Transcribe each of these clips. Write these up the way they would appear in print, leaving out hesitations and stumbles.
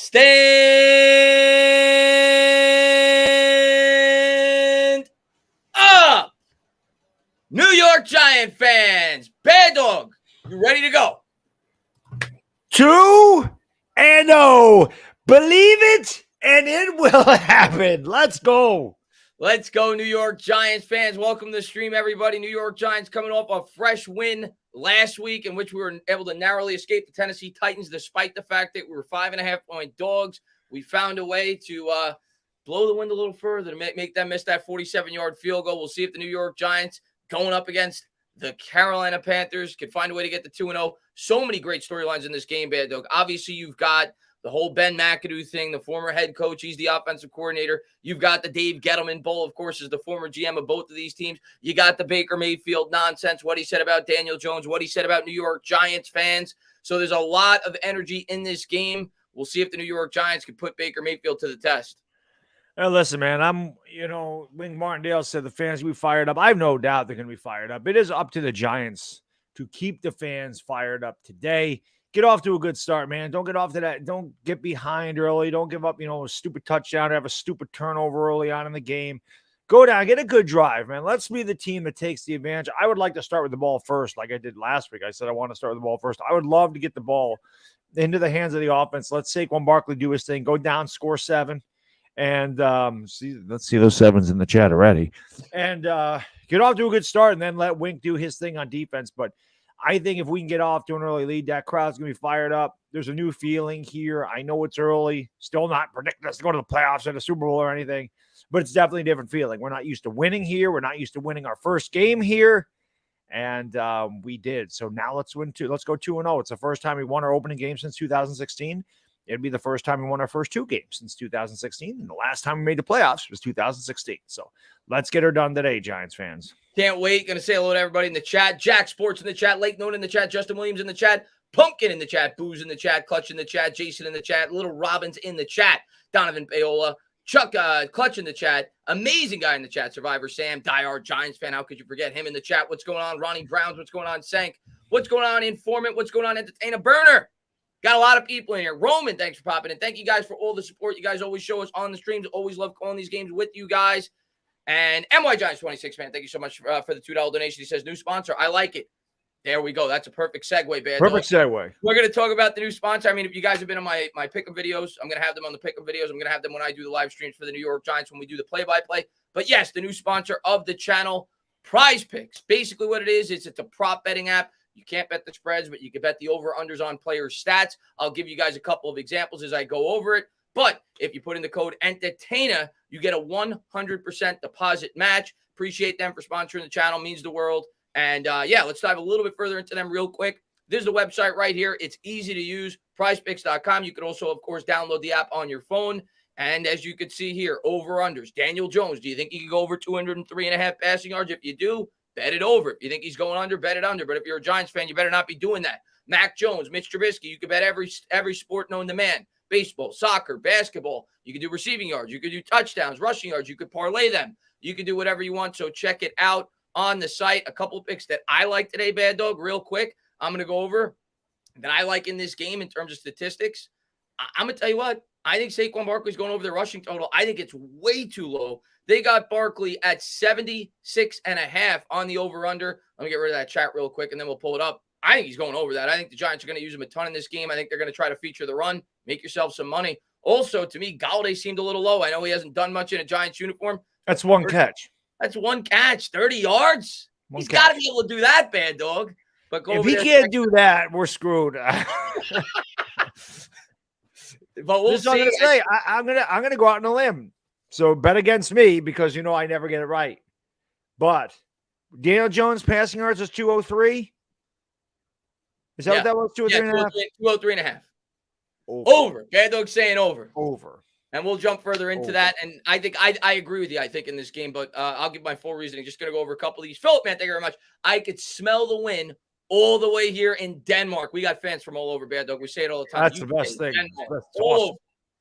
Stand up, New York Giant fans. Bad Dog, you ready to go? 2-0. Believe it, and it will happen. Let's go. Let's go, New York Giants fans. Welcome to the stream, everybody. New York Giants coming off a fresh win last week in which we were able to narrowly escape the Tennessee Titans despite the fact that we were 5.5-point dogs. We found a way to blow the wind a little further to make them miss that 47-yard field goal. We'll see if the New York Giants going up against the Carolina Panthers can find a way to get to 2-0. So many great storylines in this game, Bad Dog. Obviously, you've got the whole Ben McAdoo thing, the former head coach. He's the offensive coordinator. You've got the Dave Gettleman Bowl, of course, is the former GM of both of these teams. You got the Baker Mayfield nonsense, what he said about Daniel Jones, what he said about New York Giants fans. So there's a lot of energy in this game. We'll see if the New York Giants can put Baker Mayfield to the test. Hey, listen, man, Wing Martindale said the fans will be fired up. I have no doubt they're going to be fired up. It is up to the Giants to keep the fans fired up today. Get off to a good start, man. Don't get off to that. Don't get behind early. Don't give up, a stupid touchdown or have a stupid turnover early on in the game. Go down, get a good drive, man. Let's be the team that takes the advantage. I would like to start with the ball first, like I did last week. I said I want to start with the ball first. I would love to get the ball into the hands of the offense. Let's Saquon Barkley do his thing. Go down, score 7. And let's see those 7s in the chat already. And get off to a good start and then let Wink do his thing on defense. But I think if we can get off to an early lead, that crowd's going to be fired up. There's a new feeling here. I know it's early. Still not predicting us to go to the playoffs or the Super Bowl or anything, but it's definitely a different feeling. We're not used to winning here. We're not used to winning our first game here. And we did. So now let's go 2-0. It's the first time we won our opening game since 2016. It'd be the first time we won our first 2 games since 2016. And the last time we made the playoffs was 2016. So let's get her done today, Giants fans. Can't wait. Going to say hello to everybody in the chat. Jack Sports in the chat. Lake Note in the chat. Justin Williams in the chat. Pumpkin in the chat. Booze in the chat. Clutch in the chat. Jason in the chat. Little Robbins in the chat. Donovan Paola. Chuck Clutch in the chat. Amazing guy in the chat. Survivor Sam. Diehard Giants fan. How could you forget him in the chat? What's going on? Ronnie Browns. What's going on? Sank. What's going on? Informant. What's going on? Entertainer Burner. Got a lot of people in here. Roman, thanks for popping in. Thank you guys for all the support you guys always show us on the streams. Always love calling these games with you guys. And MY Giants 26, man, thank you so much for the $2 donation. He says, new sponsor. I like it. There we go. That's a perfect segue, Bad Perfect Dog. segue. We're going to talk about the new sponsor. I mean, if you guys have been on my Pick'em videos, I'm going to have them on the Pick'em videos. I'm going to have them when I do the live streams for the New York Giants when we do the play-by-play. But yes, the new sponsor of the channel, Prize Picks. Basically what it is it's a prop betting app. You can't bet the spreads, but you can bet the over-unders on players' stats. I'll give you guys a couple of examples as I go over it. But if you put in the code ENTERTAINER, you get a 100% deposit match. Appreciate them for sponsoring the channel. Means the world. And, let's dive a little bit further into them real quick. This is the website right here. It's easy to use, prizepicks.com. You can also, of course, download the app on your phone. And as you can see here, over-unders. Daniel Jones, do you think he can go over 203.5 passing yards? If you do, bet it over. If you think he's going under, bet it under. But if you're a Giants fan, you better not be doing that. Mac Jones, Mitch Trubisky, you can bet every sport known to man. Baseball, soccer, basketball. You can do receiving yards. You can do touchdowns, rushing yards. You could parlay them. You can do whatever you want. So check it out on the site. A couple of picks that I like today, Bad Dog, real quick. I'm going to go over that I like in this game in terms of statistics. I'm going to tell you what. I think Saquon Barkley's going over the rushing total. I think it's way too low. They got Barkley at 76.5 on the over-under. Let me get rid of that chat real quick, and then we'll pull it up. I think he's going over that. I think the Giants are going to use him a ton in this game. I think they're going to try to feature the run, make yourself some money. Also, to me, Galladay seemed a little low. I know he hasn't done much in a Giants uniform. That's one catch. That's one catch, 30 yards. He's got to be able to do that, Bad Dog. But if he can't do that, we're screwed. But we'll see. I'm gonna go out on a limb. So bet against me because I never get it right. But Daniel Jones passing yards is 203. Is that what that was? 203.5. Over. Bad Dog saying over. Over. And we'll jump further into that. And I think I agree with you, I think, in this game, but I'll give my full reasoning. Just going to go over a couple of these. Philip, man, thank you very much. I could smell the win all the way here in Denmark. We got fans from all over, Bad Dog. We say it all the time. That's the best thing. All over.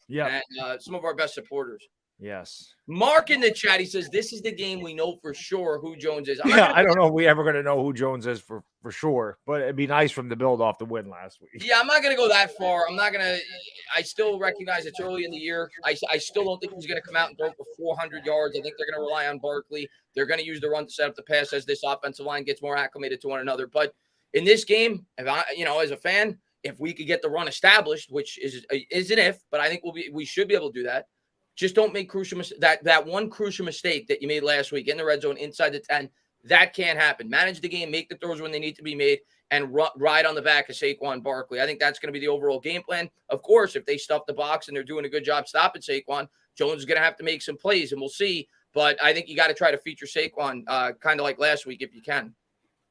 Yeah. And some of our best supporters. Yes. Mark in the chat, he says, this is the game we know for sure who Jones is. I don't know if we ever going to know who Jones is for sure, but it'd be nice for him to build off the win last week. Yeah, I'm not going to go that far. I still recognize it's early in the year. I still don't think he's going to come out and throw for 400 yards. I think they're going to rely on Barkley. They're going to use the run to set up the pass as this offensive line gets more acclimated to one another. But in this game, if as a fan, if we could get the run established, which is an if, but I think we should be able to do that. Just don't make that one crucial mistake that you made last week in the red zone inside the 10. That can't happen. Manage the game, make the throws when they need to be made, and ride on the back of Saquon Barkley. I think that's going to be the overall game plan. Of course, if they stuff the box and they're doing a good job stopping Saquon, Jones is going to have to make some plays, and we'll see. But I think you got to try to feature Saquon kind of like last week if you can.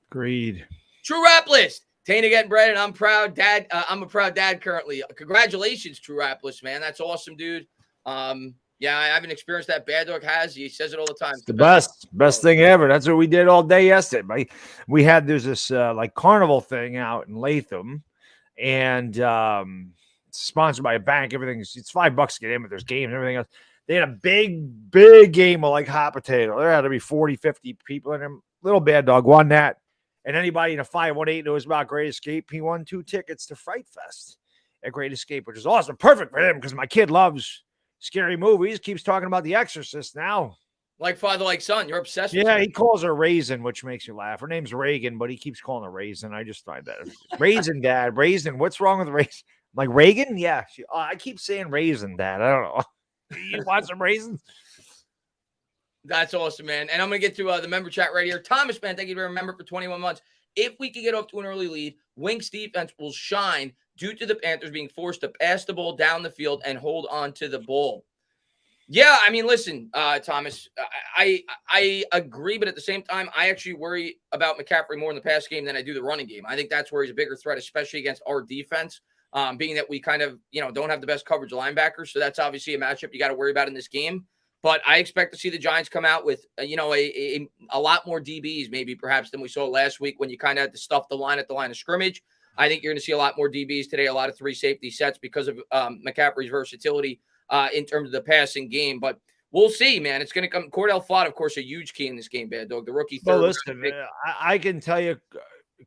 Agreed. True Rap List. Tana getting bread, and I'm proud dad. I'm a proud dad currently. Congratulations, True Rap List, man. That's awesome, dude. Yeah, I haven't experienced that Bad Dog has. He says it all the time. It's the best thing ever. That's what we did all day yesterday. There's this like carnival thing out in Latham, and it's sponsored by a bank. It's $5 to get in, but there's games and everything else. They had a big game of like hot potato. There had to be 40, 50 people in them. Little Bad Dog won that. And anybody in a 518 knows about Great Escape, he won 2 tickets to Fright Fest at Great Escape, which is awesome. Perfect for him because my kid loves scary movies. Keeps talking about The Exorcist now. Like father, like son. You're obsessed with her. He calls her Raisin, which makes you laugh. Her name's Reagan, but he keeps calling her Raisin. I just find that. Raisin, Dad. Raisin. What's wrong with Raisin? I'm like, Reagan? Yeah. I keep saying Raisin, Dad. I don't know. You want some raisins? That's awesome, man. And I'm going to get to the member chat right here. Thomas, man, thank you for member for 21 months. If we can get off to an early lead, Wink's defense will shine due to the Panthers being forced to pass the ball down the field and hold on to the ball. Yeah, I mean, listen, Thomas, I agree, but at the same time, I actually worry about McCaffrey more in the pass game than I do the running game. I think that's where he's a bigger threat, especially against our defense, being that we kind of, don't have the best coverage linebackers. So that's obviously a matchup you got to worry about in this game. But I expect to see the Giants come out with, a lot more DBs, maybe perhaps than we saw last week when you kind of had to stuff the line at the line of scrimmage. I think you're going to see a lot more DBs today, a lot of 3 safety sets because of McCaffrey's versatility in terms of the passing game. But we'll see, man. It's going to come. Cordell Flott, of course, a huge key in this game, Bad Dog. The rookie third. Well, listen, I can tell you,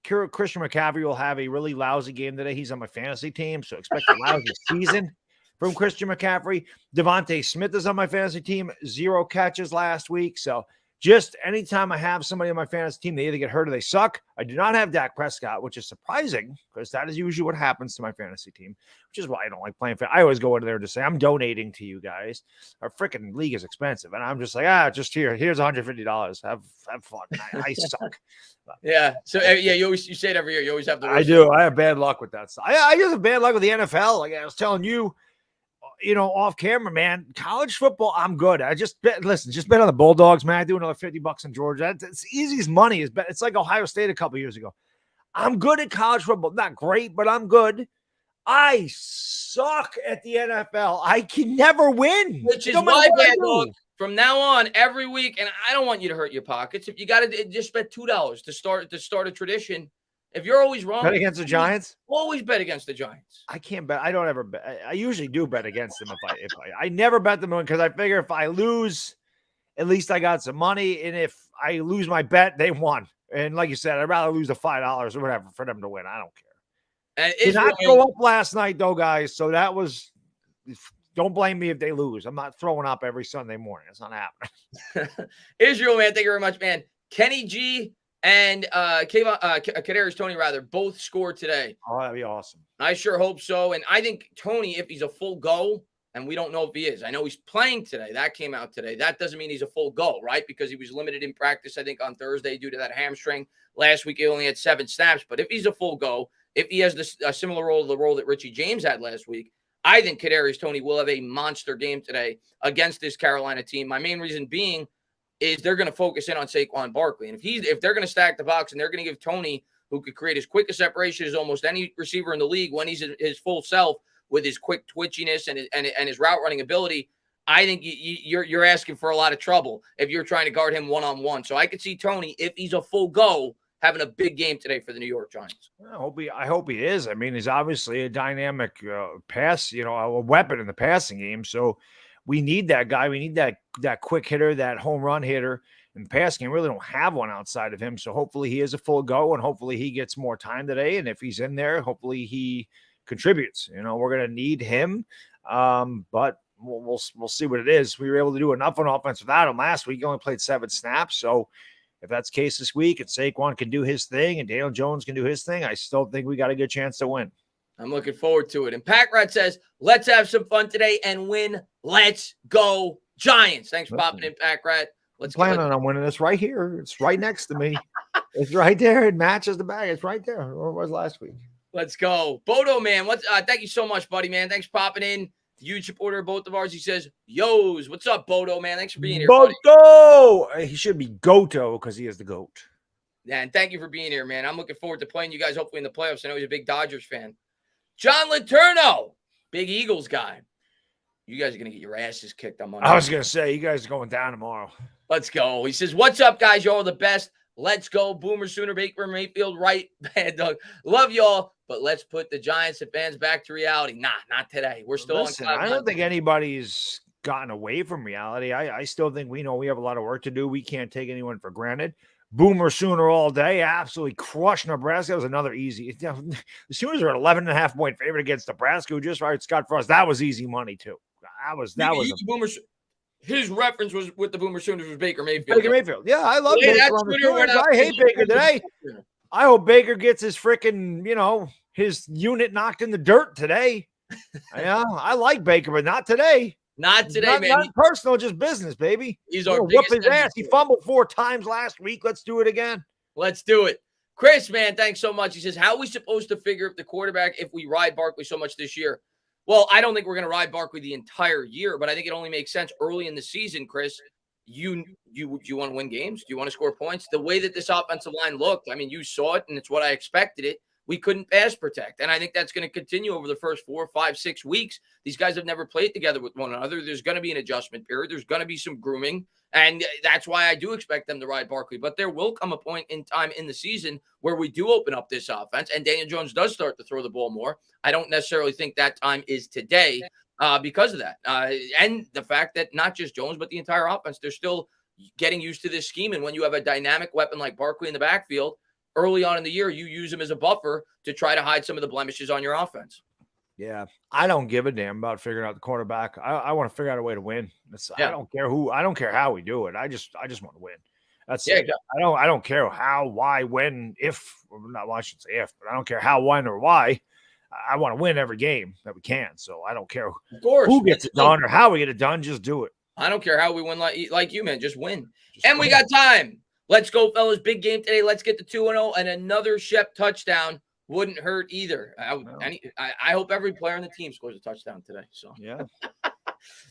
Christian McCaffrey will have a really lousy game today. He's on my fantasy team, so expect a lousy season from Christian McCaffrey. Devontae Smith is on my fantasy team. 0 catches last week. So just anytime I have somebody on my fantasy team, they either get hurt or they suck. I do not have Dak Prescott, which is surprising because that is usually what happens to my fantasy team, which is why I don't like playing. I always go in there to say, I'm donating to you guys. Our freaking league is expensive. And I'm just like, just here's $150. Have fun. I suck. Yeah. So you say it every year. You always have the I do. I have bad luck with that stuff. I just have bad luck with the NFL. Like I was telling you, off camera, man, college football, I'm good. I just bet on the Bulldogs, man. I do another $50 in Georgia. It's easy as money. It's like Ohio State a couple years ago. I'm good at college football. Not great, but I'm good. I suck at the NFL. I can never win. Which is why, Bad Dog, from now on, every week, and I don't want you to hurt your pockets. If you got to just bet $2 to start a tradition. If you're always wrong, bet against the Giants. Always bet against the Giants. I can't bet. I don't ever bet. I usually do bet against them if I never bet them because I figure if I lose, at least I got some money, and if I lose my bet, they won. And like you said, I'd rather lose the $5 or whatever for them to win. I don't care. And did not go up last night though, guys. So that was. Don't blame me if they lose. I'm not throwing up every Sunday morning. It's not happening. Israel, man, thank you very much, man. Kenny G. And Kadarius Toney, both scored today. Oh, that'd be awesome. I sure hope so. And I think Toney, if he's a full go, and we don't know if he is. I know he's playing today. That came out today. That doesn't mean he's a full go, right? Because he was limited in practice, I think, on Thursday due to that hamstring. Last week, he only had 7 snaps. But if he's a full go, if he has a similar role to the role that Richie James had last week, I think Kadarius Toney will have a monster game today against this Carolina team. My main reason being is they're going to focus in on Saquon Barkley. And if they're going to stack the box and they're going to give Toney, who could create as quick a separation as almost any receiver in the league when he's his full self with his quick twitchiness and his route running ability, I think you're asking for a lot of trouble if you're trying to guard him one-on-one. So I could see Toney, if he's a full go, having a big game today for the New York Giants. I hope he is. I mean, he's obviously a dynamic pass, a weapon in the passing game. So we need that guy. We need that quick hitter, that home run hitter. And pass game, really don't have one outside of him. So hopefully he is a full go, and hopefully he gets more time today. And if he's in there, hopefully he contributes. We're going to need him. But we'll see what it is. We were able to do enough on offense without him last week. He only played 7 snaps. So if that's the case this week, and Saquon can do his thing and Daniel Jones can do his thing, I still think we got a good chance to win. I'm looking forward to it. And Pack Rat says, let's have some fun today and win. Let's go Giants. Thanks for popping in, Pack Rat. Let's plan on winning this right here. It's right next to me. It's right there. It matches the bag. It's right there. Where it was last week. Let's go. Bodo, man. Thank you so much, buddy, man. Thanks for popping in. Huge supporter of both of ours. He says, Yos. What's up, Bodo, man? Thanks for being here, Bodo! Buddy. He should be Goto because he is the GOAT. Yeah, and thank you for being here, man. I'm looking forward to playing you guys hopefully in the playoffs. I know he's a big Dodgers fan. John Letourneau, big Eagles guy. You guys are going to get your asses kicked on Monday. I was going to say, you guys are going down tomorrow. Let's go. He says, what's up, guys? Y'all are the best. Let's go. Boomer, Sooner, Baker, Mayfield, right. Bad Doug. Love y'all, but let's put the Giants and fans back to reality. Nah, not today. We're still on cloud. I don't think anybody's gotten away from reality. I still think we know we have a lot of work to do. We can't take anyone for granted. Boomer Sooner all day, absolutely crushed Nebraska. That was another easy. The Sooners are an 11.5-point favorite against Nebraska, who just fired Scott Frost. That was easy money, too. His reference was with the Boomer Sooners was Baker Mayfield. Baker Mayfield. Yeah, I love Baker on the Sooners. I hate Baker today. I hope Baker gets his freaking, his unit knocked in the dirt today. Yeah, I like Baker, but not today. Not today, man. Not personal, just business, baby. He's our whoop his ass. He fumbled 4 times last week. Let's do it again. Let's do it. Chris, man, thanks so much. He says, how are we supposed to figure if the quarterback if we ride Barkley so much this year? Well, I don't think we're going to ride Barkley the entire year, but I think it only makes sense early in the season, Chris. You want to win games? Do you want to score points? The way that this offensive line looked, I mean, you saw it, and it's what I expected it. We couldn't pass protect, and I think that's going to continue over the first 4, 5, 6 weeks. These guys have never played together with one another. There's going to be an adjustment period. There's going to be some grooming, and that's why I do expect them to ride Barkley. But there will come a point in time in the season where we do open up this offense, and Daniel Jones does start to throw the ball more. I don't necessarily think that time is today because of that. And the fact that not just Jones, but the entire offense, they're still getting used to this scheme. And when you have a dynamic weapon like Barkley in the backfield, early on in the year, you use him as a buffer to try to hide some of the blemishes on your offense. Yeah, I don't give a damn about figuring out the quarterback. I want to figure out a way to win. I don't care who. I don't care how we do it. I just want to win. That's it. Exactly. I don't care how, why, when, if. Well, I shouldn't say if, but I don't care how, when, or why. I want to win every game that we can. So I don't care who gets it done or how we get it done. Just do it. I don't care how we win like you, man. Just win. And we got time. Let's go, fellas. Big game today. Let's get to 2-0 and another Shep touchdown. Wouldn't hurt either. I hope every player on the team scores a touchdown today. So yeah.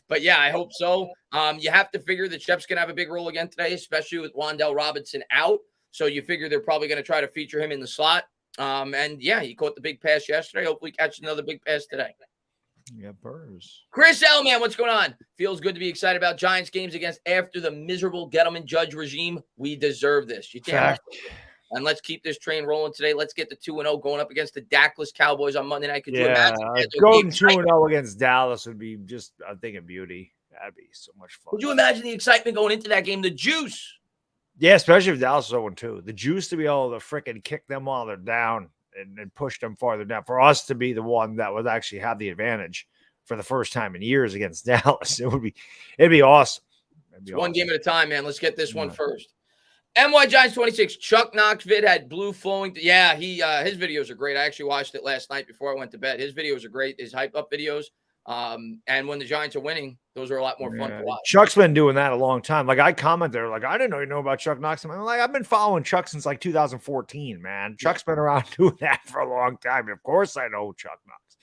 But yeah, I hope so. You have to figure that Shep's gonna have a big role again today, especially with Wan'Dale Robinson out. So you figure they're probably gonna try to feature him in the slot. And yeah, he caught the big pass yesterday. Hopefully catch another big pass today. Yeah, Burrs. Chris L, man, what's going on? Feels good to be excited about Giants games after the miserable Gettleman Judge regime. We deserve this. You damn right. And let's keep this train rolling today. Let's get the 2-0 going up against the Dackless Cowboys on Monday night. Could you imagine? Going 2-0 against Dallas would be just, I'm thinking, beauty. That'd be so much fun. Would you imagine the excitement going into that game? The juice. Yeah, especially if Dallas is 0-2. The juice to be able to freaking kick them while they're down and push them farther down. For us to be the one that would actually have the advantage for the first time in years against Dallas, it'd be awesome. One game at a time, man. Let's get this one first. NY Giants 26. Chuck Knox vid had blue flowing. Yeah, his videos are great. I actually watched it last night before I went to bed. His videos are great. His hype up videos. And when the Giants are winning, those are a lot more fun to watch. Chuck's been doing that a long time. Like I comment there, like I didn't know about Chuck Knox. I'm like, I've been following Chuck since like 2014, man. Chuck's been around doing that for a long time. Of course I know Chuck Knox.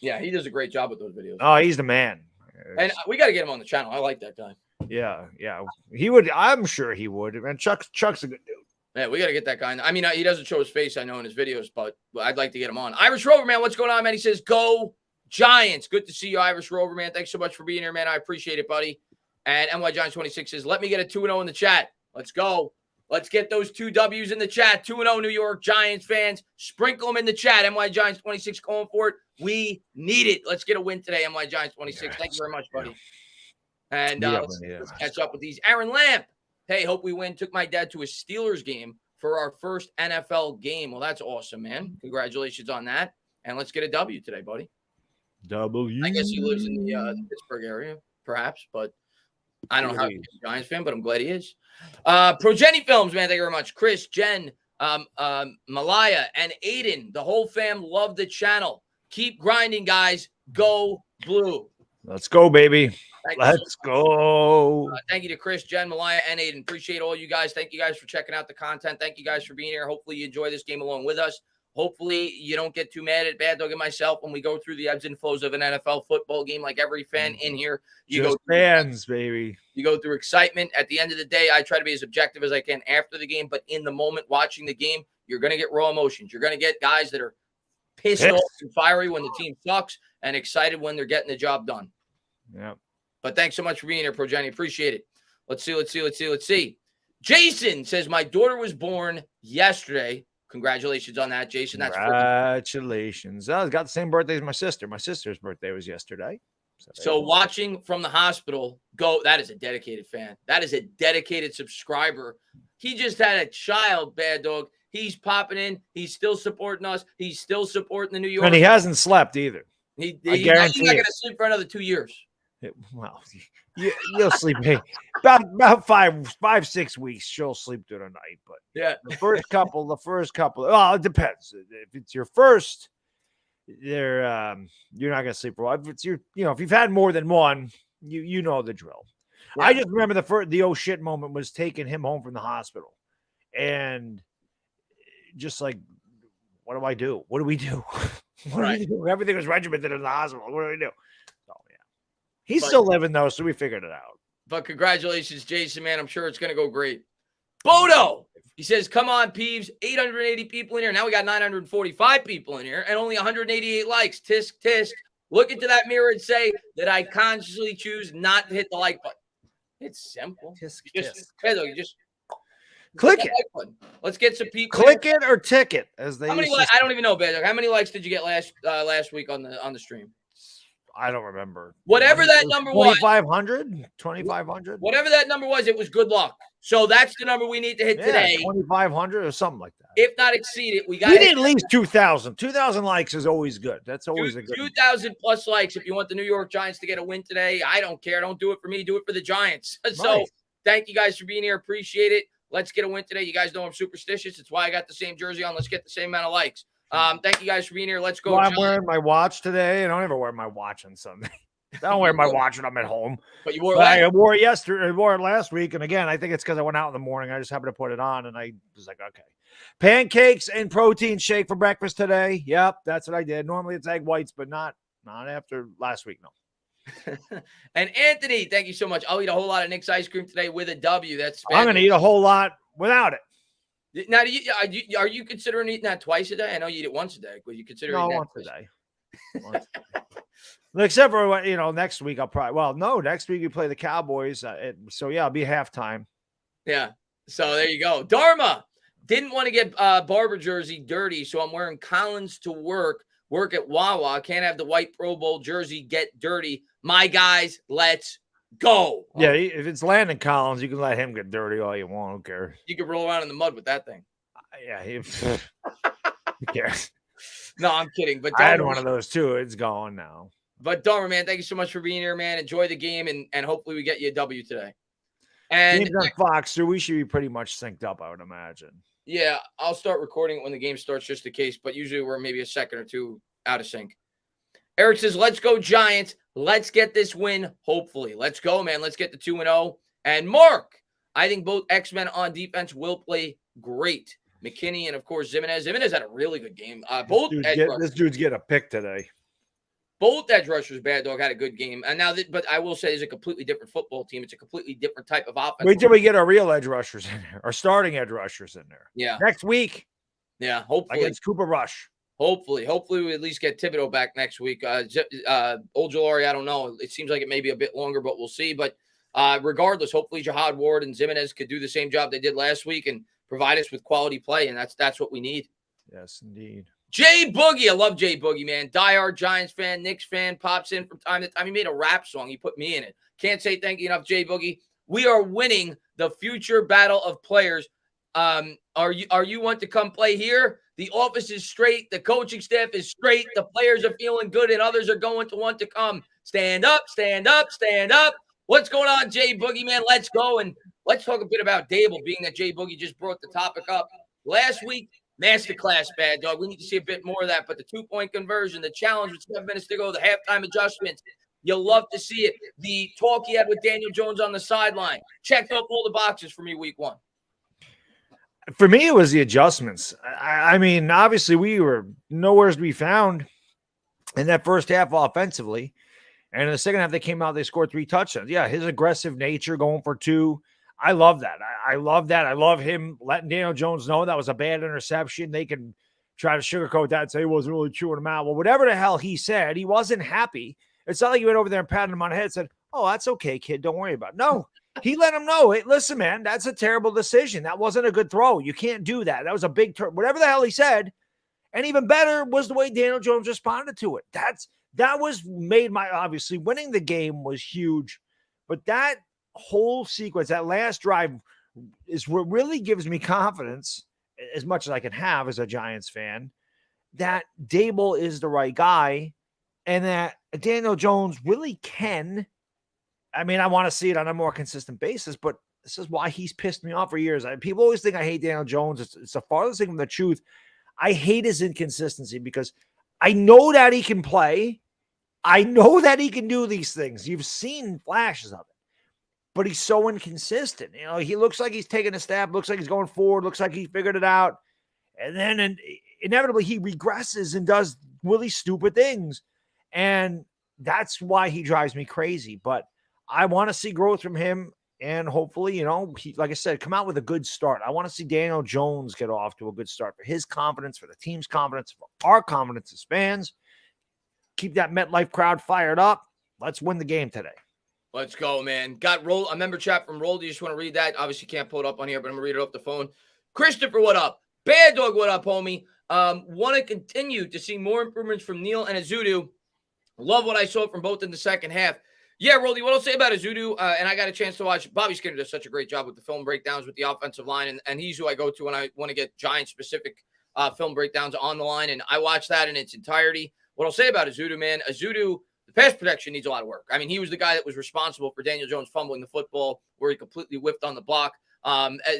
Yeah, he does a great job with those videos. Oh, he's the man. And we got to get him on the channel. I like that guy. Yeah. He would. I'm sure he would. And Chuck's a good dude. Yeah, we got to get that guy. I mean, he doesn't show his face, I know, in his videos, but I'd like to get him on. Irish Rover, man, what's going on, man? He says, go Giants. Good to see you, Irish Rover, man. Thanks so much for being here, man. I appreciate it, buddy. And NY Giants 26 says, let me get a 2-0 in the chat. Let's go. Let's get those 2 W's in the chat. 2-0 New York Giants fans. Sprinkle them in the chat. NY Giants 26 going for it. We need it. Let's get a win today, NY Giants 26. Thank you very much, buddy. And let's catch up with these. Aaron Lamp. Hey, hope we win. Took my dad to a Steelers game for our first NFL game. Well, that's awesome, man. Congratulations on that. And let's get a W today, buddy. W. I guess he lives in the Pittsburgh area, perhaps, but I don't know how he's a Giants fan, but I'm glad he is. Progeny Films, man, thank you very much. Chris, Jen, Malaya, and Aiden, the whole fam love the channel. Keep grinding, guys. Go Blue. Let's go, baby. Let's go. Thank you to Chris, Jen, Malaya, and Aiden. Appreciate all you guys. Thank you guys for checking out the content. Thank you guys for being here. Hopefully you enjoy this game along with us. Hopefully you don't get too mad at Bad Dog and myself when we go through the ebbs and flows of an NFL football game like every fan in here. You Just go fans, baby. You go through excitement. At the end of the day, I try to be as objective as I can after the game, but in the moment watching the game, you're going to get raw emotions. You're going to get guys that are pissed off and fiery when the team sucks and excited when they're getting the job done. Yeah. But thanks so much for being here, Progeny. Appreciate it. Let's see. Jason says, my daughter was born yesterday. Congratulations on that, Jason. That's congratulations. I got the same birthday as my sister. My sister's birthday was yesterday. So watching from the hospital, that is a dedicated fan. That is a dedicated subscriber. He just had a child, Bad Dog. He's popping in. He's still supporting us. He's still supporting the New York. And he hasn't slept either. He's not going to sleep for another 2 years. Well, you'll sleep about 5-6 weeks. She'll sleep through the night, but yeah, the first couple. Well, it depends. If it's your first, you're not gonna sleep for a while. If it's if you've had more than one, you know the drill. Yeah. I just remember the oh shit moment was taking him home from the hospital, and just like, what do I do? What do we do? What do we do? Everything was regimented in the hospital. What do we do? He's still living, though, so we figured it out. But congratulations, Jason, man. I'm sure it's going to go great. Bodo, he says, come on, Peeves. 880 people in here. Now we got 945 people in here and only 188 likes. Tisk, tisk. Look into that mirror and say that I consciously choose not to hit the like button. It's simple. Tisk, you just click it. Like Let's get some people. Click it or tick it, as they. I don't even know, Bad. How many likes did you get last week on the stream? I don't remember. Whatever that number was. 2,500? Whatever that number was, it was good luck. So that's the number we need to hit today. 2,500 or something like that. If not exceed it, we need at least 2,000. 2,000 likes is always good. That's always a good 2,000 plus likes if you want the New York Giants to get a win today. I don't care. Don't do it for me. Do it for the Giants. So thank you guys for being here. Appreciate it. Let's get a win today. You guys know I'm superstitious. It's why I got the same jersey on. Let's get the same amount of likes. Thank you guys for being here. Let's go. Well, I'm wearing my watch today. I don't ever wear my watch on Sunday. I don't wear my watch when I'm at home. But you wore it. I wore it yesterday. I wore it last week. And again, I think it's because I went out in the morning. I just happened to put it on, and I was like, okay. Pancakes and protein shake for breakfast today. Yep, that's what I did. Normally it's egg whites, but not after last week. No. And Anthony, thank you so much. I'll eat a whole lot of Nick's ice cream today with a W. That's I'm going to eat a whole lot without it. Now, are you considering eating that twice a day? I know you eat it once a day, but you consider eating once a day. Except for next week I'll probably next week we play the Cowboys. So yeah, it'll be halftime. Yeah. So there you go. Dharma didn't want to get Barber jersey dirty, so I'm wearing Collins to work at Wawa. Can't have the white Pro Bowl jersey get dirty. My guys, let's go. Yeah, if it's Landon Collins, you can let him get dirty all you want. I don't care. You can roll around in the mud with that thing. Yeah, who cares? No, I'm kidding. But I had one of those too. It's gone now. But Dharma, man, thank you so much for being here, man. Enjoy the game, and hopefully we get you a W today. And games on Fox, so we should be pretty much synced up, I would imagine. Yeah, I'll start recording it when the game starts, just in case. But usually we're maybe a second or two out of sync. Eric says, let's go Giants. Let's get this win, hopefully. Let's go, man. Let's get the 2-0. And Mark, I think both X-Men on defense will play great. McKinney and, of course, Zimenez. Zimenez had a really good game. This dude's getting a pick today. Both edge rushers, Bad Dog, had a good game. And now, but I will say, it's a completely different football team. It's a completely different type of offense. Wait till we get our real edge rushers in there, our starting edge rushers in there. Yeah. Next week. Yeah, hopefully. Against Cooper Rush. Hopefully we at least get Thibodeau back next week. Ojulari, I don't know. It seems like it may be a bit longer, but we'll see. But regardless, hopefully Jihad Ward and Zimenez could do the same job they did last week and provide us with quality play, and that's what we need. Yes, indeed. Jay Boogie, I love Jay Boogie, man. Diehard Giants fan, Knicks fan, pops in from time to time. He made a rap song. He put me in it. Can't say thank you enough, Jay Boogie. We are winning the future battle of players. Are you want to come play here? The office is straight. The coaching staff is straight. The players are feeling good, and others are going to want to come. Stand up, stand up, stand up. What's going on, Jay Boogie, man? Let's go, and let's talk a bit about Dable, being that Jay Boogie just brought the topic up. Last week, masterclass, Bad Dog. We need to see a bit more of that, but the two-point conversion, the challenge with 7 minutes to go, the halftime adjustments, you'll love to see it. The talk he had with Daniel Jones on the sideline. Checked off all the boxes for me week 1. For me, it was the adjustments. I mean, obviously, we were nowhere to be found in that first half offensively. And in the second half, they came out, they scored 3 touchdowns. Yeah, his aggressive nature going for 2. I love that. I love that. I love him letting Daniel Jones know that was a bad interception. They can try to sugarcoat that and say he wasn't really chewing him out. Well, whatever the hell he said, he wasn't happy. It's not like he went over there and patted him on the head and said, "Oh, that's okay, kid. Don't worry about it." No. He let him know, hey, listen, man, that's a terrible decision. That wasn't a good throw. You can't do that. That was a big turn. Whatever the hell he said. And even better was the way Daniel Jones responded to it. That was made obviously winning the game was huge. But that whole sequence, that last drive is what really gives me confidence, as much as I can have as a Giants fan, that Dable is the right guy and that Daniel Jones really can. I mean, I want to see it on a more consistent basis, but this is why he's pissed me off for years. People always think I hate Daniel Jones. It's the farthest thing from the truth. I hate his inconsistency because I know that he can play. I know that he can do these things. You've seen flashes of it, but he's so inconsistent. You know, he looks like he's taking a step, looks like he's going forward, looks like he figured it out. And then inevitably he regresses and does really stupid things. And that's why he drives me crazy. But I want to see growth from him, and hopefully, he, like I said, come out with a good start. I want to see Daniel Jones get off to a good start for his confidence, for the team's confidence, for our confidence as fans. Keep that MetLife crowd fired up. Let's win the game today. Let's go, man. Got a member chat from Roll. Do you just want to read that? Obviously, can't pull it up on here, but I'm going to read it off the phone. Christopher, what up? Bad Dog, what up, homie? Want to continue to see more improvements from Neal and Azudu. Love what I saw from both in the second half. Yeah, Roldy, what I'll say about Azudu, and I got a chance to watch, Bobby Skinner does such a great job with the film breakdowns with the offensive line, and he's who I go to when I want to get Giants-specific film breakdowns on the line, and I watch that in its entirety. What I'll say about Azudu, man, the pass protection needs a lot of work. I mean, he was the guy that was responsible for Daniel Jones fumbling the football where he completely whiffed on the block.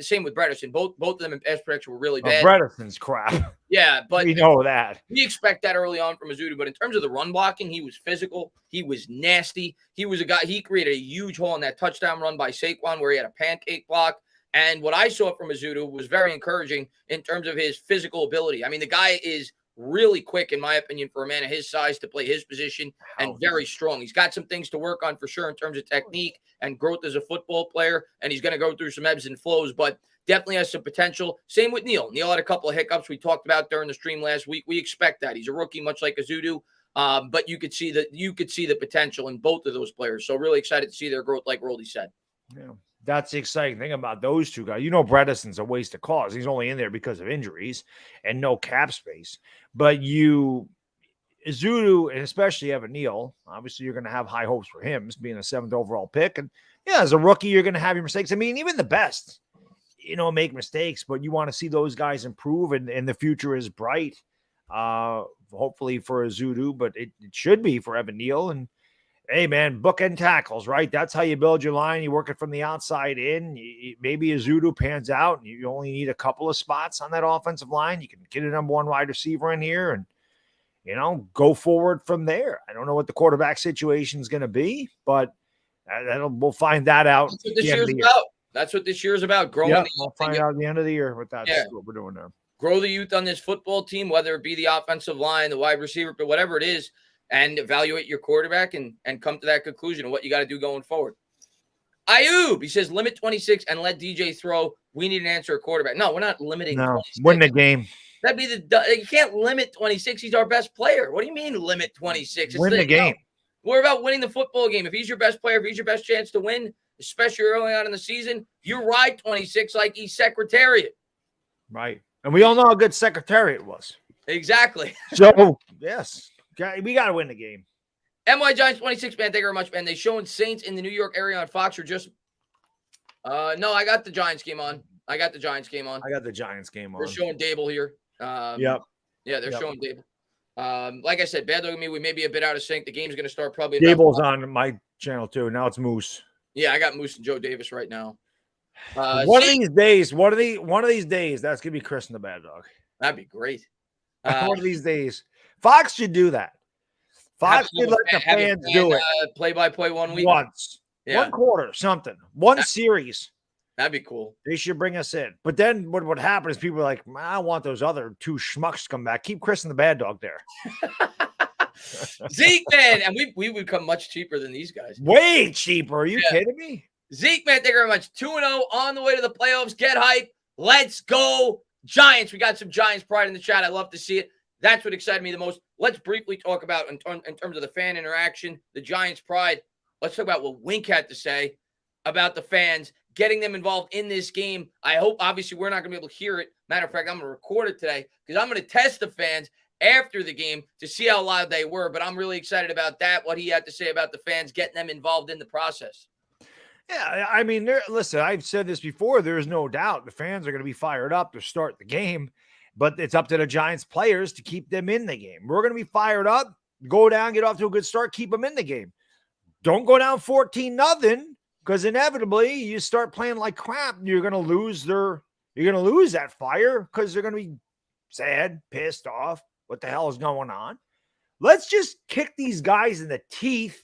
Same with Bredesen. Both of them in pass protection were really bad. Bredesen's crap. Yeah, but we know that. We expect that early on from Azudu, but in terms of the run blocking, he was physical. He was nasty. He was a guy, he created a huge hole in that touchdown run by Saquon where he had a pancake block. And what I saw from Azudu was very encouraging in terms of his physical ability. I mean, the guy is really quick, in my opinion, for a man of his size to play his position, and very strong. He's got some things to work on for sure in terms of technique and growth as a football player, and he's going to go through some ebbs and flows, but definitely has some potential. Same with Neal. Neal had a couple of hiccups we talked about during the stream last week. We expect that. He's a rookie, much like Azudu, but you could see the potential in both of those players. So really excited to see their growth, like Roldy said. Yeah. That's the exciting thing about those two guys. Bredesen's a waste of cause. He's only in there because of injuries and no cap space. But Azudu, and especially Evan Neal, obviously you're going to have high hopes for him as being a 7th overall pick. And yeah, as a rookie, you're going to have your mistakes. I mean, even the best, make mistakes, but you want to see those guys improve, and the future is bright. Hopefully for Azudu, but it should be for Evan Neal. And hey, man, bookend tackles, right? That's how you build your line. You work it from the outside in. Maybe Azudu pans out, and you only need a couple of spots on that offensive line. You can get a number 1 wide receiver in here and, go forward from there. I don't know what the quarterback situation is going to be, but we'll find that out. That's what this year's about. That's what this year's about. Growing. Yep, we'll find out at the end of the year what that's what we're doing there. Grow the youth on this football team, whether it be the offensive line, the wide receiver, but whatever it is, and evaluate your quarterback and come to that conclusion of what you got to do going forward. Ayub, he says, limit 26 and let DJ throw. We need an answer at quarterback. No, we're not limiting 26. Win the game. That'd be you can't limit 26. He's our best player. What do you mean limit 26? Win the game. We're about winning the football game. If he's your best player, if he's your best chance to win, especially early on in the season, you ride 26 like he's Secretariat. Right. And we all know how good Secretariat was. Exactly. So, yes. We got to win the game. MY Giants 26, man. Thank you very much, man. They showing Saints in the New York area on Fox or just no, I got the Giants game on. I got the Giants game on. They're showing Dable here. Yep. Yeah, they're showing Dable. Like I said, bad luck at me. We may be a bit out of sync. The game's going to start probably. Dable's on my channel too. Now it's Moose. Yeah, I got Moose and Joe Davis right now. One of these days, that's gonna be Chris and the Bad Dog. That'd be great. One of these days, Fox should do that. Fox should let the fans do it. Play-by-play 1 week once, 1 quarter, something, one series. That'd be cool. They should bring us in. But then what would happen is people are like, I want those other 2 schmucks to come back. Keep Chris and the Bad Dog there. Zeke, man, and we would come much cheaper than these guys. Way cheaper. Are you kidding me? Zeke, man, thank you very much. 2-0 on the way to the playoffs. Get hype. Let's go, Giants. We got some Giants pride in the chat. I love to see it. That's what excited me the most. Let's briefly talk about, in terms of the fan interaction, the Giants pride. Let's talk about what Wink had to say about the fans, getting them involved in this game. I hope, obviously, we're not going to be able to hear it. Matter of fact, I'm going to record it today because I'm going to test the fans after the game to see how loud they were. But I'm really excited about that, what he had to say about the fans, getting them involved in the process. Yeah, I mean, listen, I've said this before. There's no doubt the fans are going to be fired up to start the game, but it's up to the Giants players to keep them in the game. We're going to be fired up, go down, get off to a good start, keep them in the game. Don't go down 14-0 because inevitably you start playing like crap. You're going to lose that fire because they're going to be sad, pissed off. What the hell is going on? Let's just kick these guys in the teeth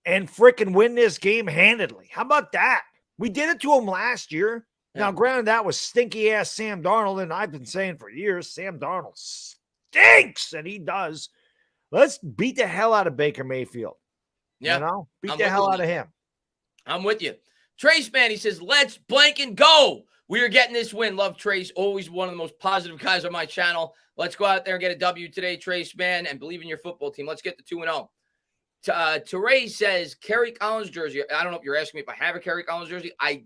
and freaking win this game handedly. How about that? We did it to them last year. Yeah. Now, granted, that was stinky-ass Sam Darnold, and I've been saying for years, Sam Darnold stinks, and he does. Let's beat the hell out of Baker Mayfield. Yeah. You know? Beat the hell out of him. I'm with you. Trace, man, he says, let's blank and go. We are getting this win. Love Trace. Always one of the most positive guys on my channel. Let's go out there and get a W today, Trace, man, and believe in your football team. Let's get the 2-0. Teray says Kerry Collins jersey. I don't know if you're asking me if I have a Kerry Collins jersey. I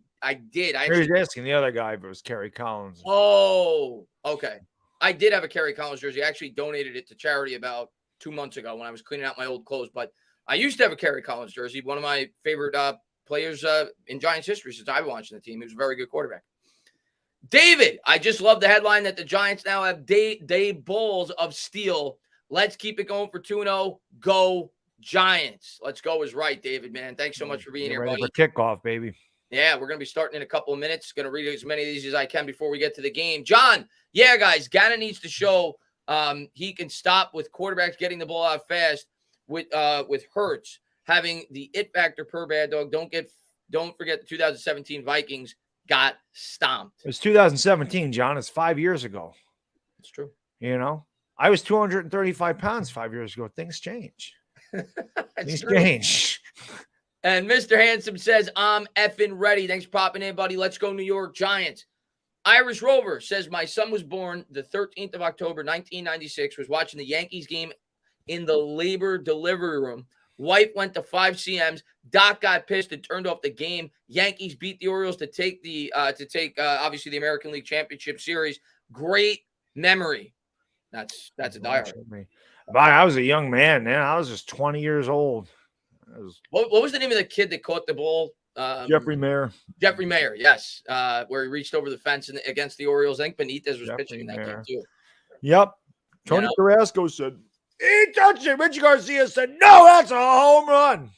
did. I was asking the other guy if it was Kerry Collins. Oh, okay. I did have a Kerry Collins jersey. I actually donated it to charity about 2 months ago when I was cleaning out my old clothes. But I used to have a Kerry Collins jersey. One of my favorite players in Giants history since I've been watching the team. He was a very good quarterback. David, I just love the headline that the Giants now have day balls of steel. Let's keep it going for 2-0. Go Giants. Let's go is right, David, man. Thanks so much for being here, buddy. For kickoff, baby. Yeah, we're going to be starting in a couple of minutes. Going to read as many of these as I can before we get to the game. John, yeah, guys, Gannon needs to show he can stop with quarterbacks getting the ball out fast with Hurts having the it factor per Bad Dog. Don't forget the 2017 Vikings got stomped. It was 2017, John. It's 5 years ago. It's true. You know, I was 235 pounds 5 years ago. Things change. Things change. And Mr. Handsome says, I'm effing ready. Thanks for popping in, buddy. Let's go New York Giants. Irish Rover says, my son was born the 13th of October, 1996, was watching the Yankees game in the labor delivery room. Wife went to 5 CMs. Doc got pissed and turned off the game. Yankees beat the Orioles to take obviously the American League Championship Series. Great memory. That's a diehard. I was a young man, man. I was just 20 years old. What was the name of the kid that caught the ball? Jeffrey Mayer. Jeffrey Mayer, yes. Where he reached over the fence against the Orioles. I think Benitez was pitching in that game too. Yep. Tony Carrasco said, he touched it. Richie Garcia said, no, that's a home run.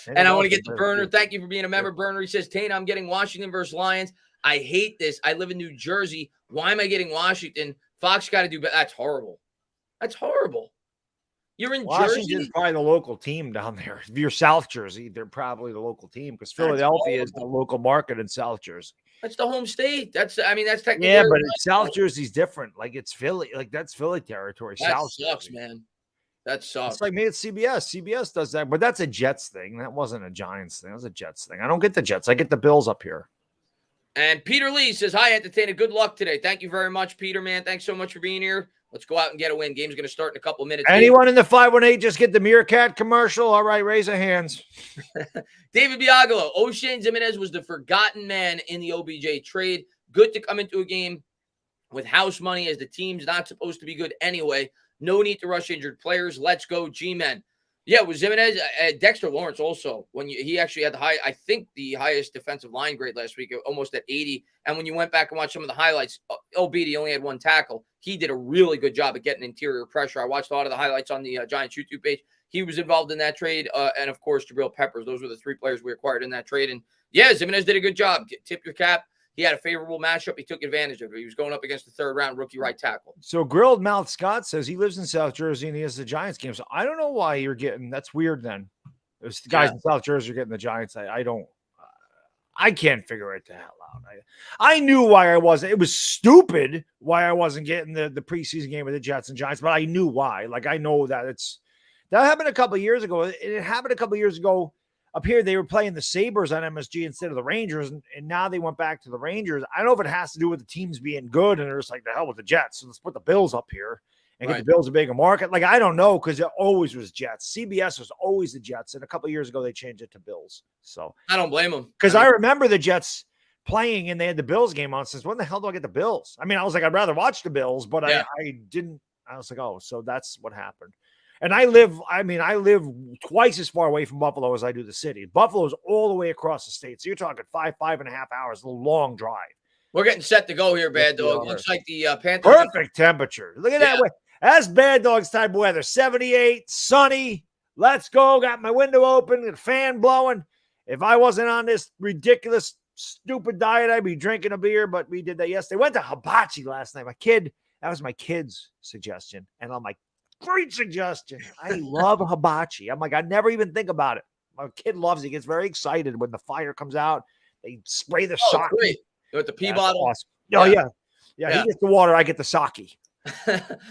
And I want to get to Burner. Thank you for being a member, Burner. He says, Tane, I'm getting Washington versus Lions. I hate this. I live in New Jersey. Why am I getting Washington? Fox got to do better. That's horrible. That's horrible. You're in Washington's Jersey. Probably the local team down there. If you're South Jersey, they're probably the local team because Philadelphia is the local market in South Jersey. That's the home state. That's technically. Yeah, but South Jersey's different. Like it's Philly. Like that's Philly territory. That South sucks, Jersey. man. That sucks. It's like maybe it's CBS. CBS does that, but that's a Jets thing. That wasn't a Giants thing. That was a Jets thing. I don't get the Jets. I get the Bills up here. And Peter Lee says, hi, Entertainer. Good luck today. Thank you very much, Peter, man. Thanks so much for being here. Let's go out and get a win. Game's going to start in a couple of minutes. Anyone in the 518 just get the Meerkat commercial? All right, raise your hands. David Biagalo. O'Shane Jimenez was the forgotten man in the OBJ trade. Good to come into a game with house money as the team's not supposed to be good anyway. No need to rush injured players. Let's go, G-Men. Yeah, with Jimenez, Dexter Lawrence also. He actually had the highest defensive line grade last week, almost at 80. And when you went back and watched some of the highlights, albeit he only had one tackle, he did a really good job at getting interior pressure. I watched a lot of the highlights on the Giants YouTube page. He was involved in that trade, and of course, Jabril Peppers. Those were the 3 players we acquired in that trade. And yeah, Jimenez did a good job. Tip your cap. He had a favorable matchup. He took advantage of it. He was going up against the 3rd-round rookie right tackle. So Grilled Mouth Scott says he lives in South Jersey and he has the Giants game. So I don't know why you're getting – that's weird then. There's the guys in South Jersey are getting the Giants. I can't figure it the hell out. I knew why I wasn't – it was stupid why I wasn't getting the preseason game with the Jets and Giants, but I knew why. Like, I know that that happened a couple of years ago. It happened a couple of years ago. Up here, they were playing the Sabres on MSG instead of the Rangers, and now they went back to the Rangers. I don't know if it has to do with the teams being good, and they're just like, the hell with the Jets. So let's put the Bills up here and get the Bills a bigger market. Like, I don't know, because it always was Jets. CBS was always the Jets, and a couple of years ago, they changed it to Bills. So I don't blame them. Because I remember the Jets playing, and they had the Bills game on. Since when the hell do I get the Bills? I mean, I was like, I'd rather watch the Bills, but I didn't. I was like, oh, so that's what happened. And I live twice as far away from Buffalo as I do the city. Buffalo's all the way across the state. So you're talking 5.5 hours, a long drive. We're getting set to go here, Bad Dog. Looks like the Panthers. Perfect temperature. Look at that. That's Bad Dog's type of weather. 78, sunny. Let's go. Got my window open, the fan blowing. If I wasn't on this ridiculous, stupid diet, I'd be drinking a beer, but we did that yesterday. Went to hibachi last night. That was my kid's suggestion. And I'm like, great suggestion. I love hibachi. I'm like, I never even think about it. My kid loves it. He gets very excited when the fire comes out. They spray the sake. Great. With the pee bottle. Awesome. Oh, yeah. He gets the water. I get the sake.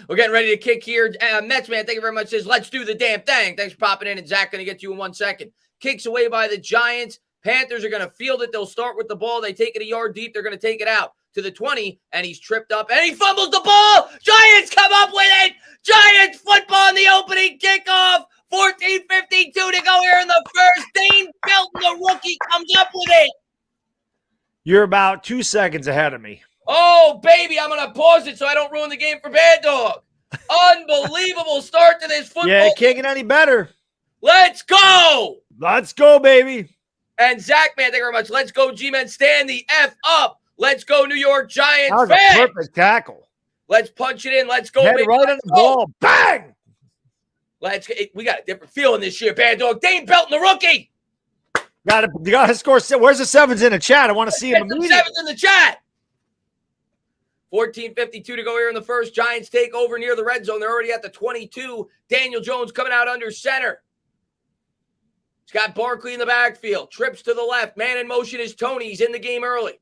We're getting ready to kick here. Mets, man, thank you very much. Says, let's do the damn thing. Thanks for popping in. And Zach going to get to you in 1 second. Kicks away by the Giants. Panthers are going to field it. They'll start with the ball. They take it a yard deep. They're going to take it out to the 20, and he's tripped up, and he fumbles the ball. Giants come up with it. Giants football in the opening kickoff. 14:52 to go here in the first. Dane Belton, the rookie, comes up with it. You're about 2 seconds ahead of me. Oh, baby, I'm going to pause it so I don't ruin the game for Bad Dog. Unbelievable start to this football. Yeah, it can't get any better. Let's go. Let's go, baby. And Zach, man, thank you very much. Let's go, G-Men. Stand the F up. Let's go, New York Giants. That was a perfect tackle. Let's punch it in. Let's go, Head baby. right on the ball. Bang! We got a different feeling this year, Bad Dog. Dane Belton, the rookie. You gotta score. Where's the sevens in the chat? I want to see him immediately. Sevens in the chat. 14:52 to go here in the first. Giants take over near the red zone. They're already at the 22. Daniel Jones coming out under center. He's got Barkley in the backfield. Trips to the left. Man in motion is Tony. He's in the game early.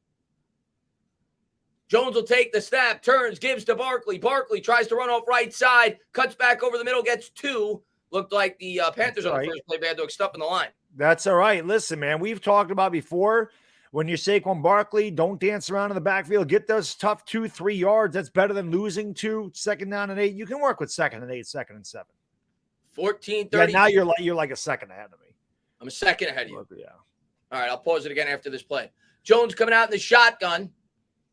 Jones will take the snap, turns, gives to Barkley. Barkley tries to run off right side, cuts back over the middle, gets 2. Looked like the Panthers on the first play. Bad Dog stuff in the line. That's all right. Listen, man, we've talked about before, when you're Saquon Barkley, don't dance around in the backfield. Get those tough 2-3 yards. That's better than losing 2, 2nd down and 8. You can work with 2nd and 8, 2nd and 7. 14:30. Yeah, now you're like a second ahead of me. I'm a second ahead of you. Yeah. All right, I'll pause it again after this play. Jones coming out in the shotgun.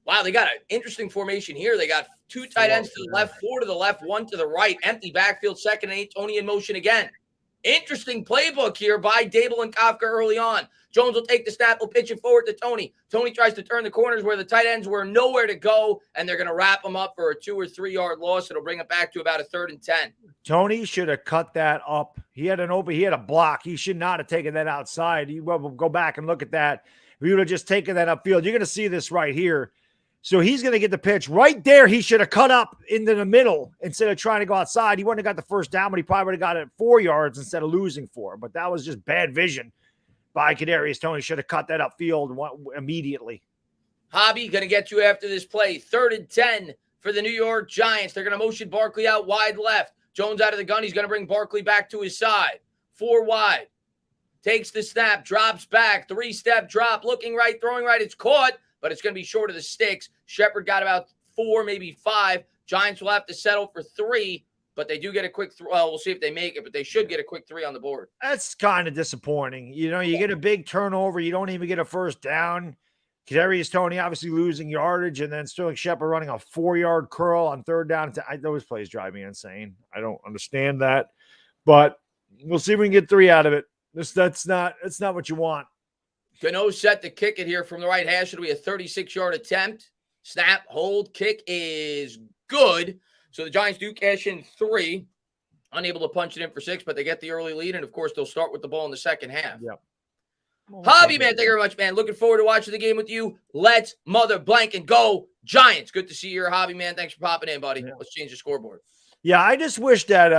Wow, they got an interesting formation here. They got 2 tight ends to the left, 4 to the left, 1 to the right. Empty backfield, 2nd and 8. Tony in motion again. Interesting playbook here by Dable and Kafka early on. Jones will take the snap, will pitch it forward to Tony. Tony tries to turn the corners where the tight ends were nowhere to go, and they're going to wrap them up for a 2 or 3 yard loss. It'll bring it back to about a 3rd and 10. Tony should have cut that up. He had a block. He should not have taken that outside. You will go back and look at that. If he would have just taken that upfield, you're going to see this right here. So he's going to get the pitch right there. He should have cut up into the middle instead of trying to go outside. He wouldn't have got the first down, but he probably would have got it 4 yards instead of losing 4. But that was just bad vision by Kadarius Toney. Should have cut that upfield immediately. Hobby going to get you after this play. 3rd and 10 for the New York Giants. They're going to motion Barkley out wide left. Jones out of the gun. He's going to bring Barkley back to his side. 4 wide. Takes the snap. Drops back. 3-step drop. Looking right. Throwing right. It's caught, but it's going to be short of the sticks. Shepard got about 4, maybe 5. Giants will have to settle for 3, but they do get a quick we'll see if they make it, but they should get a quick 3 on the board. That's kind of disappointing. You know, you get a big turnover. You don't even get a first down. Kadarius Toney obviously losing yardage, and then Sterling Shepard running a 4-yard curl on third down. Those plays drive me insane. I don't understand that, but we'll see if we can get 3 out of it. That's not what you want. Gano set to kick it here from the right hash. It'll be a 36-yard attempt. Snap, hold, kick is good. So the Giants do cash in 3. Unable to punch it in for 6, but they get the early lead, and of course they'll start with the ball in the second half. Yep. Hobby, man, thank you very much, man. Looking forward to watching the game with you. Let's mother blank and go Giants. Good to see you, Hobby, man. Thanks for popping in, buddy. Yeah. Let's change the scoreboard. Yeah, I just wish that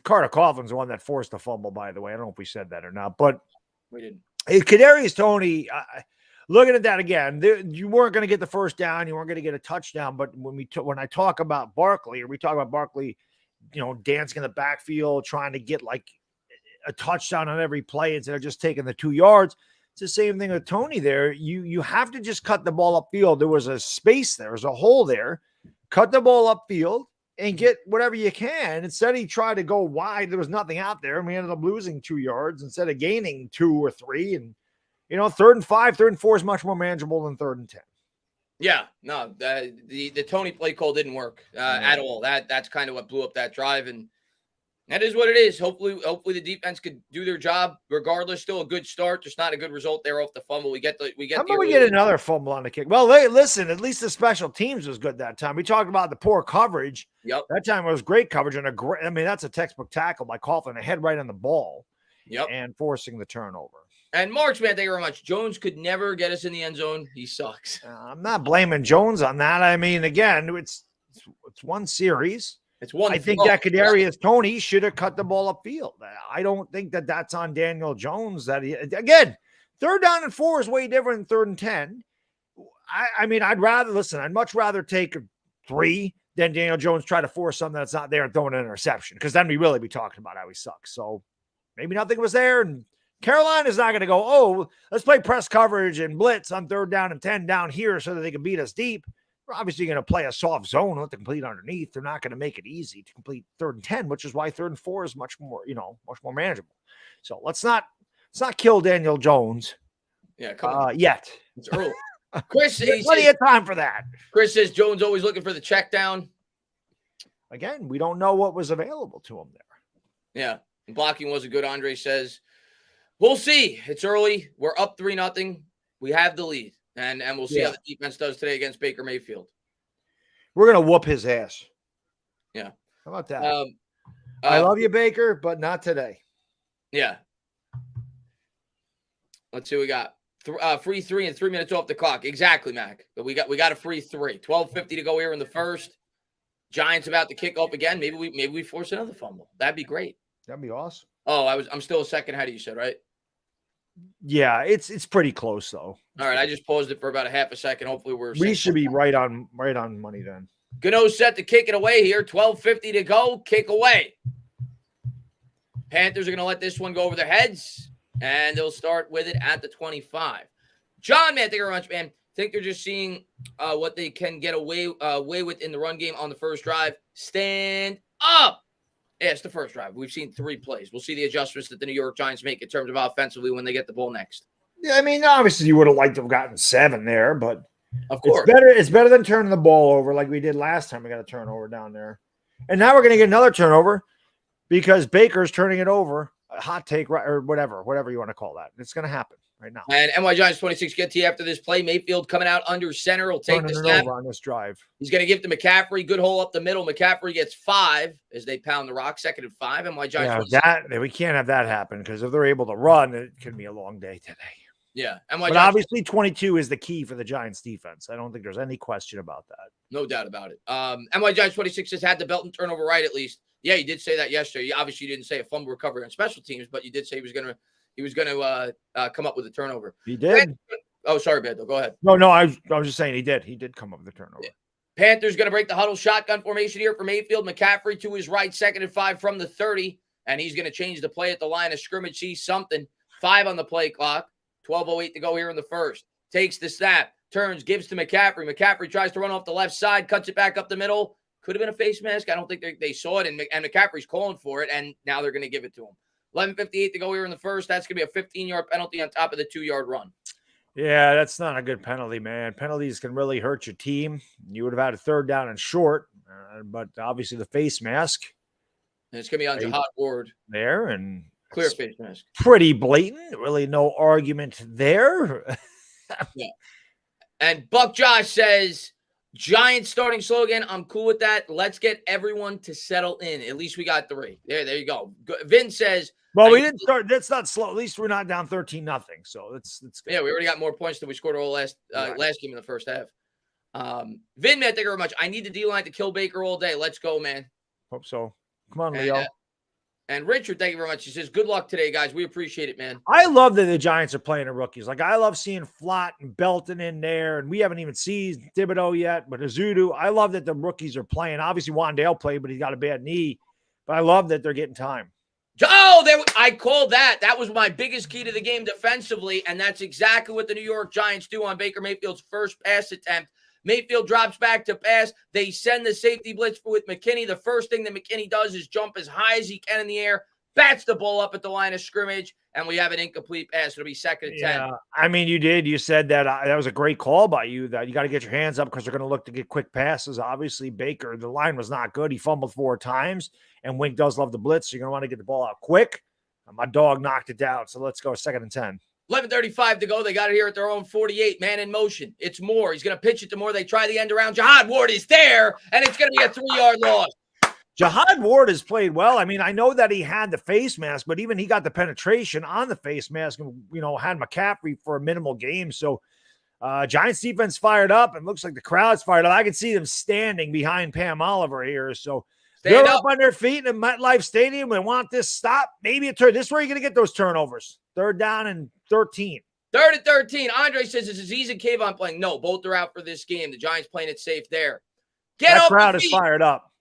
Carter Coughlin's the one that forced the fumble, by the way. I don't know if we said that or not, but we didn't. Kadarius Toney, looking at that again, you weren't going to get the first down. You weren't going to get a touchdown, but when I talk about Barkley, or we talk about Barkley, dancing in the backfield, trying to get like a touchdown on every play instead of just taking the 2 yards. It's the same thing with Toney there. You have to just cut the ball upfield. There was a space there. There's a hole there. Cut the ball upfield and get whatever you can. Instead, he tried to go wide. There was nothing out there. And we ended up losing 2 yards instead of gaining 2 or 3. And, 3rd and 5, 3rd and 4 is much more manageable than 3rd and 10. Yeah, no, the Toney play call didn't work at all. That's kind of what blew up that drive, and that is what it is. Hopefully the defense could do their job regardless. Still a good start, just not a good result there off the fumble. We get. How about we get another fumble on the kick? Well, listen. At least the special teams was good that time. We talked about the poor coverage. Yep. That time it was great coverage and that's a textbook tackle by Coughlin, a head right on the ball. Yep. And forcing the turnover. And Marks, man, thank you very much. Jones could never get us in the end zone. He sucks. I'm not blaming Jones on that. I mean, again, it's one series. It's one. I think that Kadarius Toney should have cut the ball upfield. I don't think that's on Daniel Jones. Again, 3rd down and 4 is way different than 3rd and 10. I mean, I'd much rather take 3 than Daniel Jones try to force something that's not there and throw an interception, because then we really be talking about how he sucks. So maybe nothing was there, and Carolina's not going to go, oh, let's play press coverage and blitz on 3rd down and 10 down here so that they can beat us deep. We're obviously going to play a soft zone and let them complete underneath. They're not going to make it easy to complete 3rd and 10, which is why 3rd and 4 is much more manageable. So let's not kill Daniel Jones. Yeah, come on. Yet. It's early. Chris, plenty of time for that. Chris says Jones always looking for the check down. Again, we don't know what was available to him there. Yeah, blocking wasn't good. Andre says, we'll see. It's early. We're up 3-0. We have the lead, and we'll see how the defense does today against Baker Mayfield. We're gonna whoop his ass. Yeah. How about that? I love you, Baker, but not today. Yeah. Let's see what we got. Free 3 and 3 minutes off the clock. Exactly, Mac. But we got a free 3. 12:50 to go here in the first. Giants about to kick off again. Maybe we force another fumble. That'd be great. That'd be awesome. Oh, I'm still a second ahead of you, said, right? Yeah, it's pretty close though. All right, I just paused it for about a half a second. Hopefully we should be right on money then. Gano set to kick it away here. 12:50 to go. Kick away. Panthers are going to let this one go over their heads, and they'll start with it at the 25. John, man, thank you very much, man. Think they're just seeing what they can get away with in the run game on the first drive. Stand up. Yeah, it's the first drive. We've seen 3 plays. We'll see the adjustments that the New York Giants make in terms of offensively when they get the ball next. Yeah, I mean, obviously you would have liked to have gotten 7 there, but of course it's better than turning the ball over like we did last time. We got a turnover down there. And now we're going to get another turnover because Baker's turning it over. A hot take, or whatever you want to call that. It's going to happen right now. And NY Giants 26 get to you after this play. Mayfield coming out under center. Will take the snap over on this drive. He's going to give to McCaffrey. Good hole up the middle. McCaffrey gets 5 as they pound the rock. 2nd and 5. NY Giants. Yeah, we can't have that happen because if they're able to run, it could be a long day today. Yeah. But obviously 22 is the key for the Giants defense. I don't think there's any question about that. No doubt about it. NY Giants 26 has had the Belton turnover right at least. Yeah, you did say that yesterday. You obviously didn't say a fumble recovery on special teams, but you did say he was going to come up with a turnover. He did. Oh, sorry, Beto. Go ahead. No, I was just saying he did. He did come up with a turnover. Yeah. Panthers going to break the huddle shotgun formation here for Mayfield. McCaffrey to his right, 2nd and 5 from the 30, and he's going to change the play at the line of scrimmage. Sees something. 5 on the play clock. 12:08 to go here in the first. Takes the snap. Turns. Gives to McCaffrey. McCaffrey tries to run off the left side. Cuts it back up the middle. Could have been a face mask. I don't think they saw it, and McCaffrey's calling for it, and now they're going to give it to him. 11:58 to go here in the first. That's going to be a 15-yard penalty on top of the 2-yard run. Yeah, that's not a good penalty, man. Penalties can really hurt your team. You would have had a third down and short, but obviously the face mask And it's going to be on right Jihad Ward. there, and Clear face mask. pretty blatant. Really no argument there. Yeah. And Buck Josh says, Giants starting slow again. I'm cool with that. Let's get everyone to settle in. At least we got 3. There you go. Vin says, Well, we didn't start. That's not slow. At least we're not down 13-0. So that's good. Yeah, we already got more points than we scored all last game in the first half. Vin, man, thank you very much. I need the D-line to kill Baker all day. Let's go, man. Hope so. Come on, Leo. And Richard, thank you very much. He says, good luck today, guys. We appreciate it, man. I love that the Giants are playing the rookies. Like, I love seeing Flott and Belton in there, and we haven't even seen Thibodeau yet, but Azudu. I love that the rookies are playing. Obviously, Wandale played, but he's got a bad knee. But I love that they're getting time. Oh, I called that. That was my biggest key to the game defensively, and that's exactly what the New York Giants do on Baker Mayfield's first pass attempt. Mayfield drops back to pass. They send the safety blitz with McKinney. The first thing that McKinney does is jump as high as he can in the air, bats the ball up at the line of scrimmage, and we have an incomplete pass. It'll be 2nd and 10. Yeah, I mean, you did. You said that that was a great call by you, that you got to get your hands up because they're going to look to get quick passes. Obviously, Baker, the line was not good. He fumbled 4 times, and Wink does love the blitz, so you're going to want to get the ball out quick. My dog knocked it down, so let's go 2nd and 10. 11:35 to go. They got it here at their own 48. Man in motion. It's Moore. He's going to pitch it to Moore. They try the end around. Jihad Ward is there, and it's going to be a 3-yard loss. Jihad Ward has played well. I mean, I know that he had the face mask, but even he got the penetration on the face mask and, had McCaffrey for a minimal game. So Giants defense fired up, and looks like the crowd's fired up. I can see them standing behind Pam Oliver here. So they're up on their feet in MetLife Stadium and want this stop. Maybe a turn. This is where you're going to get those turnovers. 3rd down and 13. 3rd and 13. Andre says, is Aziz and Kayvon playing? No, both are out for this game. The Giants playing it safe there. That crowd is fired up.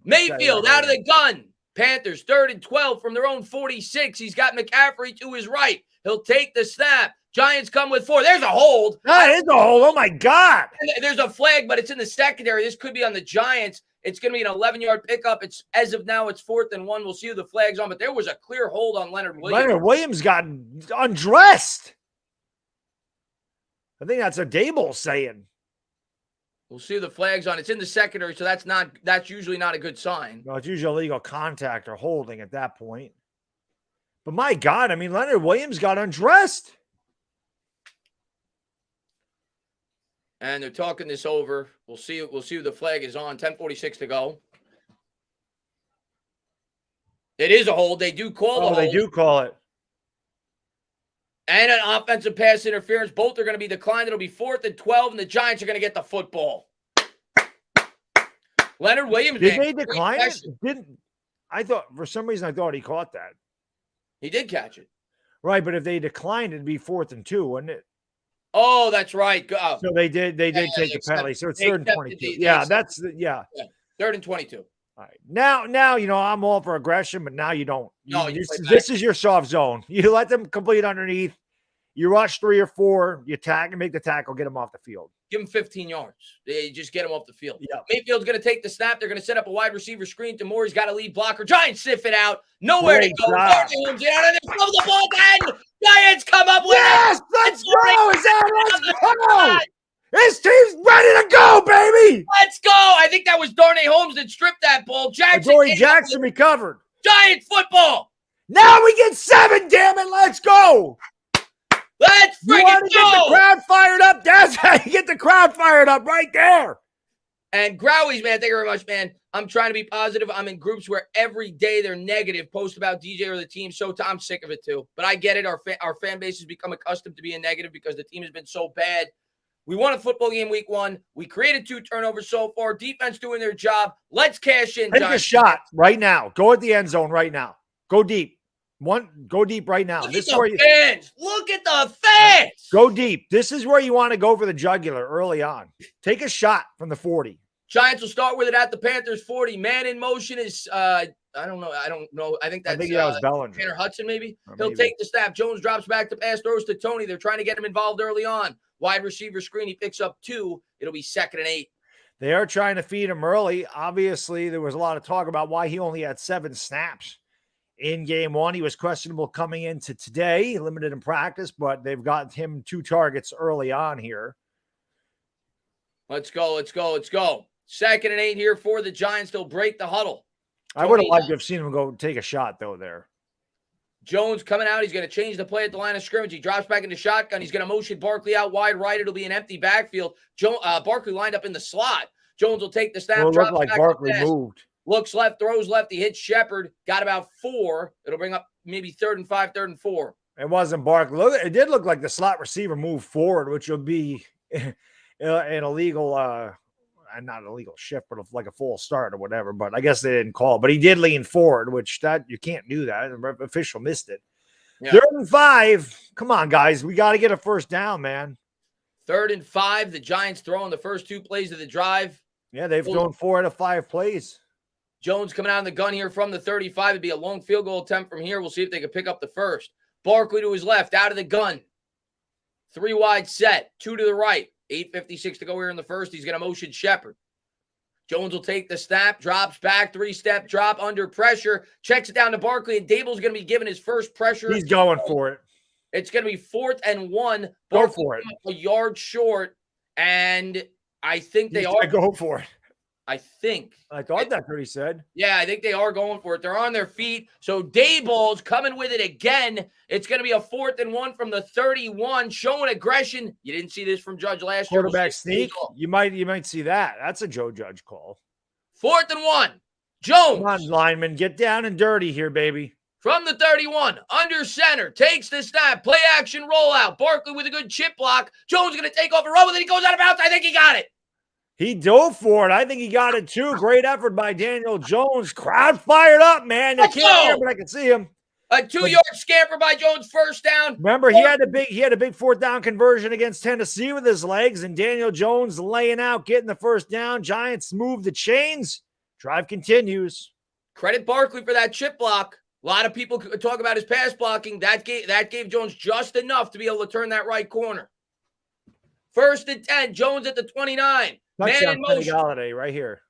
Mayfield out of the gun. Panthers 3rd and 12 from their own 46. He's got McCaffrey to his right. He'll take the snap. Giants come with 4. There's a hold. That is a hold. Oh, my God. There's a flag, but it's in the secondary. This could be on the Giants. It's going to be an 11-yard pickup. It's as of now, it's 4th and 1. We'll see who the flag's on, but there was a clear hold on Leonard Williams. Leonard Williams got undressed. I think that's a Dable saying. We'll see who the flag's on. It's in the secondary, so that's usually not a good sign. No, it's usually illegal contact or holding at that point. But my God, I mean, Leonard Williams got undressed. And they're talking this over. We'll see who the flag is on. 10:46 to go. It is a hold. They do call the hold. They do call it. And an offensive pass interference. Both are going to be declined. It'll be 4th and 12, and the Giants are going to get the football. Leonard Williams. Did they decline it? I thought, for some reason, I thought he caught that. He did catch it. Right, but if they declined, it'd be 4th and 2, wouldn't it? Oh, that's right. So they did take the penalty. So it's 3rd and 22. Yeah, that's 3rd and 22. All right. Now, I'm all for aggression, but now you don't. This is your soft zone. You let them complete underneath. You rush 3 or 4. You tag and make the tackle. Get them off the field. Give them 15 yards. They just get them off the field. Yeah. Mayfield's going to take the snap. They're going to set up a wide receiver screen to Moore. He's got a lead blocker. Giants sniff it out. Nowhere to go. Holmes out of there. Throw the ball again. Giants come up with it. Let's go. Let's go. This team's ready to go, baby. Let's go. I think that was Darnay Holmes that stripped that ball. Jackson recovered. Giant football. Now we get 7, damn it. Let's go. Let's freaking go. Get the crowd fired up. That's how you get the crowd fired up right there. And Growies, man, thank you very much, man. I'm trying to be positive. I'm in groups where every day they're negative, post about DJ or the team. So I'm sick of it too. But I get it. Our fan base has become accustomed to being negative because the team has been so bad. We won a football game week 1. We created 2 turnovers so far. Defense doing their job. Let's cash in. Take a shot right now. Go at the end zone right now. Go deep. Go deep right now. Look at the fans. Look at the fans. Go deep. This is where you want to go for the jugular early on. Take a shot from the 40. Giants will start with it at the Panthers 40. Man in motion is I don't know. I think that was Bellinger. Tanner Hudson, maybe. He'll take the snap. Jones drops back to pass, throws to Tony. They're trying to get him involved early on. Wide receiver screen. He picks up 2. It'll be 2nd and 8. They are trying to feed him early. Obviously, there was a lot of talk about why he only had 7 snaps in game one. He was questionable coming into today, limited in practice, but they've got him 2 targets early on here. Let's go. 2nd and 8 here for the Giants. They'll break the huddle. I would have liked to have seen him go take a shot, though, there. Jones coming out. He's going to change the play at the line of scrimmage. He drops back into shotgun. He's going to motion Barkley out wide right. It'll be an empty backfield. Barkley lined up in the slot. Jones will take the snap. Well, it looked like Barkley moved. Looks left, throws left. He hits Shepard. Got about 4. It'll bring up maybe 3rd and 5, 3rd and 4. It wasn't Barkley. It did look like the slot receiver moved forward, which will be an illegal, not illegal shift, but like a full start or whatever. But I guess they didn't call. But he did lean forward, which that you can't do that. The official missed it. Yeah. 3rd and 5. Come on, guys. We got to get a first down, man. 3rd and 5. The Giants throwing the first 2 plays of the drive. Yeah, they've thrown 4 out of 5 plays. Jones coming out in the gun here from the 35. It'd be a long field goal attempt from here. We'll see if they can pick up the first. Barkley to his left, out of the gun. 3 wide set, 2 to the right. 8:56 to go here in the first. He's going to motion Shepard. Jones will take the snap, drops back, 3-step drop under pressure, checks it down to Barkley, and Dable's going to be given his first pressure. He's going for it. It's going to be 4th and 1. Go for it. A yard short, and I think they are. Go for it. I thought that's what he said. Yeah, I think they are going for it. They're on their feet. So Dayball's coming with it again. It's going to be a 4th and 1 from the 31, showing aggression. You didn't see this from Judge last year. Quarterback sneak. You might see that. That's a Joe Judge call. 4th and 1. Jones. Come on, lineman. Get down and dirty here, baby. From the 31, under center, takes the snap, play action rollout. Barkley with a good chip block. Jones going to take off a run, and then he goes out of bounds. I think he got it. He dove for it. I think he got it too. Great effort by Daniel Jones. Crowd fired up, man. You can't hear him, but I can see him. A 2-yard scamper by Jones, first down. Remember, he had a big 4th down conversion against Tennessee with his legs, and Daniel Jones laying out, getting the first down. Giants move the chains. Drive continues. Credit Barkley for that chip block. A lot of people talk about his pass blocking. That gave Jones just enough to be able to turn that right corner. 1st and 10. Jones at the 29. Man in motion. Galladay right here.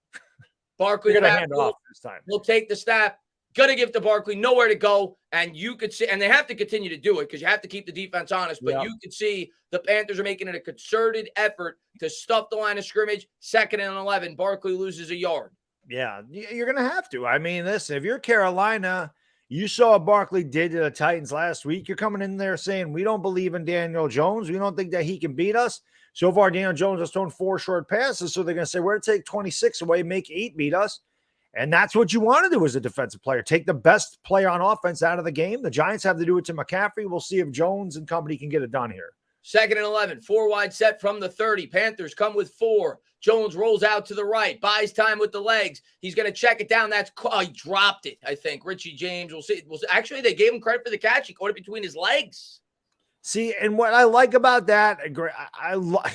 Barkley going to hand off this time. He'll take the snap. Gonna give to Barkley, nowhere to go. And you could see, and they have to continue to do it because you have to keep the defense honest. But you could see the Panthers are making it a concerted effort to stuff the line of scrimmage. 2nd and 11. Barkley loses a yard. Yeah, you're going to have to. I mean, listen, if you're Carolina, you saw what Barkley did to the Titans last week. You're coming in there saying, we don't believe in Daniel Jones. We don't think that he can beat us. So far, Daniel Jones has thrown 4 short passes, so they're going to say, we're going to take 26 away, make 8 beat us. And that's what you want to do as a defensive player. Take the best player on offense out of the game. The Giants have to do it to McCaffrey. We'll see if Jones and company can get it done here. 2nd and 11, 4 wide set from the 30. Panthers come with 4. Jones rolls out to the right, buys time with the legs. He's going to check it down. He dropped it, I think. Richie James, we'll see. Actually, they gave him credit for the catch. He caught it between his legs. See, and what I like about that,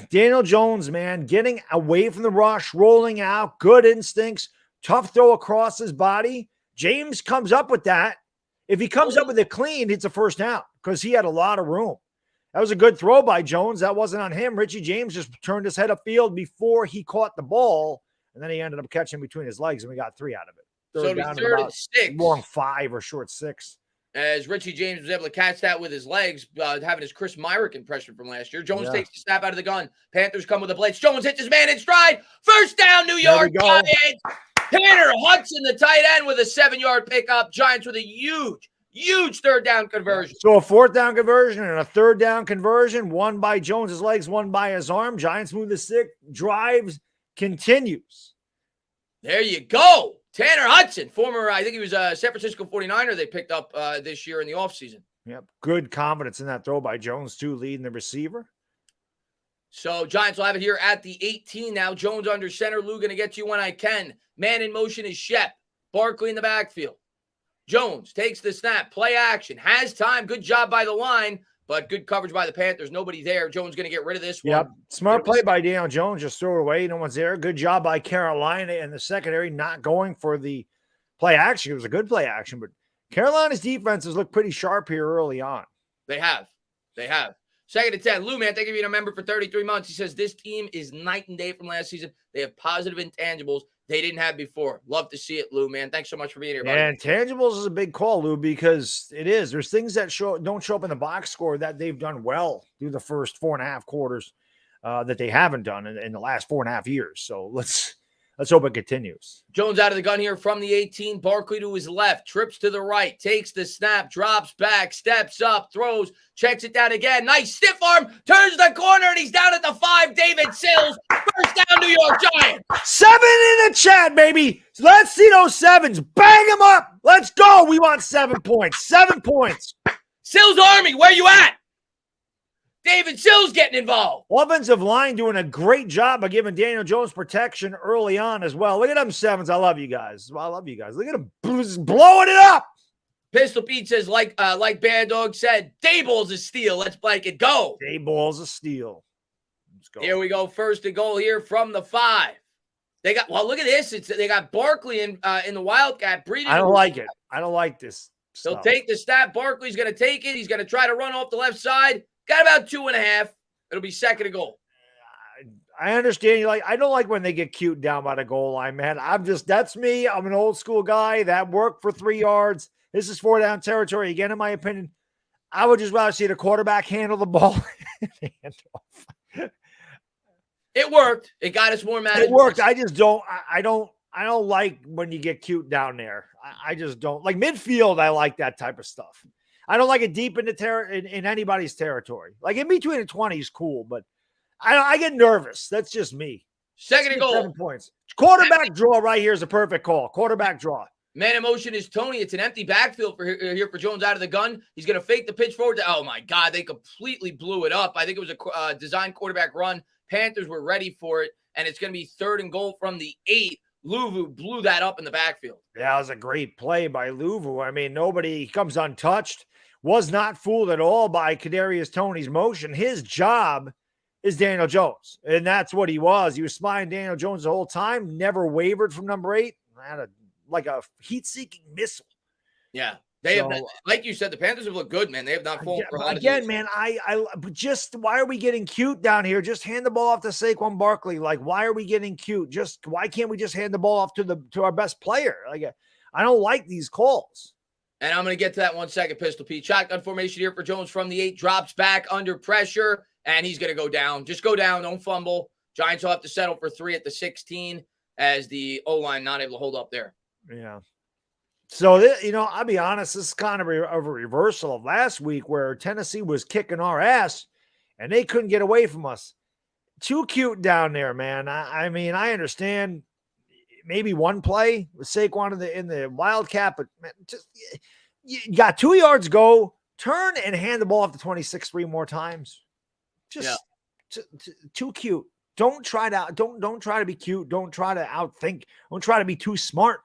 Daniel Jones, man, getting away from the rush, rolling out, good instincts, tough throw across his body. James comes up with that. If he comes up with it clean, it's a first down because he had a lot of room. That was a good throw by Jones. That wasn't on him. Richie James just turned his head upfield before he caught the ball, and then he ended up catching between his legs, and we got 3 out of it. Third and 6. Long 5 or short 6. As Richie James was able to catch that with his legs, having his Chris Myrick impression from last year. Jones takes the snap out of the gun. Panthers come with a blitz. Jones hits his man in stride. First down, New York Giants. Tanner Hudson, the tight end, with a 7-yard pickup. Giants with a huge 3rd down conversion. So a 4th down conversion and a 3rd down conversion. 1 by Jones's legs, 1 by his arm. Giants move the stick. Drives continues. There you go. Tanner Hudson, former, I think he was a San Francisco 49er they picked up this year in the offseason. Yep. Good confidence in that throw by Jones, too, leading the receiver. So Giants will have it here at the 18 now. Jones under center. Lou going to get you when I can. Man in motion is Shep. Barkley in the backfield. Jones takes the snap. Play action. Has time. Good job by the line, but good coverage by the Panthers. Nobody there. Jones going to get rid of this one. Yep. Smart play by Daniel Jones. Just throw it away. No one's there. Good job by Carolina and the secondary not going for the play action. It was a good play action, but Carolina's defenses look pretty sharp here early on. They have. 2nd and 10. Lou, man, thank you for being a member for 33 months. He says this team is night and day from last season. They have positive intangibles. they didn't have before. Love to see it, Lou, man. Thanks so much for being here, buddy. And tangibles is a big call, Lou, because it is. There's things that don't show up in the box score that they've done well through the first 4.5 quarters that they haven't done in the last 4.5 years. So let's hope it continues. Jones out of the gun here from the 18. Barkley to his left, trips to the right, takes the snap, drops back, steps up, throws, checks it down again. Nice stiff arm, turns the corner, and he's down at the 5. David Sills, first down, New York Giants. 7 in the chat, baby. Let's see those 7s. Bang them up. Let's go. We want 7 points. 7 points. Sills Army, where you at? David Sills getting involved. Offensive line doing a great job of giving Daniel Jones protection early on as well. Look at them 7s. I love you guys. I love you guys. Look at them blowing it up. Pistol Pete says, like Bad Dog said, Dayball's a steal. Let's blanket go. Dayball's a steal. Let's go. Here we go. First and goal here from the 5. They got, well, look at this. They got Barkley in the Wildcat. Breeding. I don't like it. I don't like this. He'll take the snap. Barkley's going to take it. He's going to try to run off the left side. Got about 2.5. It'll be second and goal. I understand you I don't like when they get cute down by the goal line, man. That's me. I'm an old school guy that worked for 3 yards. This is 4 down territory. Again, in my opinion, I would just rather see the quarterback handle the ball. It worked. It got us more mad. It worked. I just don't. I don't like when you get cute down there. I just don't like midfield. I like that type of stuff. I don't like it deep in anybody's territory. Like in between the 20s, cool, but I get nervous. That's just me. Second and goal. 7 points. Quarterback draw right here is a perfect call. Quarterback draw. Man in motion is Tony. It's an empty backfield here for Jones out of the gun. He's going to fake the pitch forward. Oh, my God. They completely blew it up. I think it was a design quarterback run. Panthers were ready for it, and it's going to be 3rd and goal from the 8. Louvu blew that up in the backfield. Yeah, it was a great play by Louvu. I mean, nobody comes untouched. Was not fooled at all by Kadarius Toney's motion. His job is Daniel Jones, and that's what he was. He was spying Daniel Jones the whole time, never wavered from number 8. Had like a heat-seeking missile. Yeah. They have, like you said, the Panthers have looked good, man. They have not fallen for a lot again, man. Why are we getting cute down here? Just hand the ball off to Saquon Barkley. Like, why are we getting cute? Why can't we just hand the ball off to our best player? Like, I don't like these calls. And I'm going to get to that 1 second, Pistol Pete. Shotgun formation here for Jones from the 8. Drops back under pressure, and he's going to go down. Just go down. Don't fumble. Giants will have to settle for 3 at the 16 as the O-line not able to hold up there. Yeah. So, I'll be honest, this is kind of a reversal of last week where Tennessee was kicking our ass and they couldn't get away from us. Too cute down there, man. I mean, I understand maybe one play with Saquon in the Wildcat, but man, just you got 2 yards go, turn and hand the ball off to 26 3 more times. Just too cute. Don't try to be cute. Don't try to outthink. Don't try to be too smart.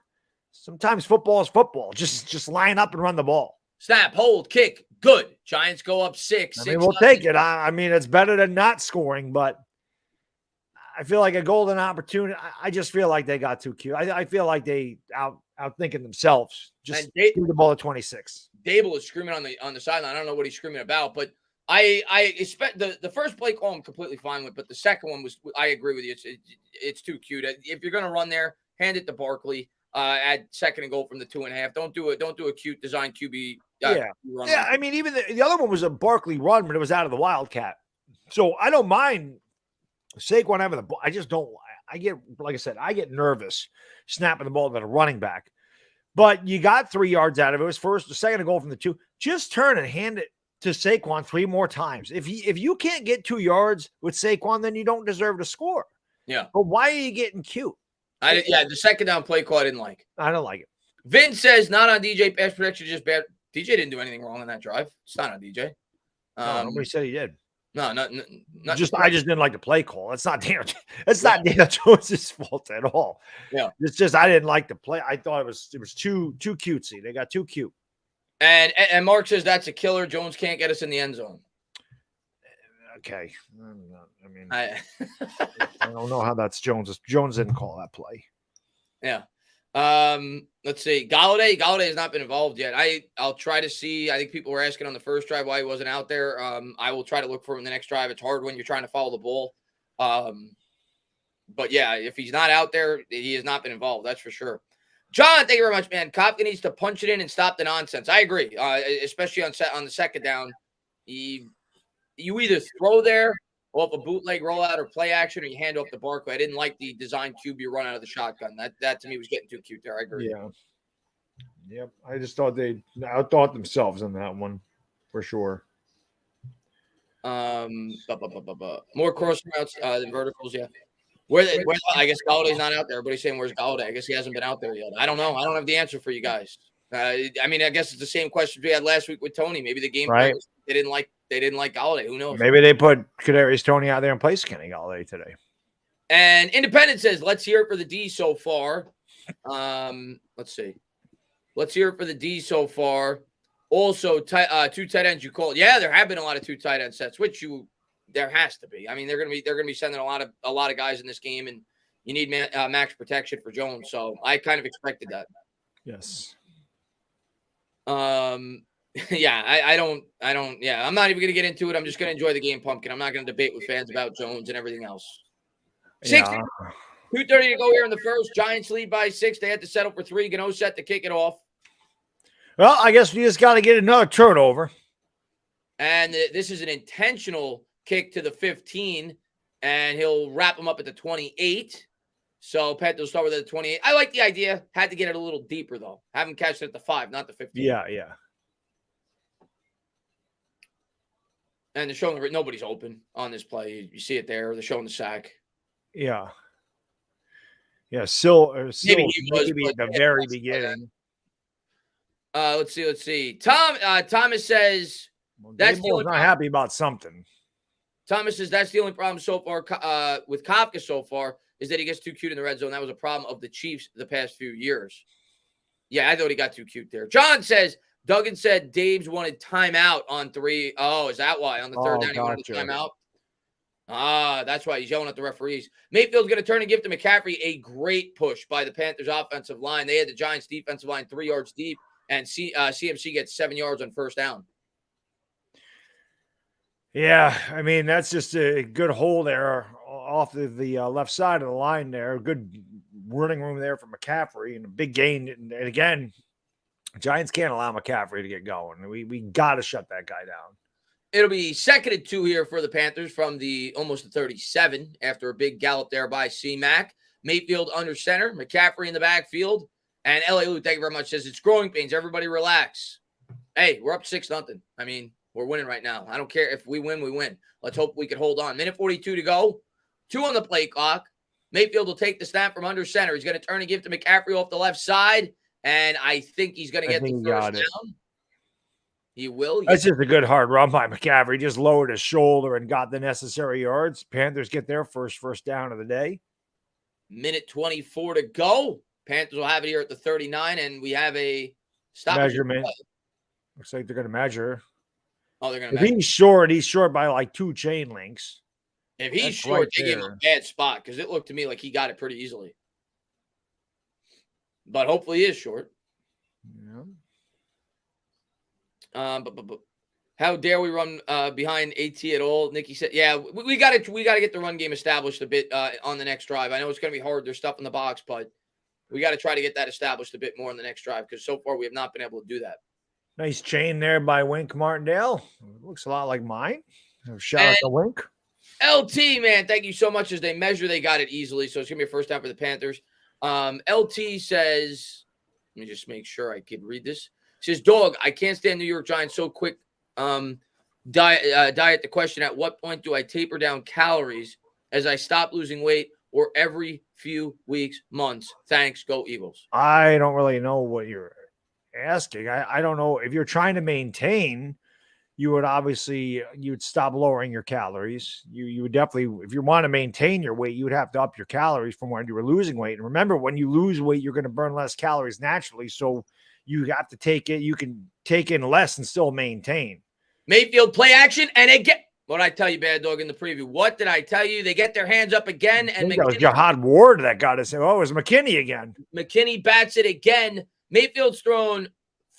Sometimes football is football. Just line up and run the ball. Snap, hold, kick, good. Giants go up 6. I mean, we'll take it. I mean, it's better than not scoring, but I feel like a golden opportunity. I just feel like they got too cute. I feel like they outthinking themselves. Just threw the ball at 26. Dable is screaming on the sideline. I don't know what he's screaming about, but I expect the first play call I'm completely fine with, but the second one was, I agree with you. It's too cute. If you're going to run there, hand it to Barkley. At 2nd and goal from the 2.5. Don't do a cute design QB. Run. Yeah. I mean, even the other one was a Barkley run, but it was out of the Wildcat. So I don't mind Saquon having the ball. I just don't. I get, like I said, I get nervous snapping the ball to the running back. But you got 3 yards out of it. It was 2nd and goal from the 2. Just turn and hand it to Saquon 3 more times. If you can't get 2 yards with Saquon, then you don't deserve to score. Yeah. But why are you getting cute? The second down play call I didn't like. I don't like it. Vince says not on DJ. Pass protection just bad. DJ didn't do anything wrong on that drive. It's not on DJ. Nobody said he did. No, not I just didn't like the play call. It's not Daniel. It's not Daniel Jones' fault at all. Yeah, it's just I didn't like the play. I thought it was too cutesy. They got too cute. And Mark says that's a killer. Jones can't get us in the end zone. Okay. I mean, I don't know how that's Jones. Jones didn't call that play. Yeah. Let's see. Galladay has not been involved yet. I'll try to see. I think people were asking on the first drive why he wasn't out there. I will try to look for him in the next drive. It's hard when you're trying to follow the ball. But yeah, if he's not out there, he has not been involved. That's for sure. John, thank you very much, man. Kafka needs to punch it in and stop the nonsense. I agree, especially on the second down. You either throw there off a bootleg rollout or play action, or you hand off the Barkley. I didn't like the design QB run out of the shotgun. That to me was getting too cute there. I agree. Yeah. Yep. I just thought they outthought themselves on that one for sure. More cross routes than verticals, yeah. Where I guess Galladay's not out there. Everybody's saying where's Galladay? I guess he hasn't been out there yet. I don't know. I don't have the answer for you guys. I mean, I guess it's the same question we had last week with Tony. Maybe the game right. They didn't like Galladay. Who knows? Maybe they put Kadarius Toney out there in place of Kenny Galladay today. And Independent says, let's hear it for the D so far. Let's see. Let's hear it for the D so far. Also, two tight ends you called. Yeah, there have been a lot of two tight end sets, which there has to be. I mean, they're gonna be sending a lot of guys in this game, and you need max protection for Jones. So I kind of expected that. Yes. Yeah, I don't. Yeah, I'm not even gonna get into it. I'm just gonna enjoy the game, Pumpkin. I'm not gonna debate with fans about Jones and everything else. 2:30 to go here in the first. Giants lead by 6. They had to settle for 3. Gano set to kick it off. Well, I guess we just got to get another turnover. And this is an intentional kick to the 15, and he'll wrap him up at the 28. So Panthers will start with the 28. I like the idea. Had to get it a little deeper, though. Have him catch it at the 5, not the 15. Yeah. And they're showing nobody's open on this play. You see it there. They're showing the sack. Yeah. Yeah, still maybe at the very beginning. Let's see. Thomas says that's not happy about something. Thomas says that's the only problem so far with Kafka so far is that he gets too cute in the red zone. That was a problem of the Chiefs the past few years. Yeah, I thought he got too cute there. John says Duggan said Dave's wanted timeout on 3. Oh, is that why on the third down he wanted the timeout? That's why he's yelling at the referees. Mayfield's going to turn and give to McCaffrey a great push by the Panthers offensive line. They had the Giants defensive line 3 yards deep, and CMC gets 7 yards on first down. Yeah, I mean, that's just a good hole there off the left side of the line there. Good running room there for McCaffrey and a big gain. And again, Giants can't allow McCaffrey to get going. We got to shut that guy down. It'll be 2nd and 2 here for the Panthers from almost the 37 after a big gallop there by C-Mac. Mayfield under center, McCaffrey in the backfield, and L.A. Lou, thank you very much, says it's growing pains. Everybody relax. Hey, we're up 6-0. I mean, we're winning right now. I don't care if we win, we win. Let's hope we can hold on. Minute 42 to go. 2 on the play clock. Mayfield will take the snap from under center. He's going to turn and give to McCaffrey off the left side, and I think he's going to get the first down. He will. That's just a good hard run by McCaffrey. Just lowered his shoulder and got the necessary yards. Panthers get their first down of the day. Minute 24 to go. Panthers will have it here at the 39, and we have a stop measurement. Looks like they're going to measure. Oh, they're going to measure. He's short by like 2 chain links. If he's short, they give him a bad spot because it looked to me like he got it pretty easily. But hopefully he is short. Yeah. But how dare we run behind AT at all? Nikki said, "Yeah, we got to get the run game established a bit on the next drive. I know it's going to be hard. There's stuff in the box, but we got to try to get that established a bit more on the next drive because so far we have not been able to do that." Nice chain there by Wink Martindale. Looks a lot like mine. Shout out to Wink. LT, man, thank you so much. As they measure, they got it easily, so it's going to be a first down for the Panthers. LT says, let me just make sure I can read this. Says, dog, I can't stand New York Giants so quick. Diet the question, at what point do I taper down calories as I stop losing weight or every few weeks, months? Thanks. Go Eagles. I don't really know what you're asking. I don't know. If you're trying to maintain, you'd stop lowering your calories. You would definitely, if you want to maintain your weight, you would have to up your calories from when you were losing weight. And remember, when you lose weight, you're going to burn less calories naturally. So you have to take it. You can take in less and still maintain. Mayfield play action, and they get what I tell you, Bad Dog, in the preview. What did I tell you? They get their hands up again, and that was Jihad Ward that got us. Oh, it was McKinney again. McKinney bats it again. Mayfield's thrown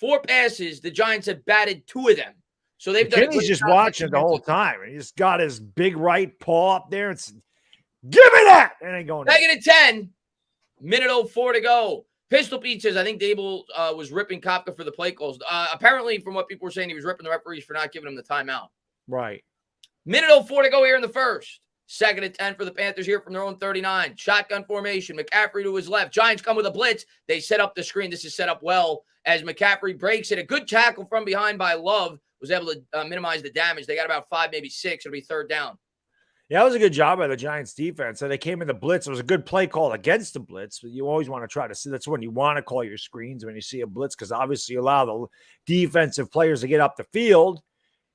4 passes. The Giants have batted 2 of them. So they've done. McKinney's just watching the whole time. He just got his big right paw up there. Give me that. It ain't going. Second and 10. Minute 04 to go. Pistol Pete says, I think Dable was ripping Kopka for the play calls. Apparently, from what people were saying, he was ripping the referees for not giving him the timeout. Right. Minute 04 to go here in the first. Second and 10 for the Panthers here from their own 39. Shotgun formation. McCaffrey to his left. Giants come with a blitz. They set up the screen. This is set up well as McCaffrey breaks it. A good tackle from behind by Love was able to minimize the damage. They got about 5, maybe 6. It'll be third down. Yeah, that was a good job by the Giants defense. So they came in the blitz. It was a good play call against the blitz. But you always want to try to see. That's when you want to call your screens when you see a blitz, because obviously you allow the defensive players to get up the field.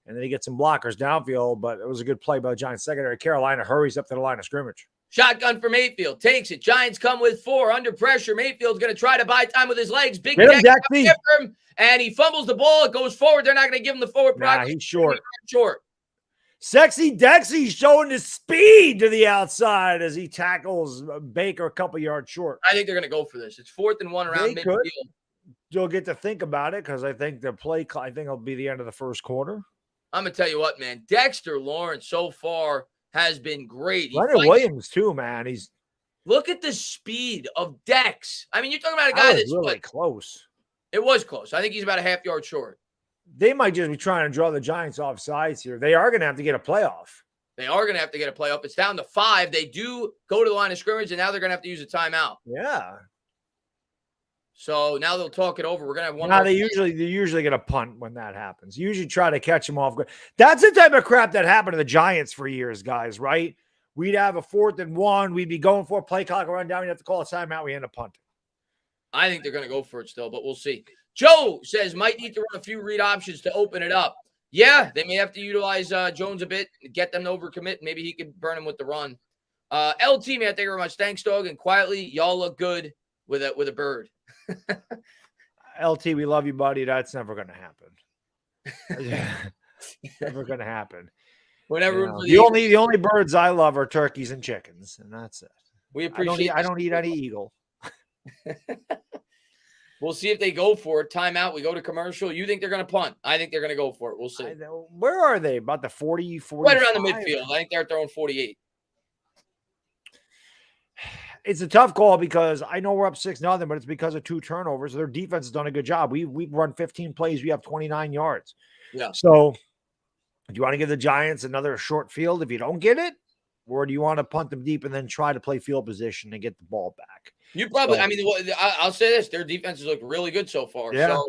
And then he gets some blockers downfield, but it was a good play by the Giants secondary. Carolina hurries up to the line of scrimmage. Shotgun for Mayfield. Takes it. Giants come with 4. Under pressure. Mayfield's going to try to buy time with his legs. Big Get him, him, and he fumbles the ball. It goes forward. They're not going to give him the forward progress. He's short. Short. Sexy Dexy showing his speed to the outside as he tackles Baker a couple yards short. I think they're going to go for this. It's 4th and 1 around midfield. You'll get to think about it because I think the play, I think it'll be the end of the first quarter. I'm going to tell you what, man. Dexter Lawrence so far has been great. Leonard Williams, too, man. Look at the speed of Dex. I mean, you're talking about a guy that's really close. It was close. I think he's about a half yard short. They might just be trying to draw the Giants off sides here. They are going to have to get a playoff. They are going to have to get a playoff. It's down to 5. They do go to the line of scrimmage, and now they're going to have to use a timeout. Yeah. So now they'll talk it over. We're going to have one. Now they usually get a punt when that happens. You usually try to catch them off guard. That's the type of crap that happened to the Giants for years, guys, right? We'd have a 4th and 1. We'd be going for a play clock, run down. We'd have to call a timeout. We end up punting. I think they're going to go for it still, but we'll see. Joe says might need to run a few read options to open it up. Yeah, they may have to utilize Jones a bit, get them to overcommit. Maybe he could burn him with the run. LT, man, thank you very much. Thanks, dog. And quietly, y'all look good with a bird. LT, we love you, buddy. That's never going to happen. Never going to happen. Whenever the only birds I love are turkeys and chickens, and that's it. We appreciate. I don't eat any eagle. We'll see if they go for it. Timeout. We go to commercial. You think they're going to punt? I think they're going to go for it. We'll see. Where are they? About the 40, 45? Right around the midfield. I think they're at their own 48. It's a tough call because I know we're up 6-0, but it's because of 2 turnovers. Their defense has done a good job. We've run 15 plays. We have 29 yards. Yeah. So do you want to give the Giants another short field if you don't get it? Or do you want to punt them deep and then try to play field position and get the ball back? You probably, I'll say this. Their defenses look really good so far. Yeah. So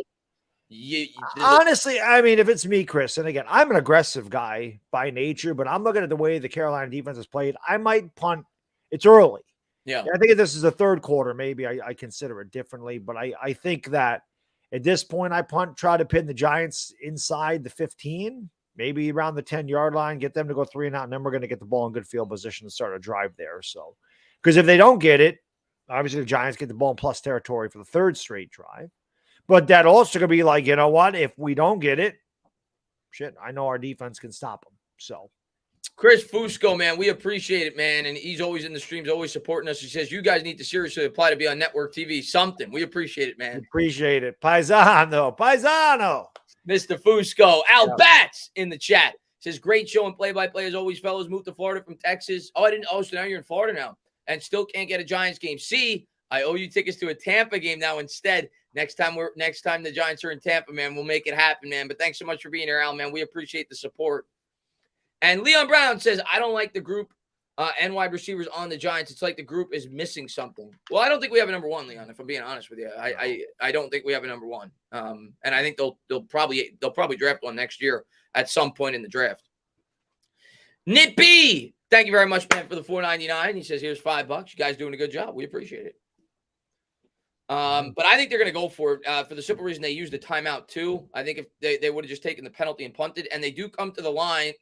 honestly, I mean, if it's me, Chris, and again, I'm an aggressive guy by nature, but I'm looking at the way the Carolina defense has played. I might punt. It's early. Yeah. I think if this is the third quarter, maybe I consider it differently. But I think that at this point, I punt, try to pin the Giants inside the 15, maybe around the 10-yard line, get them to go 3 and out, and then we're going to get the ball in good field position to start a drive there. So, because if they don't get it, obviously the Giants get the ball in plus territory for the 3rd straight drive. But that also could be like, you know what? If we don't get it, shit, I know our defense can stop them. So. Chris Fusco, man, we appreciate it, man. And he's always in the streams, always supporting us. He says, you guys need to seriously apply to be on network TV. Something. We appreciate it, man. Appreciate it. Paisano. Mr. Fusco. Al Bats in the chat. Says, great show and play-by-play as always, fellas. Moved to Florida from Texas. So now you're in Florida now. And still can't get a Giants game. See, I owe you tickets to a Tampa game now instead. Next time the Giants are in Tampa, man, we'll make it happen, man. But thanks so much for being here, Al, man. We appreciate the support. And Leon Brown says, I don't like the group and wide receivers on the Giants. It's like the group is missing something. Well, I don't think we have a number 1, Leon, if I'm being honest with you. I don't think we have a number 1. And I think they'll probably draft one next year at some point in the draft. Nippy, thank you very much, man, for the $4.99. He says, here's $5. You guys doing a good job. We appreciate it. But I think they're going to go for it for the simple reason they used the timeout too. I think if they would have just taken the penalty and punted, and they do come to the line,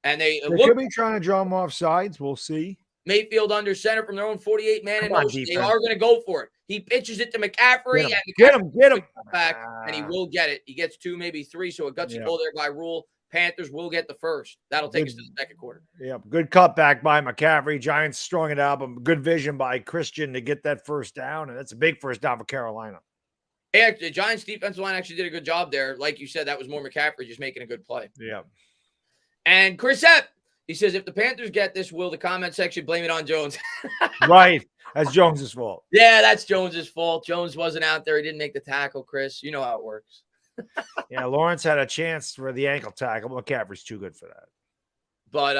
and they could be trying to draw them off sides. We'll see. Mayfield under center from their own 48 man in motion. They are going to go for it. He pitches it to McCaffrey. Get him. Back, and he will get it. He gets 2, maybe 3, so a gutsy goal there by Rule. Panthers will get the first. That'll take us to the second quarter. Yeah, good cutback by McCaffrey. Giants strong it out, but good vision by Christian to get that first down, and that's a big first down for Carolina. Hey, the Giants defensive line actually did a good job there. Like you said, that was more McCaffrey just making a good play. Yeah. And Chris Epp, He says, if the Panthers get this, will the comment section blame it on Jones? Right. That's Jones's fault. Yeah, that's Jones's fault. Jones wasn't out there. He didn't make the tackle, Chris. You know how it works. Yeah, Lawrence had a chance for the ankle tackle. McCaffrey's too good for that. But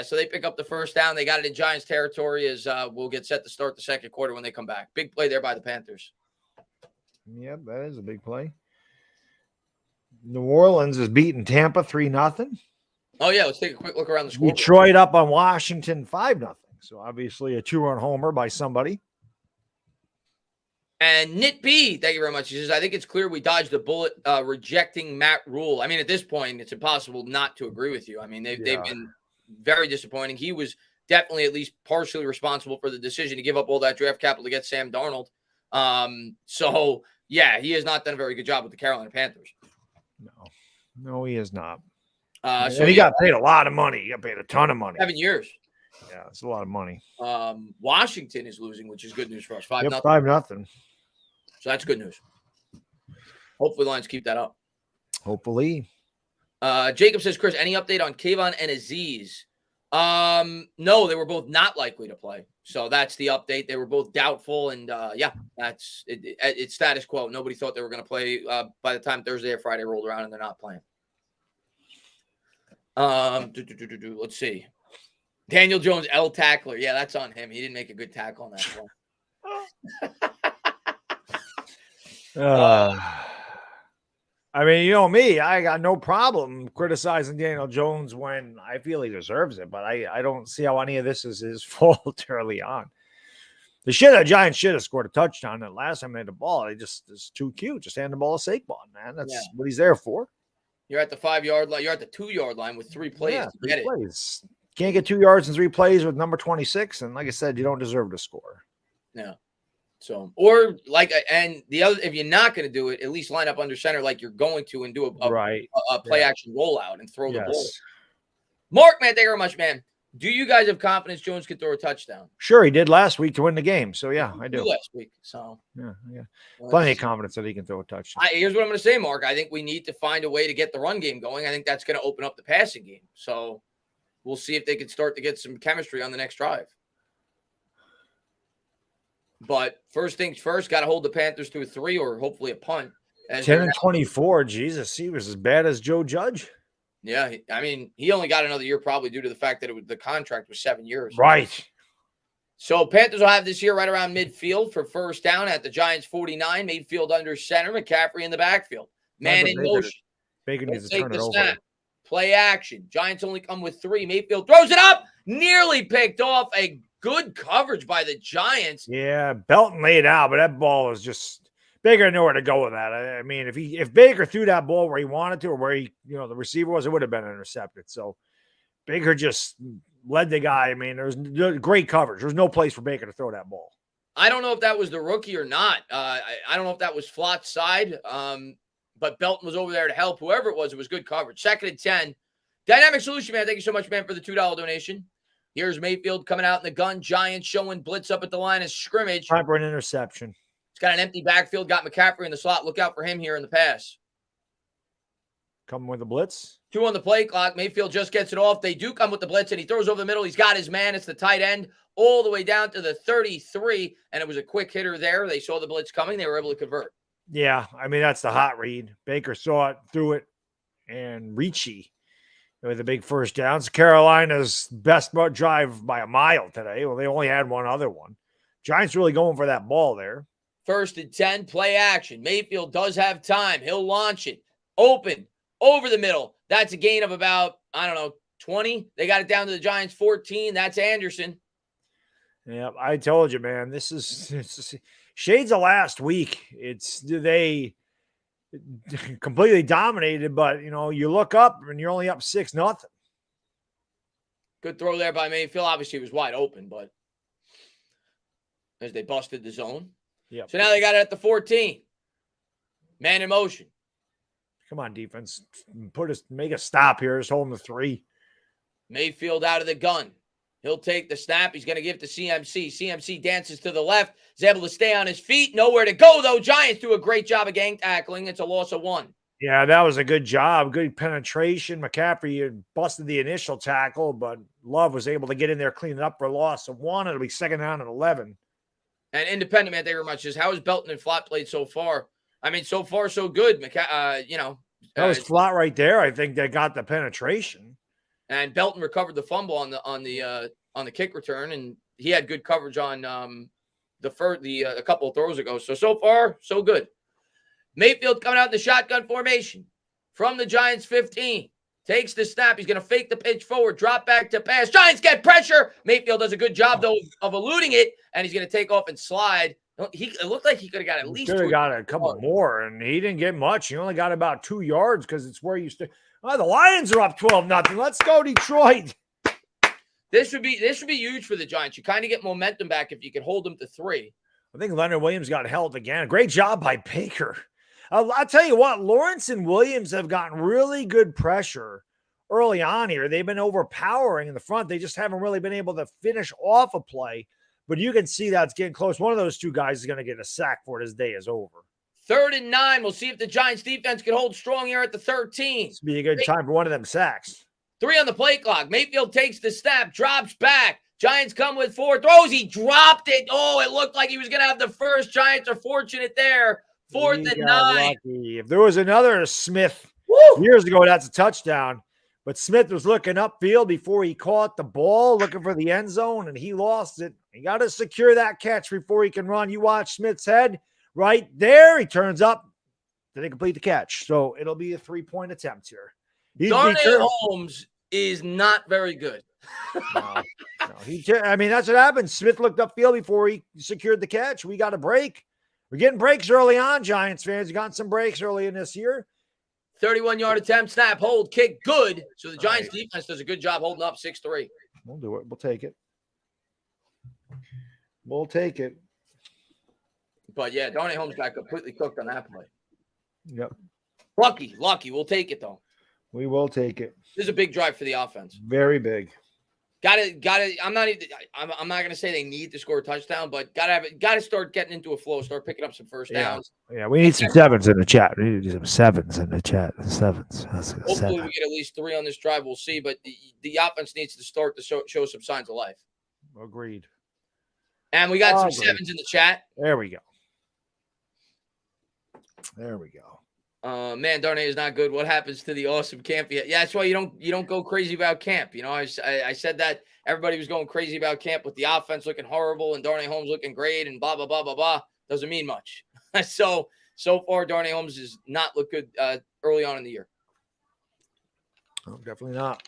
so they pick up the first down. They got it in Giants territory as we'll get set to start the second quarter when they come back. Big play there by the Panthers. Yep, that is a big play. New Orleans is beating Tampa 3-0. Oh, yeah, let's take a quick look around the scoreboard. Detroit up on Washington 5-0. So obviously a 2-run homer by somebody. And Nit B, thank you very much. He says, I think it's clear we dodged a bullet rejecting Matt Rule. I mean, at this point, it's impossible not to agree with you. I mean, they've been very disappointing. He was definitely at least partially responsible for the decision to give up all that draft capital to get Sam Darnold. So, yeah, he has not done a very good job with the Carolina Panthers. No, he has not. So he got paid a lot of money. He got paid a ton of money. 7 years. Yeah, it's a lot of money. Washington is losing, which is good news for us. 5-0. 5-0. So that's good news. Hopefully, Lions keep that up. Hopefully. Jacob says, Chris, any update on Kayvon and Aziz? No, they were both not likely to play. So that's the update. They were both doubtful. And that's it. It's status quo. Nobody thought they were going to play by the time Thursday or Friday rolled around, and they're not playing. Let's see. Daniel Jones, L tackler. Yeah, that's on him. He didn't make a good tackle on that one. I mean, you know me, I got no problem criticizing Daniel Jones when I feel he deserves it, but I don't see how any of this is his fault early on. The Giants should have scored a touchdown. And last time they had the ball, it's too cute. Just hand the ball to Saquon, man. That's what he's there for. You're at the 5-yard line. You're at the 2-yard line with 3 plays to get it. Plays. Can't get 2 yards in 3 plays with number 26. And like I said, you don't deserve to score. No. So, or and the other, if you're not going to do it, at least line up under center like you're going to and do a play action rollout and throw the ball. Mark, man, thank you very much, man. Do you guys have confidence Jones could throw a touchdown? Sure, he did last week to win the game. So, yeah, I do. Last week. So, yeah. Plenty of confidence that he can throw a touchdown. Here's what I'm going to say, Mark. I think we need to find a way to get the run game going. I think that's going to open up the passing game. So, we'll see if they can start to get some chemistry on the next drive. But first things first, got to hold the Panthers to a 3 or hopefully a punt. 10-24. Jesus, he was as bad as Joe Judge. Yeah, I mean, he only got another year probably due to the fact that the contract was 7 years. Right. So Panthers will have this here right around midfield for first down at the Giants 49. Mayfield under center, McCaffrey in the backfield. Man in motion. Baker needs to turn it over. Snap. Play action. Giants only come with 3. Mayfield throws it up. Nearly picked off. A good coverage by the Giants. Yeah, Belton laid out, but that ball was just Baker knew where to go with that. I mean, if Baker threw that ball where he wanted to or where the receiver was, it would have been intercepted. So Baker just led the guy. I mean, there was great coverage. There was no place for Baker to throw that ball. I don't know if that was the rookie or not. I don't know if that was Flott's side, but Belton was over there to help. Whoever it was good coverage. 2nd and 10. Dynamic Solution, man. Thank you so much, man, for the $2 donation. Here's Mayfield coming out in the gun. Giants showing blitz up at the line of scrimmage. Time for an interception. He's got an empty backfield. Got McCaffrey in the slot. Look out for him here in the pass. Coming with the blitz. 2 on the play clock. Mayfield just gets it off. They do come with the blitz, and he throws over the middle. He's got his man. It's the tight end all the way down to the 33, and it was a quick hitter there. They saw the blitz coming. They were able to convert. Yeah, I mean, that's the hot read. Baker saw it, threw it, and Ricci with a big first down. It's Carolina's best drive by a mile today. Well, they only had one other one. Giants really going for that ball there. 1st and 10, play action. Mayfield does have time. He'll launch it. Open, over the middle. That's a gain of about, 20. They got it down to the Giants 14. That's Anderson. Yeah, I told you, man. This is shades of last week. They completely dominated, but you look up and you're only up 6-0. Good throw there by Mayfield. Obviously, it was wide open, but as they busted the zone. Yep. So now they got it at the 14. Man in motion. Come on, defense. Make a stop here. Just hold him to 3. Mayfield out of the gun. He'll take the snap. He's going to give it to CMC. CMC dances to the left. Is able to stay on his feet. Nowhere to go, though. Giants do a great job of gang tackling. It's a loss of 1. Yeah, that was a good job. Good penetration. McCaffrey had busted the initial tackle, but Love was able to get in there, clean it up for a loss of 1. It'll be 2nd down and 11. And independent, man, they were much just how has Belton and Flott played so far? I mean, so far so good. That was Flott right there. I think they got the penetration. And Belton recovered the fumble on the kick return, and he had good coverage on a couple of throws ago. So far so good. Mayfield coming out in the shotgun formation from the Giants 15. Takes the snap. He's going to fake the pitch forward, drop back to pass. Giants get pressure. Mayfield does a good job, though, of eluding it, and he's going to take off and slide. It looked like he could have got at least could have got a couple more, and he didn't get much. He only got about 2 yards because it's where you stay. Oh, the Lions are up 12-0. Let's go, Detroit. This would be huge for the Giants. You kind of get momentum back if you could hold them to 3. I think Leonard Williams got held again. Great job by Baker. I'll tell you what, Lawrence and Williams have gotten really good pressure early on here. They've been overpowering in the front. They just haven't really been able to finish off a play. But you can see that's getting close. One of those two guys is going to get a sack before his day is over. 3rd and 9. We'll see if the Giants defense can hold strong here at the 13. This would be a good time for one of them sacks. 3 on the play clock. Mayfield takes the snap, drops back. Giants come with 4 throws. He dropped it. Oh, it looked like he was going to have the first. Giants are fortunate there. 4th and 9. Lucky. If there was another Smith Woo! years ago, that's a touchdown. But Smith was looking upfield before he caught the ball, looking for the end zone, and he lost it. He got to secure that catch before he can run. You watch Smith's head right there. He turns up. Didn't complete the catch. So it'll be a 3-point attempt here. Darnay Holmes is not very good. No. I mean, that's what happened. Smith looked upfield before he secured the catch. We got a break. We're getting breaks early on, Giants fans. You got some breaks early in this year. 31-yard attempt, snap, hold, kick, good. So the Giants defense does a good job holding up 6-3. We'll do it. We'll take it. We'll take it. But, yeah, Darnay Holmes got completely cooked on that play. Yep. Lucky. We'll take it, though. We will take it. This is a big drive for the offense. Very big. Got to. I'm not going to say they need to score a touchdown, but got to start getting into a flow, start picking up some first downs. Yeah, we need some 7s in the chat. We need some 7s in the chat. 7s. Hopefully, we get at least 3 on this drive. We'll see, but the offense needs to start to show some signs of life. Agreed. And we got some 7s in the chat. There we go. Man, Darnay is not good. What happens to the awesome camp? Yeah, that's why you don't go crazy about camp. You know, I said that everybody was going crazy about camp with the offense looking horrible and Darnay Holmes looking great and blah blah blah blah blah. Doesn't mean much. So far, Darnay Holmes does not look good early on in the year. Oh, definitely not.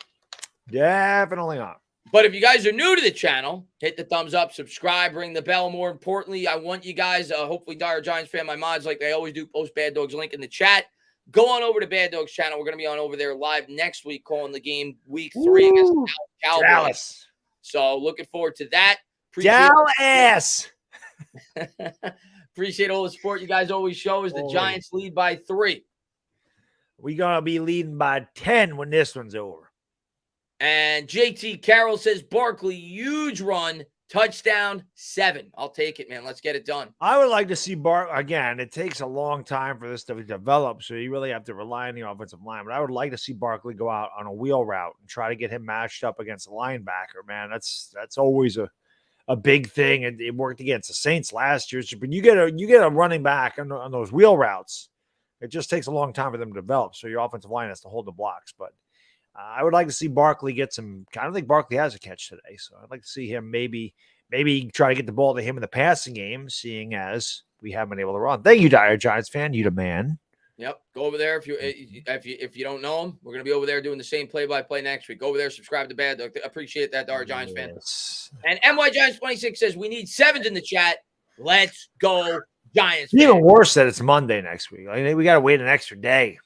Definitely not. But if you guys are new to the channel, hit the thumbs up, subscribe, ring the bell. More importantly, I want you guys, hopefully Dire Giants fan, my mods, like they always do, post Bad Dogs link in the chat. Go on over to Bad Dogs channel. We're going to be on over there live next week calling the game week 3 against the Cowboys. Dallas. So looking forward to that. Dallas. Appreciate all the support you guys always show as the Giants lead by 3. We're going to be leading by 10 when this one's over. And JT Carroll says, Barkley, huge run, touchdown, 7. I'll take it, man. Let's get it done. I would like to see again, it takes a long time for this to develop, so you really have to rely on the offensive line. But I would like to see Barkley go out on a wheel route and try to get him matched up against a linebacker, man. That's always a big thing. And it worked against the Saints last year. But you get a running back on those wheel routes. It just takes a long time for them to develop. So your offensive line has to hold the blocks. But I would like to see Barkley get some. I don't think Barkley has a catch today, so I'd like to see him maybe try to get the ball to him in the passing game, seeing as we haven't been able to run. Thank you, Dire Giants fan. You the man. Yep, go over there if you don't know him. We're gonna be over there doing the same play-by-play next week. Go over there, subscribe to Bad Dog. Appreciate that, Dire Giants fan. And MY Giants 26 says we need 7s in the chat. Let's go, Giants. It's even worse that it's Monday next week. I mean, we got to wait an extra day.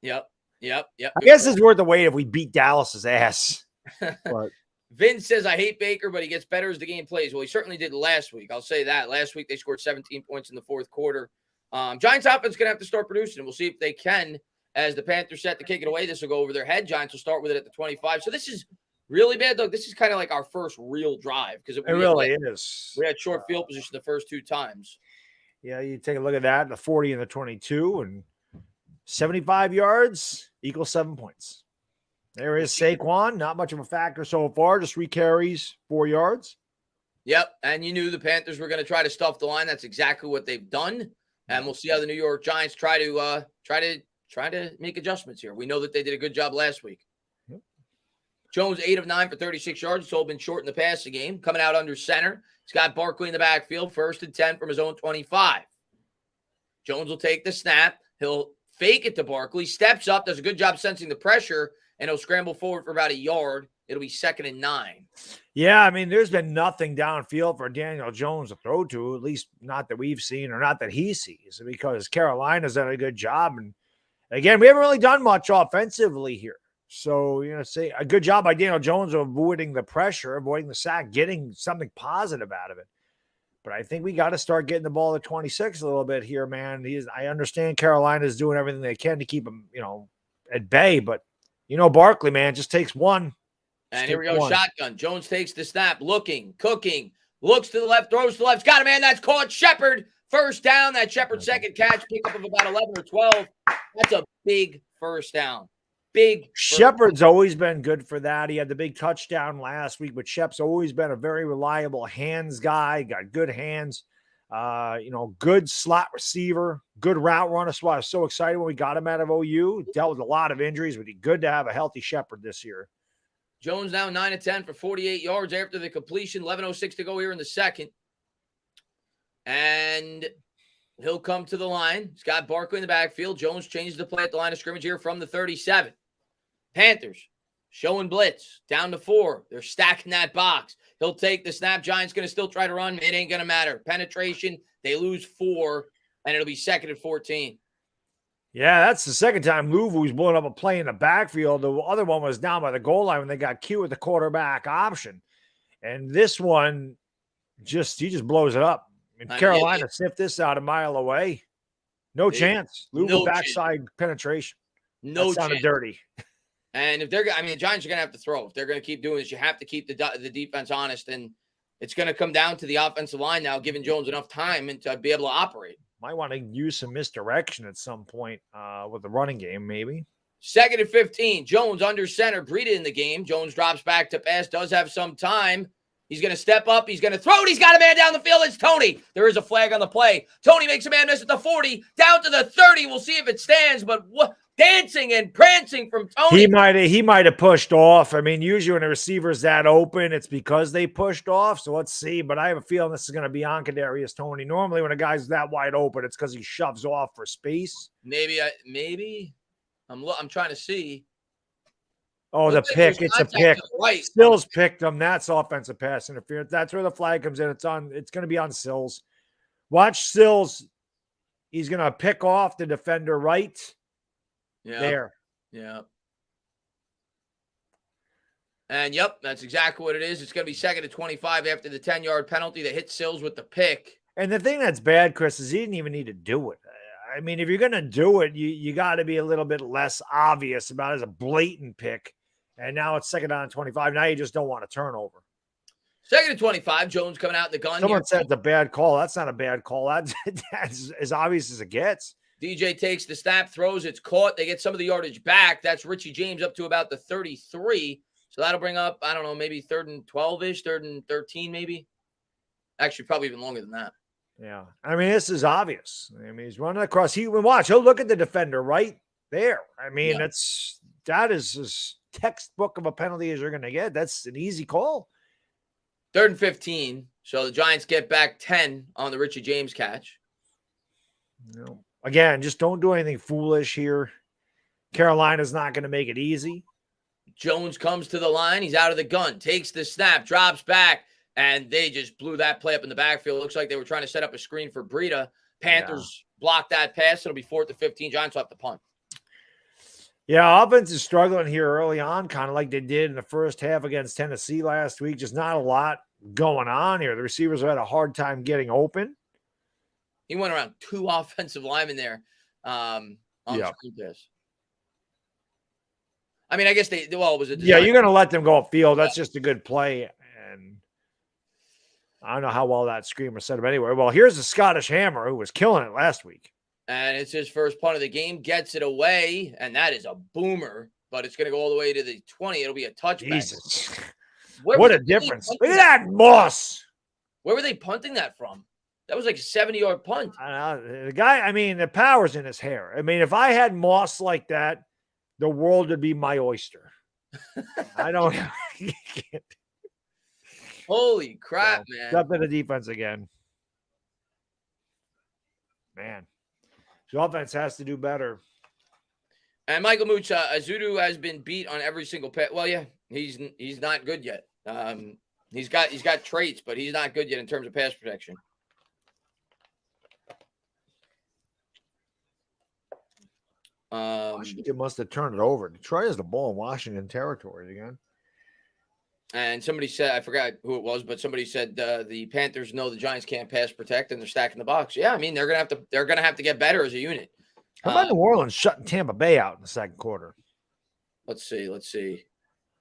Yep. I guess it's worth the wait if we beat Dallas's ass. But Vince says, I hate Baker, but he gets better as the game plays. Well, he certainly did last week. I'll say that. Last week, they scored 17 points in the fourth quarter. Giants offense is going to have to start producing, and we'll see if they can. As the Panthers set to kick it away, this will go over their head. Giants will start with it at the 25. So this is really bad, Doug. This is kind of like our first real drive. Because it really is. We had short field position the first 2 times. Yeah, you take a look at that, the 40 and the 22, and 75 yards equals 7 points. There is Saquon. Not much of a factor so far. Just 3 carries, 4 yards. Yep, and you knew the Panthers were going to try to stuff the line. That's exactly what they've done, and we'll see how the New York Giants try to make adjustments here. We know that they did a good job last week. Yep. Jones 8 of 9 for 36 yards. It's all been short in the passing game. Coming out under center, he's got Barkley in the backfield, 1st and 10 from his own 25. Jones will take the snap. He'll fake it to Barkley, steps up, does a good job sensing the pressure, and he'll scramble forward for about a yard. It'll be 2nd and 9. Yeah, I mean, there's been nothing downfield for Daniel Jones to throw to, at least not that we've seen or not that he sees, because Carolina's done a good job. And again, we haven't really done much offensively here. So, say a good job by Daniel Jones of avoiding the pressure, avoiding the sack, getting something positive out of it. But I think we got to start getting the ball at 26 a little bit here, man. I understand Carolina's doing everything they can to keep him, at bay. But, Barkley, man, just takes one. And here we go, shotgun. Jones takes the snap, looking, cooking, looks to the left, throws to the left. Got a man that's caught. Shepard, 1st down. That Shepard 2nd catch, pickup of about 11 or 12. That's a big 1st down. Shepard's always been good for that. He had the big touchdown last week, but Shep's always been a very reliable hands guy. Got good hands. Good slot receiver, good route runner. That's why I was so excited when we got him out of OU. Dealt with a lot of injuries, but he's good to have a healthy Shepard this year. Jones now 9 of 10 for 48 yards after the completion. 11:06 to go here in the second. And he'll come to the line. He's got Barkley in the backfield. Jones changes the play at the line of scrimmage here from the 37. Panthers showing blitz down to 4. They're stacking that box. He'll take the snap. Giants going to still try to run. It ain't going to matter. Penetration. They lose 4, and it'll be 2nd and 14. Yeah, that's the second time Louisville's blown up a play in the backfield. The other one was down by the goal line when they got cute with the quarterback option. And this one, he just blows it up. Carolina sniffed this out a mile away. No chance. Louisville backside penetration. No chance. Sounded dirty. And if the Giants are going to have to throw. If they're going to keep doing this, you have to keep the defense honest. And it's going to come down to the offensive line now, giving Jones enough time and to be able to operate. Might want to use some misdirection at some point with the running game, maybe. 2nd and 15. Jones under center. Breida in the game. Jones drops back to pass. Does have some time. He's going to step up. He's going to throw it. He's got a man down the field. It's Tony. There is a flag on the play. Tony makes a man miss at the 40. Down to the 30. We'll see if it stands. But dancing and prancing from Tony. He might have pushed off. I mean, usually when a receiver's that open, it's because they pushed off. So let's see. But I have a feeling this is going to be on Kadarius Toney. Normally when a guy's that wide open, it's because he shoves off for space. Maybe I'm trying to see. Oh, the pick. It's a pick. Right. Sills picked him. That's offensive pass interference. That's where the flag comes in. It's going to be on Sills. Watch Sills. He's going to pick off the defender right. Yeah. There. Yeah. And, yep, that's exactly what it is. It's going to be 2nd and 25 after the 10-yard penalty that hit Sills with the pick. And the thing that's bad, Chris, is he didn't even need to do it. I mean, if you're going to do it, you got to be a little bit less obvious about it as a blatant pick. And now it's 2nd down and 25. Now you just don't want a turnover. 2nd and 25. Jones coming out in the gun. Someone said it's a bad call. That's not a bad call. That's as obvious as it gets. DJ takes the snap, throws, it's caught. They get some of the yardage back. That's Richie James up to about the 33. So that'll bring up, I don't know, maybe 3rd and 12-ish, 3rd and 13 maybe. Actually, probably even longer than that. Yeah. I mean, this is obvious. I mean, he's running across. He'll look at the defender right there. I mean, that is as textbook of a penalty as you're going to get. That's an easy call. 3rd and 15. So the Giants get back 10 on the Richie James catch. No. Again, just don't do anything foolish here. Carolina's not going to make it easy. Jones comes to the line. He's out of the gun, takes the snap, drops back, and they just blew that play up in the backfield. Looks like they were trying to set up a screen for Breida. Panthers block that pass. It'll be 4th and 15. Giants will have to punt. Yeah, offense is struggling here early on, kind of like they did in the first half against Tennessee last week. Just not a lot going on here. The receivers have had a hard time getting open. He went around 2 offensive linemen there on the screen pass. I mean, I guess it was a design. Yeah, you're going to let them go upfield. That's just a good play. And I don't know how well that screen was set up anyway. Well, here's the Scottish Hammer who was killing it last week. And it's his first punt of the game. Gets it away, and that is a boomer. But it's going to go all the way to the 20. It'll be a touchback. Jesus. What a difference. Look at that Moss. Where were they punting that from? That was like a 70-yard punt. The guy, I mean, the power's in his hair. I mean, if I had Moss like that, the world would be my oyster. I don't know. Holy crap, man. Up to the defense again. Man. The offense has to do better. And Michael Mooch, Azudu has been beat on every single pass. Well, yeah, he's not good yet. He's got traits, but he's not good yet in terms of pass protection. Washington must have turned it over. Detroit has the ball in Washington territory again. And somebody said, I forgot who it was, but somebody said the Panthers know the Giants can't pass protect and they're stacking the box. Yeah, I mean they're gonna have to get better as a unit. How about New Orleans shutting Tampa Bay out in the second quarter? Let's see.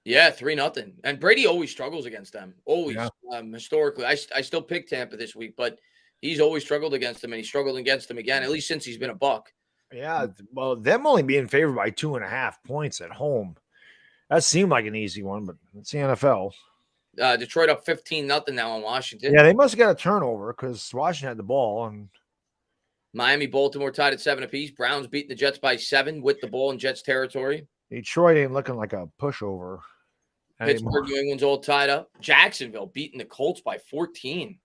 Yeah, 3-0. And Brady always struggles against them. Always. Yeah. Historically. I still pick Tampa this week, but he's always struggled against them, and he struggled against them again, at least since he's been a Buck. Yeah, well, them only being favored by 2.5 points at home. That seemed like an easy one, but it's the NFL. Detroit up 15-0 now on Washington. Yeah, they must have got a turnover because Washington had the ball. And Miami, Baltimore tied at 7 apiece. Browns beating the Jets by 7 with the ball in Jets territory. Detroit ain't looking like a pushover anymore. Pittsburgh, New England's all tied up. Jacksonville beating the Colts by 14.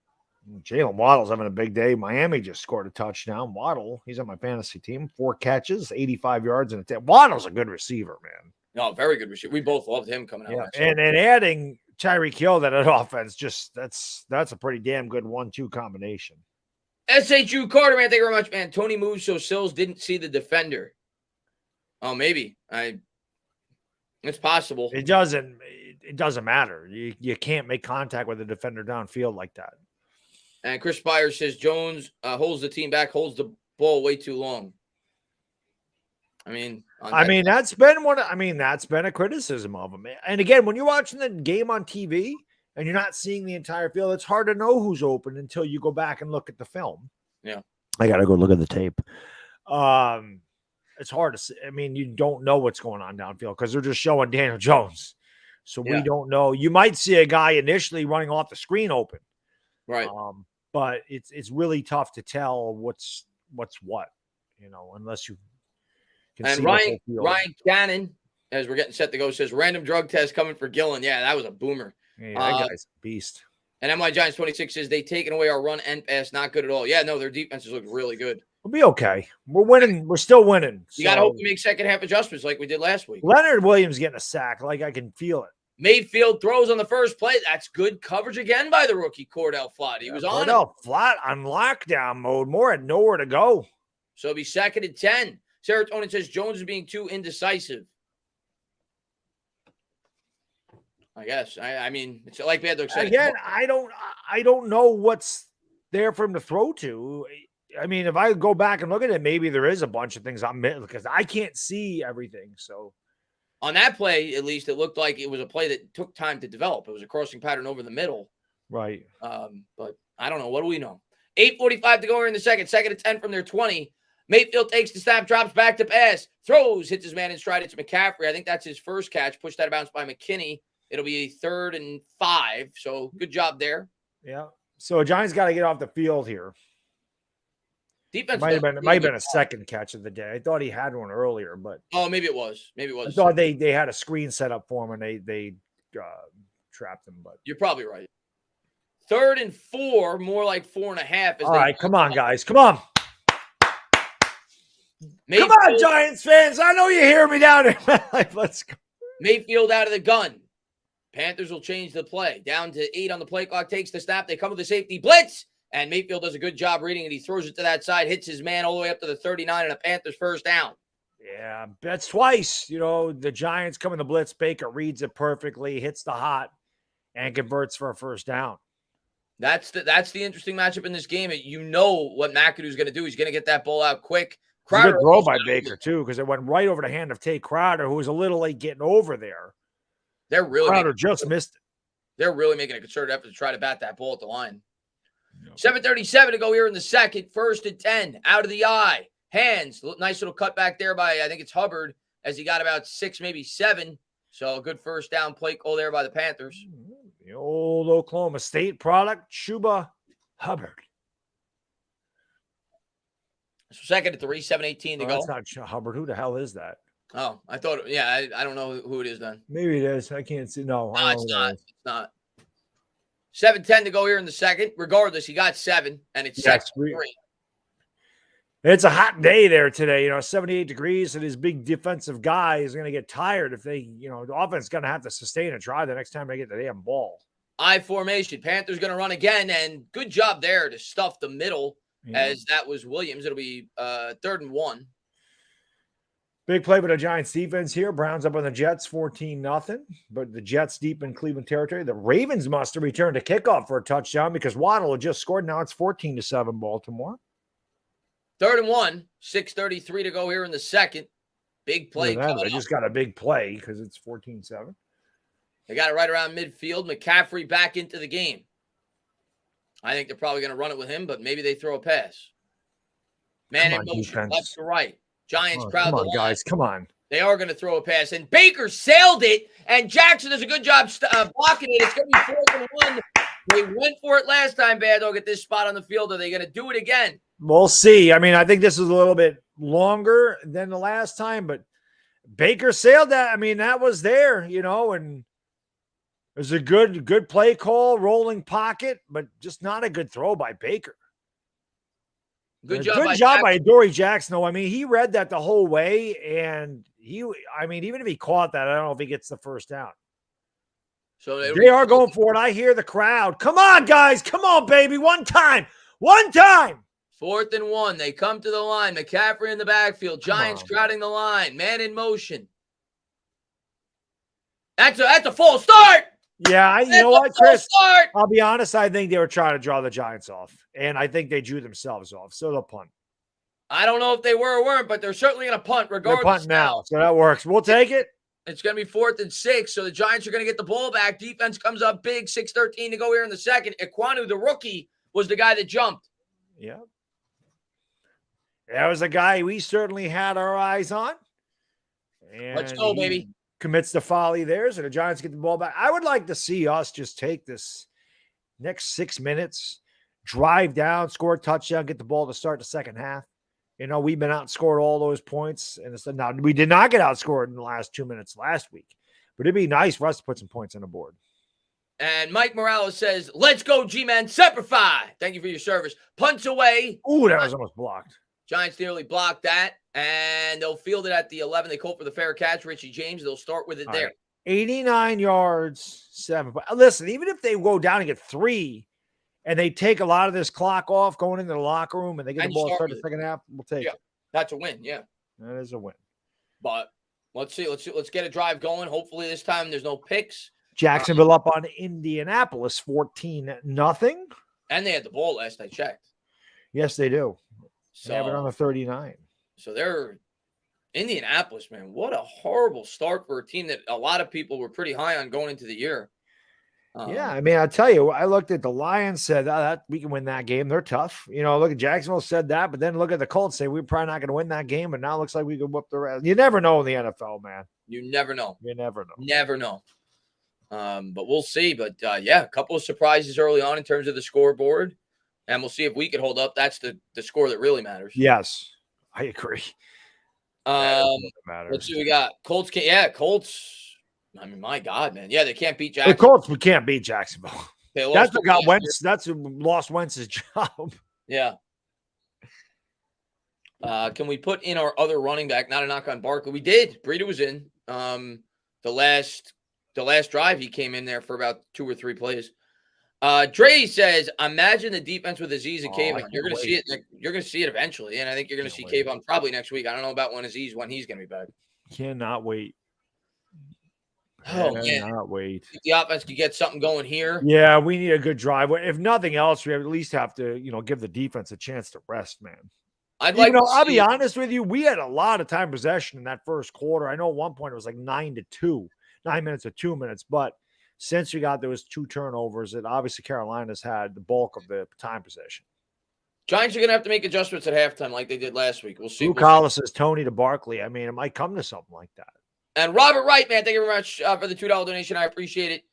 Jalen Waddle's having a big day. Miami just scored a touchdown. Waddle, he's on my fantasy team. 4 catches, 85 yards, and a 10. Waddle's a good receiver, man. No, very good receiver. We both loved him coming out. Yeah, and adding Tyreek Hill to that offense, just that's a pretty damn good 1-2 combination. SHU Carter, man, thank you very much, man. Tony moves so Sills didn't see the defender. Oh, maybe. It's possible. It doesn't matter. You can't make contact with a defender downfield like that. And Chris Spires says Jones holds the team back, holds the ball way too long. That's been a criticism of him. And again, when you're watching the game on TV and you're not seeing the entire field, it's hard to know who's open until you go back and look at the film. Yeah. I got to go look at the tape. It's hard to see. I mean, you don't know what's going on downfield because they're just showing Daniel Jones. So we don't know. You might see a guy initially running off the screen open. Right. But it's really tough to tell what's what, unless you can see. And Ryan Cannon, as we're getting set to go, says random drug test coming for Gillen. Yeah, that was a boomer. Yeah, that guy's a beast. And MI Giants 26 says they taken away our run and pass, not good at all. Yeah, no, their defenses look really good. We'll be okay. We're winning. We're still winning. You got to hope we make second half adjustments like we did last week. Leonard Williams getting a sack. Like I can feel it. Mayfield throws on the first play. That's good coverage again by the rookie Cordell Flott. He was on Cordell Flott on lockdown mode. Moore had nowhere to go. So it'll be 2nd and 10. Serotonin says Jones is being too indecisive. I guess. I mean, it's like Bad Dog said. Again, I don't know what's there for him to throw to. I mean, if I go back and look at it, maybe there is a bunch of things I'm missing because I can't see everything. So on that play, at least, it looked like it was a play that took time to develop. It was a crossing pattern over the middle. Right. But I don't know. What do we know? 8:45 to go here in the second. 2nd and 10 from their 20. Mayfield takes the snap, drops back to pass, throws, hits his man in stride. It's McCaffrey. I think that's his first catch. Pushed out of bounds by McKinney. It'll be a 3rd and 5. So good job there. Yeah. So Giants got to get off the field here. Defense might have been a second catch of the day. I thought he had one earlier, but maybe it was. I thought they had a screen set up for him and they trapped him. But you're probably right. 3rd and 4, more like 4.5. All right, come on, guys, come on. Come on, Giants fans. I know you hear me down there. Let's go. Mayfield out of the gun. Panthers will change the play. Down to 8 on the play clock. Takes the snap. They come with the safety blitz. And Mayfield does a good job reading it. He throws it to that side. Hits his man all the way up to the 39 and a Panthers first down. Yeah, that's twice. The Giants come in the blitz. Baker reads it perfectly. Hits the hot. And converts for a first down. That's the interesting matchup in this game. You know what McAdoo's going to do. He's going to get that ball out quick. Crowder good throw by Baker, too, because it went right over the hand of Tate Crowder, who was a little late getting over there. Crowder just missed it. They're really making a concerted effort to try to bat that ball at the line. 7:37 to go here in the second. 1st and 10. Out of the eye. Hands, nice little cutback there by, I think it's Hubbard, as he got about 6, maybe 7. So a good first down play call there by the Panthers. The old Oklahoma State product, Chuba Hubbard. So 2nd and 3, 7:18 to go. That's not Hubbard. Who the hell is that? Oh, I thought, yeah, I don't know who it is then. Maybe it is. I can't see. No, it's not. It's not. 7:10 to go here in the second. Regardless, he got 7, and it's 6-3. It's a hot day there today, 78 degrees, and his big defensive guy is going to get tired if they, the offense is going to have to sustain a drive the next time they get the damn ball. I formation. Panthers going to run again, and good job there to stuff the middle, as that was Williams. It'll be 3rd and 1. Big play by the Giants defense here. Browns up on the Jets, 14-0. But the Jets deep in Cleveland territory. The Ravens must have returned a kickoff for a touchdown because Waddle had just scored. Now it's 14-7 Baltimore. 3rd and 1, 6:33 to go here in the second. Big play. They just got a big play because it's 14-7. They got it right around midfield. McCaffrey back into the game. I think they're probably going to run it with him, but maybe they throw a pass. Man in motion, defense. Left to right. Giants crowd. Come on, guys. Come on. They are going to throw a pass. And Baker sailed it, and Jackson does a good job blocking it. It's going to be 4th and 1. They went for it last time, Bad Dog, at this spot on the field. Are they going to do it again? We'll see. I mean, I think this is a little bit longer than the last time, but Baker sailed that. I mean, that was there, and it was a good play call, rolling pocket, but just not a good throw by Baker. Good job by Dory Jackson, though. I mean, he read that the whole way, and even if he caught that, I don't know if he gets the first down. So they are going for it. I hear the crowd. Come on, guys. Come on, baby. One time. 4th and 1. They come to the line. McCaffrey in the backfield. Giants crowding the line. Man in motion. That's a false start. Yeah, you know what, Chris? I'll be honest. I think they were trying to draw the Giants off, and I think they drew themselves off. So they'll punt. I don't know if they were or weren't, but they're certainly going to punt regardless. They're punting now, so that works. We'll take it. It's going to be 4th and 6, so the Giants are going to get the ball back. Defense comes up big, 6:13 to go here in the second. Ekwonu, the rookie, was the guy that jumped. Yeah. That was a guy we certainly had our eyes on. And let's go, baby. Commits the folly there, so the Giants get the ball back. I would like to see us just take this next 6 minutes, drive down, score a touchdown, get the ball to start the second half. We've been outscored all those points. And now we did not get outscored in the last 2 minutes last week. But it'd be nice for us to put some points on the board. And Mike Morales says, let's go, G-Man. Semper Fi. Thank you for your service. Punts away. Ooh, that was almost blocked. Giants nearly blocked that. And they'll field it at the 11. They call for the fair catch. Richie James, they'll start with it all there. Right. 89 yards, 7. Listen, even if they go down and get 3, and they take a lot of this clock off going into the locker room, and they get the ball start the second half, we'll take it. That's a win, yeah. That is a win. But let's see. Let's get a drive going. Hopefully this time there's no picks. Jacksonville up on Indianapolis, 14-0. And they had the ball last I checked. Yes, they do. So, they have it on the 39. So they're Indianapolis, man. What a horrible start for a team that a lot of people were pretty high on going into the year. Yeah, I mean, I'll tell you, I looked at the Lions, said that we can win that game. They're tough. Look at Jacksonville said that, but then look at the Colts, say we're probably not going to win that game, but now it looks like we could whoop the rest. You never know in the NFL, man. You never know. You never know. Never know. But we'll see. But, yeah, a couple of surprises early on in terms of the scoreboard, and we'll see if we can hold up. That's the score that really matters. Yes, I agree. Let's see. We got Colts. Colts. I mean, my God, man. Yeah, they can't beat Jacksonville. The Colts, we can't beat Jacksonville. That's what got Wentz. That's who lost Wentz's job. Yeah. Can we put in our other running back? Not a knock on Barkley. We did. Breida was in. The last drive, he came in there for about 2 or 3 plays. Dre says, imagine the defense with Aziz and Kayvon. You're going to see it. You're going to see it eventually, and I think you're going to see Kayvon probably next week. I don't know about when he's going to be back. Cannot wait. Oh, man. Cannot wait. If the offense could get something going here. Yeah, we need a good drive. If nothing else, we at least have to, give the defense a chance to rest, man. I'll be honest with you. We had a lot of time possession in that first quarter. I know at one point it was like 9-2, 9 minutes or 2 minutes, but since we got those 2 turnovers, it obviously Carolina's had the bulk of the time possession. Giants are going to have to make adjustments at halftime like they did last week. We'll see. Blue Collar says Tony to Barkley. I mean, it might come to something like that. And Robert Wright, man, thank you very much for the $2 donation. I appreciate it.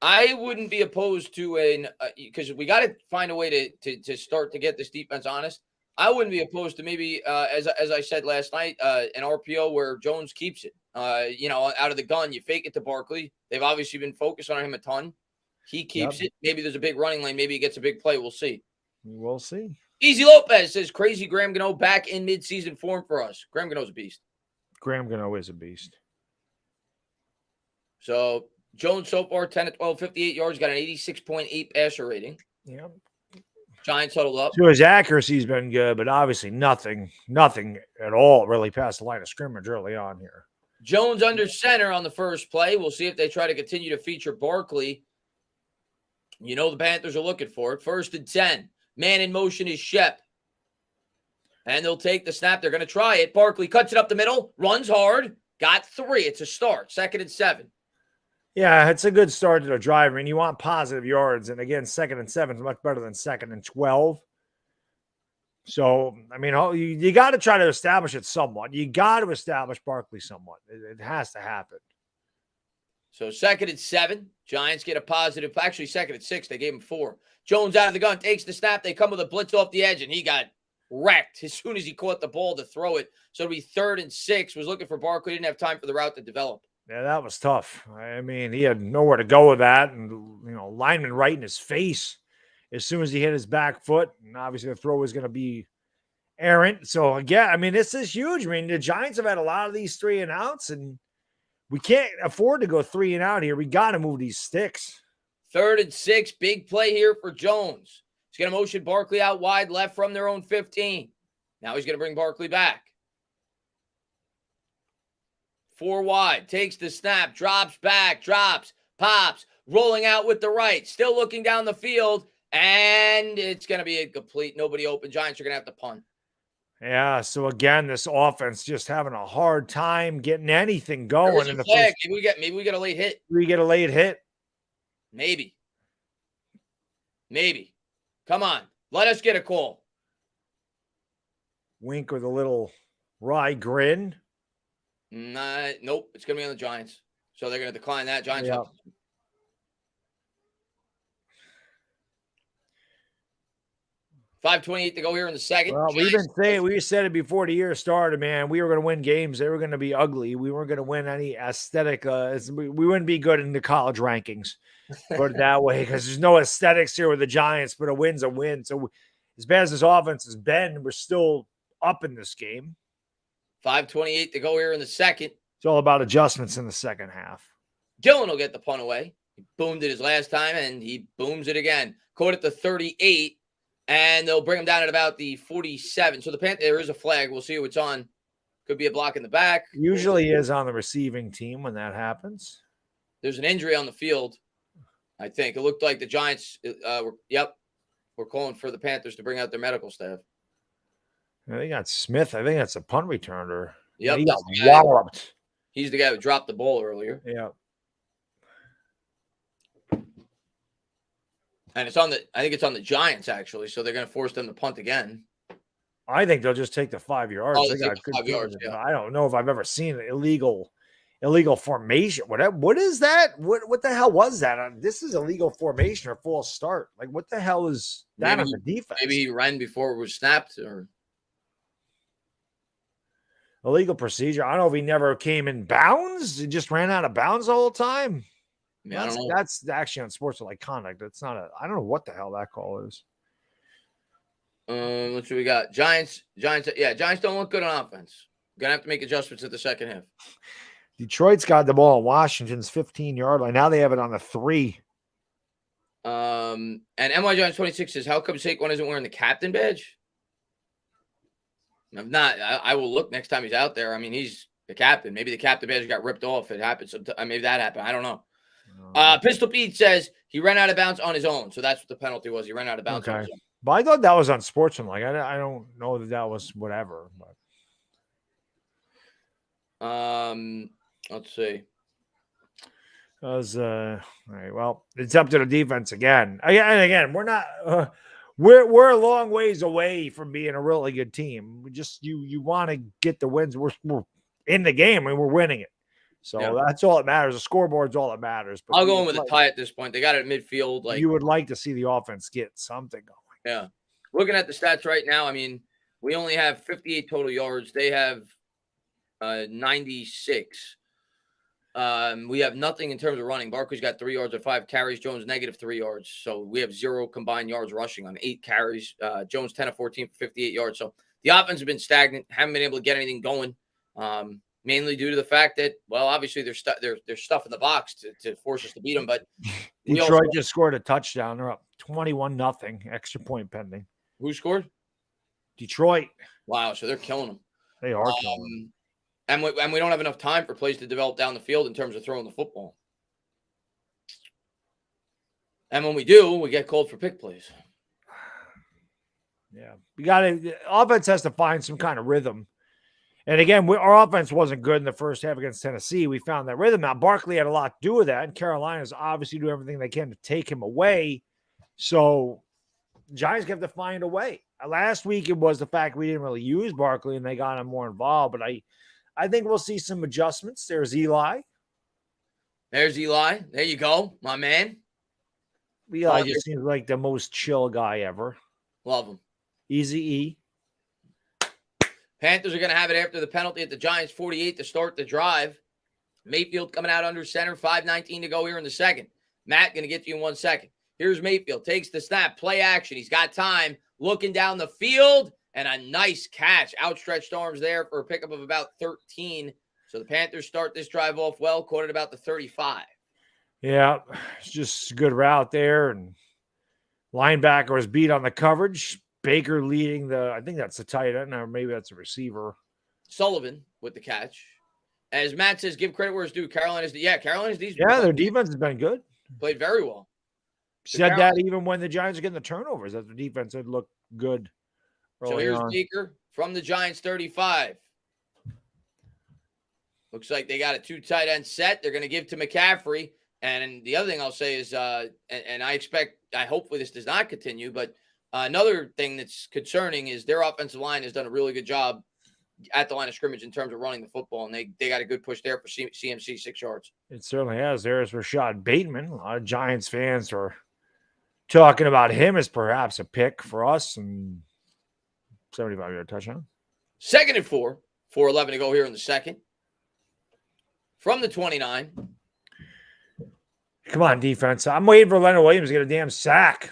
I wouldn't be opposed to because we got to find a way to start to get this defense honest. I wouldn't be opposed to maybe, as I said last night, an RPO where Jones keeps it. Out of the gun, you fake it to Barkley. They've obviously been focused on him a ton. He keeps it. Maybe there's a big running lane. Maybe he gets a big play. We'll see. We'll see. Easy Lopez says, crazy Graham Gano back in midseason form for us. Graham Gano's a beast. Graham Gano is a beast. So Jones so far, 10 to 12, 58 yards, got an 86.8 passer rating. Yeah. Giants huddled up. So his accuracy's been good, but obviously nothing at all really past the line of scrimmage early on here. Jones under center on the first play. We'll see if they try to continue to feature Barkley. You know the Panthers are looking for it. 1st and 10. Man in motion is Shep. And they'll take the snap. They're going to try it. Barkley cuts it up the middle. Runs hard. Got 3. It's a start. 2nd and 7. Yeah, it's a good start to the drive. I mean, you want positive yards. And again, 2nd and 7 is much better than 2nd and 12. So, I mean, you got to try to establish it somewhat. You got to establish Barkley somewhat. It has to happen. So 2nd and 7. Giants get a positive. Actually, 2nd and 6. They gave him 4. Jones out of the gun, takes the snap. They come with a blitz off the edge, and he got wrecked as soon as he caught the ball to throw it. So it'll be 3rd and 6. Was looking for Barkley. Didn't have time for the route to develop. Yeah, that was tough. I mean, he had nowhere to go with that. And, lineman right in his face as soon as he hit his back foot. And obviously the throw was going to be errant. So, again, I mean, this is huge. I mean, the Giants have had a lot of these 3 and outs, and we can't afford to go 3 and out here. We got to move these sticks. 3rd and 6. Big play here for Jones. He's going to motion Barkley out wide left from their own 15. Now he's going to bring Barkley back. 4 wide. Takes the snap. Drops back. Drops. Pops. Rolling out with the right. Still looking down the field. And it's going to be incomplete. Nobody open. Giants are going to have to punt. Yeah, so again, this offense just having a hard time getting anything going in the flag. Maybe we get a late hit. We get a late hit. Maybe. Come on. Let us get a call. Wink with a little wry grin. Nope. It's going to be on the Giants. So they're going to decline that. Giants. Yeah. 5:28 to go here in the second. Well, we said it before the year started, man. We were going to win games. They were going to be ugly. We weren't going to win any aesthetic. We wouldn't be good in the college rankings, put it that way, because there's no aesthetics here with the Giants, but a win's a win. So as bad as this offense has been, we're still up in this game. 5:28 to go here in the second. It's all about adjustments in the second half. Gillen will get the punt away. He boomed it his last time, and he booms it again. Caught at the 38. And they'll bring him down at about the 47. So there is a flag. We'll see who it's on. Could be a block in the back. Usually is on the receiving team when that happens. There's an injury on the field, I think. It looked like the Giants, we're calling for the Panthers to bring out their medical staff. I think that's Smith. I think that's a punt returner. Yep. He got walloped. He's the guy who dropped the ball earlier. Yeah. And I think it's on the Giants, actually. So they're going to force them to punt again. I think they'll just take the 5 yards. Oh, they got good 5 yards. Yeah. I don't know if I've ever seen an illegal formation. What is that? What the hell was that? This is illegal formation or false start. Like, what the hell is that on the defense? Maybe he ran before it was snapped, or illegal procedure. I don't know if he never came in bounds. He just ran out of bounds the whole time. I don't know. That's actually on sportsmanlike conduct. That's not I don't know what the hell that call is. Let's see what we got. Giants. Yeah, Giants don't look good on offense. Gonna have to make adjustments at the second half. Detroit's got the ball on Washington's 15-yard line. Now they have it on the 3. And NY Giants 26 says, how come Saquon isn't wearing the captain badge? If not, I will look next time he's out there. I mean, he's the captain. Maybe the captain badge got ripped off. It happened. Maybe that happened. I don't know. Pistol Pete says he ran out of bounds on his own. So that's what the penalty was. He ran out of bounds on his own. But I thought that was unsportsmanlike. I don't know that was whatever. But let's see. All right. Well, it's up to the defense again. And again, we're we're a long ways away from being a really good team. We just you want to get the wins. We're in the game and we're winning it. So that's all that matters. The scoreboard's all that matters. But I'll go in with a tie at this point. They got it at midfield. Like you would like to see the offense get something going. Yeah. Looking at the stats right now, I mean, we only have 58 total yards. They have 96. We have nothing in terms of running. Barkley's got 3 yards of 5 carries. Jones -3 yards. So we have 0 combined yards rushing on 8 carries. Jones 10 of 14 for 58 yards. So the offense has been stagnant. Haven't been able to get anything going. Mainly due to the fact that, well, obviously there's stuff in the box to force us to beat them. But Detroit just scored a touchdown. They're up 21-0. Extra point pending. Who scored? Detroit. Wow. So they're killing them. They are killing them. And we don't have enough time for plays to develop down the field in terms of throwing the football. And when we do, we get called for pick plays. Yeah. The offense has to find some kind of rhythm. And again, our offense wasn't good in the first half against Tennessee. We found that rhythm. Now, Barkley had a lot to do with that, and Carolina's obviously doing everything they can to take him away. So Giants have to find a way. Last week, it was the fact we didn't really use Barkley, and they got him more involved. But I think we'll see some adjustments. There's Eli. There's Eli. There you go, my man. Eli just seems like the most chill guy ever. Love him. Easy E. Panthers are going to have it after the penalty at the Giants 48 to start the drive. Mayfield coming out under center, 5:19 to go here in the second. Matt, going to get to you in 1 second. Here's Mayfield. Takes the snap. Play action. He's got time. Looking down the field. And a nice catch. Outstretched arms there for a pickup of about 13. So the Panthers start this drive off well. Caught at about the 35. Yeah, it's just a good route there. And linebacker was beat on the coverage. Baker leading I think that's the tight end, or maybe that's a receiver. Sullivan with the catch. As Matt says, give credit where it's due. Carolina's these. Yeah, their defense has been good. Played very well. Said that even when the Giants are getting the turnovers, that the defense had looked good. So here's Baker from the Giants 35. Looks like they got a 2 tight end set. They're going to give to McCaffrey. And the other thing I'll say is, and I hopefully this does not continue, but another thing that's concerning is their offensive line has done a really good job at the line of scrimmage in terms of running the football, and they got a good push there for CMC 6 yards. It certainly has. There's Rashad Bateman. A lot of Giants fans are talking about him as perhaps a pick for us, and 75-yard touchdown. 2nd and 4, 4:11 to go here in the second. From the 29. Come on, defense. I'm waiting for Leonard Williams to get a damn sack.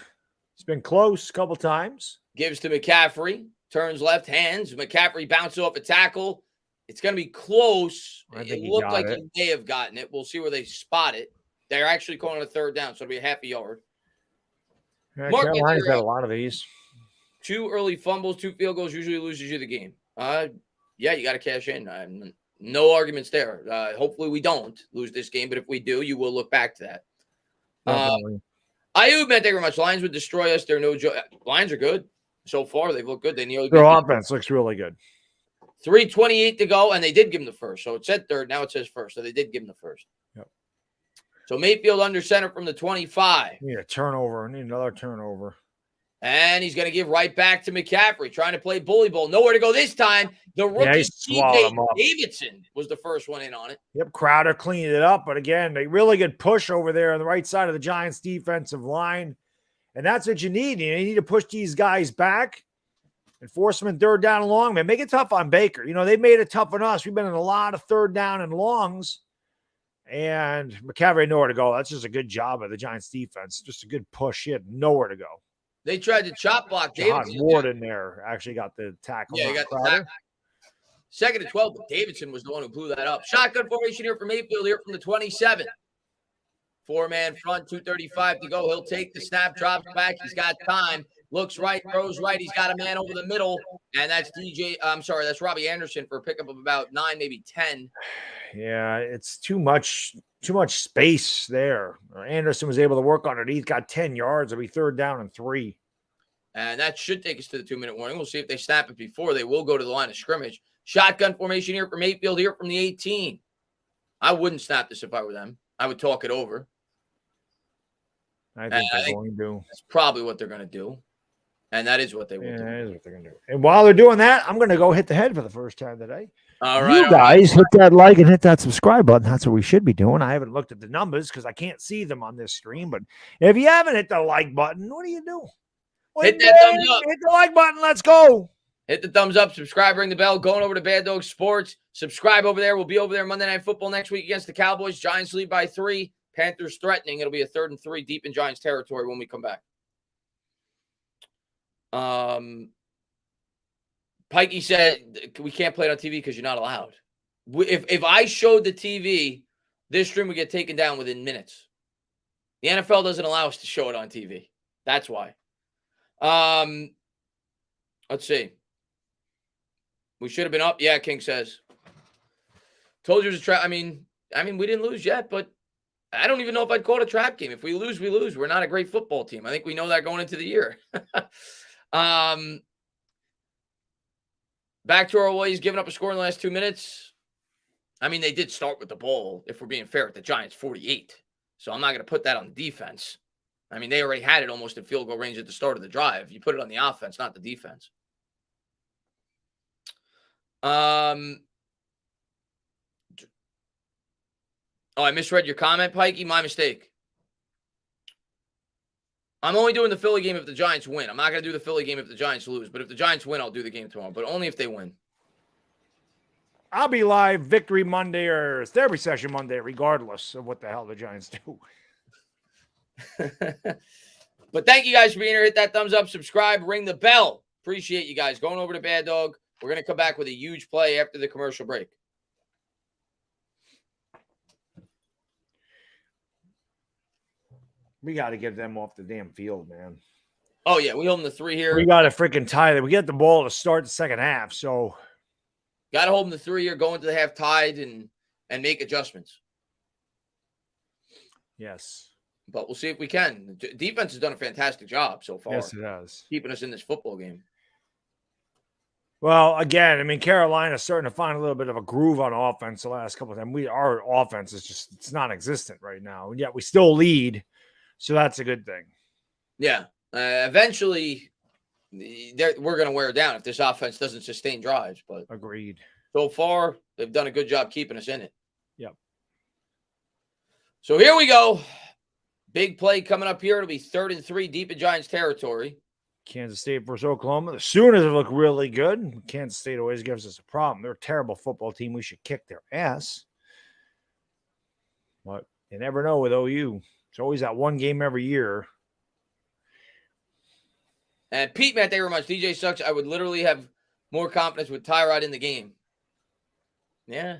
It's been close a couple times. Gives to McCaffrey. Turns left hands. McCaffrey bounces off a tackle. It's going to be close. It looked like he may have gotten it. We'll see where they spot it. They're actually calling a 3rd down, so it'll be a half a yard. Yeah, Carolina's got a lot of these. 2 early fumbles, 2 field goals usually loses you the game. Yeah, you got to cash in. No arguments there. Hopefully we don't lose this game, but if we do, you will look back to that. Ayub, man, thank you very much. Lions would destroy us. They're no joke. Lions are good. So far, they've looked good. Their offense looks really good. 3:28 to go, and they did give him the first. So it said 3rd. Now it says 1st. So they did give him the 1st. Yep. So Mayfield under center from the 25. Need a turnover. Need another turnover. And he's going to give right back to McCaffrey, trying to play bully ball. Nowhere to go this time. The rookie T.J. Davidson was the first one in on it. Yep, Crowder cleaned it up. But again, a really good push over there on the right side of the Giants' defensive line. And that's what you need. You need to push these guys back and force them in 3rd down and long, man. Make it tough on Baker. You know, they made it tough on us. We've been in a lot of 3rd down and longs. And McCaffrey had nowhere to go. That's just a good job of the Giants' defense. Just a good push. He had nowhere to go. They tried to chop block Davidson. Warden there actually got the tackle. Yeah, he got the tackle. 2nd and 12, but Davidson was the one who blew that up. Shotgun formation here for Mayfield here from the 27. 4-man front, 2:35 to go. He'll take the snap, drops back. He's got time. Looks right, throws right. He's got a man over the middle, and that's that's Robbie Anderson for a pickup of about 9, maybe 10. Yeah, it's too much space there. Anderson was able to work on it. He's got 10 yards. It'll be 3rd down and 3. And that should take us to the 2-minute warning. We'll see if they snap it before. They will go to the line of scrimmage. Shotgun formation here for Mayfield here from the 18. I wouldn't snap this if I were them. I would talk it over. I think they're going to. That's probably what they're going to do. And that is what they will Yeah, do. that is what they're going to do. And while they're doing that, I'm going to go hit the head for the first time today. All right. You guys hit that like and hit that subscribe button. That's what we should be doing. I haven't looked at the numbers because I can't see them on this stream. But if you haven't hit the like button, what do you do? Hit that thumbs up. Hit the like button. Let's go. Hit the thumbs up. Subscribe. Ring the bell. Going over to Bad Dog Sports. Subscribe over there. We'll be over there Monday Night Football next week against the Cowboys. Giants lead by 3. Panthers threatening. It'll be a 3rd and 3 deep in Giants territory when we come back. Pikey said we can't play it on TV because you're not allowed. If I showed the TV, this stream would get taken down within minutes. The NFL doesn't allow us to show it on TV. That's why. Let's see. We should have been up. Yeah, King says. Told you it was a trap. I mean, we didn't lose yet, but I don't even know if I'd call it a trap game. If we lose, we lose. We're not a great football team. I think we know that going into the year. Back to our ways, giving up a score in the last 2 minutes. I mean, they did start with the ball, if we're being fair, at the Giants 48. So I'm not going to put that on the defense. I mean, they already had it almost at field goal range at the start of the drive. You put it on the offense, not the defense. Oh, I misread your comment, Pikey. My mistake. I'm only doing the Philly game if the Giants win. I'm not going to do the Philly game if the Giants lose. But if the Giants win, I'll do the game tomorrow. But only if they win. I'll be live Victory Monday or Therapy Session Monday, regardless of what the hell the Giants do. But thank you guys for being here. Hit that thumbs up, subscribe, ring the bell. Appreciate you guys. Going over to Bad Dog. We're going to come back with a huge play after the commercial break. We got to get them off the damn field, man. Oh, yeah. We hold them to 3 here. We got to freaking tie them. We get the ball to start the second half, so. Got to hold them to 3 here, go into the half tied and make adjustments. Yes. But we'll see if we can. The defense has done a fantastic job so far. Yes, it has. Keeping us in this football game. Well, again, I mean, Carolina's starting to find a little bit of a groove on offense the last couple of times. Our offense is just, it's non-existent right now. And yet we still lead. So that's a good thing. Yeah. Eventually, we're going to wear down if this offense doesn't sustain drives. But agreed. So far, they've done a good job keeping us in it. Yep. So here we go. Big play coming up here. It'll be 3rd and 3 deep in Giants territory. Kansas State versus Oklahoma. The Sooners look really good. Kansas State always gives us a problem. They're a terrible football team. We should kick their ass. But you never know with OU. It's always that one game every year. And Pete, man, thank you very much. DJ sucks. I would literally have more confidence with Tyrod in the game. Yeah.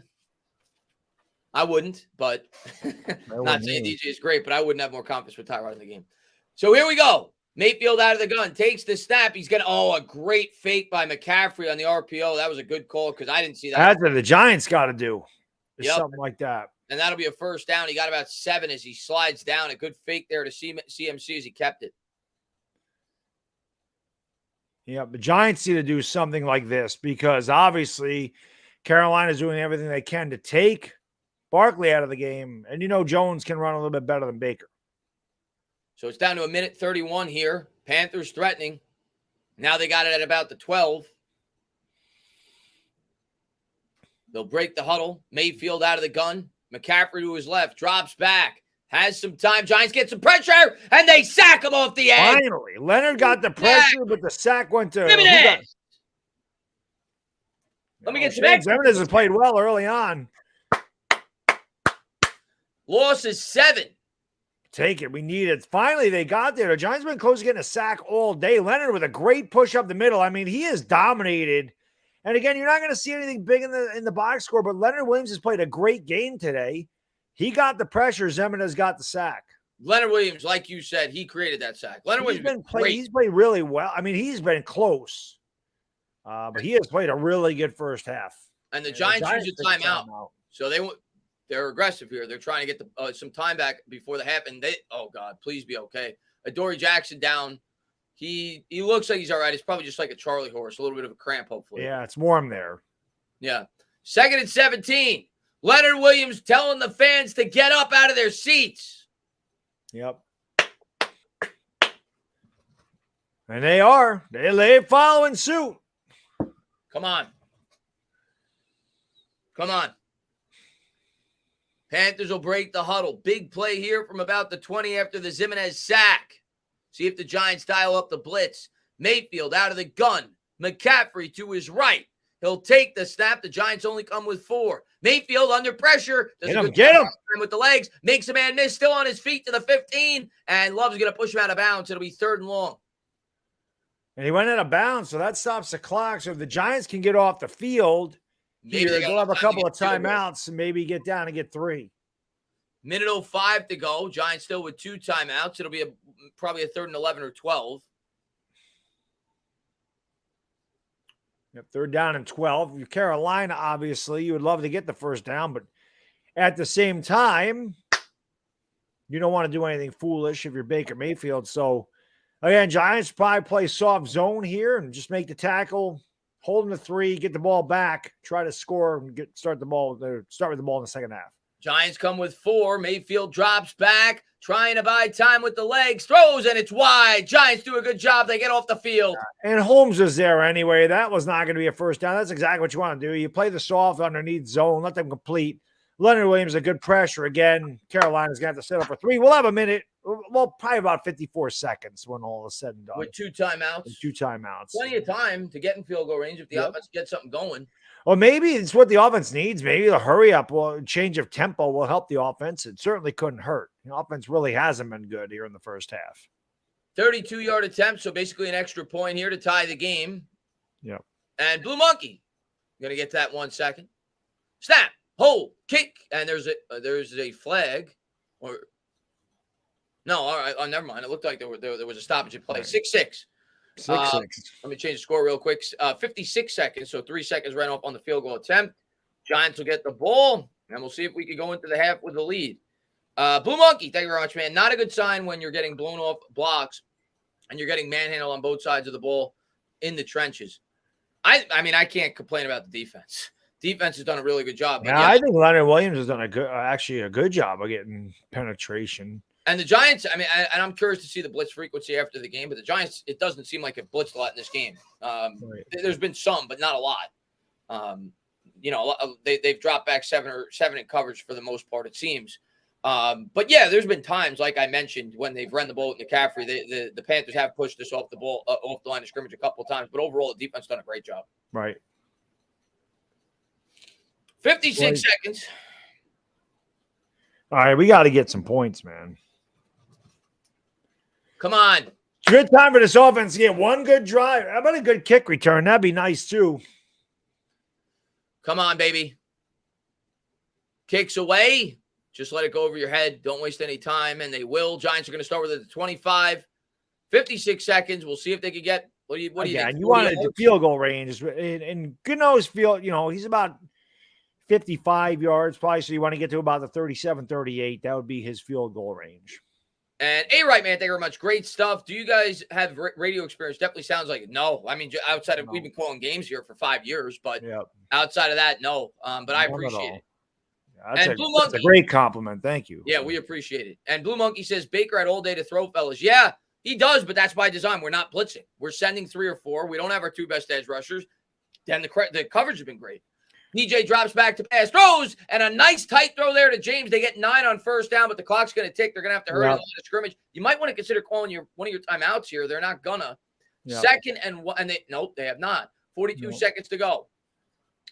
I wouldn't, but not saying DJ is great, but I wouldn't have more confidence with Tyrod in the game. So here we go. Mayfield out of the gun, takes the snap. He's going to, a great fake by McCaffrey on the RPO. That was a good call because I didn't see that. That's what the Giants got to do. Something like that. And that'll be a first down. He got about 7 as he slides down. A good fake there to CMC as he kept it. Yeah, the Giants need to do something like this because obviously Carolina's doing everything they can to take Barkley out of the game. And Jones can run a little bit better than Baker. So it's down to 1:31 here. Panthers threatening. Now they got it at about the 12. They'll break the huddle. Mayfield out of the gun. McCaffrey to his left. Drops back. Has some time. Giants get some pressure. And they sack him off the edge. Finally. Leonard got the pressure, but the sack went to... Let me get some extra. Jimenez has played well early on. Loss is 7. Take it. We need it. Finally, they got there. The Giants have been close to getting a sack all day. Leonard with a great push up the middle. I mean, he has dominated. And again, you're not going to see anything big in the box score, but Leonard Williams has played a great game today. He got the pressure. Jimenez got the sack. Leonard Williams, like you said, he created that sack. Leonard Williams he's played really well. I mean, he's been close. But he has played a really good first half. And the Giants use a timeout. So they're aggressive here. They're trying to get some time back before the half. And God, please be okay. Adoree Jackson down. He looks like he's all right. It's probably just like a Charlie horse, a little bit of a cramp, hopefully. Yeah, it's warm there. Yeah. 2nd and 17. Leonard Williams telling the fans to get up out of their seats. Yep. And they are. They're following suit. Come on. Come on. Panthers will break the huddle. Big play here from about the 20 after the Zimenez sack. See if the Giants dial up the blitz. Mayfield out of the gun. McCaffrey to his right. He'll take the snap. The Giants only come with 4. Mayfield under pressure. Does Get him. With the legs. Makes a man miss. Still on his feet to the 15. And Love's going to push him out of bounds. It'll be 3rd and long. And he went out of bounds, so that stops the clock. So if the Giants can get off the field, they'll have a couple of timeouts and maybe get down and get 3. Minute 05 to go. Giants still with 2 timeouts. It'll be probably a 3rd and 11 or 12. Yep, 3rd down and 12. You're Carolina, obviously, you would love to get the first down, but at the same time, you don't want to do anything foolish if you're Baker Mayfield. So, again, Giants probably play soft zone here and just make the tackle, hold them to 3, get the ball back, try to score, and start with the ball in the second half. Giants come with 4. Mayfield drops back, trying to buy time with the legs, throws, and it's wide. Giants do a good job. They get off the field. And Holmes was there anyway. That was not going to be a first down. That's exactly what you want to do. You play the soft underneath zone, let them complete. Leonard Williams, a good pressure again. Carolina's going to have to set up for 3. We'll have a minute. Well, probably about 54 seconds when all is said and done. With 2 timeouts. Plenty of time to get in field goal range if the offense gets something going. Or maybe it's what the offense needs. Maybe the hurry up change of tempo will help the offense. It certainly couldn't hurt. The offense really hasn't been good here in the first half. 32-yard attempt, so basically an extra point here to tie the game. Yep. And Blue Monkey, going to get to that 1 second. Snap, hold, kick, and there's a flag. Or no, all right. Oh, never mind. It looked like there was a stoppage in play. 6-6. 6-6. Let me change the score real quick. 56 seconds, so 3 seconds ran off on the field goal attempt. Giants will get the ball, and we'll see if we can go into the half with the lead. Blue Monkey, thank you very much, man. Not a good sign when you're getting blown off blocks and you're getting manhandled on both sides of the ball in the trenches. I mean, I can't complain about the defense. Defense has done a really good job. Yeah, I think Leonard Williams has done a good job of getting penetration. And the Giants, I mean, and I'm curious to see the blitz frequency after the game, but the Giants, it doesn't seem like it blitzed a lot in this game. Right. There's been some, but not a lot. They've dropped back 7 in coverage for the most part, it seems. But yeah, there's been times, like I mentioned, when they've run the ball with McCaffrey. The Panthers have pushed this off the line of scrimmage a couple of times, but overall, the defense done a great job. Right. 56 seconds. All right, we got to get some points, man. Come on. Good time for this offense to get one good drive. How about a good kick return? That'd be nice, too. Come on, baby. Kicks away. Just let it go over your head. Don't waste any time, and they will. Giants are going to start with it at 25. 56 seconds. We'll see if they can get – what do you think? And you wanted the field goal range. And Gano's field, he's about 55 yards probably, so you want to get to about the 37, 38. That would be his field goal range. And right, man, thank you very much. Great stuff. Do you guys have radio experience? Definitely sounds like it. No. I mean, outside of we've been calling games here for 5 years, but outside of that, no. But I appreciate it. Yeah, that's a great compliment. Thank you. Yeah, we appreciate it. And Blue Monkey says Baker had all day to throw, fellas. Yeah, he does, but that's by design. We're not blitzing. We're sending 3 or 4. We don't have our 2 best edge rushers. Then the coverage has been great. DJ drops back to pass, throws, and a nice tight throw there to James. They get 9 on first down, but the clock's going to tick. They're going to have to hurry on the scrimmage. You might want to consider calling one of your timeouts here. They're not gonna. Second and they have not. 42 seconds to go.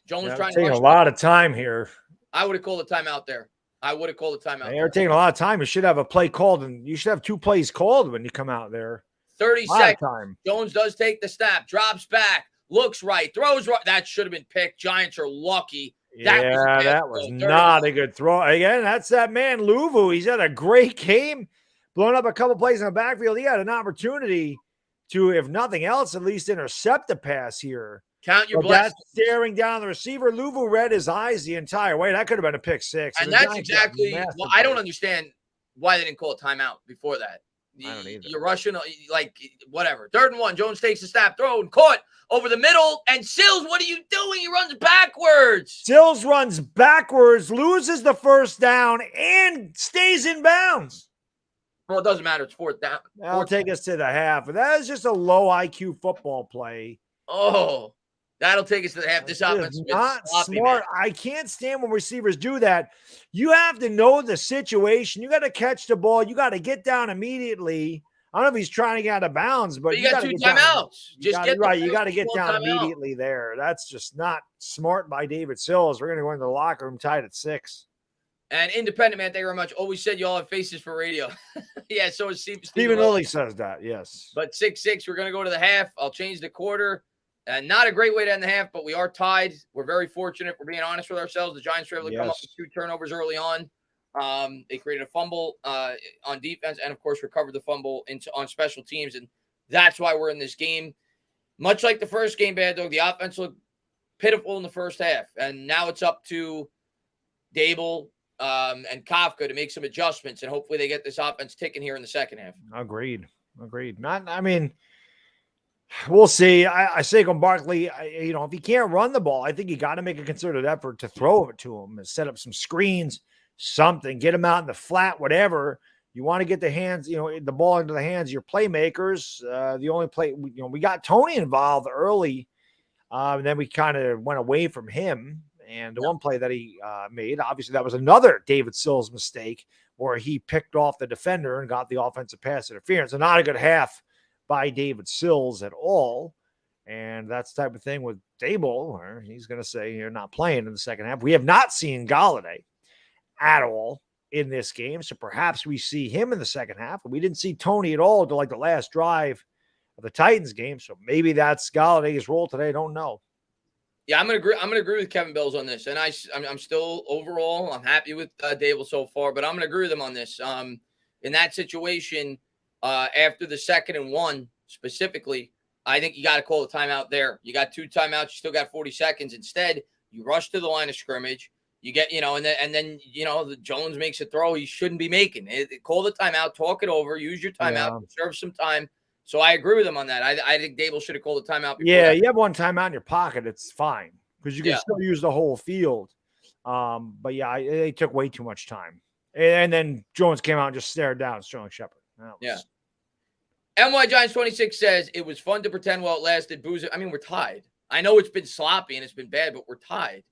Jones trying to take a lot of time here. I would have called a timeout there. They're taking a lot of time. You should have a play called, and you should have 2 plays called when you come out there. 30 seconds. Jones does take the snap, drops back, looks right, throws right. That should have been picked. Giants are lucky. That was not a good throw. Again, that's that man, Luvu. He's had a great game, blown up a couple plays in the backfield. He had an opportunity to, if nothing else, at least intercept a pass here. Count your blessings. Staring down the receiver. Luvu read his eyes the entire way. That could have been a pick 6. And that's exactly – well, I don't understand why they didn't call a timeout before that. I don't either. You're rushing, like, whatever. 3rd and 1. Jones takes the snap, throw, and caught over the middle. And Sills, what are you doing? He runs backwards. Sills runs backwards, loses the first down, and stays in bounds. Well, it doesn't matter. It's fourth down. That'll take us to the half. But that is just a low IQ football play. Oh, that'll take us to the half. This offense is not sloppy, smart. man. I can't stand when receivers do that. You have to know the situation. You got to catch the ball. You got to get down immediately. I don't know if he's trying to get out of bounds, but you got 2 You timeouts. got to get down immediately there. That's just not smart by David Sills. We're going to go into the locker room tied at 6. And independent, man, thank you very much. Always said you all have faces for radio. Yeah, so is Stephen Lilly says that, yes. But 6-6, we're going to go to the half. I'll change the quarter. And not a great way to end the half, but we are tied. We're very fortunate. We're being honest with ourselves. The Giants were able to come up with 2 turnovers early on. They created a fumble on defense and, of course, recovered the fumble on special teams. And that's why we're in this game. Much like the first game, Bad Dog, the offense looked pitiful in the first half. And now it's up to Dable and Kafka to make some adjustments. And hopefully they get this offense ticking here in the second half. Agreed. We'll see. I say on Barkley, if he can't run the ball, I think you got to make a concerted effort to throw it to him and set up some screens, something, get him out in the flat, whatever. You want to get the hands, the ball into the hands of your playmakers. The only play, we got Tony involved early, and then we kind of went away from him. And the one play that he made, obviously, that was another David Sills mistake where he picked off the defender and got the offensive pass interference. So not a good half by David Sills at all. And that's the type of thing with Dable, where he's going to say you're not playing in the second half. We have not seen Galladay at all in this game. So perhaps we see him in the second half. We didn't see Tony at all until like the last drive of the Titans game. So maybe that's Galladay's role today. I don't know. Yeah, I'm gonna agree with Kevin Bills on this, and I'm still overall I'm happy with Dable so far, but I'm gonna agree with him on this. In that situation, after the 2nd and 1 specifically, I think you got to call the timeout there. You got 2 timeouts, you still got 40 seconds. Instead, you rush to the line of scrimmage. You get, and then the Jones makes a throw he shouldn't be making. Call the timeout, talk it over, use your timeout, conserve some time. So I agree with him on that. I think Dable should have called the timeout. Yeah, you have one timeout in your pocket, it's fine because you can still use the whole field. But yeah, they took way too much time. And then Jones came out and just stared down Sterling Shepard. NY Giants 26 says it was fun to pretend while it lasted. Boozer. I mean, we're tied. I know it's been sloppy and it's been bad, but we're tied.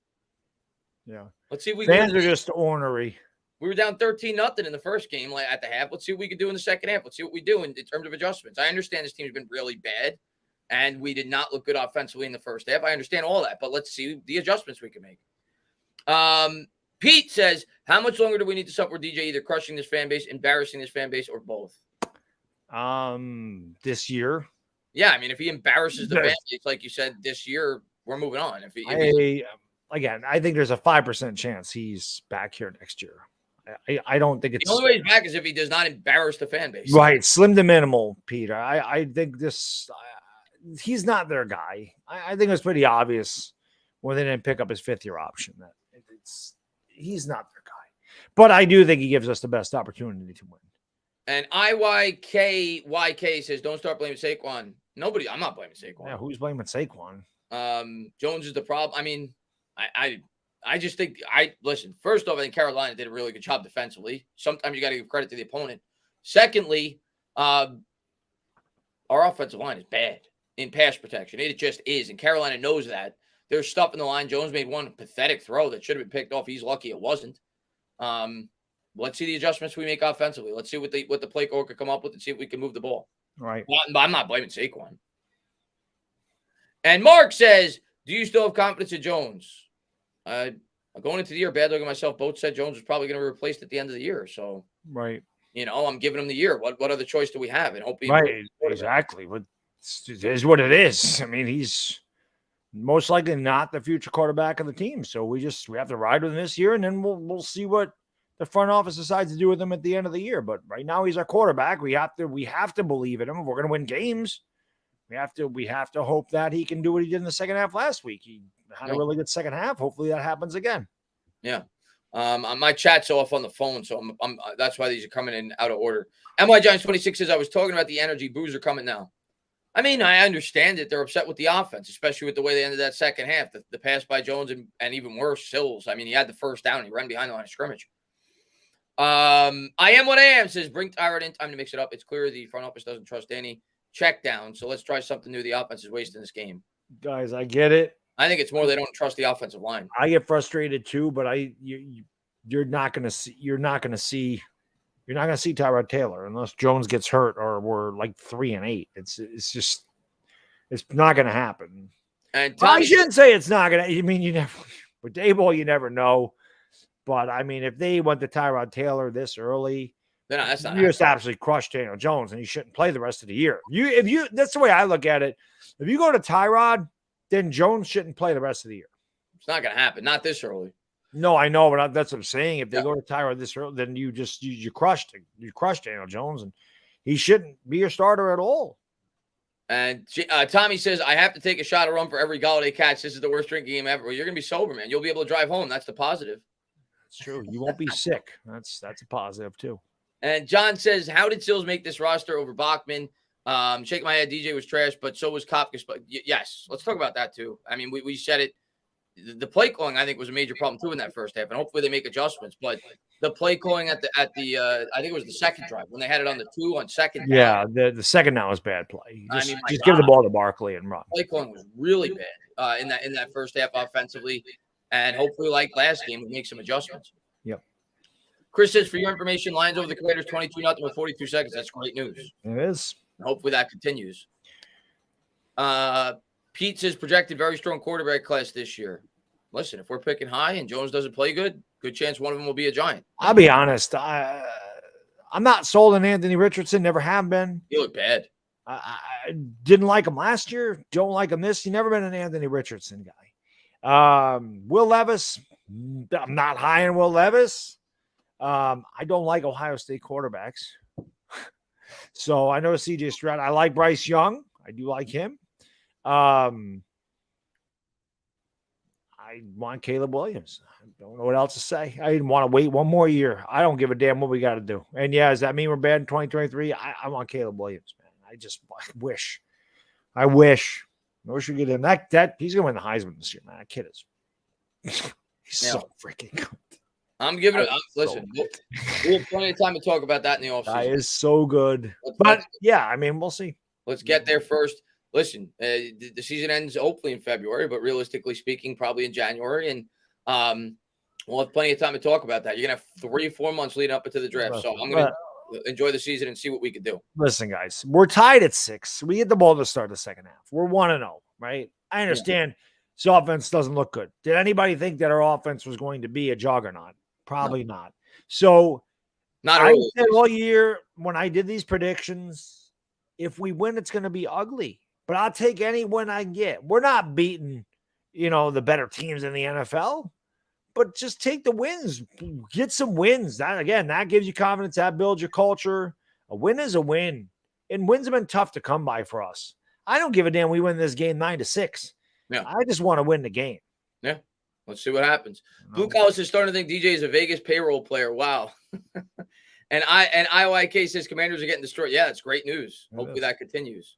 Yeah. Let's see if we fans are just ornery. We were down 13-0 in the first game at the half. Let's see what we can do in the second half. Let's see what we do in terms of adjustments. I understand this team's been really bad, and we did not look good offensively in the first half. I understand all that, but let's see the adjustments we can make. Pete says, how much longer do we need to suffer DJ either crushing this fan base, embarrassing this fan base, or both? This year. Yeah, I mean, if he embarrasses the fan base, like you said, this year, we're moving on. I think there's a 5% chance he's back here next year. I don't think it's the only way he's back is if he does not embarrass the fan base. Right, slim to minimal, Peter. I think this. He's not their guy. I think it was pretty obvious when they didn't pick up his 5th-year option that he's not their guy. But I do think he gives us the best opportunity to win. And IYKYK says, don't start blaming Saquon. I'm not blaming Saquon. Yeah, who's blaming Saquon? Jones is the problem. I mean, I just think listen, first off, I think Carolina did a really good job defensively. Sometimes you got to give credit to the opponent. Secondly, our offensive line is bad in pass protection. It just is. And Carolina knows that. There's stuff in the line. Jones made one pathetic throw that should have been picked off. He's lucky it wasn't. Let's see the adjustments we make offensively. Let's see what the play caller could come up with and see if we can move the ball. Right. I'm not blaming Saquon. And Mark says, do you still have confidence in Jones? Going into the year, Bad Dog and myself both said Jones was probably going to be replaced at the end of the year. So, right. I'm giving him the year. What other choice do we have? And hopefully, right, exactly. It is what it is. I mean, he's most likely not the future quarterback of the team. So we have to ride with him this year, and then we'll see what the front office decides to do with him at the end of the year. But right now, he's our quarterback. We have to believe in him. If we're going to win games, we have to hope that he can do what he did in the second half last week. He had a really good second half. Hopefully that happens again. Yeah. My chat's off on the phone, so I'm that's why these are coming in out of order. NY Giants 26 says, I was talking about the energy. Boos are coming now. I mean, I understand it. They're upset with the offense, especially with the way they ended that second half. The pass by Jones and even worse, Sills. I mean, he had the first down. He ran behind the line of scrimmage. I am what I am, says bring Tyrod in. Time to mix it up. It's clear the front office doesn't trust any check down. So let's try something new. The offense is wasting this game. Guys, I get it. I think it's more they don't trust the offensive line. I get frustrated too, but you're not going to see Tyrod Taylor unless Jones gets hurt or we're like 3-8. It's not going to happen. And I shouldn't say it's not going to. I mean, you never with Daboll, you never know. But I mean, if they went to Tyrod Taylor this early, then that's not. You just absolutely crushed Daniel Jones, and he shouldn't play the rest of the year. That's the way I look at it. If you go to Tyrod, then Jones shouldn't play the rest of the year. It's not going to happen. Not this early. No, I know, but that's what I'm saying. If they go to Tyrod this early, then you crushed it. You crushed Daniel Jones, and he shouldn't be your starter at all. And Tommy says, I have to take a shot of rum for every Galladay catch. This is the worst drinking game ever. Well, you're going to be sober, man. You'll be able to drive home. That's the positive. That's true. You won't be sick. That's a positive, too. And John says, how did Sills make this roster over Bachman? Shake my head. DJ was trash, but so was Kopka. Yes, let's talk about that, too. I mean, we said it. The play calling, I think, was a major problem, too, in that first half. And hopefully they make adjustments. But the play calling at the I think it was the second drive when they had it on the 2 on second. Yeah, the second down was bad play. Just give the ball to Barkley and run. Play calling was really bad in that first half offensively. And hopefully, like last game, we make some adjustments. Yep. Chris says, for your information, Lions over the Commanders 22-0 with 42 seconds. That's great news. It is. And hopefully that continues. Pete says, projected very strong quarterback class this year. Listen, if we're picking high and Jones doesn't play good chance one of them will be a Giant. I'll be honest. I'm not sold on Anthony Richardson. Never have been. He looked bad. I didn't like him last year. Don't like him this. He's never been an Anthony Richardson guy. Will Levis, I'm not high on Will Levis. I don't like Ohio State quarterbacks. So I know CJ Stroud. I like Bryce Young. I do like him. I want Caleb Williams. I don't know what else to say. I didn't want to wait one more year. I don't give a damn what we got to do. And yeah, does that mean we're bad in 2023? I want Caleb Williams, man. I wish. I wish we get him. That he's gonna win the Heisman this year, man. That kid is he's so freaking good. I'm giving it. Listen, we have plenty of time to talk about that in the offseason. That is so good. But yeah, I mean, we'll see. Let's get there first. Listen, the season ends hopefully in February, but realistically speaking, probably in January. And we'll have plenty of time to talk about that. You're going to have 3 or 4 months leading up into the draft. So I'm going to enjoy the season and see what we can do. Listen, guys, we're tied at 6. We get the ball to start the second half. We're 1-0, right? I understand this offense doesn't look good. Did anybody think that our offense was going to be a juggernaut? Probably not. So I said all year when I did these predictions, if we win, it's going to be ugly. But I'll take any win I can get. We're not beating, the better teams in the NFL. But just take the wins. Get some wins. That gives you confidence. That builds your culture. A win is a win. And wins have been tough to come by for us. I don't give a damn we win this game 9-6. Yeah. I just want to win the game. Yeah. Let's see what happens. Blue Collar is starting to think DJ is a Vegas payroll player. Wow. and IYK says Commanders are getting destroyed. Yeah, it's great news. Hopefully that continues.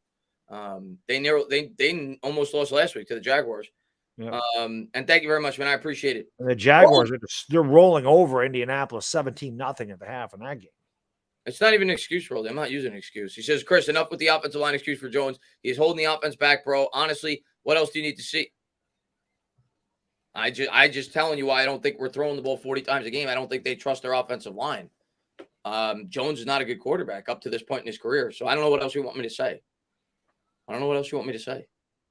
They almost lost last week to the Jaguars. Yeah. And thank you very much, man. I appreciate it. And the Jaguars, they're rolling over Indianapolis 17-0 at the half in that game. It's not even an excuse, Roldy. I'm not using an excuse. He says, Chris, enough with the offensive line excuse for Jones. He's holding the offense back, bro. Honestly, what else do you need to see? I just telling you why I don't think we're throwing the ball 40 times a game. I don't think they trust their offensive line. Jones is not a good quarterback up to this point in his career. So I don't know what else you want me to say.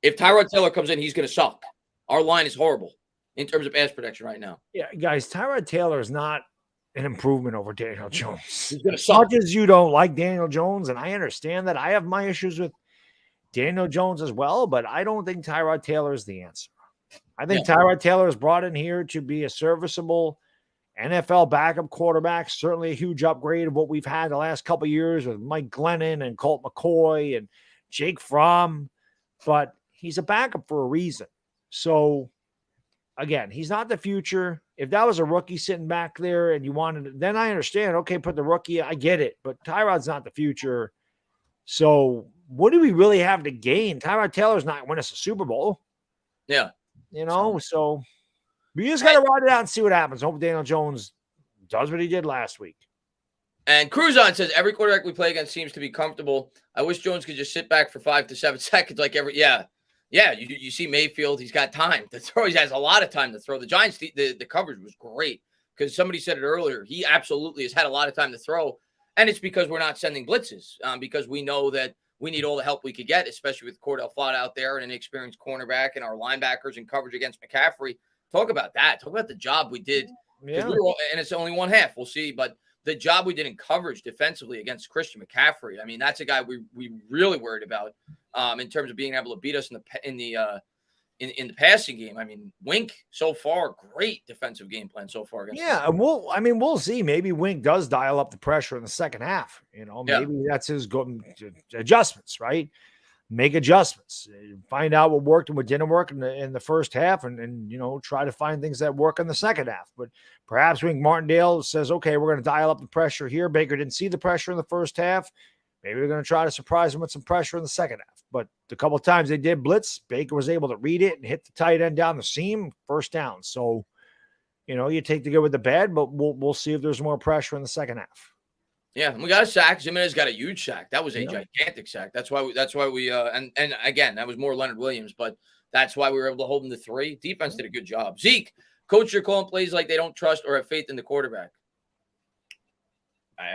If Tyrod Taylor comes in, he's going to suck. Our line is horrible in terms of pass protection right now. Yeah, guys, Tyrod Taylor is not an improvement over Daniel Jones. He's going to suck. As much as you don't like Daniel Jones, and I understand that. I have my issues with Daniel Jones as well, but I don't think Tyrod Taylor is the answer. I think Tyrod Taylor is brought in here to be a serviceable NFL backup quarterback, certainly a huge upgrade of what we've had the last couple of years with Mike Glennon and Colt McCoy and Jake Fromm, but he's a backup for a reason. So, again, he's not the future. If that was a rookie sitting back there and you wanted, then I understand. Okay, put the rookie, I get it, but Tyrod's not the future. So, what do we really have to gain? Tyrod Taylor's not win us a Super Bowl. Yeah. So we just got to ride it out and see what happens. Hope Daniel Jones does what he did last week. And Cruzon says every quarterback we play against seems to be comfortable. I wish Jones could just sit back for 5 to 7 seconds Yeah, you see Mayfield, he's got time to throw. He has a lot of time to throw. The Giants, the coverage was great because somebody said it earlier. He absolutely has had a lot of time to throw, and it's because we're not sending blitzes because we know that we need all the help we could get, especially with Cordell Flott out there and an experienced cornerback and our linebackers in coverage against McCaffrey. Talk about that. Talk about the job we did. Yeah. And it's only one half. We'll see, but the job we did in coverage defensively against Christian McCaffrey. I mean, that's a guy we really worried about in terms of being able to beat us in the passing game. I mean, Wink so far, great defensive game plan so far. And we'll see. Maybe Wink does dial up the pressure in the second half. Maybe that's his adjustments, right? Make adjustments, find out what worked and what didn't work in the first half, and try to find things that work in the second half. But perhaps Wink Martindale says, okay, we're going to dial up the pressure here. Baker didn't see the pressure in the first half. Maybe we're going to try to surprise him with some pressure in the second half. But the couple of times they did blitz, Baker was able to read it and hit the tight end down the seam, first down. So, you take the good with the bad, but we'll see if there's more pressure in the second half. Yeah, and we got a sack. Jimenez got a huge sack. That was a gigantic sack. That's why we and again, that was more Leonard Williams, but that's why we were able to hold him to 3. Defense did a good job. Zeke, coach, you're calling plays like they don't trust or have faith in the quarterback.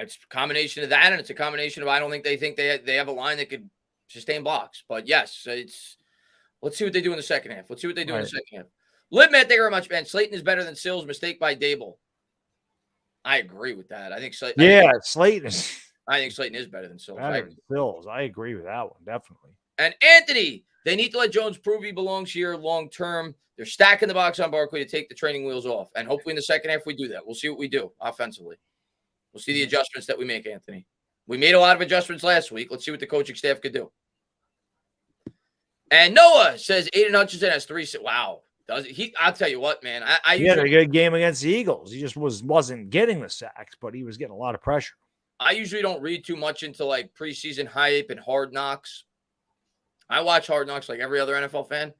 It's a combination of that, and it's a combination of I don't think they have a line that could sustain blocks. But yes, let's see what they do in the second half. In the second half. Liv, man, thank you very much, man. Slayton is better than Sills. Mistake by Dable. I agree with that. I think Slayton. Slayton is. I think Slayton is better than Sills. I agree with that one, definitely. And Anthony, they need to let Jones prove he belongs here long term. They're stacking the box on Barkley to take the training wheels off. And hopefully in the second half we do that. We'll see what we do offensively. We'll see the adjustments that we make, Anthony. We made a lot of adjustments last week. Let's see what the coaching staff could do. And Noah says Aiden Hutchinson has 3. Wow. Does he? I'll tell you what, man. He had a good game against the Eagles. He just wasn't getting the sacks, but he was getting a lot of pressure. I usually don't read too much into like preseason hype and Hard Knocks. I watch Hard Knocks like every other NFL fan,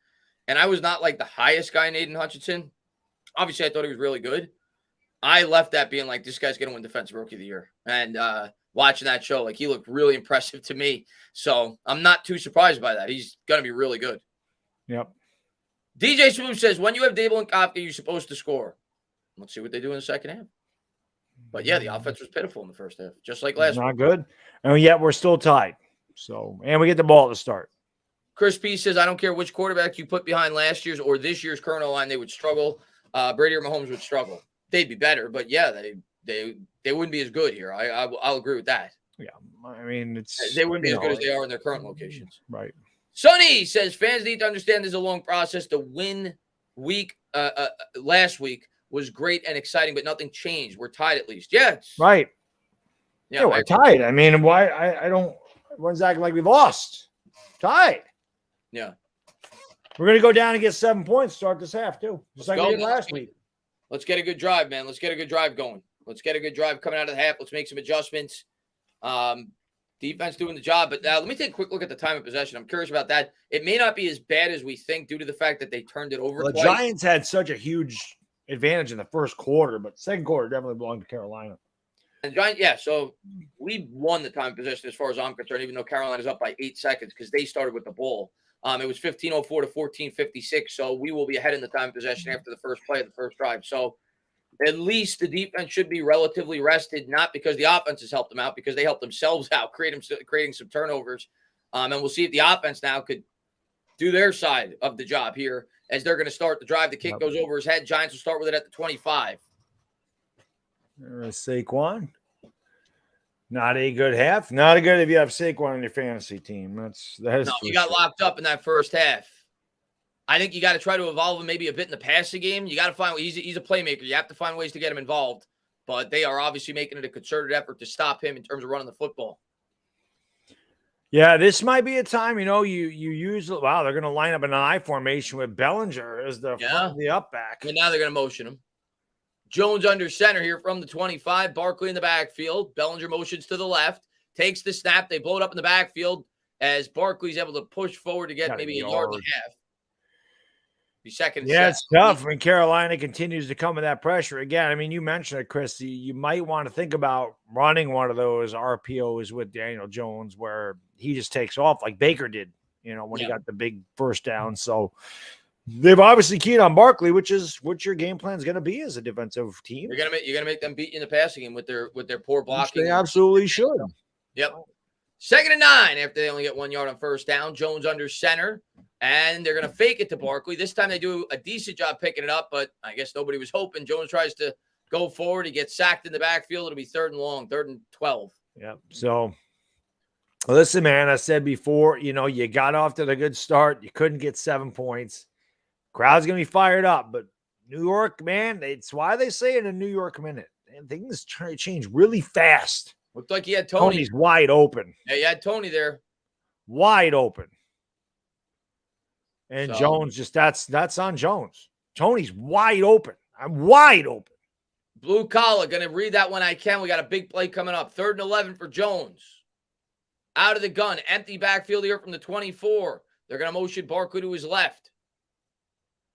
and I was not like the highest guy in Aiden Hutchinson. Obviously, I thought he was really good. I left that being like, this guy's going to win Defensive Rookie of the Year. And watching that show, like he looked really impressive to me. So I'm not too surprised by that. He's going to be really good. Yep. DJ Swoop says, when you have Dable and Kafka, you're supposed to score. Let's see what they do in the second half. But yeah, the offense was pitiful in the first half, just like last week. Not good. And yet we're still tied. So, and we get the ball to start. Chris P says, I don't care which quarterback you put behind last year's or this year's current line, they would struggle. Brady or Mahomes would struggle. They'd be better, but yeah, they wouldn't be as good here. I'll agree with that. Yeah, I mean, they wouldn't be as good as they are in their current locations. Right. Sonny says fans need to understand there's a long process. The win week last week was great and exciting, but nothing changed. We're tied at least. Yeah. Right. Yeah, we're tied. I mean, why? I don't. Everyone's acting like we've lost. Tied. Yeah. We're going to go down and get 7 points, start this half, too. Just like we did last week. Let's get a good drive, man. Let's get a good drive going. Let's get a good drive coming out of the half. Let's make some adjustments. Defense doing the job. But let me take a quick look at the time of possession. I'm curious about that. It may not be as bad as we think due to the fact that they turned it over twice. The Giants had such a huge advantage in the first quarter, but second quarter definitely belonged to Carolina. And Giants, yeah, so we won the time of possession as far as I'm concerned, even though Carolina's up by 8 seconds because they started with the ball. It was 15:04 to 14:56, so we will be ahead in the time of possession after the first play of the first drive. So at least the defense should be relatively rested, not because the offense has helped them out, because they helped themselves out, creating some turnovers. And we'll see if the offense now could do their side of the job here as they're going to start the drive. The kick goes over his head. Giants will start with it at the 25. There's Saquon. Not a good half. Not a good if you have Saquon on your fantasy team. That is. No, you got locked up in that first half. I think you got to try to evolve him maybe a bit in the passing game. You got to find he's a playmaker. You have to find ways to get him involved. But they are obviously making it a concerted effort to stop him in terms of running the football. Yeah, this might be a time, you use they're going to line up an I formation with Bellinger as the up back. And now they're going to motion him. Jones under center here from the 25. Barkley in the backfield. Bellinger motions to the left. Takes the snap. They blow it up in the backfield. as Barkley's able to push forward to get maybe a yard and a half. Be second and Yeah, seven. it's tough when Carolina continues to come with that pressure. Again, I mean, you mentioned it, Chris. You might want to think about running one of those RPOs with Daniel Jones where he just takes off like Baker did, when he got the big first down. So they've obviously keyed on Barkley, which is what your game plan is going to be as a defensive team. You're gonna make them beat you in the passing game with their poor blocking. Which they absolutely should. Yep. 2nd and 9 after they only get 1 yard on first down. Jones under center, and they're going to fake it to Barkley. This time they do a decent job picking it up, but I guess nobody was hoping. Jones tries to go forward. He gets sacked in the backfield. It'll be 3rd and long, 3rd and 12. Yep. So, listen, man, I said before, you got off to the good start. You couldn't get 7 points. Crowd's going to be fired up, but New York, man, it's why they say in a New York minute. And things change really fast. Looked like he had Tony. Tony's wide open. Yeah, you had Tony there. Wide open. And so, Jones, that's on Jones. Tony's wide open. I'm wide open. Blue collar, going to read that when I can. We got a big play coming up. 3rd and 11 for Jones. Out of the gun. Empty backfield here from the 24. They're going to motion Barkley to his left.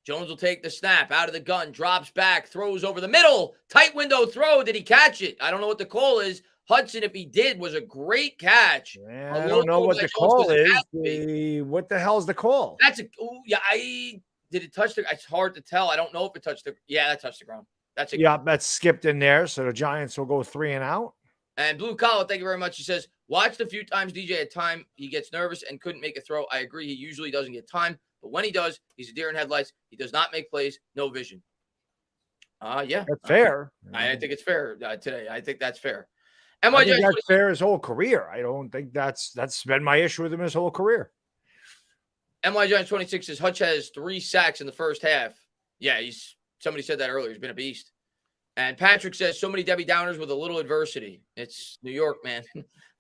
Jones will take the snap. Out of the gun. Drops back. Throws over the middle. Tight window throw. Did he catch it? I don't know what the call is. Hudson, if he did, was a great catch. Man, I don't know what the call is. What the hell's the call? Did it touch the? It's hard to tell. I don't know if it touched the. Yeah, that touched the ground. That's skipped in there. So the Giants will go 3 and out. And Blue Collar, thank you very much. He says, watched a few times DJ at time. He gets nervous and couldn't make a throw. I agree. He usually doesn't get time, but when he does, he's a deer in headlights. He does not make plays. No vision. Yeah, that's fair. I think it's fair today. I think that's fair. I think that's fair his whole career. I don't think that's been my issue with him his whole career. NY Giants 26 says Hutch has 3 sacks in the first half. Yeah, somebody said that earlier. He's been a beast. And Patrick says so many Debbie Downers with a little adversity. It's New York, man.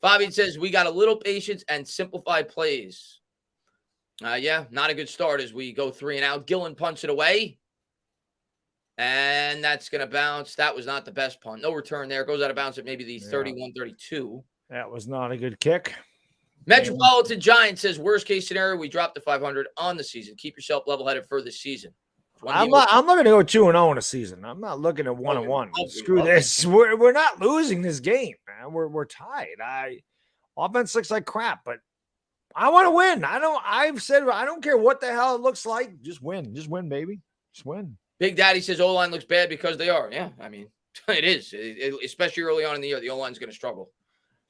Fabian says we got a little patience and simplified plays. Yeah, not a good start as we go 3 and out. Gillen punts it away. And that's going to bounce. That was not the best punt. No return there. Goes out of bounds at maybe the 31-32. That was not a good kick. Metropolitan Giant says, worst case scenario, we dropped to 500 on the season. Keep yourself level-headed for this season. I'm not going to go 2-0 in a season. I'm not looking at 1-1. Screw this. We're not losing this game, man. We're tied. Offense looks like crap, but I want to win. I've said I don't care what the hell it looks like. Just win. Just win, baby. Just win. Big Daddy says O-line looks bad because they are. Yeah, I mean, it is. Especially early on in the year, the O-line's going to struggle.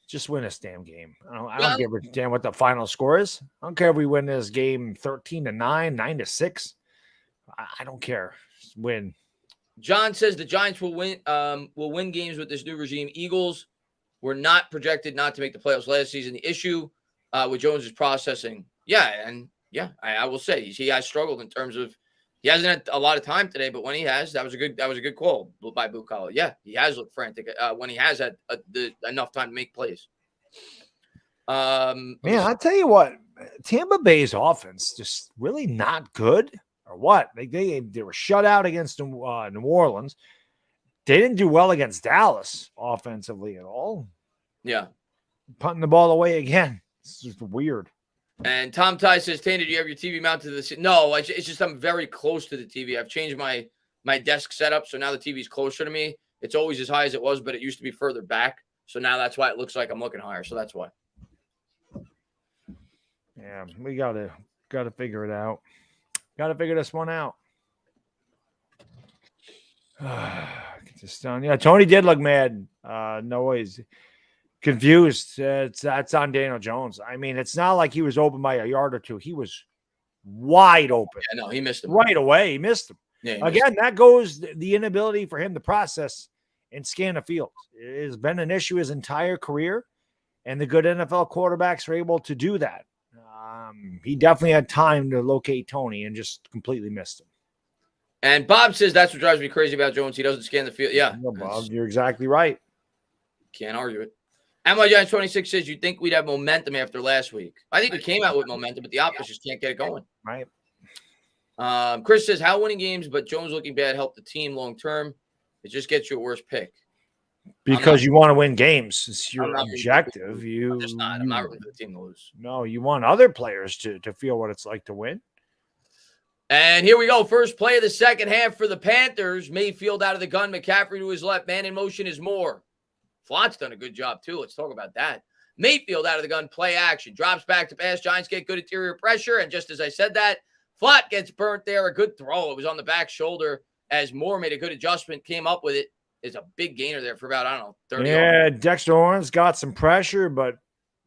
Just win this damn game. I don't give a damn what the final score is. I don't care if we win this game 13-9, 9-6. I don't care. Just win. John says the Giants will win games with this new regime. Eagles were not projected not to make the playoffs last season. The issue with Jones is processing. I will say he has struggled in terms of he hasn't had a lot of time today, but when he has, that was a good call by Blue Collar. Yeah, he has looked frantic when he has had enough time to make plays. Man, I'll tell you what, Tampa Bay's offense just really not good. Or what? They were shut out against New Orleans. They didn't do well against Dallas offensively at all. Yeah, punting the ball away again. It's just weird. And Tom Ty says, Tana, do you have your TV mounted to the No, it's just I'm very close to the TV. I've changed my desk setup, so now the TV's closer to me. It's always as high as it was, but it used to be further back. So now that's why it looks like I'm looking higher. So that's why. Yeah, we gotta figure it out. Got to figure this one out. Get this done. Yeah, Tony did look mad. No, he's confused. That's on Daniel Jones. I mean, it's not like he was open by a yard or two. He was wide open. Yeah, no, he missed him. Right away, he missed him. Yeah, Again, that goes the inability for him to process and scan the field. It has been an issue his entire career, and the good NFL quarterbacks are able to do that. He definitely had time to locate Tony and just completely missed him. And Bob says that's what drives me crazy about Jones. He doesn't scan the field. Yeah. No, Bob, you're exactly right. Can't argue it. MY Giants 26 says, you think we'd have momentum after last week? I think we came out with momentum, but the opposition just can't get it going. Right. Chris says, how winning games, but Jones looking bad help the team long term? It just gets you a worse pick. Because you want to win games. It's your objective. I'm not rooting for the team to lose. No, you want other players to feel what it's like to win. And here we go. First play of the second half for the Panthers. Mayfield out of the gun. McCaffrey to his left. Man in motion is Moore. Flott's done a good job, too. Let's talk about that. Mayfield out of the gun. Play action. Drops back to pass. Giants get good interior pressure. And just as I said that, Flott gets burnt there. A good throw. It was on the back shoulder as Moore made a good adjustment, came up with it. It's a big gainer there for about, 30 yards. Dexter Lawrence got some pressure, but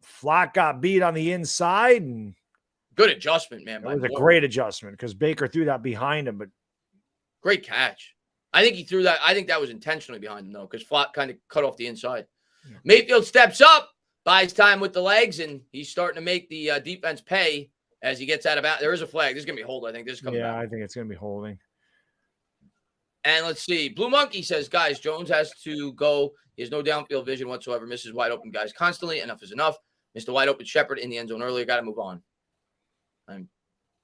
Flott got beat on the inside. And good adjustment, man. It was a great adjustment because Baker threw that behind him, but great catch. I think he threw that. I think that was intentionally behind him, though, because Flott kind of cut off the inside. Yeah. Mayfield steps up, buys time with the legs, and he's starting to make the defense pay as he gets out of bounds. There is a flag. This is going to be hold, I think. This is coming back. I think it's going to be holding. And let's see. Blue Monkey says, guys, Jones has to go. He has no downfield vision whatsoever. Misses wide open guys constantly. Enough is enough. Missed a wide open Shepard in the end zone earlier. Got to move on.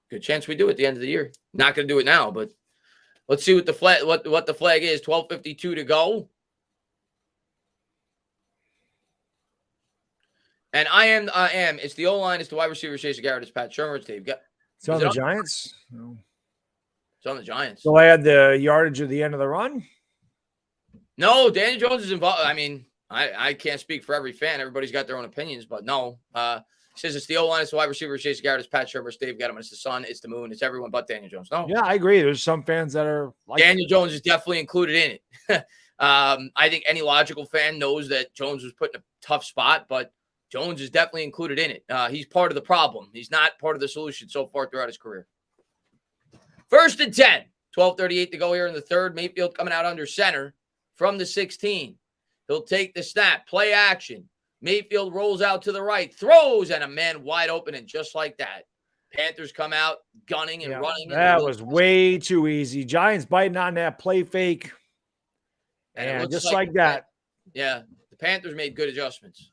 Good chance we do at the end of the year. Not going to do it now, but let's see what the flag what the flag is. 12:52 to go. And I am. It's the O-line. It's the wide receiver, Chase Garrett. It's Pat Shermer. It's Dave. It's on the Giants? No. It's on the Giants. So I had the yardage at the end of the run? No, Daniel Jones is involved. I mean, I can't speak for every fan. Everybody's got their own opinions, but no. Says it's the O-line, it's the wide receiver, Chase Garrett, it's Pat Shermer, Dave Gettleman, it's the sun, it's the moon, it's everyone but Daniel Jones. No. Yeah, I agree. There's some fans that are like Daniel Jones is definitely included in it. I think any logical fan knows that Jones was put in a tough spot, but Jones is definitely included in it. He's part of the problem. He's not part of the solution so far throughout his career. 1st and 10. 12:38 to go here in the third. Mayfield coming out under center from the 16. He'll take the snap. Play action. Mayfield rolls out to the right, throws, and a man wide open, and just like that, Panthers come out gunning and running. That was way too easy. Giants biting on that play fake, and just like that. Yeah, the Panthers made good adjustments.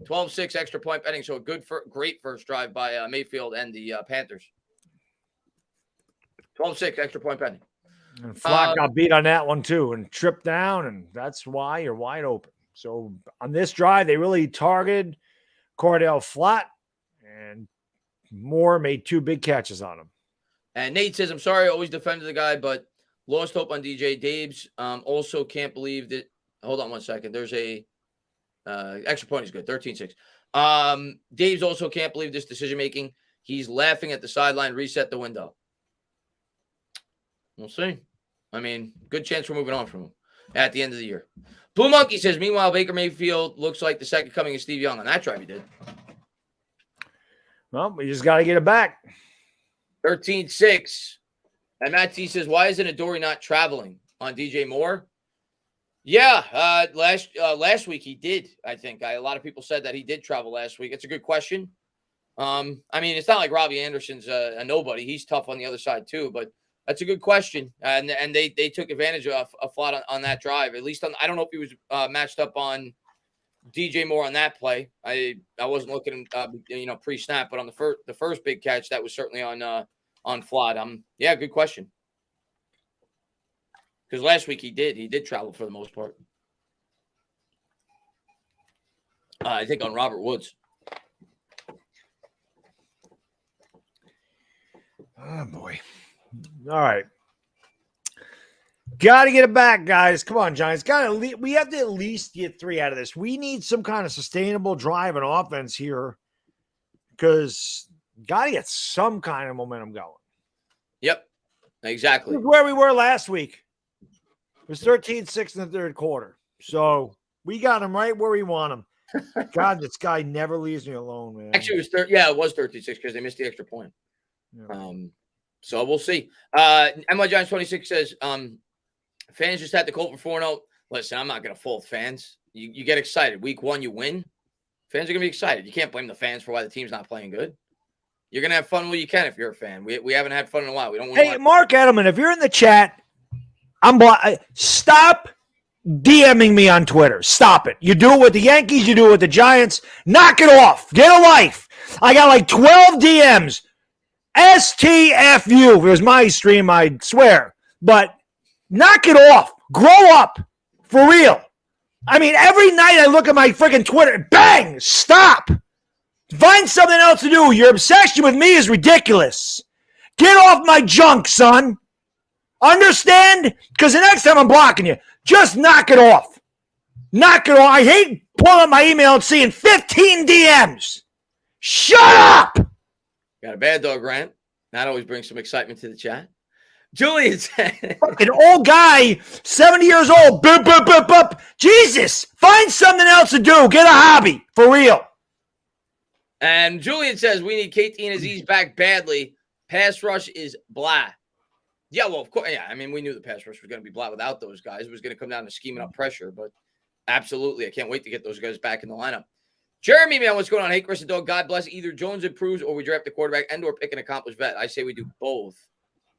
12-6 extra point betting, so a great first drive by Mayfield and the Panthers. 12-6 extra point betting. And Flock got beat on that one too and tripped down, and that's why you're wide open. So on this drive, they really targeted Cordell Flott, and Moore made 2 big catches on him. And Nate says, I'm sorry, I always defended the guy, but lost hope on DJ. Dave's also can't believe that. Hold on one second. There's a extra point is good, 13-6. Dave's also can't believe this decision-making. He's laughing at the sideline, reset the window. We'll see. I mean, good chance we're moving on from him at the end of the year. Blue Monkey says, meanwhile, Baker Mayfield looks like the second coming of Steve Young. On that drive, he did. Well, we just got to get it back. 13-6. And Matt T says, why isn't Adoree not traveling on DJ Moore? Yeah, last week he did, I think. A lot of people said that he did travel last week. It's a good question. I mean, it's not like Robbie Anderson's a nobody. He's tough on the other side, too, but that's a good question, and they took advantage of a Flott on that drive. At least I don't know if he was matched up on DJ Moore on that play. I wasn't looking pre-snap, but on the first big catch that was certainly on Flott. Yeah, good question. Because last week he did travel for the most part. I think on Robert Woods. Oh boy. All right. Got to get it back, guys. Come on, Giants. We have to at least get 3 out of this. We need some kind of sustainable drive and offense here because got to get some kind of momentum going. Yep, exactly. Where we were last week. It was 13-6 in the third quarter. So we got him right where we want him. God, this guy never leaves me alone, man. Actually, it was 13-6 because they missed the extra point. Yeah. So we'll see. NY Giants 26 says, fans just had the Colt for 4-0. Listen, I'm not going to fault fans. You get excited. Week 1, you win. Fans are going to be excited. You can't blame the fans for why the team's not playing good. You're going to have fun while you can if you're a fan. We haven't had fun in a while. We don't want. Hey, Mark Edelman, if you're in the chat, stop DMing me on Twitter. Stop it. You do it with the Yankees. You do it with the Giants. Knock it off. Get a life. I got like 12 DMs. STFU. If it was my stream, I'd swear. But knock it off. Grow up. For real. I mean, every night I look at my freaking Twitter. Bang! Stop. Find something else to do. Your obsession with me is ridiculous. Get off my junk, son. Understand? Because the next time I'm blocking you, just knock it off. Knock it off. I hate pulling up my email and seeing 15 DMs. Shut up. Got a bad dog rant. That always brings some excitement to the chat. Julian said, an old guy, 70 years old. Boop, boop, boop, boop. Jesus, find something else to do. Get a hobby. For real. And Julian says, we need KT and Aziz back badly. Pass rush is blah. Yeah, well, of course. Yeah, I mean, we knew the pass rush was going to be blah without those guys. It was going to come down to scheming up pressure, but absolutely. I can't wait to get those guys back in the lineup. Jeremy, man, what's going on? Hey, Chris and Dog, God bless. Either Jones improves or we draft a quarterback and or pick an accomplished vet. I say we do both.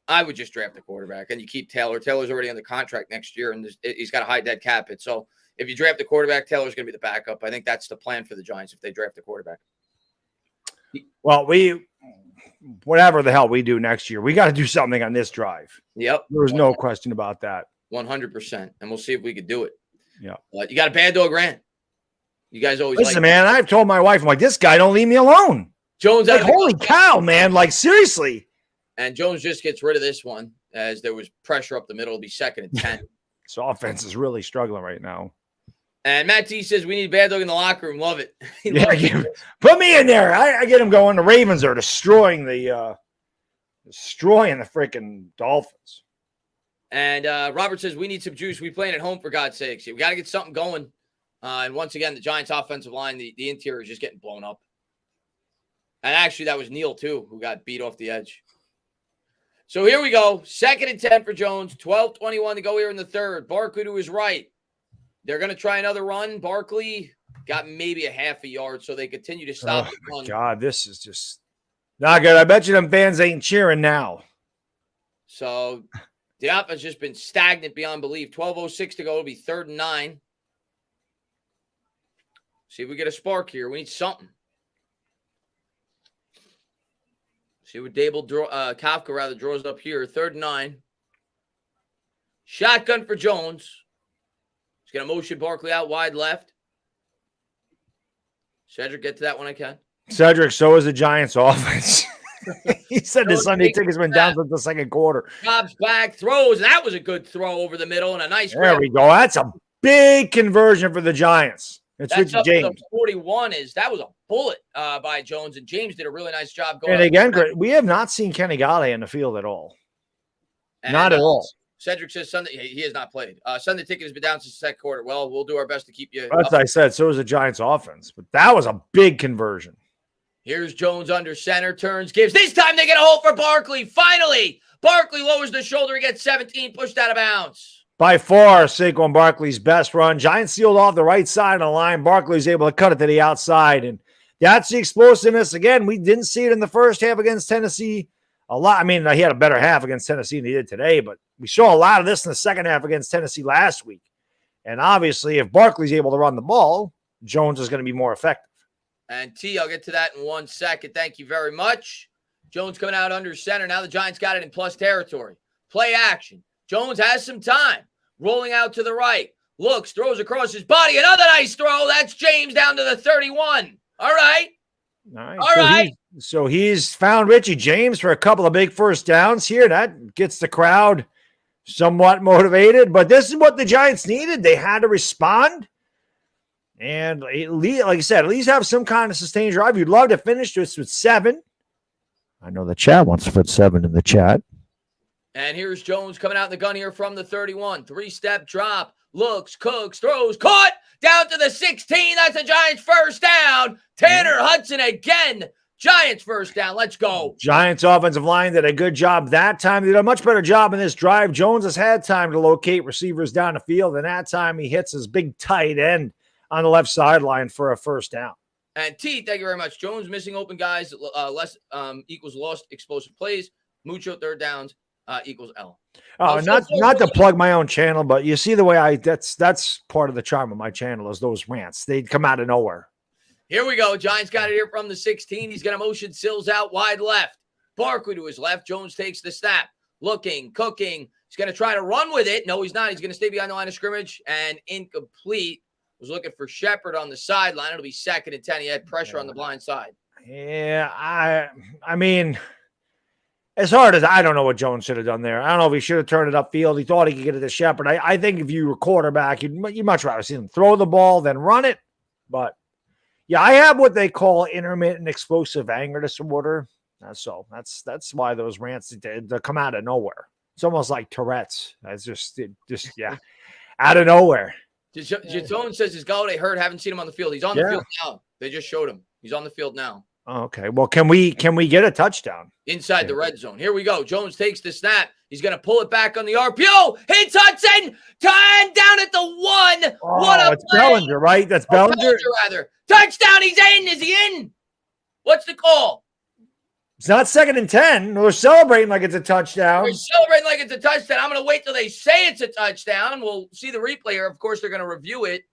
I would just draft the quarterback and you keep Taylor. Taylor's already on the contract next year and he's got a high dead cap hit. So if you draft the quarterback, Taylor's going to be the backup. I think that's the plan for the Giants if they draft the quarterback. Well, whatever the hell we do next year, we got to do something on this drive. Yep. There's no question about that. 100%. And we'll see if we could do it. Yeah. You got a bad dog rant. You guys always listen, man. I've told my wife, I'm like, this guy don't leave me alone. Jones, like, holy cow, man! Like, seriously. And Jones just gets rid of this one as there was pressure up the middle. It'll be 2nd and 10. This offense is really struggling right now. And Matt T says we need bad dog in the locker room. Love it. Put me in there. I get him going. The Ravens are destroying the freaking Dolphins. And Robert says we need some juice. We playing at home for God's sakes. We got to get something going. And once again, the Giants' offensive line, the interior is just getting blown up. And actually, that was Neal too, who got beat off the edge. So here we go. 2nd and 10 for Jones. 12:21 to go here in the third. Barkley to his right. They're going to try another run. Barkley got maybe a half a yard, so they continue to stop the run. God, this is just not good. I bet you them fans ain't cheering now. So the offense just been stagnant beyond belief. 12:06 to go. It'll be 3rd and 9. See if we get a spark here. We need something. See what Kafka draws up here. 3rd and 9. Shotgun for Jones. He's going to motion Barkley out wide left. Cedric, get to that when I can. Cedric, so is the Giants' offense. He said the Sunday ticket's been down since the second quarter. Cobb's back, throws. That was a good throw over the middle and a nice grab. There we go. That's a big conversion for the Giants. That's up James. To the 41 that was a bullet by Jones, and James did a really nice job going. And again, we have not seen Kenny Galladay in the field at all. Not at all. Cedric says Sunday he has not played. Sunday ticket has been down since the second quarter. Well, we'll do our best to keep you. As I said, so is the Giants' offense, but that was a big conversion. Here's Jones under center, turns, gives. This time they get a hole for Barkley. Finally, Barkley lowers the shoulder. He gets 17, pushed out of bounds. By far, Saquon Barkley's best run. Giants sealed off the right side of the line. Barkley's able to cut it to the outside, and that's the explosiveness. Again, we didn't see it in the first half against Tennessee a lot. I mean, he had a better half against Tennessee than he did today, but we saw a lot of this in the second half against Tennessee last week. And obviously, if Barkley's able to run the ball, Jones is going to be more effective. And T, I'll get to that in 1 second. Thank you very much. Jones coming out under center. Now the Giants got it in plus territory. Play action. Jones has some time. Rolling out to the right. Looks, throws across his body. Another nice throw. That's James down to the 31. All right. All right. So he's found Richie James for a couple of big first downs here. That gets the crowd somewhat motivated. But this is what the Giants needed. They had to respond. And like I said, at least have some kind of sustained drive. You'd love to finish this with 7. I know the chat wants to put 7 in the chat. And here's Jones coming out in the gun here from the 31. 3-step drop. Looks, cooks, throws, caught. Down to the 16. That's a Giants first down. Tanner Hudson again. Giants first down. Let's go. Giants offensive line did a good job that time. They did a much better job in this drive. Jones has had time to locate receivers down the field, and that time he hits his big tight end on the left sideline for a first down. And T, thank you very much. Jones missing open guys less equals lost explosive plays. Mucho third downs equals L. Oh, not to plug my own channel, but you see the way that's part of the charm of my channel is those rants. They come out of nowhere. Here we go. Giants got it here from the 16. He's going to motion Sills out wide left. Barkley to his left. Jones takes the snap. Looking, cooking. He's going to try to run with it. No, he's not. He's going to stay behind the line of scrimmage and incomplete. Was looking for Shepard on the sideline. It'll be 2nd and 10. He had pressure on the blind side. Yeah, I mean, as hard as I don't know what Jones should have done there. I don't know if he should have turned it upfield. He thought he could get it to Shepard. I think if you were quarterback, you'd much rather see him throw the ball than run it. But yeah, I have what they call intermittent explosive anger disorder. So that's why those rants they come out of nowhere. It's almost like Tourette's. That's just out of nowhere. Jatone says his Galladay hurt. Haven't seen him on the field. He's on the field now. They just showed him. He's on the field now. Oh, okay. Well, can we get a touchdown inside the red zone? Here we go. Jones takes the snap. He's going to pull it back on the RPO. Hits Hudson. Time down at the 1. Oh, what a it's play. Bellinger, right? That's Bellinger. Rather. Touchdown. He's in. Is he in? What's the call? It's not 2nd and 10. We're celebrating like it's a touchdown. We're celebrating like it's a touchdown. I'm going to wait till they say it's a touchdown. We'll see the replay here. Of course, they're going to review it.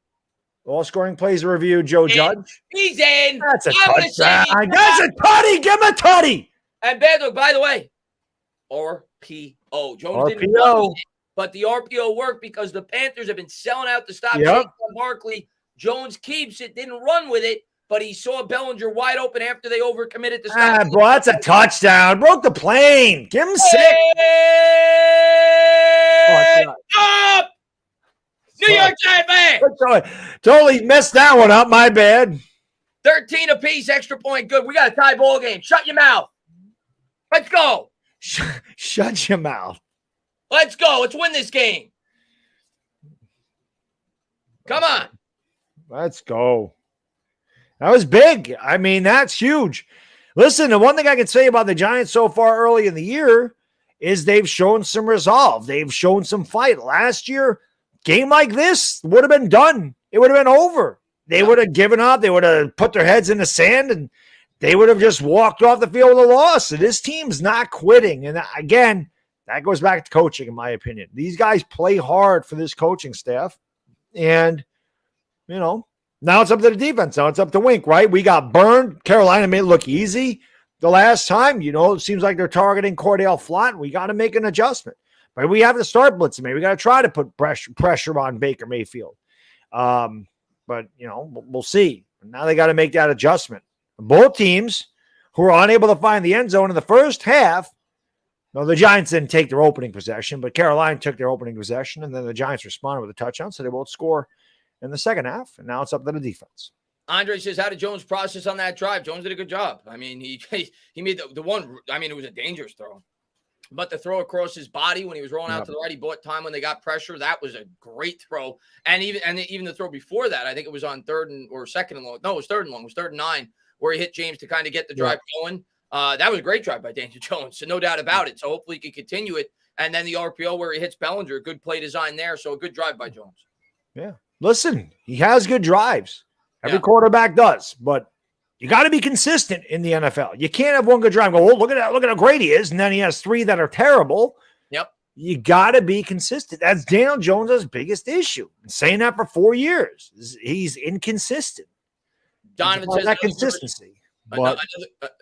All scoring plays review. Joe Judge. He's in. That's a touchdown. That's a tutty. Give him a tutty. And Bedlock, by the way, RPO. Jones didn't run with it, but the RPO worked because the Panthers have been selling out to stop Saquon Barkley. Jones keeps it. Didn't run with it, but he saw Bellinger wide open after they overcommitted to stop. Bro, that's a touchdown. Broke the plane. Give him 6. Up! New York Giant man. Totally messed that one up. My bad. 13 apiece, extra point. Good. We got a tie ball game. Shut your mouth. Let's go. Shut your mouth. Let's go. Let's win this game. Come on. Let's go. That was big. I mean, that's huge. Listen, the one thing I can say about the Giants so far early in the year is they've shown some resolve. They've shown some fight. Last year, game like this would have been done. It would have been over. They would have given up. They would have put their heads in the sand, and they would have just walked off the field with a loss. So this team's not quitting. And again, that goes back to coaching, in my opinion. These guys play hard for this coaching staff. And, now it's up to the defense. Now it's up to Wink, right? We got burned. Carolina made it look easy the last time. It seems like they're targeting Cordell Flott. We got to make an adjustment. But we have to start blitzing. Maybe we got to try to put pressure on Baker Mayfield. But, we'll see. Now they got to make that adjustment. Both teams who were unable to find the end zone in the first half. No, the Giants didn't take their opening possession, but Carolina took their opening possession, and then the Giants responded with a touchdown, so they both score in the second half, and now it's up to the defense. Andre says, how did Jones process on that drive? Jones did a good job. I mean, he made the one, it was a dangerous throw. But the throw across his body when he was rolling out to the right, he bought time when they got pressure. That was a great throw. And even the throw before that, I think it was on 3rd or 2nd and long. No, it was 3rd and long. It was 3rd and 9 where he hit James to kind of get the drive going. That was a great drive by Daniel Jones, so no doubt about it. So hopefully he can continue it. And then the RPO where he hits Bellinger, good play design there. So a good drive by Jones. Yeah. Listen, he has good drives. Every quarterback does, but you got to be consistent in the NFL. You can't have one good drive and go, oh, look at that, look at how great he is, and then he has 3 that are terrible. Yep. You got to be consistent. That's Daniel Jones' biggest issue. I'm saying that for 4 years. He's inconsistent. Donovan says that consistency.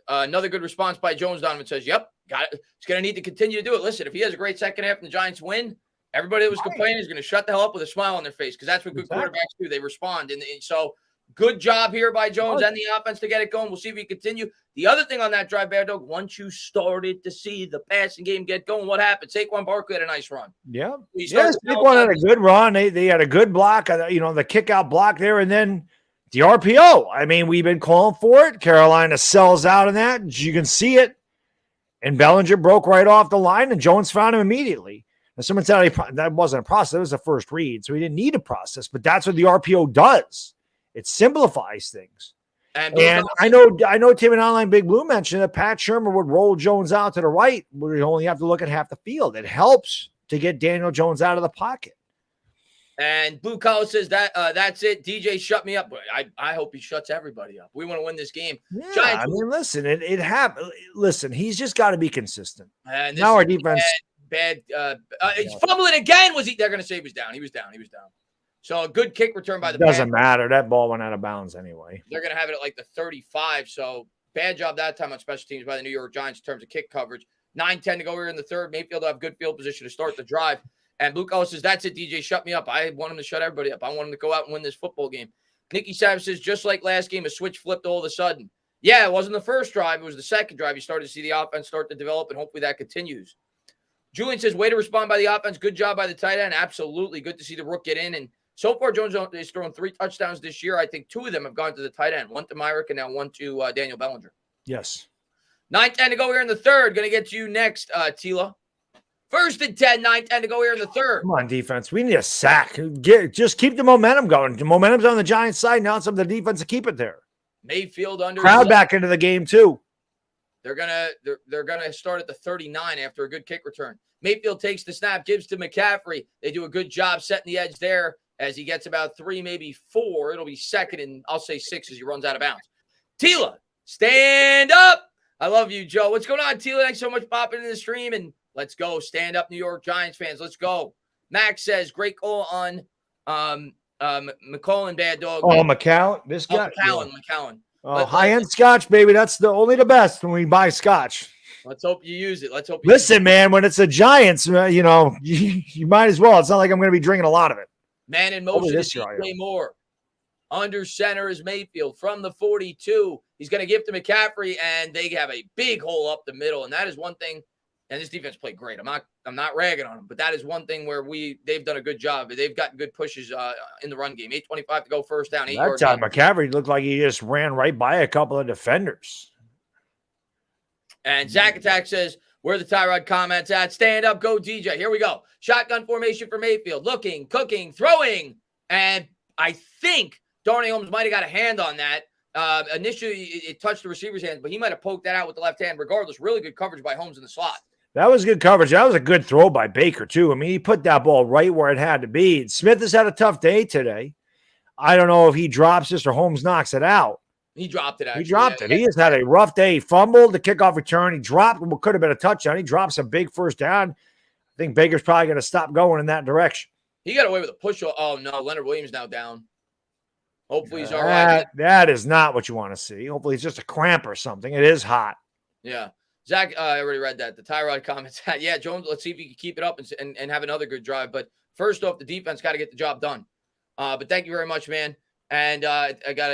Another good response by Jones. Donovan says, yep, got it. He's going to need to continue to do it. Listen, if he has a great second half and the Giants win, everybody that was complaining is going to shut the hell up with a smile on their face because that's what good quarterbacks do. They respond. And so good job here by Jones and the offense to get it going. We'll see if we continue. The other thing on that drive, Bear Dog, once you started to see the passing game get going, what happened? Saquon Barkley had a nice run. Yeah. Saquon had a good run. They had a good block, the kick out block there. And then the RPO. I mean, we've been calling for it. Carolina sells out in that. You can see it. And Bellinger broke right off the line, and Jones found him immediately. And someone said that wasn't a process. That was a first read, so he didn't need a process. But that's what the RPO does. It simplifies things. And I know Tim and Online Big Blue mentioned that Pat Shermer would roll Jones out to the right, where you only have to look at half the field. It helps to get Daniel Jones out of the pocket. And Blue Collar says that's it. DJ shut me up. I hope he shuts everybody up. We want to win this game. Yeah, Giants, listen, it happened. Listen, he's just got to be consistent. And now our defense bad. He's fumbling again. They're going to say he was down. He was down. So a good kick return by the Doesn't matter. That ball went out of bounds anyway. They're going to have it at like the 35. So bad job that time on special teams by the New York Giants in terms of kick coverage. 9-10 to go here in the third. Mayfield will have good field position to start the drive. And Blue Collar says, that's it, DJ, shut me up. I want him to shut everybody up. I want him to go out and win this football game. Nikki Savage says, just like last game, a switch flipped all of a sudden. Yeah, it wasn't the first drive. It was the second drive. You started to see the offense start to develop, and hopefully that continues. Julian says, way to respond by the offense. Good job by the tight end. Absolutely. Good to see the rook get in. And so far, Jones has thrown 3 touchdowns this year. I think 2 of them have gone to the tight end. 1 to Myrick and now 1 to Daniel Bellinger. Yes. 9-10 to go here in the third. Going to get to you next, Tila. 1st and 10, 9-10 to go here in the third. Come on, defense. We need a sack. Just keep the momentum going. The momentum's on the Giants' side. Now it's up to the defense to keep it there. Mayfield under crowd back into the game too. They're gonna start at the 39 after a good kick return. Mayfield takes the snap, gives to McCaffrey. They do a good job setting the edge there as he gets about 3, maybe 4. It'll be 2nd and I'll say 6 as he runs out of bounds. Tila, stand up. I love you, Joe. What's going on, Tila? Thanks so much for popping in the stream. And let's go. Stand up, New York Giants fans. Let's go. Max says, great call on McCollin, bad dog. Oh, McCown. This guy. McCown. Oh, high-end scotch, baby. That's only the best when we buy scotch. Let's hope you use it. Listen, man, when it's a Giants, you might as well. It's not like I'm going to be drinking a lot of it. Man in motion is DJ Moore. Under center is Mayfield from the 42. He's going to give to McCaffrey, and they have a big hole up the middle. And that is one thing. And this defense played great. I'm not ragging on them, but that is one thing where they've done a good job. They've gotten good pushes in the run game. 8:25 to go, first down. That time McCaffrey looked like he just ran right by a couple of defenders. And Zach Attack says, where the Tyrod comments at? Stand up, go DJ. Here we go. Shotgun formation for Mayfield. Looking, cooking, throwing. And I think Darnay Holmes might have got a hand on that. Initially, it touched the receiver's hands, but he might have poked that out with the left hand. Regardless, really good coverage by Holmes in the slot. That was good coverage. That was a good throw by Baker, too. I mean, he put that ball right where it had to be. Smith has had a tough day today. I don't know if he drops this or Holmes knocks it out. He dropped it, actually. He dropped it. He has had a rough day. He fumbled the kickoff return. He dropped what could have been a touchdown. He drops a big first down. I think Baker's probably going to stop going in that direction. He got away with a push. Oh, no. Leonard Williams now down. Hopefully he's all right. That is not what you want to see. Hopefully it's just a cramp or something. It is hot. Yeah. Zach, I already read that. The Tyrod comments. Yeah, Jones, let's see if he can keep it up and have another good drive. But first off, the defense got to get the job done. But thank you very much, man. And I got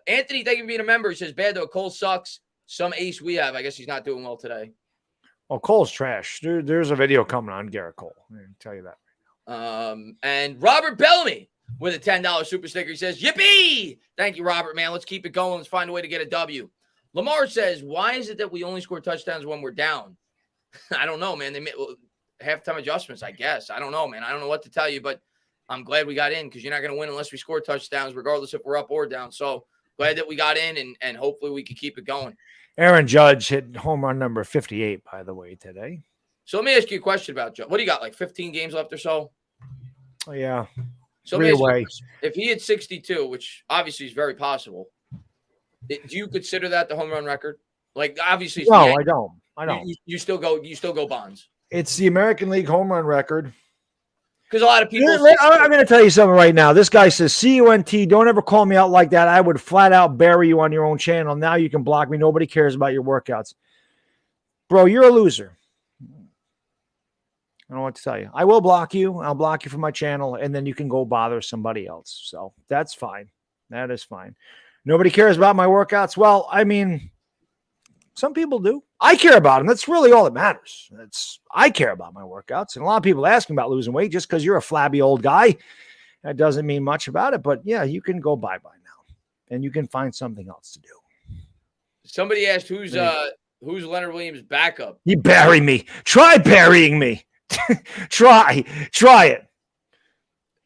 Anthony, thank you for being a member. He says, bad though, Cole sucks. Some ace we have. I guess he's not doing well today. Oh, Cole's trash. There's a video coming on Garrett Cole. I can tell you that right now. And Robert Bellamy with a $10 super sticker. He says, yippee! Thank you, Robert, man. Let's keep it going. Let's find a way to get a W. Lamar says, why is it that we only score touchdowns when we're down? I don't know, man. They made halftime adjustments, I guess. I don't know, man. I don't know what to tell you, but I'm glad we got in because you're not going to win unless we score touchdowns, regardless if we're up or down. So glad that we got in, and hopefully we can keep it going. Aaron Judge hit home run number 58, by the way, today. So let me ask you a question about Judge. What do you got, like 15 games left or so? Oh, yeah. So if he hit 62, which obviously is very possible, do you consider that the home run record? Like, obviously, no, I don't. I don't. You still go Bonds. It's the American League home run record. Because a lot of people. I'm going to tell you something right now. This guy says, CUNT, don't ever call me out like that. I would flat out bury you on your own channel. Now you can block me. Nobody cares about your workouts. Bro, you're a loser. I don't know what to tell you. I will block you. I'll block you from my channel, and then you can go bother somebody else. So that's fine. That is fine. Nobody cares about my workouts. Well, I mean, some people do. I care about them. That's really all that matters. I care about my workouts. And a lot of people asking about losing weight just because you're a flabby old guy. That doesn't mean much about it. But, yeah, you can go bye-bye now. And you can find something else to do. Somebody asked who's Leonard Williams' backup. You bury me. Try burying me. Try it.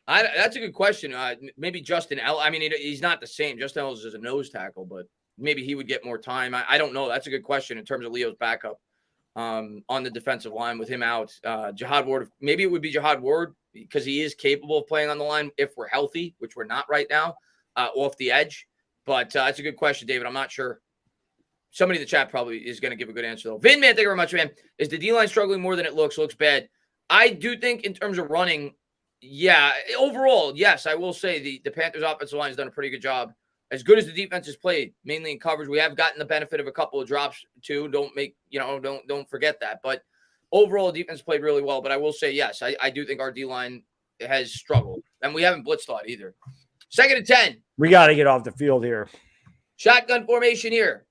That's a good question. Maybe Justin L. I mean, he's not the same. Justin Ellis is a nose tackle, but maybe he would get more time. I don't know. That's a good question in terms of Leo's backup on the defensive line with him out. Jihad Ward, maybe it would be Jihad Ward because he is capable of playing on the line if we're healthy, which we're not right now, off the edge. But that's a good question, David. I'm not sure. Somebody in the chat probably is going to give a good answer, though. Vin, man, thank you very much, man. Is the D-line struggling more than it looks? Looks bad. I do think in terms of running, yeah, overall, yes, I will say the Panthers offensive line has done a pretty good job. As good as the defense has played, mainly in coverage, we have gotten the benefit of a couple of drops too. Don't forget that. But overall, defense played really well. But I will say, yes, I do think our D-line has struggled. And we haven't blitzed a lot either. 2nd and 10. We got to get off the field here. Shotgun formation here.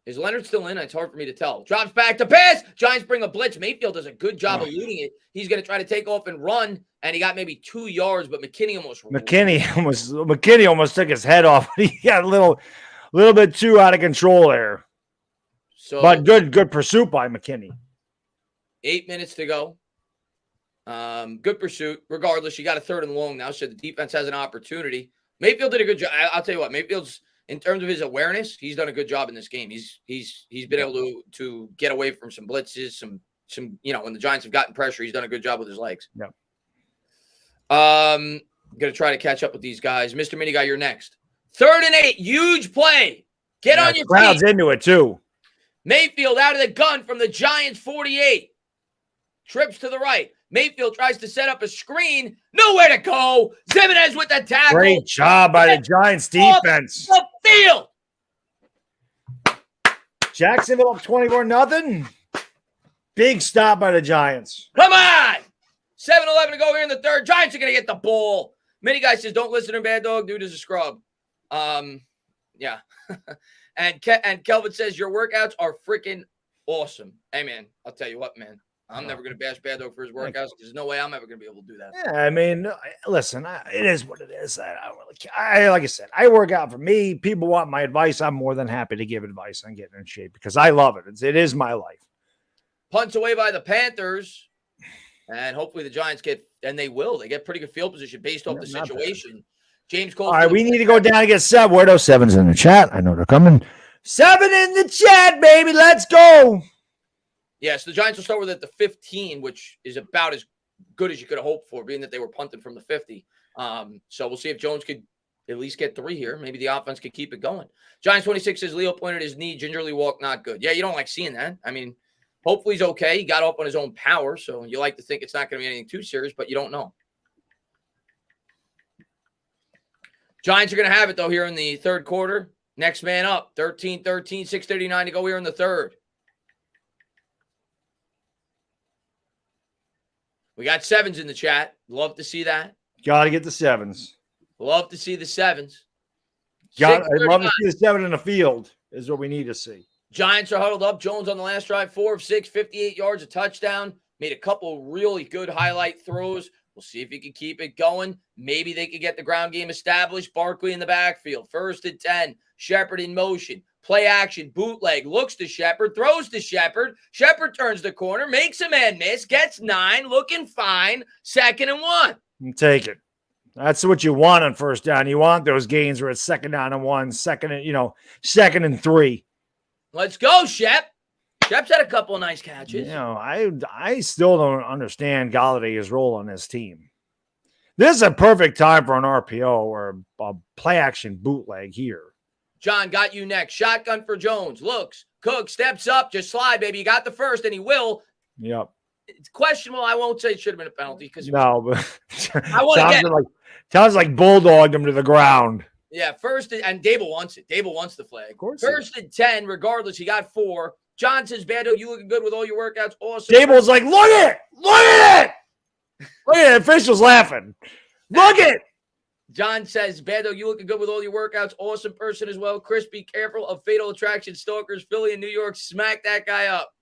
Is Leonard still in? It's hard for me to tell. Drops back to pass. Giants bring a blitz. Mayfield does a good job eluding it. He's going to try to take off and run, and he got maybe 2 yards, but McKinney almost took his head off. He got a little bit too out of control there. So, but good pursuit by McKinney. 8 minutes to go. Good pursuit. Regardless, you got a 3rd and long now, so the defense has an opportunity. Mayfield did a good job. I'll tell you what, Mayfield's, in terms of his awareness, he's done a good job in this game. He's been able to get away from some blitzes, some when the Giants have gotten pressure, he's done a good job with his legs. Yeah. Gonna try to catch up with these guys. Mr. Mini Guy, you're next. 3rd and 8, huge play. Get on your crowd's feet. Into it too. Mayfield out of the gun from the Giants 48. Trips to the right. Mayfield tries to set up a screen. Nowhere to go. Zimenez with the tackle. Great job by the Giants defense. Off the field. Jacksonville up 24-0. Big stop by the Giants. Come on. 7-11 to go here in the 3rd. Giants are going to get the ball. Mini Guy says, don't listen to Bad Dog. Dude is a scrub. Yeah. And Kelvin says, your workouts are freaking awesome. Hey, man, I'll tell you what, man. I'm never going to bash Bad Dog for his workouts. There's no way I'm ever going to be able to do that. Yeah, I mean, listen, it is what it is. Like I said, I work out for me. People want my advice. I'm more than happy to give advice on getting in shape because I love it. It is my life. Punts away by the Panthers. And hopefully the Giants get, and they will. They get pretty good field position based off the situation. James Cole. All right, we need to go down and get 7. Where are those 7s in the chat? I know they're coming. 7 in the chat, baby. Let's go. Yes, the Giants will start with at the 15, which is about as good as you could have hoped for, being that they were punting from the 50. So we'll see if Jones could at least get 3 here. Maybe the offense could keep it going. Giants 26 says Leo pointed his knee, gingerly walk, not good. Yeah, you don't like seeing that. I mean, hopefully he's okay. He got up on his own power, so you like to think it's not going to be anything too serious, but you don't know. Giants are going to have it, though, here in the 3rd quarter. Next man up, 13-13, 6:39 to go here in the 3rd. We got 7s in the chat. Love to see that. Got to get the 7s. Love to see the 7s. I'd love to see the 7 in the field is what we need to see. Giants are huddled up. Jones on the last drive, 4 of 6, 58 yards, a touchdown. Made a couple really good highlight throws. We'll see if he can keep it going. Maybe they could get the ground game established. Barkley in the backfield. 1st and 10. Shepard in motion. Play action. Bootleg. Looks to Shepard. Throws to Shepard. Shepard turns the corner. Makes a man miss. Gets 9. Looking fine. 2nd and 1. Take it. That's what you want on 1st down. You want those gains where it's 2nd down and 1, 2nd and 3. Let's go, Shep. Shep's had a couple of nice catches. I still don't understand Galladay's role on this team. This is a perfect time for an RPO or a play-action bootleg here. John, got you next. Shotgun for Jones. Looks. Cook steps up. Just slide, baby. You got the 1st, and he will. Yep. It's questionable. I won't say it should have been a penalty because I want to get sounds like bulldogged him to the ground. Yeah, 1st and Dable wants it. Dable wants the flag. Of course. 1st and 10, regardless. He got 4. John says, Bando, you looking good with all your workouts. Awesome. Dable's like, look at it. Look at it. Look at it. Official's laughing. Look at it. John says, Bando, you looking good with all your workouts. Awesome person as well. Chris, be careful of Fatal Attraction stalkers. Philly and New York, smack that guy up.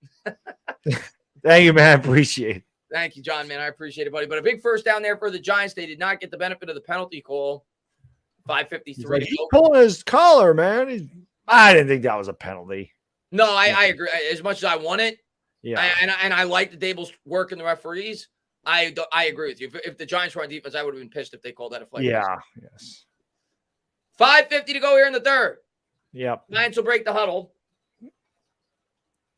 Thank you, man. Appreciate it. Thank you, John, man. I appreciate it, buddy. But a big 1st down there for the Giants. They did not get the benefit of the penalty call. 5:53. He's pulling his collar, man. I didn't think that was a penalty. No, I agree. As much as I want it, yeah, and I like the Dable's work in the referees. I agree with you. If the Giants were on defense, I would have been pissed if they called that a flag. Yeah. Yes. 5:50 to go here in the 3rd. Yep. Giants will break the huddle.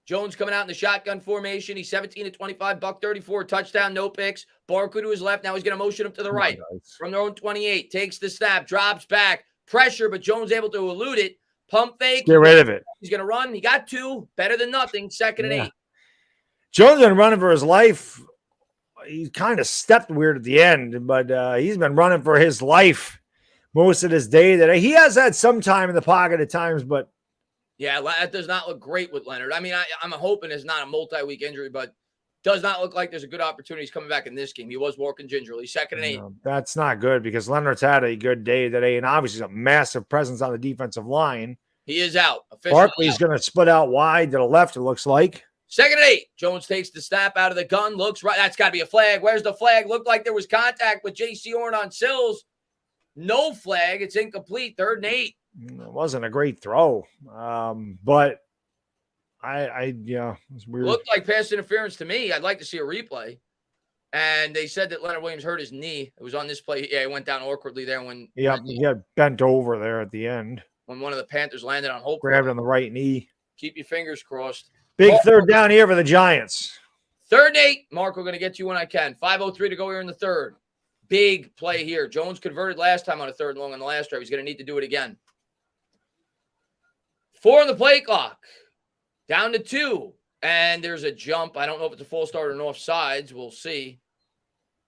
Jones coming out in the shotgun formation. He's 17 to 25, $134, touchdown, no picks. Barkley to his left. Now he's going to motion him to the right. From their own 28, takes the snap, drops back, pressure, but Jones able to elude it. Pump fake. Get rid of it. He's going to run. He got 2. Better than nothing. 2nd and 8. Jones been running for his life. He kind of stepped weird at the end, but he's been running for his life most of his day. That he has had some time in the pocket at times, but yeah, that does not look great with Leonard. I mean, I'm hoping it's not a multi-week injury, but does not look like there's a good opportunity. He's coming back in this game. He was walking gingerly. 2nd and 8. That's not good because Leonard's had a good day today, and obviously a massive presence on the defensive line. He is out. Officially Barkley's out. going to split out wide to the left, it looks like. 2nd and 8. Jones takes the snap out of the gun, looks right. That's got to be a flag. Where's the flag? Looked like there was contact with J.C. Horn on Sills. No flag. It's incomplete. 3rd and 8. It wasn't a great throw, but yeah, it was weird. Looked like pass interference to me. I'd like to see a replay. And they said that Leonard Williams hurt his knee. It was on this play. Yeah, he went down awkwardly there when he got bent over there at the end. When one of the Panthers landed on Hope. Grabbed on the right knee. Keep your fingers crossed. Big third down here for the Giants. 3rd and 8. Marco going to get you when I can. 5:03 to go here in the 3rd. Big play here. Jones converted last time on a 3rd and long on the last drive. He's going to need to do it again. 4 on the play clock. Down to 2. And there's a jump. I don't know if it's a full start or an offsides. We'll see.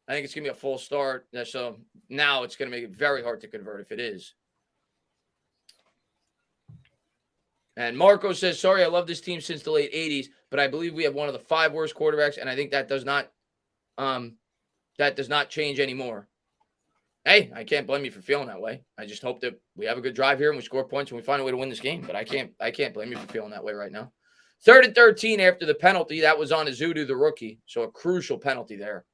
I think it's going to be a full start. So now it's going to make it very hard to convert if it is. And Marco says, sorry, I love this team since the late 80s, but I believe we have one of the 5 worst quarterbacks, and I think that does not change anymore. Hey, I can't blame you for feeling that way. I just hope that we have a good drive here and we score points and we find a way to win this game. But I can't blame you for feeling that way right now. 3rd and 13 after the penalty. That was on Azudu, the rookie. So a crucial penalty there.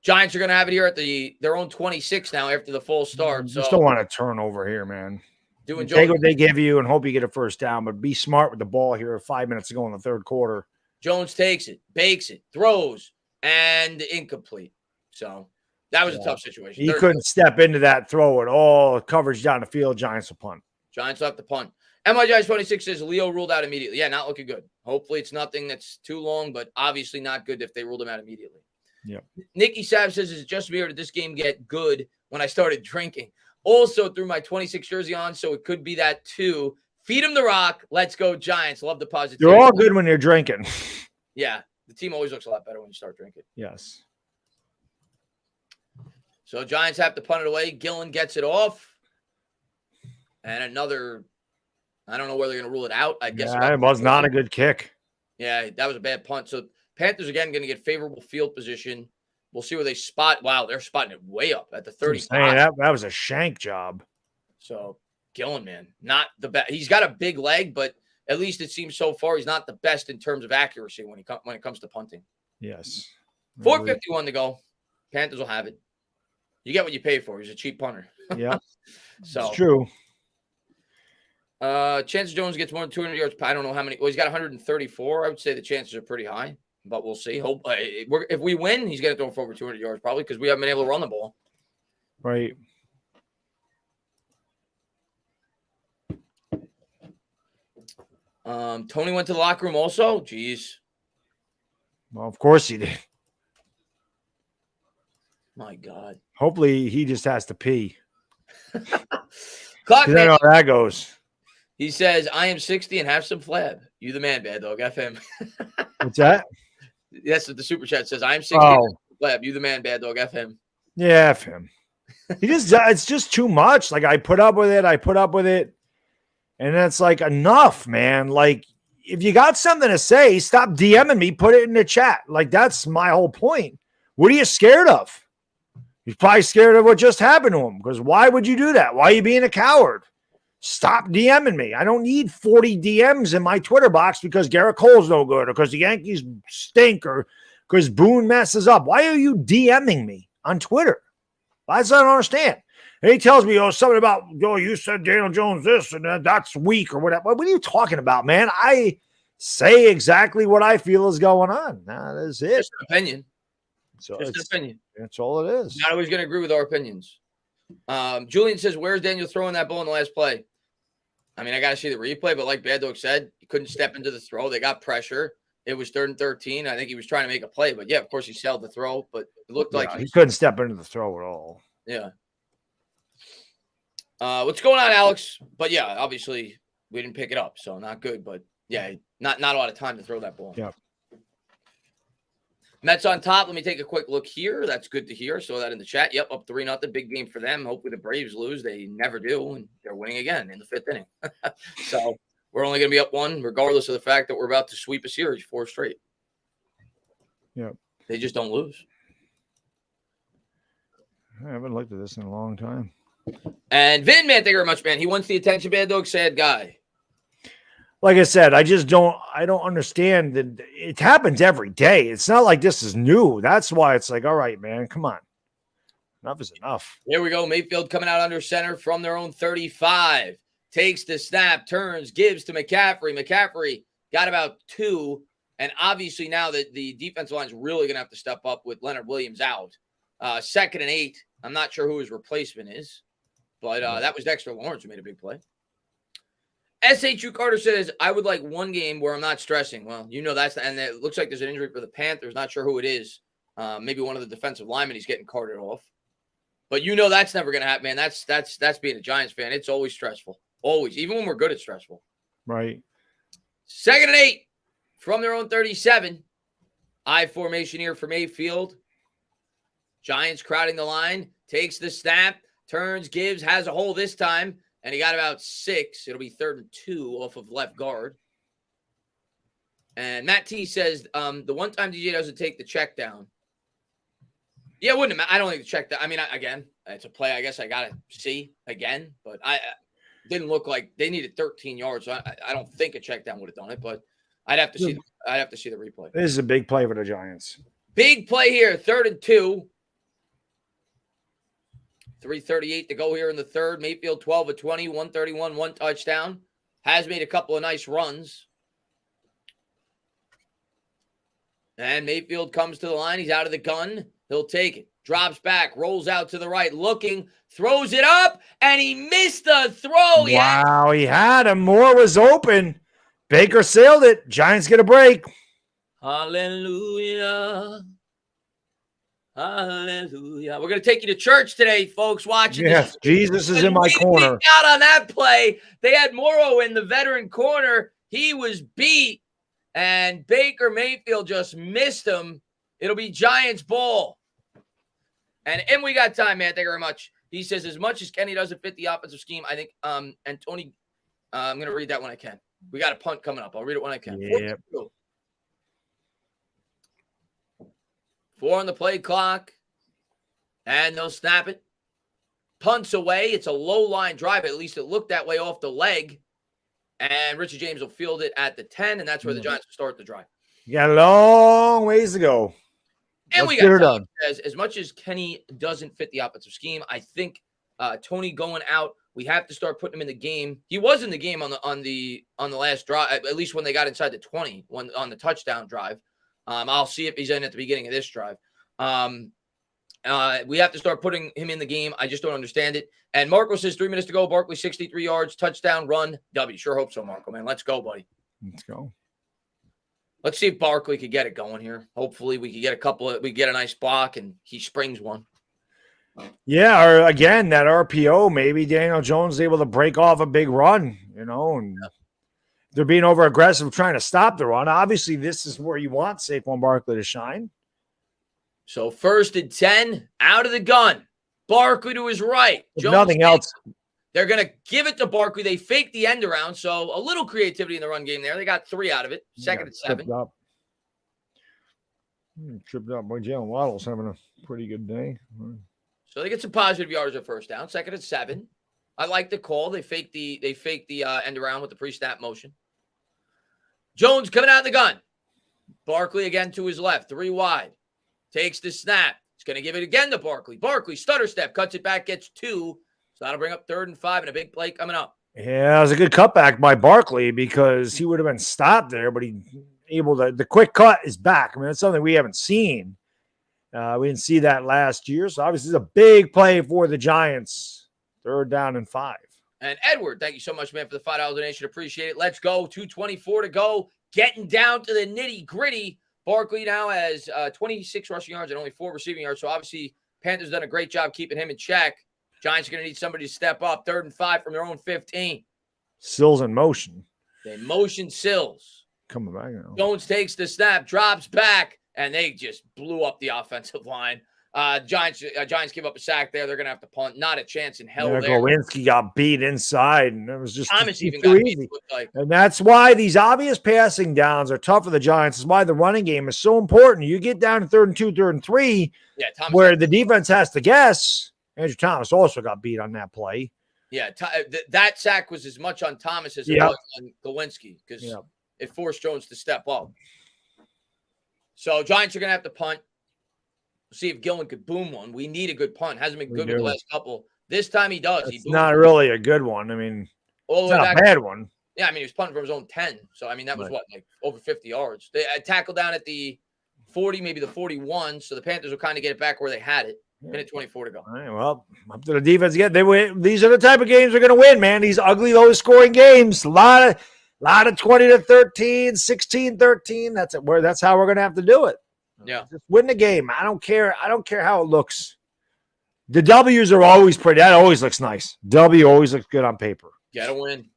Giants are going to have it here at their own 26 now after the full start. Just don't want to turn over here, man. Take what they give you and hope you get a first down, but be smart with the ball here 5 minutes to go in the 3rd quarter. Jones takes it, bakes it, throws, and incomplete. So that was a tough situation. He couldn't step into that throw at all. Coverage down the field. Giants will punt. Giants left the punt. MIGiants26 says Leo ruled out immediately. Yeah, not looking good. Hopefully it's nothing that's too long, but obviously not good if they ruled him out immediately. Yep. Nikki Sav says, is it just me or did this game get good when I started drinking? Also threw my 26 jersey on, so it could be that too. Feed him the rock. Let's go, Giants. Love the positivity. You're all good when you're drinking. Yeah, the team always looks a lot better when you start drinking. Yes. So Giants have to punt it away. Gillen gets it off. And another, I don't know where they're going to rule it out. I guess it was not a good kick. Yeah, that was a bad punt. So Panthers, again, going to get favorable field position. We'll see where they spot. Wow, they're spotting it way up at the 35. That was a shank job. So Gillen, man, not the best. He's got a big leg, but at least it seems so far he's not the best in terms of accuracy when it comes to punting. Yes. 4:51 to go. Panthers will have it. You get what you pay for. He's a cheap punter. Yeah. So it's true. Chance Jones gets more than 200 yards. I don't know how many. Well, he's got 134. I would say the chances are pretty high, but we'll see. Hope if we win, he's going to throw for over 200 yards probably because we haven't been able to run the ball. Right. Tony went to the locker room also. Jeez. Well, of course he did. My God. Hopefully he just has to pee. Clock I know how that goes. He says, I am 60 and have some flab. You the man, bad dog. F him. What's that? That's what the super chat says. I am 60 and have some flab. You the man, bad dog. F him. Yeah, F him. It's just too much. Like I put up with it. And it's like enough, man. Like if you got something to say, stop DMing me, put it in the chat. Like that's my whole point. What are you scared of? He's probably scared of what just happened to him because why would you do that? Why are you being a coward? Stop DMing me. I don't need 40 DMs in my Twitter box because Garrett Cole's no good or because the Yankees stink or because Boone messes up. Why are you DMing me on Twitter? I don't understand. And he tells me, something about, you said Daniel Jones this and that's weak or whatever. What are you talking about, man? I say exactly what I feel is going on. That is it. Just an opinion. So just an opinion. That's all it is. Not always going to agree with our opinions. Julian says, where's Daniel throwing that ball in the last play? I mean, I got to see the replay, but like Bad Dog said, he couldn't step into the throw. They got pressure. It was 3rd and 13. I think he was trying to make a play, but yeah, of course he sailed the throw, but it looked like he couldn't step into the throw at all. Yeah. What's going on, Alex? But yeah, obviously we didn't pick it up, so not good, but yeah, not a lot of time to throw that ball. Yeah. Mets on top. Let me take a quick look here. That's good to hear. Saw that in the chat. Yep, up 3-0. Big game for them. Hopefully the Braves lose. They never do, and they're winning again in the 5th inning. So we're only going to be up 1, regardless of the fact that we're about to sweep a series 4 straight. Yeah. They just don't lose. I haven't looked at this in a long time. And Vin, man, thank you very much, man. He wants the attention, bad dog, sad guy. Like I said, I don't understand that it happens every day. It's not like this is new. That's why it's like, all right, man, come on. Enough is enough. Here we go. Mayfield coming out under center from their own 35. Takes the snap, turns, gives to McCaffrey. McCaffrey got about 2. And obviously now that the defensive line is really going to have to step up with Leonard Williams out. 2nd and 8. I'm not sure who his replacement is. But that was Dexter Lawrence who made a big play. SHU Carter says, I would like one game where I'm not stressing. Well, you know that's – and it looks like there's an injury for the Panthers. Not sure who it is. Maybe one of the defensive linemen he's getting carted off. But you know that's never going to happen, man. That's being a Giants fan. It's always stressful. Always. Even when we're good, it's stressful. Right. 2nd and 8 from their own 37. I formation here for Mayfield. Giants crowding the line. Takes the snap. Turns, gives, has a hole this time. And he got about 6. It'll be 3rd and 2 off of left guard. And Matt T says, the one time DJ doesn't take the check down. Yeah, it wouldn't have. I don't think the check down. I mean, again, it's a play I guess I got to see again. But I didn't look like they needed 13 yards. So I don't think a check down would have done it. But I'd have to see the replay. This is a big play for the Giants. Big play here, 3rd and 2. 3:38 to go here in the third. Mayfield 12 of 20, 131, 1 touchdown. Has made a couple of nice runs. And Mayfield comes to the line. He's out of the gun. He'll take it. Drops back, rolls out to the right, looking, throws it up, and he missed the throw. Wow, he had him. Moore was open. Baker sailed it. Giants get a break. Hallelujah. Hallelujah. We're going to take you to church today, folks, watching Yes, this. Jesus is in my corner. Out on that play. They had Morrow in the veteran corner. He was beat, and Baker Mayfield just missed him. It'll be Giants ball. And we got time, man. Thank you very much. He says, as much as Kenny doesn't fit the offensive scheme, I think, and Tony, I'm going to read that when I can. We got a punt coming up. I'll read it when I can. Yep. 4 on the play clock. And they'll snap it. Punts away. It's a low line drive. At least it looked that way off the leg. And Richard James will field it at the 10, and that's where the Giants will start the drive. You got a long ways to go. And Let's we got done. as much as Kenny doesn't fit the offensive scheme, I think Tony going out, we have to start putting him in the game. He was in the game on the last drive, at least when they got inside the 20, on the touchdown drive. I'll see if he's in at the beginning of this drive. We have to start putting him in the game. I just don't understand it. And Marco says 3 minutes to go. Barkley 63 yards, touchdown, run, W. Sure hope so, Marco, man. Let's go, buddy. Let's go. Let's see if Barkley could get it going here. Hopefully we could get we get a nice block and he springs one. Yeah, or again, that RPO, maybe Daniel Jones is able to break off a big run, and they're being over aggressive trying to stop the run. Obviously, this is where you want Saquon Barkley to shine. So 1st and 10, out of the gun. Barkley to his right. If nothing else. They're going to give it to Barkley. They faked the end around, so a little creativity in the run game there. They got 3 out of it. 2nd and 7. Tripped up. Boy, Jalen Waddle's having a pretty good day. So they get some positive yards at first down. 2nd and 7. I like the call. They faked the end around with the pre-snap motion. Jones coming out of the gun. Barkley again to his left. 3 wide. Takes the snap. He's going to give it again to Barkley. Barkley, stutter step, cuts it back, gets 2. So that'll bring up 3rd and 5 and a big play coming up. Yeah, it was a good cutback by Barkley because he would have been stopped there, but the quick cut is back. I mean, that's something we haven't seen. We didn't see that last year. So obviously it's a big play for the Giants. 3rd down and 5. And Edward, thank you so much, man, for the $5 donation. Appreciate it. Let's go. 2:24 to go. Getting down to the nitty gritty. Barkley now has 26 rushing yards and only 4 receiving yards. So obviously Panthers done a great job keeping him in check. Giants are going to need somebody to step up. 3rd and 5 from their own 15. Sills in motion. They motion Sills. Coming back now. Jones takes the snap, drops back, and they just blew up the offensive line. Giants give up a sack there. They're going to have to punt. Not a chance in hell there. Glowinski got beat inside, and it was just Thomas even too got easy. beat. Like. And that's why these obvious passing downs are tough for the Giants. Is why the running game is so important. You get down to 3rd and 2, 3rd and 3, Thomas where the defense has to guess, Andrew Thomas also got beat on that play. Yeah, that sack was as much on Thomas as it was on Gawinski because it forced Jones to step up. So Giants are going to have to punt. We'll see if Gillen could boom one. We need a good punt. Hasn't been good with the last couple. This time he does. It's not really a good one. I mean, it's not a bad one. Yeah, I mean, he was punting from his own 10. So, I mean, that was like over 50 yards. They tackled down at the 40, maybe the 41. So the Panthers will kind of get it back where they had it. Minute 24 to go. All right, well, up to the defense again. They win. These are the type of games they're going to win, man. These ugly, low-scoring games. A lot of 20-13, 16-13. That's how we're going to have to do it. Yeah, just win the game. I don't care how it looks. The W's are always pretty. That always looks nice. W always looks good on paper. Got to win.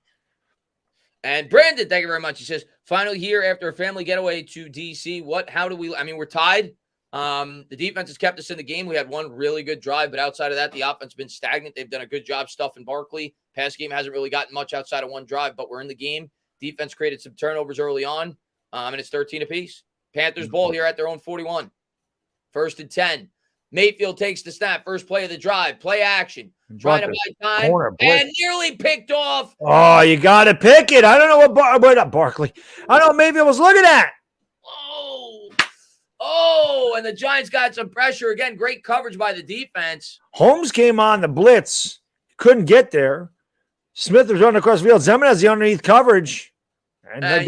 And Brandon, thank you very much. He says, finally here after a family getaway to D.C. How do we – I mean, we're tied. The defense has kept us in the game. We had one really good drive, but outside of that, the offense has been stagnant. They've done a good job stuffing Barkley. Pass game hasn't really gotten much outside of one drive, but we're in the game. Defense created some turnovers early on, and it's 13 apiece. Panthers ball here at their own 41. 1st and 10. Mayfield takes the snap. First play of the drive. Play action. Trying to buy time. And nearly picked off. Oh, you got to pick it. I don't know what Barkley. I don't know what Mayfield was looking at. Oh, and the Giants got some pressure. Again, great coverage by the defense. Holmes came on the blitz. Couldn't get there. Smith was running across the field. Zimenez the underneath coverage. And I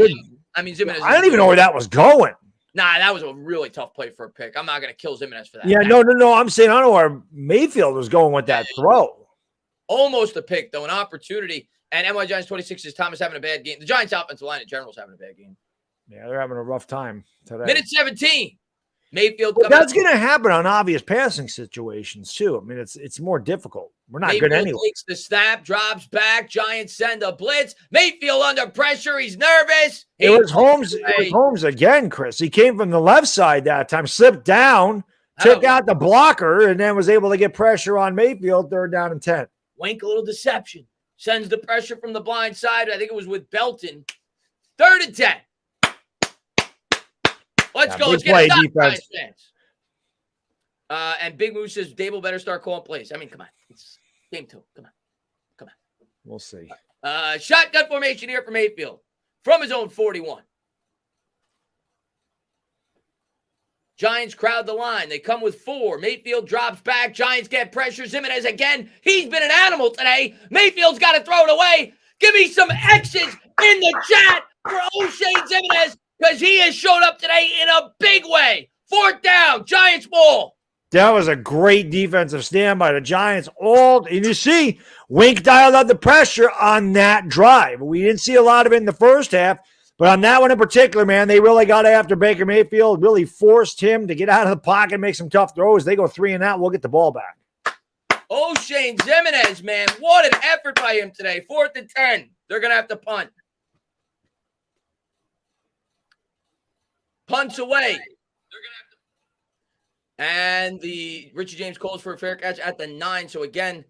mean, Zimenez. I don't even know where that was going. Nah, that was a really tough play for a pick. I'm not going to kill Zimenez for that. Yeah, no. I'm saying I don't know where Mayfield was going with that throw. Almost a pick, though, an opportunity. And NY Giants 26 is Thomas having a bad game. The Giants offensive line in general is having a bad game. Yeah, they're having a rough time today. Minute 17. Mayfield. Well, that's going to happen on obvious passing situations, too. I mean, it's more difficult. We're not good anyway. Takes the snap, drops back. Giants send a blitz. Mayfield under pressure. He's nervous. It was Holmes again, Chris. He came from the left side that time, slipped down, took out the blocker, and then was able to get pressure on Mayfield, 3rd down and 10. Wink a little deception. Sends the pressure from the blind side. I think it was with Belton. 3rd and 10. Let's go. Let's get a defense. And Big Moose says Dable better start calling plays. I mean, come on. It's game 2. Come on. We'll see. Shotgun formation here for Mayfield from his own 41. Giants crowd the line. They come with 4. Mayfield drops back. Giants get pressure. Zimenez again. He's been an animal today. Mayfield's got to throw it away. Give me some X's in the chat for O'Shea Zimenez, because he has shown up today in a big way. 4th down, Giants ball. That was a great defensive stand by the Giants. And you see, Wink dialed up the pressure on that drive. We didn't see a lot of it in the first half, but on that one in particular, man, they really got after Baker Mayfield, really forced him to get out of the pocket and make some tough throws. They go 3 and out. We'll get the ball back. O'Shea Zimenez, man, what an effort by him today. 4th and 10. They're going to have to punt. Punts away. And the Richie James calls for a fair catch at the 9. So, again,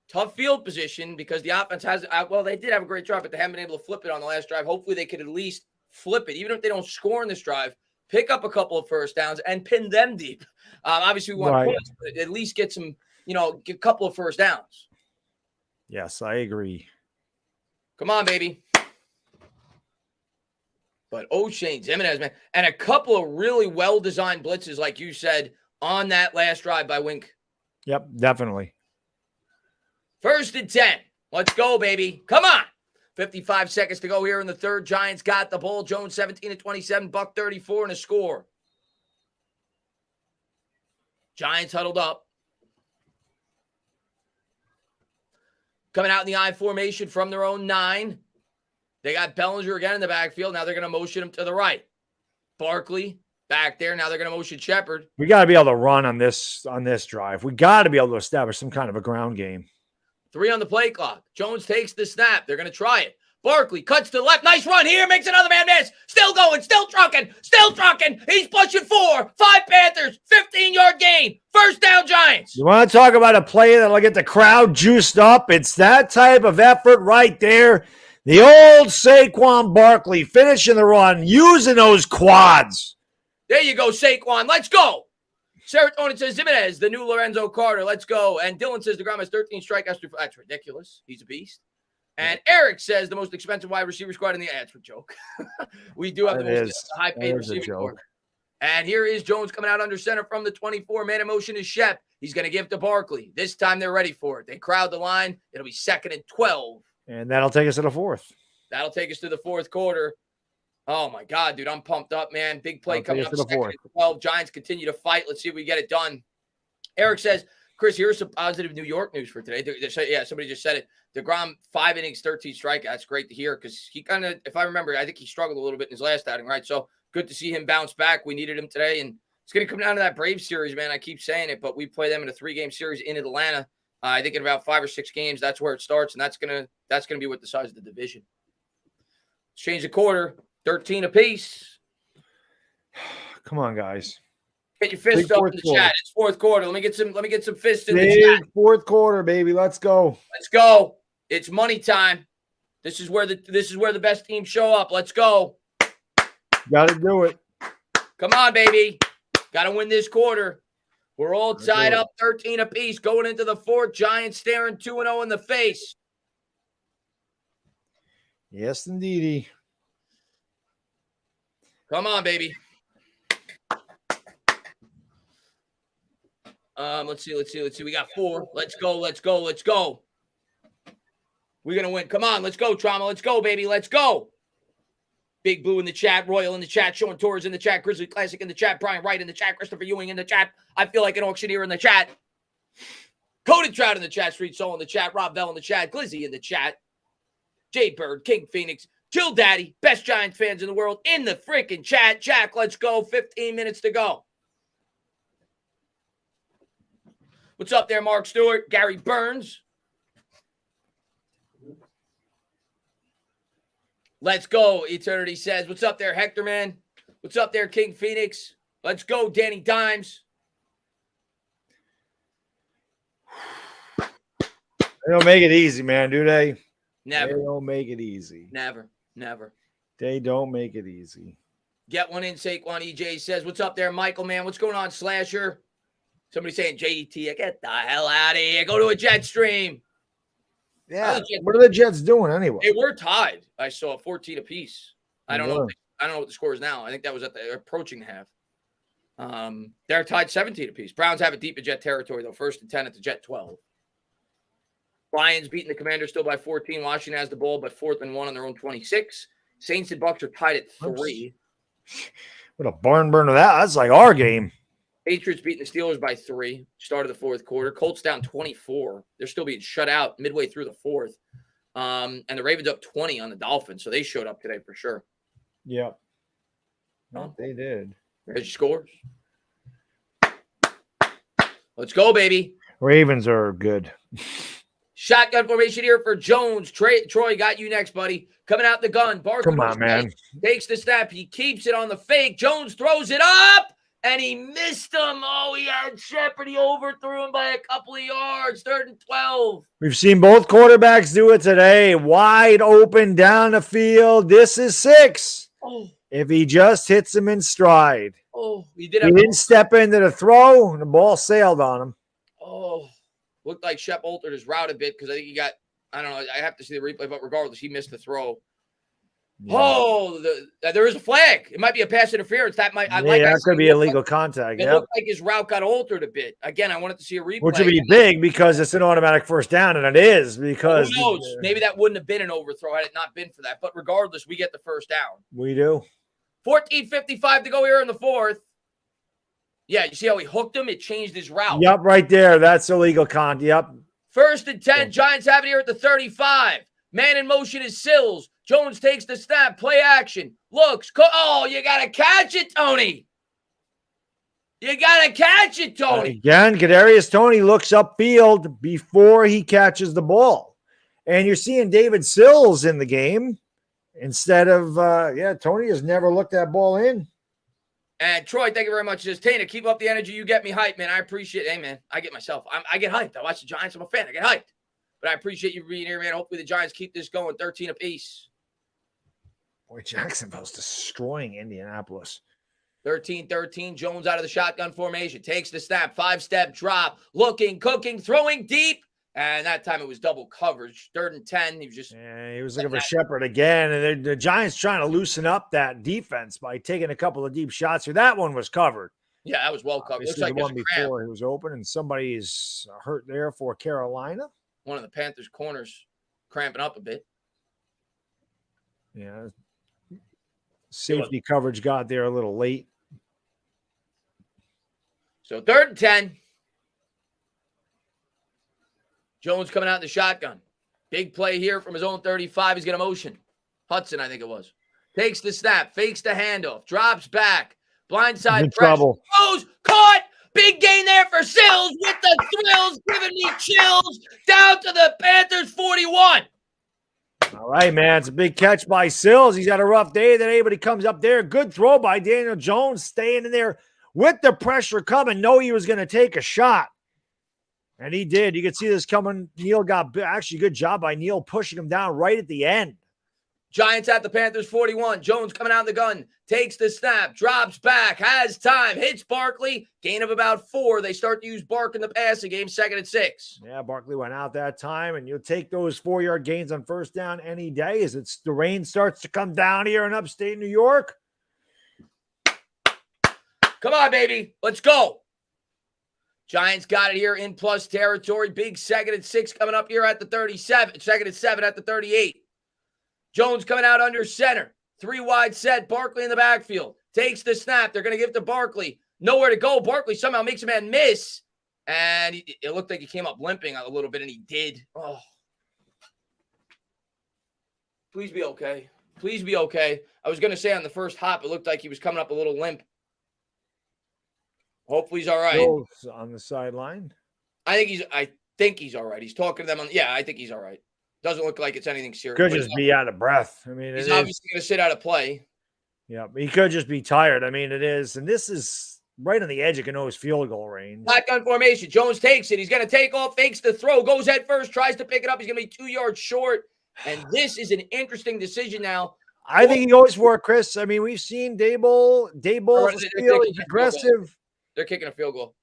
tough field position because the offense has – well, they did have a great drive, but they haven't been able to flip it on the last drive. Hopefully they could at least flip it. Even if they don't score in this drive, pick up a couple of first downs and pin them deep. Obviously, we want points, but at least get some – get a couple of first downs. Yes, I agree. Come on, baby. But O'Shea Zimenez, man, and a couple of really well-designed blitzes, like you said, on that last drive by Wink. Yep, definitely. 1st and 10. Let's go, baby. Come on. 55 seconds to go here in the 3rd. Giants got the ball. Jones 17-27, buck 34 and a score. Giants huddled up. Coming out in the I formation from their own 9. They got Bellinger again in the backfield. Now they're going to motion him to the right. Barkley back there. Now they're going to motion Shepard. We got to be able to run on this drive. We got to be able to establish some kind of a ground game. 3 on the play clock. Jones takes the snap. They're going to try it. Barkley cuts to the left. Nice run here. Makes another man miss. Still going. Still trucking. He's pushing 4. 5 Panthers. 15-yard gain. 1st down, Giants. You want to talk about a play that'll get the crowd juiced up? It's that type of effort right there. The old Saquon Barkley finishing the run, using those quads. There you go, Saquon. Let's go. Serotonin says, Jimenez, the new Lorenzo Carter. Let's go. And Dylan says, DeGrom has 13 strikeouts. That's ridiculous. He's a beast. And Eric says, the most expensive wide receiver squad in the That's a joke. We do have the most high-paid receiver squad. And here is Jones coming out under center from the 24. Man in motion is Shep. He's going to give to Barkley. This time they're ready for it. They crowd the line. It'll be 2nd and 12. And that'll take us to the 4th. That'll take us to the 4th quarter. Oh, my God, dude. I'm pumped up, man. Big play coming up. 2nd and 12. Giants continue to fight. Let's see if we get it done. Eric says, Chris, here's some positive New York news for today. Yeah, somebody just said it. DeGrom, 5 innings, 13 strikeouts. Great to hear because he kind of, if I remember, I think he struggled a little bit in his last outing, right? So good to see him bounce back. We needed him today, and it's going to come down to that Braves series, man. I keep saying it, but we play them in a 3-game series in Atlanta. I think in about 5 or 6 games, that's where it starts, and that's gonna be what decides the division. Let's change the quarter, 13 apiece. Come on, guys. Get your fists up in the chat. It's 4th quarter. Let me get some fists in the chat. 4th quarter, baby. Let's go. Let's go. It's money time. This is where the best teams show up. Let's go. Got to do it. Come on, baby. Got to win this quarter. We're all tied up 13 apiece going into the 4th. Giants staring 2-0 in the face. Yes, indeedy. Come on, baby. Let's see. We got 4. Let's go. We're going to win. Come on. Let's go, Trauma. Let's go, baby. Let's go. Big Blue in the chat. Royal in the chat. Sean Torres in the chat. Grizzly Classic in the chat. Brian Wright in the chat. Christopher Ewing in the chat. I feel like an auctioneer in the chat. Coded Trout in the chat. Street Soul in the chat. Rob Bell in the chat. Glizzy in the chat. Jay Bird. King Phoenix. Jill Daddy. Best Giants fans in the world in the freaking chat. Jack, let's go. 15 minutes to go. What's up there, Mark Stewart? Gary Burns. Let's go, Eternity says. What's up there, Hector, man? What's up there, King Phoenix? Let's go, Danny Dimes. They don't make it easy, man, do they? Never. They don't make it easy. Never. They don't make it easy. Get one in, Saquon EJ says. What's up there, Michael, man? What's going on, Slasher? Somebody saying JET. Get the hell out of here. Go to a Jet stream. Yeah. What are the Jets doing anyway? They were tied. I saw 14 apiece. I don't know what the score is now. I think that was approaching the half. They're tied 17 apiece. Browns have it deep in Jet territory, though. 1st and 10 at the Jet 12. Lions beating the Commanders still by 14. Washington has the ball, but 4th and 1 on their own 26. Saints and Bucks are tied at 3. What a barn burner that's like our game. Patriots beating the Steelers by 3. Start of the 4th quarter. Colts down 24. They're still being shut out midway through the 4th. And the Ravens up 20 on the Dolphins. So they showed up today for sure. Yep. They did. There's your scores. Let's go, baby. Ravens are good. Shotgun formation here for Jones. Troy got you next, buddy. Coming out the gun. Barkley Come on, man. Takes the snap. He keeps it on the fake. Jones throws it up. And he missed him. Oh, he had Shepard. He overthrew him by a couple of yards. 3rd and 12. We've seen both quarterbacks do it today. Wide open down the field. This is 6. Oh. If he just hits him in stride. Oh, he didn't step into the throw, and the ball sailed on him. Oh, looked like Shep altered his route a bit because I think he got, I don't know, I have to see the replay, but regardless, he missed the throw. Yeah. Oh, there is a flag. It might be a pass interference. That might, that could be illegal contact. It looked like his route got altered a bit. Again, I wanted to see a replay. Which would be big because it's an automatic 1st down, and it is because. Who knows? Maybe that wouldn't have been an overthrow had it not been for that. But regardless, we get the 1st down. We do. 14:55 to go here in the 4th. Yeah, you see how he hooked him? It changed his route. Yep, right there. That's illegal contact. Yep. 1st and 10. Giants have it here at the 35. Man in motion is Sills. Jones takes the snap. Play action. Looks. Oh, you got to catch it, Tony. You got to catch it, Tony. Again, Kadarius Toney looks upfield before he catches the ball. And you're seeing David Sills in the game instead of, Toney has never looked that ball in. And Troy, thank you very much. Says, Tana, keep up the energy. You get me hyped, man. I appreciate it. Hey, man, I get myself. I get hyped. I watch the Giants. I'm a fan. I get hyped. But I appreciate you being here, man. Hopefully the Giants keep this going. 13 apiece. Boy, Jacksonville's destroying Indianapolis. 13-13. Jones out of the shotgun formation. Takes the snap. 5-step drop. Looking, cooking, throwing deep. And that time it was double coverage. 3rd and 10. He was just. Yeah, he was looking for Shepard again. And the Giants trying to loosen up that defense by taking a couple of deep shots here. That one was covered. Yeah, that was well covered. Looks like the one before he was open, and somebody is hurt there for Carolina. One of the Panthers' corners cramping up a bit. Yeah. Safety coverage got there a little late. So 3rd and 10. Jones coming out in the shotgun. Big play here from his own 35. He's going to motion. Hudson, I think it was. Takes the snap. Fakes the handoff. Drops back. Blindside pressure. Goes. Caught. Big gain there for Sills with the thrills. Giving me chills. Down to the Panthers 41. All right, man. It's a big catch by Sills. He's had a rough day today, but he comes up there. Good throw by Daniel Jones, staying in there with the pressure coming. Know he was going to take a shot. And he did. You could see this coming. Neal got actually good job by Neal pushing him down right at the end. Giants at the Panthers 41. Jones coming out in the gun. Takes the snap. Drops back. Has time. Hits Barkley. Gain of about 4. They start to use Bark in the passing game. 2nd and 6. Yeah, Barkley went out that time. And you'll take those 4-yard gains on first down any day as the rain starts to come down here in upstate New York. Come on, baby. Let's go. Giants got it here in plus territory. Big 2nd and 6 coming up here at the 37. 2nd and 7 at the 38. Jones coming out under center. 3 wide set. Barkley in the backfield. Takes the snap. They're going to give it to Barkley. Nowhere to go. Barkley somehow makes a man miss. And it looked like he came up limping a little bit, and he did. Oh. Please be okay. Please be okay. I was going to say on the first hop, it looked like he was coming up a little limp. Hopefully he's all right. On the sideline. I think he's all right. He's talking to them on. Yeah, I think he's all right. Doesn't look like it's anything serious. Could just be out of breath. I mean, he's obviously going to sit out of play. Yeah, but he could just be tired. I mean, it is, and this is right on the edge of Cano's field goal range. Shotgun formation. Jones takes it. He's going to take off, fakes the throw, goes head first, tries to pick it up. He's going to be 2 yards short. And this is an interesting decision now. I think he goes for it, Chris. I mean, we've seen Dable is aggressive. They're kicking a field goal.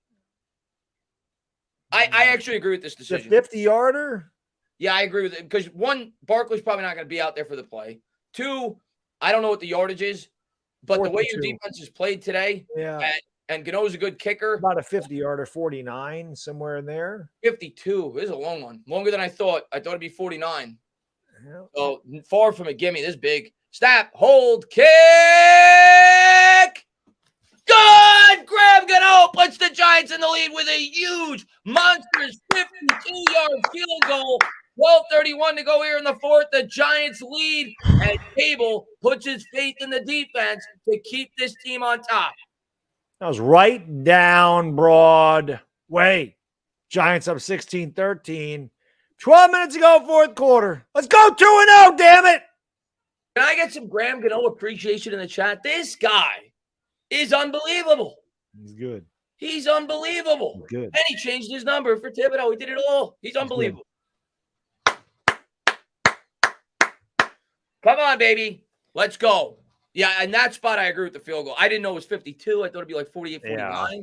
I actually agree with this decision. The 50-yarder? Yeah, I agree with it. Because 1, Barkley's probably not going to be out there for the play. 2, I don't know what the yardage is, but the way your defense is played today, and Gano's a good kicker. About a 50-yarder, 49, somewhere in there. 52. This is a long one. Longer than I thought. I thought it'd be 49. Yeah. So far from a gimme. This big. Snap, hold, kick. Good! Graham Gano puts the Giants in the lead with a huge, monstrous 52-yard field goal. 12:31 to go here in the 4th. The Giants lead, and Cable puts his faith in the defense to keep this team on top. That was right down Broadway. Giants up 16-13. 12 minutes ago, 4th quarter. Let's go 2-0, damn it! Can I get some Graham Gano appreciation in the chat? This guy is unbelievable. He's good. He's unbelievable. He's good. And he changed his number for Thibodeau. He did it all. He's unbelievable. Come on, baby. Let's go. Yeah, and that spot, I agree with the field goal. I didn't know it was 52. I thought it'd be like 48, 49. Yeah.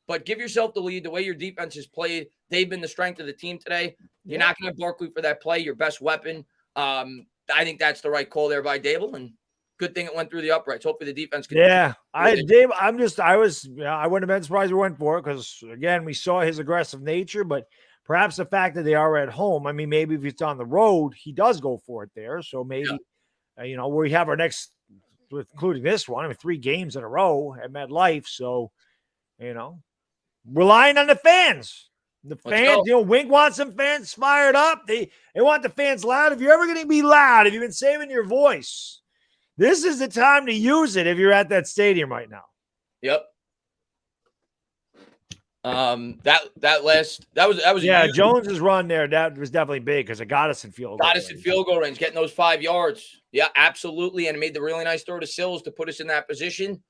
But give yourself the lead. The way your defense has played, they've been the strength of the team today. You're not going to have Barkley for that play, your best weapon. I think that's the right call there by Dable, and good thing it went through the uprights. Hopefully the defense can. Yeah, I wouldn't have been surprised we went for it because, again, we saw his aggressive nature, but perhaps the fact that they are at home. I mean, maybe if it's on the road, he does go for it there. So maybe, we have our next, including this one, 3 games in a row at MetLife. So, relying on the fans. The fans, Wink wants some fans fired up. They want the fans loud. If you're ever going to be loud, if you've been saving your voice, this is the time to use it if you're at that stadium right now. Yep. That was huge. Jones's run there, that was definitely big because it got us in field goal range, getting those 5 yards. Yeah, absolutely. And it made the really nice throw to Sills to put us in that position.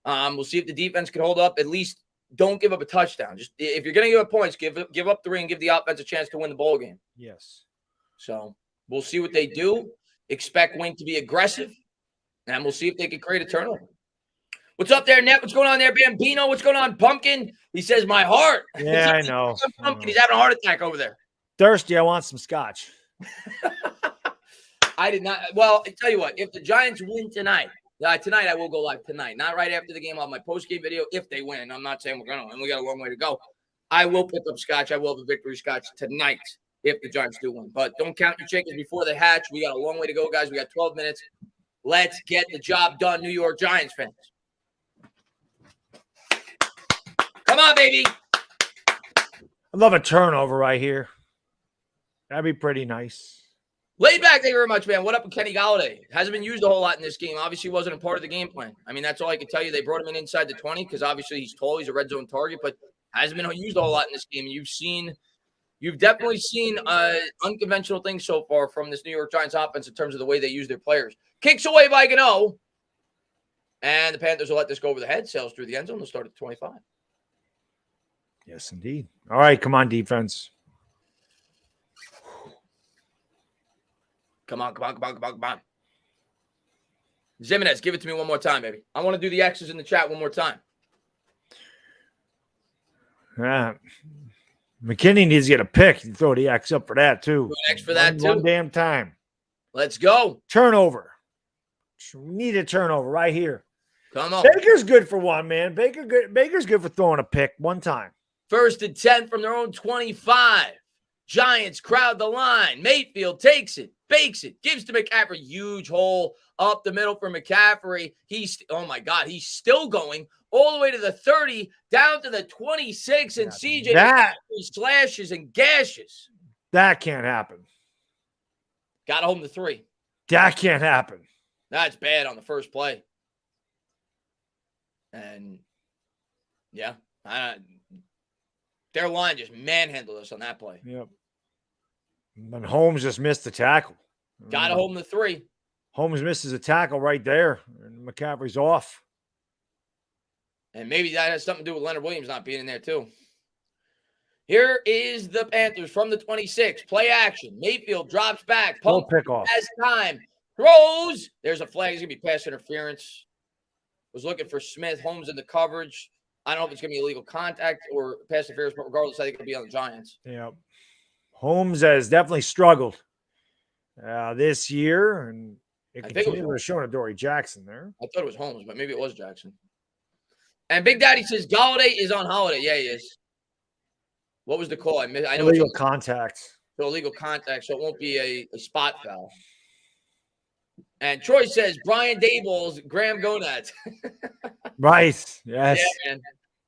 We'll see if the defense can hold up. At least don't give up a touchdown. Just if you're going to give up points, give up 3 and give the offense a chance to win the ball game. Yes. So we'll see what they do. Expect Wink to be aggressive, and we'll see if they can create a turnover. What's up there, Net? What's going on there, Bambino? What's going on, Pumpkin? He says, my heart. Yeah, I know. Pumpkin, he's having a heart attack over there. Thirsty. I want some scotch. I did not. Well, I tell you what, if the Giants win tonight I will go live tonight. Not right after the game. I'll have my post-game video if they win. I'm not saying we're going to win. We got a long way to go. I will pick up scotch. I will have a victory scotch tonight if the Giants do win. But don't count your chickens before they hatch. We got a long way to go, guys. We got 12 minutes. Let's get the job done, New York Giants fans. Come on, baby. I love a turnover right here. That'd be pretty nice. Laid back, thank you very much, man. What up with Kenny Golladay? Hasn't been used a whole lot in this game. Obviously, wasn't a part of the game plan. I mean, that's all I can tell you. They brought him in inside the 20 because obviously he's tall. He's a red zone target, but hasn't been used a whole lot in this game. You've definitely seen unconventional things so far from this New York Giants offense in terms of the way they use their players. Kicks away by Gano. And the Panthers will let this go over the head. Sails through the end zone. They'll start at 25. Yes, indeed. All right, come on, defense. Come on. Zimenez, give it to me one more time, baby. I want to do the X's in the chat one more time. McKinney needs to get a pick. You throw the X up for that, too. Throw an X for that, too. One damn time. Let's go. Turnover. We need a turnover right here. Come on. Baker's good for one, man. Baker's good for throwing a pick one time. 1st and 10 from their own 25. Giants crowd the line. Mayfield takes it, bakes it, gives to McCaffrey. Huge hole up the middle for McCaffrey. Oh my God, he's still going all the way to the 30, down to the 26, and CJ slashes and gashes. That can't happen. Got home to 3. That can't happen. That's bad on the first play. And yeah, their line just manhandled us on that play. Yep. And Holmes just missed the tackle. Got home to 3. Holmes misses a tackle right there, and McCaffrey's off. And maybe that has something to do with Leonard Williams not being in there too. Here is the Panthers from the 26. Play action. Mayfield drops back. Pump pick off. Has time. Throws. There's a flag. It's going to be pass interference. Was looking for Smith. Holmes in the coverage. I don't know if it's going to be illegal contact or pass interference, but regardless, I think it'll be on the Giants. Yeah. Holmes has definitely struggled this year, and it continues to show Adoree Jackson there. I thought it was Holmes, but maybe it was Jackson. And Big Daddy says Golladay is on holiday. Yeah, he is. What was the call? I know illegal contact. So illegal contact, so it won't be a spot foul. And Troy says Brian Daboll's Graham Gonads. Right. Yes. Yeah,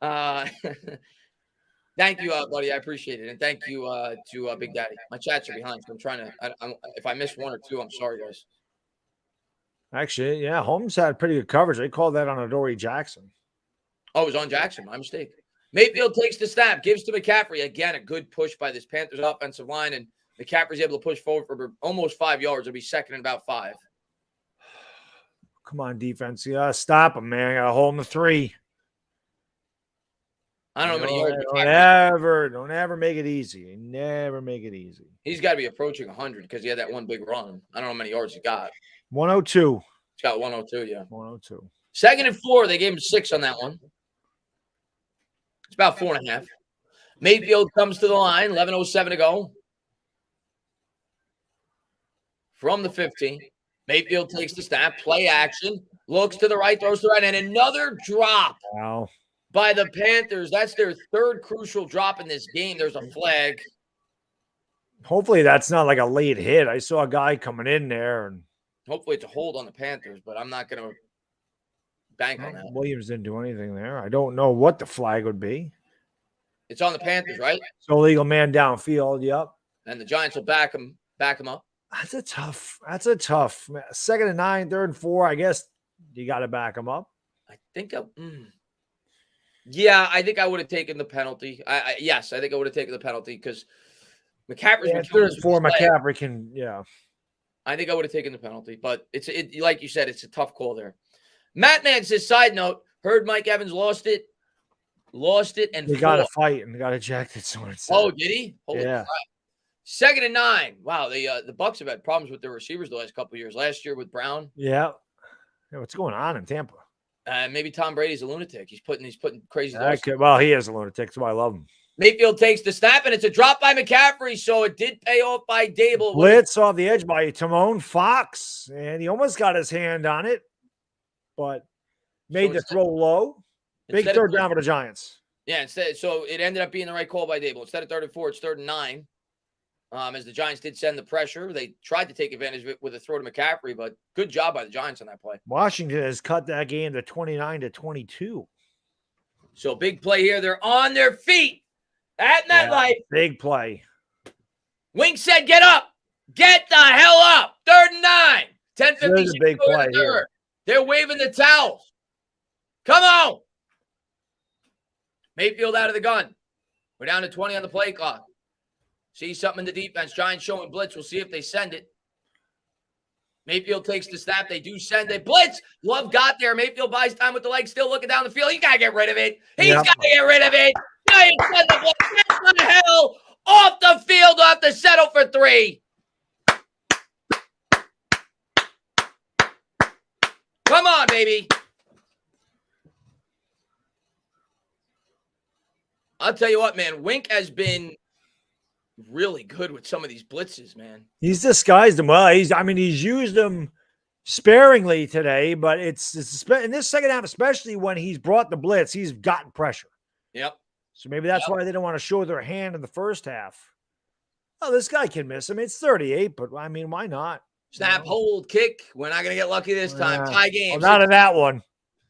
man. Thank you, buddy. I appreciate it. And thank you to Big Daddy. My chats are behind, so I'm trying to if I missed one or two, I'm sorry, guys. Actually, yeah, Holmes had pretty good coverage. They called that on Adoree Jackson. Oh, it was on Jackson. My mistake. Mayfield takes the snap, gives to McCaffrey. Again, a good push by this Panthers offensive line, and McCaffrey's able to push forward for almost 5 yards. It'll be second and about 5. Come on, defense. You gotta stop him, man. Gotta hold him to 3. I don't know how many yards. Don't ever make it easy. Never make it easy. He's got to be approaching 100 because he had that one big run. I don't know how many yards he got. 102. He's got 102, yeah. 102. 2nd and 4. They gave him 6 on that one. It's about 4.5. Mayfield comes to the line. 11:07 to go. From the 15. Mayfield takes the snap. Play action. Looks to the right. Throws to the right. And another drop. Wow. By the Panthers. That's their 3rd crucial drop in this game. There's a flag. Hopefully that's not like a late hit. I saw a guy coming in there. And hopefully it's a hold on the Panthers, but I'm not going to bank on that. Williams didn't do anything there. I don't know what the flag would be. It's on the Panthers, right? So illegal man downfield, yep. And the Giants will back him up. That's a tough. 2nd and 9, 3rd and 4. I guess you got to back him up. I think yeah, I think I would have taken the penalty. Yes, I think I would have taken the penalty because McCaffrey's 3rd and 4. McCaffrey can, yeah. I think I would have taken the penalty, but it's like you said, it's a tough call there. Matt Man says, side note, heard Mike Evans lost it, and he got a fight and got ejected. Oh, did he? Holy crap. 2nd and 9. Wow, the Bucs have had problems with their receivers the last couple of years. Last year with Brown. Yeah. What's going on in Tampa? Maybe Tom Brady's a lunatic. He's putting crazy I thoughts. could, well, he is a lunatic. That's why I love him. Mayfield takes the snap, and it's a drop by McCaffrey, so it did pay off by Dable. Blitz off the edge by Timon Fox, and he almost got his hand on it, but made the throw low. Big third down for the Giants. Yeah, so it ended up being the right call by Dable. Instead of 3rd and 4, it's 3rd and 9. As the Giants did send the pressure, they tried to take advantage of it with a throw to McCaffrey, but good job by the Giants on that play. Washington has cut that game to 29-22. So big play here. They're on their feet at MetLife. Big play. Wink said, "Get up, get the hell up." 3rd and 9. 10:56. Big play here. They're waving the towels. Come on. Mayfield out of the gun. We're down to 20 on the play clock. See something in the defense. Giants showing blitz. We'll see if they send it. Mayfield takes the snap. They do send it. Blitz. Love got there. Mayfield buys time with the leg, still looking down the field. He's got to get rid of it. He's got to get rid of it. Giants send the blitz. Get the hell off the field. We'll have to settle for 3. Come on, baby. I'll tell you what, man. Wink has been really good with some of these blitzes, man. He's disguised them well. He's used them sparingly today, but it's in this second half, especially when he's brought the blitz, he's gotten pressure. Yep. So maybe that's why they don't want to show their hand in the first half. Oh, this guy can miss. I mean, it's 38, but I mean, why not? Snap, hold, kick. We're not going to get lucky this time. Tie game. Well, not in that one.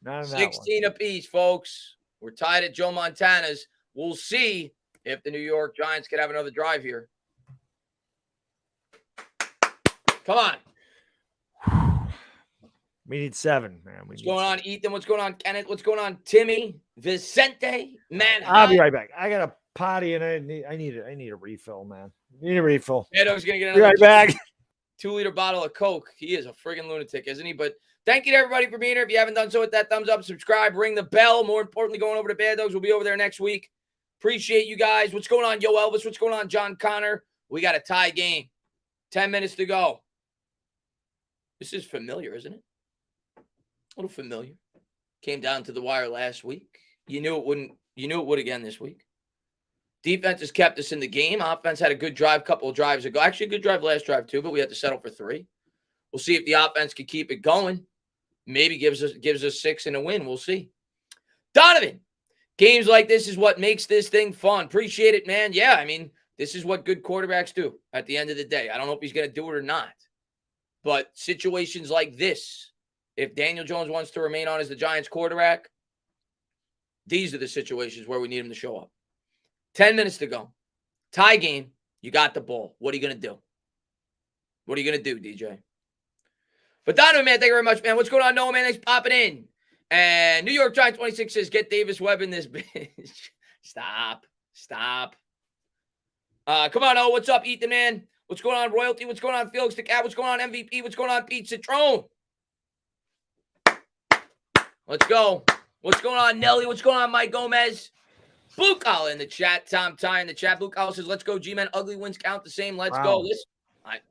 Not in 16 apiece, folks. We're tied at Joe Montana's. We'll see if the New York Giants could have another drive here. Come on. We need 7, man. What's going on, Ethan? What's going on, Kenneth? What's going on, Timmy? Vicente? Man, I'll be right back. I got a potty and I need a refill, man. Need a refill. Meadows gonna get another right back. 2-liter bottle of Coke. He is a friggin' lunatic, isn't he? But thank you to everybody for being here. If you haven't done so, hit that thumbs up, subscribe, ring the bell. More importantly, going over to Bad Dogs. We'll be over there next week. Appreciate you guys. What's going on, Yo Elvis? What's going on, John Connor? We got a tie game. 10 minutes to go. This is familiar, isn't it? A little familiar. Came down to the wire last week. You knew it wouldn't. You knew it would again this week. Defense has kept us in the game. Offense had a good drive, couple of drives ago. Actually, a good drive last drive too, but we had to settle for 3. We'll see if the offense can keep it going. Maybe gives us 6 and a win. We'll see. Donovan, games like this is what makes this thing fun. Appreciate it, man. Yeah, I mean, this is what good quarterbacks do at the end of the day. I don't know if he's going to do it or not. But situations like this, if Daniel Jones wants to remain on as the Giants quarterback, these are the situations where we need him to show up. 10 minutes to go. Tie game. You got the ball. What are you going to do? What are you going to do, DJ? But Donovan, man, thank you very much, man. What's going on, Noah, man? Thanks for popping in. And New York Giants 26 says, get Davis Webb in this bitch. Stop. Come on, what's up, Ethan, man? What's going on, Royalty? What's going on, Felix the Cat? What's going on, MVP? What's going on, Pete Citrone? Let's go. What's going on, Nelly? What's going on, Mike Gomez? Blue Collar in the chat. Tom Ty in the chat. Blue Collar says, let's go, G-Man. Ugly wins count the same. Let's go. Listen,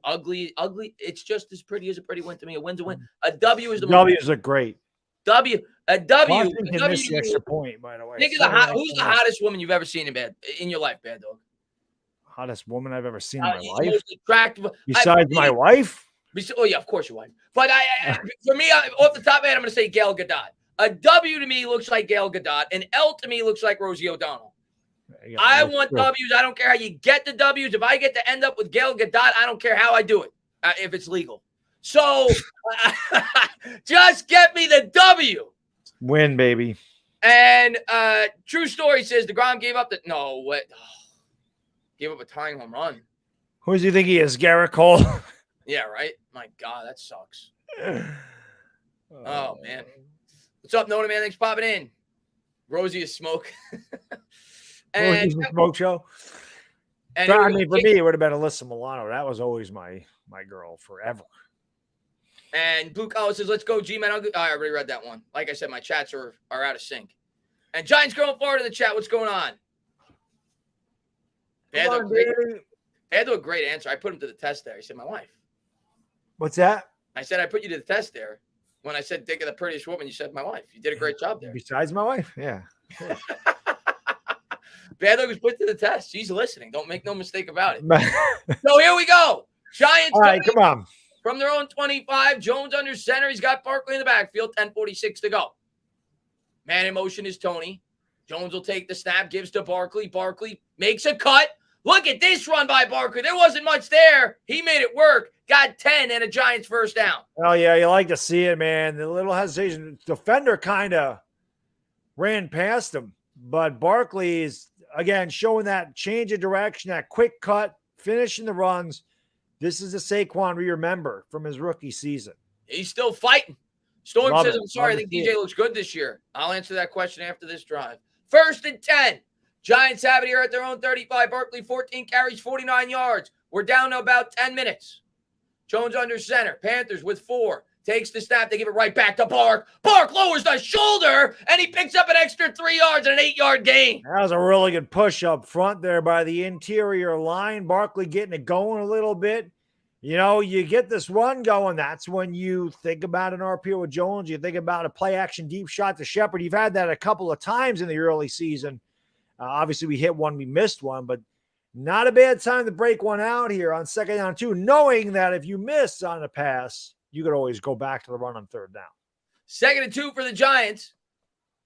ugly. It's just as pretty as a pretty win to me. A win's a win. A W is the W's are great. A W. Washington missed the extra point, by the way. Think of who's the hottest woman you've ever seen in your life, Bad Dog? Hottest woman I've ever seen in my life. Most attractive. Besides my wife? Oh, yeah, of course your wife. But for me, off the top of my head, I'm going to say Gail Gadot. A W to me looks like Gail Gadot. An L to me looks like Rosie O'Donnell. Yeah, I want W's. I don't care how you get the W's. If I get to end up with Gail Gadot, I don't care how I do it, if it's legal. So just get me the W. Win, baby. And True Story says DeGrom gave up gave up a tying home run. Who does he think he is, Garrett Cole? Yeah, right? My God, that sucks. Oh, man. What's up, Nona, man? Thanks for popping in. Rosie is smoke. And Rosie's a smoke show. And for me, it would have been Alyssa Milano. That was always my girl forever. And Blue Collar says, let's go, G-Man. I already read that one. Like I said, my chats are out of sync. And Giants Girl Florida in the chat. What's going on? They had a great answer. I put him to the test there. He said, my wife. What's that? I said, I put you to the test there. When I said think of the prettiest woman, you said my wife. You did a great job there. Besides my wife? Yeah. Bad luck was put to the test. She's listening. Don't make no mistake about it. So here we go. Giants. All right, come on. From their own 25. Jones under center. He's got Barkley in the backfield. 10:46 to go. Man in motion is Tony. Jones will take the snap, gives to Barkley. Barkley makes a cut. Look at this run by Barkley. There wasn't much there. He made it work. Got 10 and a Giants first down. Oh, yeah, you like to see it, man. The little hesitation. Defender kind of ran past him. But Barkley is, again, showing that change of direction, that quick cut, finishing the runs. This is the Saquon we remember from his rookie season. He's still fighting. Storm Love says, it. I'm sorry, I Love think to see DJ looks good this year. I'll answer that question after this drive. 1st and 10. Giants have it here at their own 35. Barkley, 14 carries, 49 yards. We're down to about 10 minutes. Jones under center. Panthers with 4. Takes the snap. They give it right back to Bark. Bark lowers the shoulder, and he picks up an extra 3 yards and an 8-yard gain. That was a really good push up front there by the interior line. Barkley getting it going a little bit. You know, you get this run going. That's when you think about an RPO with Jones. You think about a play action deep shot to Shepard. You've had that a couple of times in the early season. Obviously, we hit one, we missed one, but not a bad time to break one out here on 2nd down 2, knowing that if you miss on a pass, you could always go back to the run on 3rd down. 2nd and 2 for the Giants.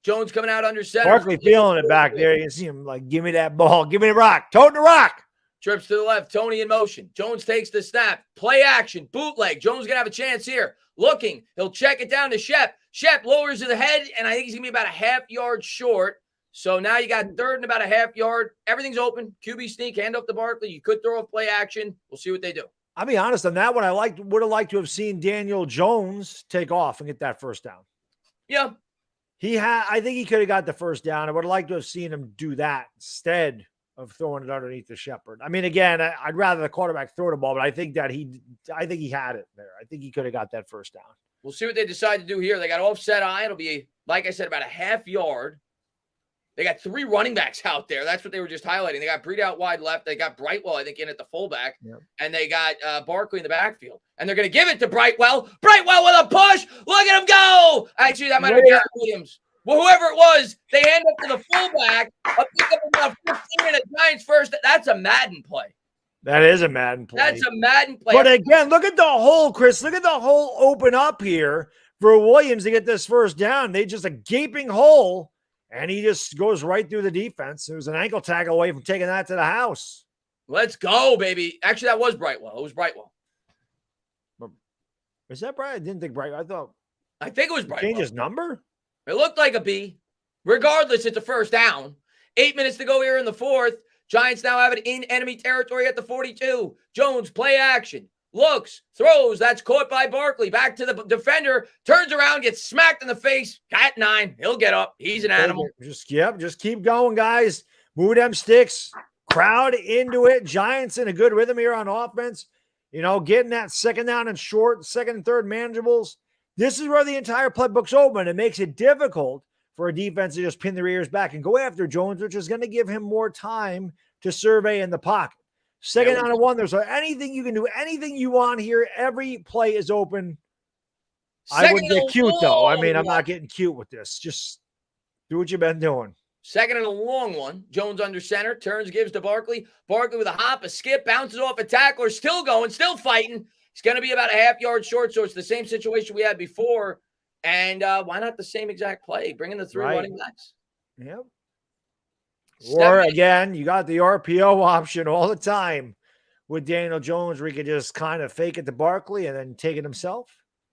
Jones coming out under center. Barkley feeling it back there. You can see him like, give me that ball. Give me the rock. Toting the rock. Trips to the left. Tony in motion. Jones takes the snap. Play action. Bootleg. Jones going to have a chance here. Looking. He'll check it down to Shep. Shep lowers to the head, and I think he's going to be about a half-yard short. So now you got 3rd and about a half yard. Everything's open. QB sneak, hand off to Barkley. You could throw a play action. We'll see what they do. I'll be honest on that one. I would have liked to have seen Daniel Jones take off and get that first down. Yeah. I think he could have got the first down. I would have liked to have seen him do that instead of throwing it underneath the Shepard. I mean, again, I'd rather the quarterback throw the ball, but I think he had it there. I think he could have got that first down. We'll see what they decide to do here. They got offset eye. It'll be, like I said, about a half yard. They got 3 running backs out there. That's what they were just highlighting. They got Breed out wide left. They got Brightwell, I think, in at the fullback. Yep. And they got Barkley in the backfield. And they're going to give it to Brightwell. Brightwell with a push. Look at him go. Actually, that might have been Garrett Williams. Well, whoever it was, they hand up to the fullback. A pick up about 15 and a Giants first. That's a Madden play. That is a Madden play. That's a Madden play. But again, look at the hole, Chris. Look at the hole open up here for Williams to get this first down. They just a gaping hole. And he just goes right through the defense. It was an ankle tackle away from taking that to the house. Let's go, baby. Actually, that was Brightwell. It was Brightwell. Is that Bright? I didn't think Brightwell. I think it was Brightwell. Change his number? It looked like a B. Regardless, it's a first down. 8 minutes to go here in the 4th. Giants now have it in enemy territory at the 42. Jones, play action. Looks, throws. That's caught by Barkley. Back to the defender. Turns around, gets smacked in the face. Got 9. He'll get up. He's an animal. Just keep going, guys. Move them sticks. Crowd into it. Giants in a good rhythm here on offense. You know, getting that 2nd down and short, 2nd and 3rd manageables. This is where the entire playbook's open. It makes it difficult for a defense to just pin their ears back and go after Jones, which is going to give him more time to survey in the pocket. 2nd down and 1. There's anything you can do, anything you want here. Every play is open. I wouldn't get cute, though. I mean, I'm not getting cute with this. Just do what you've been doing. 2nd and a long one. Jones under center. Turns, gives to Barkley. Barkley with a hop, a skip, bounces off a tackler. Still going, still fighting. He's going to be about a half yard short, so it's the same situation we had before. And why not the same exact play? Bringing the 3 running backs. Yep. Or, again, you got the RPO option all the time with Daniel Jones where he could just kind of fake it to Barkley and then take it himself.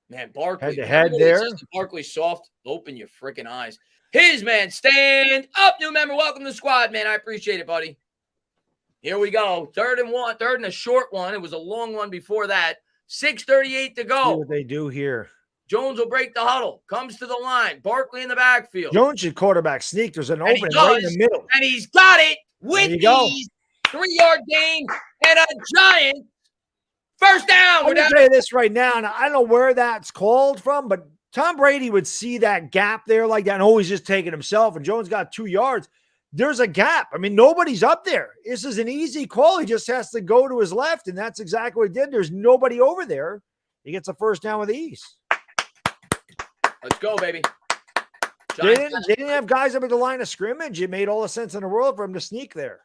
Man, Barkley. Head there. Barkley soft. Open your freaking eyes. His man, stand up, new member. Welcome to the squad, man. I appreciate it, buddy. Here we go. 3rd and 1. 3rd and a short one. It was a long one before that. 6:38 to go. See what they do here. Jones will break the huddle. Comes to the line. Barkley in the backfield. Jones should quarterback sneak. There's an opening right in the middle. And he's got it with these 3-yard gain and a Giant first down. I'm going to tell you this right now, and I don't know where that's called from, but Tom Brady would see that gap there like that and always just take it himself, and Jones got 2 yards. There's a gap. I mean, nobody's up there. This is an easy call. He just has to go to his left, and that's exactly what he did. There's nobody over there. He gets a first down with ease. Let's go, baby. They didn't have guys up at the line of scrimmage. It made all the sense in the world for him to sneak there.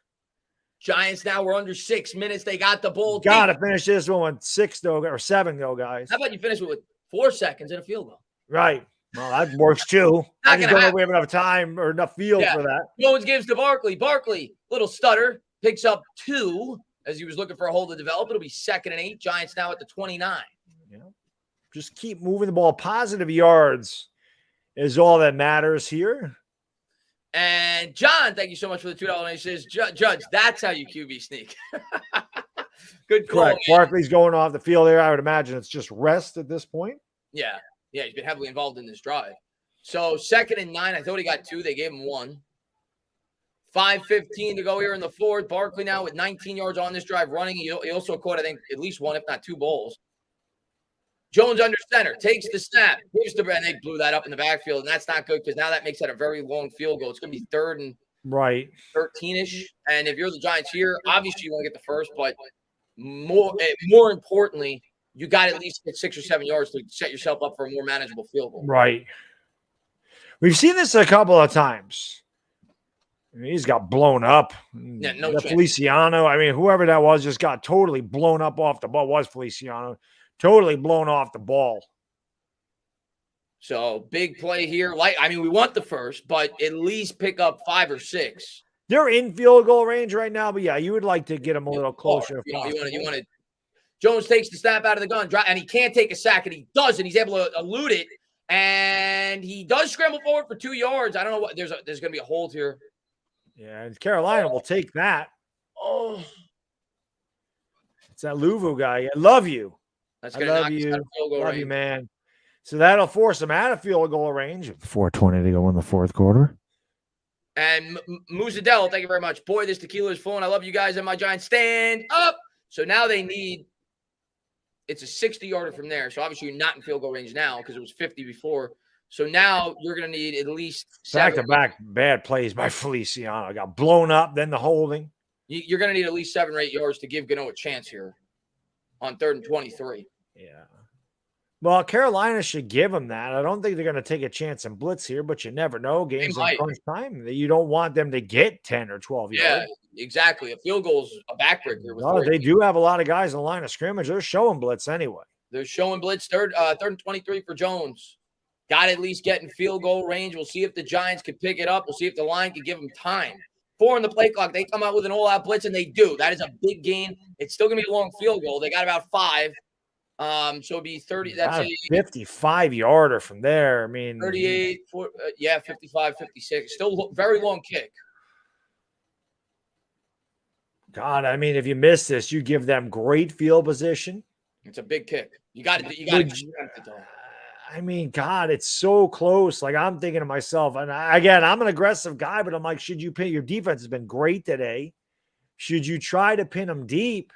Giants now we're under 6 minutes. They got the ball. Got to finish this one with 6 though, or 7 though, guys. How about you finish it with 4 seconds and a field goal? Right. Well, that works too. I just don't know if we have enough time or enough field for that. Jones gives to Barkley. Barkley, little stutter, picks up 2 as he was looking for a hole to develop. It'll be 2nd and 8. Giants now at the 29. Yeah. Just keep moving the ball. Positive yards is all that matters here. And John, thank you so much for the $2. He says, Judge, that's how you QB sneak. Good call. Correct. Barkley's going off the field there. I would imagine it's just rest at this point. Yeah. Yeah, he's been heavily involved in this drive. So 2nd and 9. I thought he got 2. They gave him 1. 5:15 to go here in the 4th. Barkley now with 19 yards on this drive running. He also caught, I think, at least 1, if not 2 balls. Jones under center, takes the snap, gives the, and they blew that up in the backfield, and that's not good because now that makes that a very long field goal. It's going to be 3rd and 13-ish. And if you're the Giants here, obviously you want to get the first, but more importantly, you got at least get 6 or 7 yards to set yourself up for a more manageable field goal. Right. We've seen this a couple of times. I mean, he's got blown up. Yeah, no chance. Feliciano, I mean, whoever that was just got totally blown up off the ball. Was Feliciano. Totally blown off the ball. So, big play here. We want the first, but at least pick up 5 or 6. They're in field goal range right now, but yeah, you would like to get them a little closer. You want to. Jones takes the snap out of the gun, and he can't take a sack, and he does, and he's able to elude it, and he does scramble forward for 2 yards. I don't know what. There's going to be a hold here. Yeah, and Carolina will take that. Oh, it's that Luvu guy. I love you. That's I love you. Love you, man. So that'll force them out of field goal range. 4:20 to go in the 4th quarter. And Musadell, thank you very much. Boy, this tequila is flowing. I love you guys. And my Giants stand up. So now they need – it's a 60-yarder from there. So obviously you're not in field goal range now because it was 50 before. So now you're going to need at least 7. Back-to-back bad plays by Feliciano. Got blown up, then the holding. You're going to need at least 7 or 8 yards to give Gano a chance here on 3rd and 23. Yeah. Well, Carolina should give them that. I don't think they're going to take a chance and blitz here, but you never know. Games in crunch time. You don't want them to get 10 or 12 yards. Yeah, exactly. A field goal is a backbreaker. No, they do have a lot of guys in the line of scrimmage. They're showing blitz anyway. They're showing blitz. 3rd and 23 for Jones. Got to at least get in field goal range. We'll see if the Giants can pick it up. We'll see if the line can give them time. 4 on the play clock. They come out with an all-out blitz, and they do. That is a big gain. It's still going to be a long field goal. They got about 5. So it'd be 30. That's a 55-yarder from there. I mean, 38, 55, 56. Still very long kick. God, I mean, if you miss this, you give them great field position. It's a big kick. You got to. I mean, God, it's so close. Like, I'm thinking to myself, and again, I'm an aggressive guy, but I'm like, should you pin? Your defense has been great today. Should you try to pin them deep?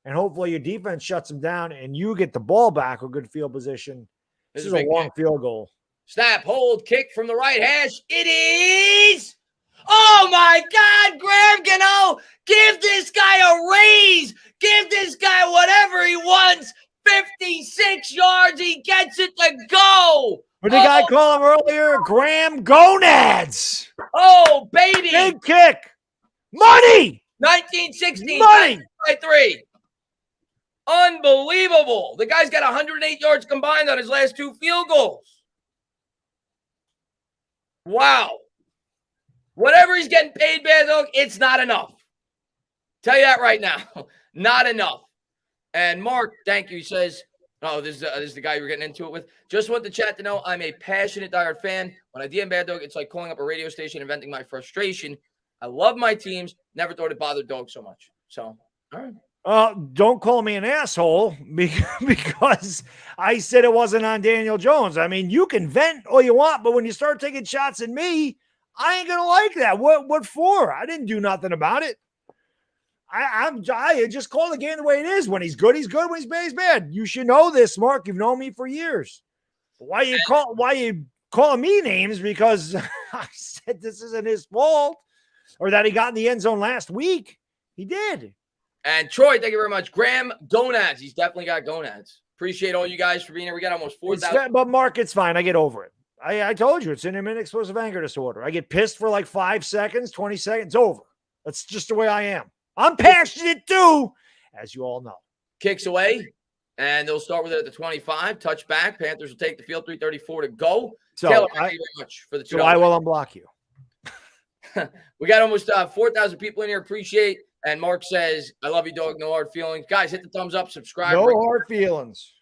And hopefully your defense shuts them down and you get the ball back with good field position. This is a long field goal. Snap, hold, kick from the right hash. It is. Oh, my God, Graham Gano. Give this guy a raise. Give this guy whatever he wants. 56 yards. He gets it to go. What did the guy call him earlier? Graham Gonads. Oh, baby. Big kick. Money. 1916. Money. By 3. Unbelievable. The guy's got 108 yards combined on his last 2 field goals. Wow. Whatever he's getting paid, Bad Dog, it's not enough. Tell you that right now. Not enough. And Mark, thank you, says, oh, this is the guy you were getting into it with. Just want the chat to know I'm a passionate diehard fan. When I DM Bad Dog, it's like calling up a radio station and venting my frustration. I love my teams. Never thought it bothered Dog so much. So, all right. Don't call me an asshole because I said it wasn't on Daniel Jones. I mean, you can vent all you want, but when you start taking shots at me, I ain't gonna like that. What for? I didn't do nothing about it. I just call the game the way it is. When he's good, he's good. When he's bad, he's bad. You should know this, Mark. You've known me for years. Why you calling me names? Because I said this isn't his fault, or that he got in the end zone last week. He did. And Troy, thank you very much. Graham, gonads. He's definitely got gonads. Appreciate all you guys for being here. We got almost 4,000. But Mark, it's fine. I get over it. I told you it's intermittent explosive anger disorder. I get pissed for like 5 seconds, 20 seconds, over. That's just the way I am. I'm passionate too, as you all know. Kicks away, and they'll start with it at the 25. Touch back. Panthers will take the field. 3:34 to go. So Taylor, thank you very much for the $2. So I will unblock you. We got almost 4,000 people in here. Appreciate. And Mark says, I love you, dog. No hard feelings. Guys, hit the thumbs up. Subscribe. No hard feelings.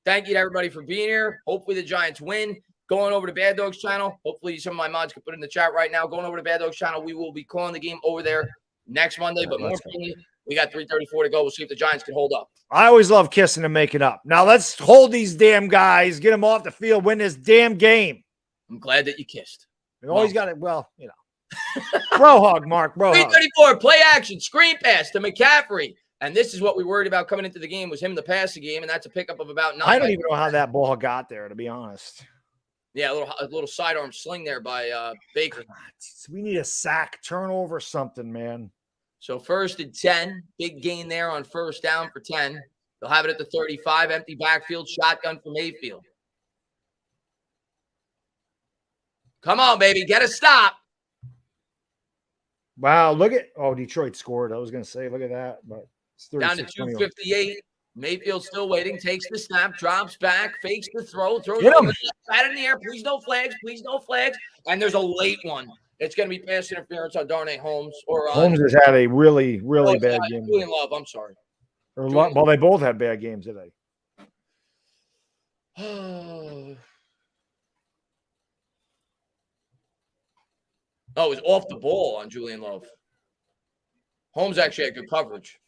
Thank you to everybody for being here. Hopefully the Giants win. Going over to Bad Dog's channel. Hopefully some of my mods can put in the chat right now. Going over to Bad Dog's channel. We will be calling the game over there next Monday. But more importantly, we got 3:34 to go. We'll see if the Giants can hold up. I always love kissing and making up. Now let's hold these damn guys, get them off the field, win this damn game. I'm glad that you kissed. We always got it. Well, you know. Bro hug, Mark. Bro hug. 3:34, play action, screen pass to McCaffrey. And this is what we worried about coming into the game, was him to pass the game, and that's a pickup of about 9. I don't even know how that ball got there, to be honest. Yeah, a little sidearm sling there by Baker. We need a sack, turnover, something, man. So 1st and 10, big gain there on 1st down for 10. They'll have it at the 35, empty backfield, shotgun for Mayfield. Come on, baby, get a stop. Wow, look at Detroit scored. I was going to say, look at that, but it's down to 2:58. Mayfield still waiting, takes the snap, drops back, fakes the throw, throws it in the air. Please no flags, please no flags. And there's a late one. It's going to be pass interference on Darnay Holmes. Holmes has had a really, really bad game. Julian Love, I'm sorry. Well, they both had bad games today. Oh, it was off the ball on Julian Love. Holmes actually had good coverage.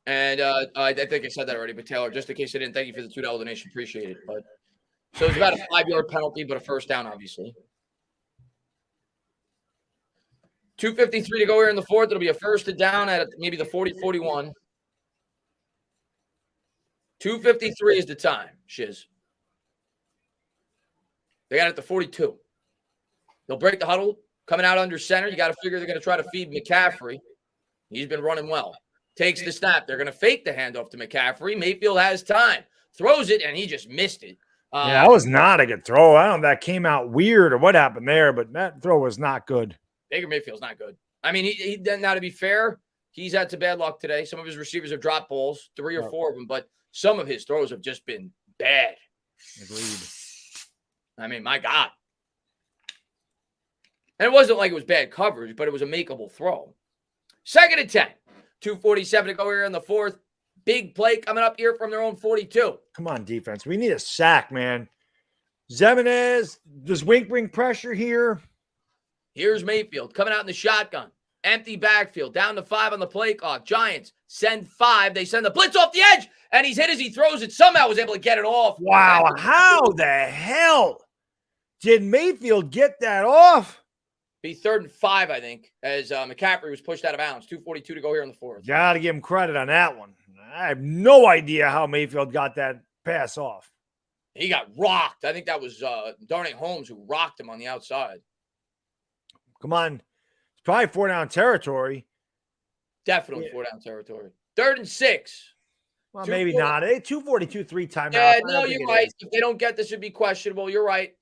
And I think I said that already, but Taylor, just in case I didn't, thank you for the $2 donation. Appreciate it. But so it's about a 5-yard penalty, but a 1st down, obviously. 2:53 to go here in the 4th. It'll be a 1st down at maybe the 40-41. 2:53 is the time, Shiz. They got it at the 42. They'll break the huddle. Coming out under center, you got to figure they're going to try to feed McCaffrey. He's been running well. Takes the snap. They're going to fake the handoff to McCaffrey. Mayfield has time. Throws it, and he just missed it. Yeah, that was not a good throw. I don't know if that came out weird or what happened there, but that throw was not good. Baker Mayfield's not good. I mean, he now, to be fair, he's had some bad luck today. Some of his receivers have dropped balls, 3 or 4 of them, but some of his throws have just been bad. Agreed. I mean, my God. And it wasn't like it was bad coverage, but it was a makeable throw. 2nd and 10. 2:47 to go here in the 4th. Big play coming up here from their own 42. Come on, defense. We need a sack, man. Zemenez, does Wink bring pressure here? Here's Mayfield coming out in the shotgun. Empty backfield. Down to 5 on the play clock. Giants send 5. They send the blitz off the edge, and he's hit as he throws it. Somehow was able to get it off. Wow, how the hell did Mayfield get that off? Be 3rd and 5, I think, as McCaffrey was pushed out of bounds. 2:42 to go here in the 4th. Got to give him credit on that one. I have no idea how Mayfield got that pass off. He got rocked. I think that was Darnay Holmes who rocked him on the outside. Come on. It's probably 4-down territory. Definitely 4-down territory. 3rd and 6. Well, maybe not. 2:42, 3 timeouts. Yeah, no, you're right. If they don't get this, it'd be questionable. You're right.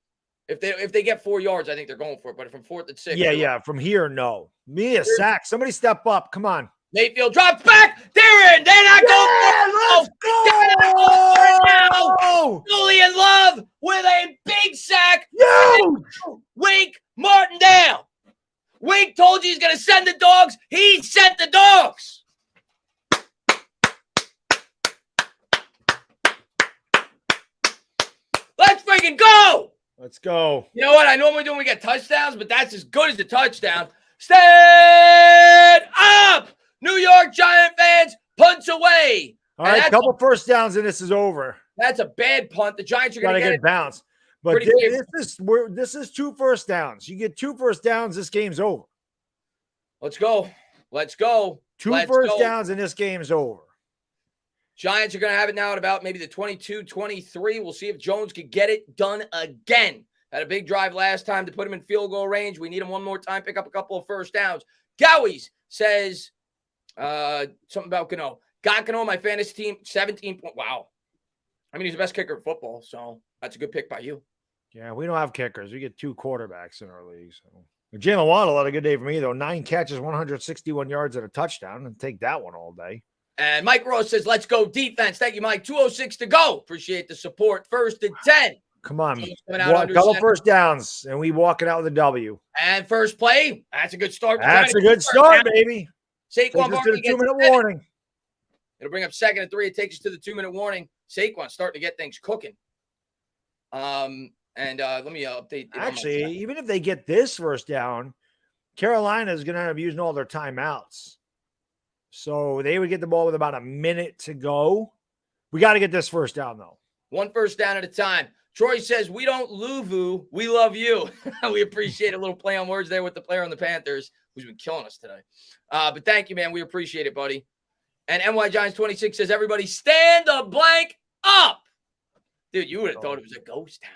If they get 4 yards, I think they're going for it. But from 4th and 6. Yeah. From here, no. Me a sack. Somebody step up. Come on. Mayfield drops back. They're in. They're not going for it. Let's go now. Julian Love with a big sack. Huge. Wink Martindale. Wink told you he's going to send the dogs. He sent the dogs. Let's freaking go. Let's go. You know what? I normally do when we get touchdowns, but that's as good as a touchdown. Stand up! New York Giant fans, punts away. All right, a couple 1st downs and this is over. That's a bad punt. The Giants are going to get it. Bounce. But this is 2 1st downs. You get 2 1st downs, this game's over. Let's go. Let's go. 2 1st downs and this game's over. Giants are going to have it now at about maybe the 22-23. We'll see if Jones could get it done again. Had a big drive last time to put him in field goal range. We need him one more time, pick up a couple of 1st downs. Gowies says something about Gano. Got Gano on my fantasy team, 17 points. Wow. I mean, he's the best kicker in football, so that's a good pick by you. Yeah, we don't have kickers. We get 2 quarterbacks in our league. So Jalen Waddle had a good day for me, though. 9 catches, 161 yards and a touchdown, and take that one all day. And Mike Ross says, let's go defense. Thank you, Mike. 2:06 to go. Appreciate the support. 1st and 10. Come on. A couple first downs, and we walk it out with a W. And first play. That's a good start. That's a good start, baby. Saquon Barkley gets a 2-minute warning. It'll bring up 2nd and 3. It takes us to the 2-minute warning. Saquon's starting to get things cooking. And let me update. Actually, even if they get this first down, Carolina is going to end up using all their timeouts. So they would get the ball with about a minute to go. We got to get this first down, though. 1 first down at a time. Troy says, we don't Luvu, we love you. We appreciate a little play on words there with the player on the Panthers, who's been killing us today. But thank you, man. We appreciate it, buddy. And NY Giants 26 says, everybody stand the blank up. Dude, you would have thought it was a ghost town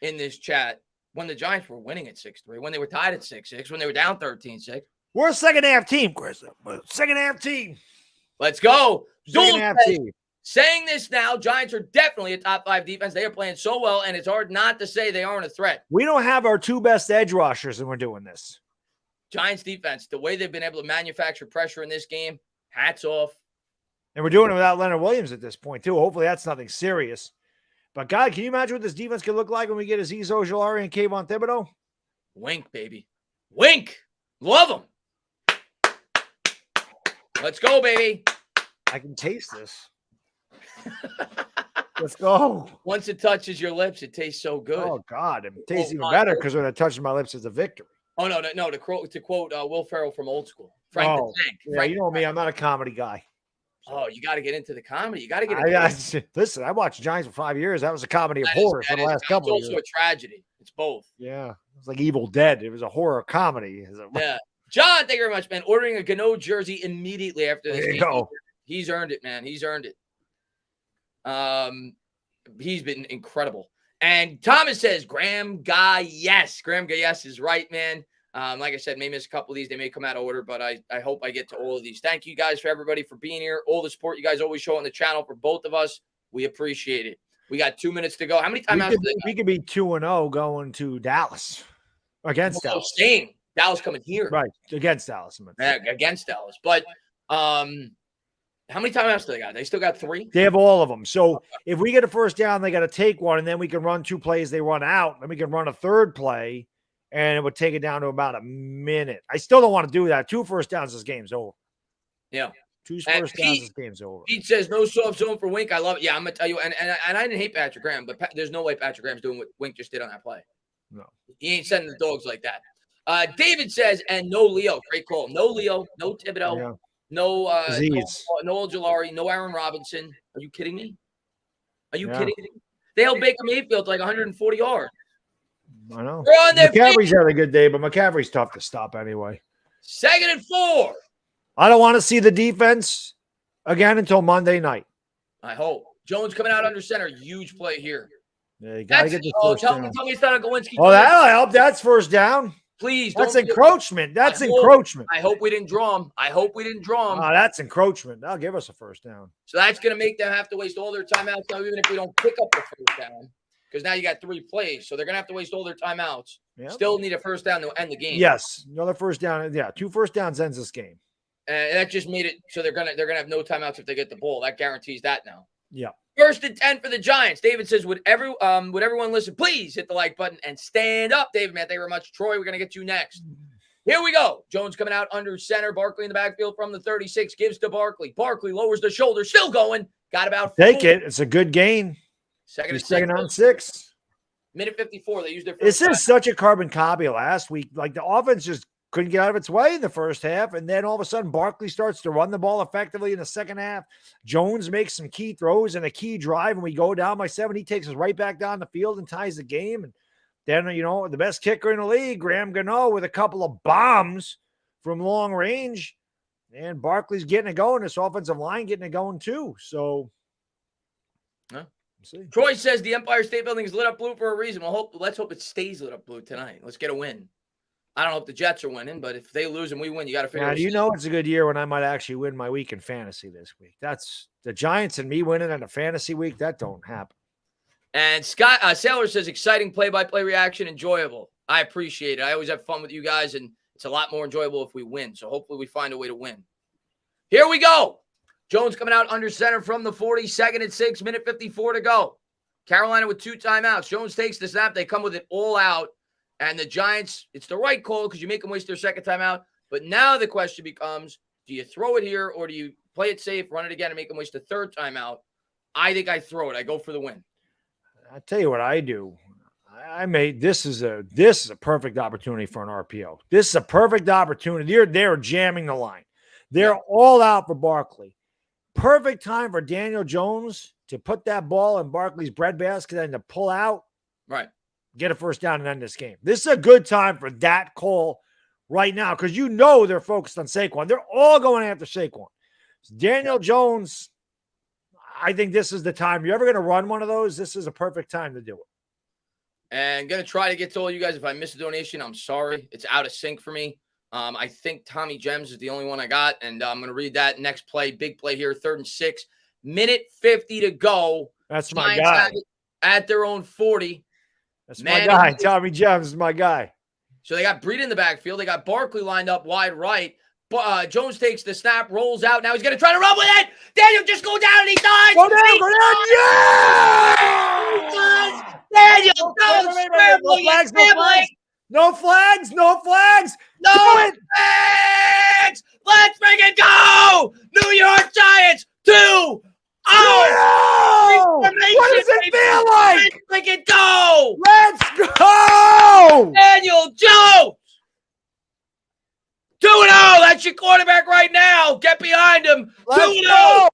in this chat when the Giants were winning at 6-3, when they were tied at 6-6, when they were down 13-6. We're a second-half team, Chris. Second-half team. Let's go. Second-half team. Saying this now, Giants are definitely a top 5 defense. They are playing so well, and it's hard not to say they aren't a threat. We don't have our 2 best edge rushers, and we're doing this. Giants defense, the way they've been able to manufacture pressure in this game, hats off. And we're doing it without Leonard Williams at this point, too. Hopefully that's nothing serious. But, God, can you imagine what this defense could look like when we get Azeez Ojulari and Kayvon Thibodeau? Wink, baby. Wink. Love them. Let's go, baby. I can taste this. Let's go. Once it touches your lips, it tastes so good. Oh, God. It tastes even better because when it touches my lips, it's a victory. Oh, no. To quote Will Ferrell from Old School. Frank the Tank. Yeah, Frank you know me. I'm not a comedy guy. Oh, you got to get into the comedy. You got to get into listen, I watched Giants for 5 years. That was a comedy of horror for the last couple of years. It's also a tragedy. It's both. Yeah. It was like Evil Dead. It was a horror comedy. Yeah. John, thank you very much, man. Ordering a Gano jersey immediately after this game. He's earned it, man. He's earned it. He's been incredible. And Thomas says, Graham Guy, yes. Graham Guy, yes is right, man. Like I said, may miss a couple of these. They may come out of order, but I hope I get to all of these. Thank you guys for everybody for being here. All the support you guys always show on the channel for both of us. We appreciate it. We got 2 minutes to go. How many timeouts? We could be 2-0 going to Dallas against Dallas. Same. Dallas coming here. Right. Against Dallas. Yeah, against Dallas. But how many timeouts do they got? They still got 3? They have all of them. So if we get a first down, they got to take one, and then we can run 2 plays. They run out, and we can run a 3rd play. And it would take it down to about a minute. I still don't want to do that. 2 first downs, this game's over. Yeah. 2 first downs, this game's over. Pete says, no soft zone for Wink. I love it. Yeah, I'm going to tell you. And I didn't hate Patrick Graham, but there's no way Patrick Graham's doing what Wink just did on that play. No. He ain't sending the dogs like that. David says, and no Leo. Great call. No Leo. No Thibodeau. No Ojulari. No Aaron Robinson. Are you kidding me? Are you kidding me? They held Baker Mayfield to like 140 yards. I know. McCaffrey's had a good day, but McCaffrey's tough to stop anyway. 2nd and 4. I don't want to see the defense again until Monday night. I hope. Jones coming out under center. Huge play here. Yeah, you got to get the first down. Tell me it's not a Gawinski. Oh, that'll help. That's first down. Please. That's encroachment. That's encroachment. I hope we didn't draw him. Oh, that's encroachment. That'll give us a first down. So that's going to make them have to waste all their timeouts now, even if we don't pick up the first down. Because now you got 3 plays, so they're going to have to waste all their timeouts. Yep. Still need a first down to end the game. Yes, another first down. Yeah, 2 first downs ends this game. And that just made it so they're gonna have no timeouts if they get the ball. That guarantees that now. Yeah. 1st and 10 for the Giants. David says, would everyone listen? Please hit the like button and stand up, David. Man, thank you very much, Troy. We're gonna get you next. Here we go. Jones coming out under center. Barkley in the backfield from the 36 gives to Barkley. Barkley lowers the shoulder, still going. Got about 4. Take it. It's a good gain. Second on 6. Minute 54. They used their first. This is such a carbon copy last week. Like the offense just couldn't get out of its way in the first half. And then all of a sudden, Barkley starts to run the ball effectively in the second half. Jones makes some key throws and a key drive. And we go down by 7. He takes us right back down the field and ties the game. And then, the best kicker in the league, Graham Gano, with a couple of bombs from long range. And Barkley's getting it going. This offensive line getting it going too. So, see. Troy says the Empire State Building is lit up blue for a reason. Let's hope it stays lit up blue tonight. Let's get a win. I don't know if the Jets are winning, but if they lose and we win, you got to figure. Now, do you know it's a good year when I might actually win my week in fantasy this week? That's the Giants and me winning in a fantasy week. That don't happen. And Scott Sailor says, exciting play-by-play reaction, enjoyable. I appreciate it. I always have fun with you guys, and it's a lot more enjoyable if we win. So hopefully we find a way to win. Here we go. Jones coming out under center from the 40, 2nd and 6, minute 54 to go. Carolina with 2 timeouts. Jones takes the snap. They come with it all out. And the Giants, it's the right call because you make them waste their 2nd timeout. But now the question becomes, do you throw it here or do you play it safe, run it again, and make them waste a 3rd timeout? I think I throw it. I go for the win. I'll tell you what I do. This is a perfect opportunity for an RPO. This is a perfect opportunity. They're jamming the line. They're all out for Barkley. Perfect time for Daniel Jones to put that ball in Barkley's breadbasket and to pull out. Right. Get a first down and end this game. This is a good time for that call right now because they're focused on Saquon. They're all going after Saquon. Daniel Jones, I think this is the time. You're ever going to run one of those, this is a perfect time to do it. And going to try to get to all you guys. If I miss a donation, I'm sorry. It's out of sync for me. I think Tommy Gems is the only one I got, and I'm going to read that next play. Big play here, 3rd and 6. Minute 50 to go. That's my guy. At their own 40. That's my guy. Tommy Gems is my guy. So they got Breed in the backfield. They got Barkley lined up wide right. Jones takes the snap, rolls out. Now he's going to try to run with it. Daniel just go down, and he dies. Go down, yeah! He does. Daniel Jones scrambling and scrambling. No flags. No flags. Let's bring it go. New York Giants 2-0. What does it feel like? Let's bring it go. Let's go. Daniel Jones. 2-0. That's your quarterback right now. Get behind him. 2-0.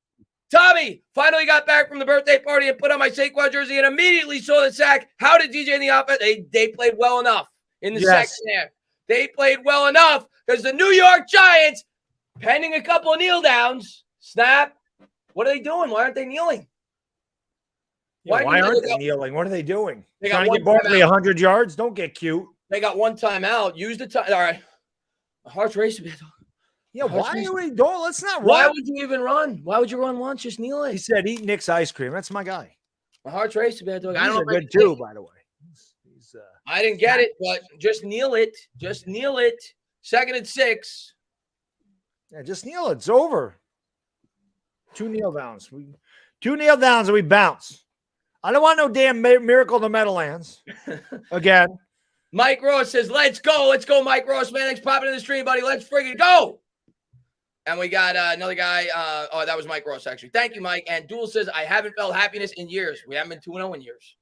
Tommy, finally got back from the birthday party and put on my Saquon jersey and immediately saw the sack. How did DJ in the offense? They played well enough in the second half. They played well enough because the New York Giants, pending a couple of kneel downs, snap. What are they doing? Why aren't they kneeling? Why aren't they kneeling? What are they doing? They trying to get Barkley 100 yards? Don't get cute. They got 1 timeout. Use the time. All right. My heart's racing. Yeah, why are we don't? Let's not run. Why would you even run? Why would you run once? Just kneel it. He said, "Eat Nick's ice cream." That's my guy. My heart's racing. I don't know. Good too, by the way. I didn't get it, but just kneel it. Just kneel it. 2nd and 6. Yeah, just kneel it. It's over. 2 kneel downs. 2 kneel downs and we bounce. I don't want no damn miracle in the Meadowlands again. Mike Ross says, "Let's go. Let's go, Mike Ross, man. Thanks for popping in the stream, buddy. Let's friggin' go." And we got another guy. That was Mike Ross, actually. Thank you, Mike. And Duel says, "I haven't felt happiness in years. We haven't been 2-0 in years."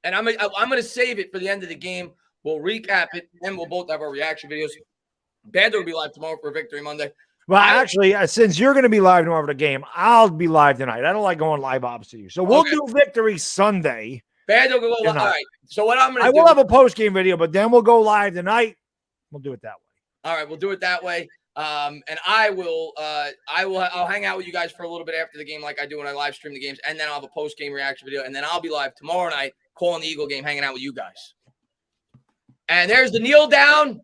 And I'm going to save it for the end of the game. We'll recap it, and we'll both have our reaction videos. Panther will be live tomorrow for Victory Monday. Well, actually, since you're going to be live tomorrow for the game, I'll be live tonight. I don't like going live opposite you. So we'll do Victory Sunday. Panther will go live. All right. So what I'm going to do. I will have a post-game video, but then we'll go live tonight. We'll do it that way. All right. We'll do it that way. And I'll hang out with you guys for a little bit after the game like I do when I live stream the games. And then I'll have a post-game reaction video. And then I'll be live tomorrow night calling the Eagle game, hanging out with you guys. And there's the kneel down.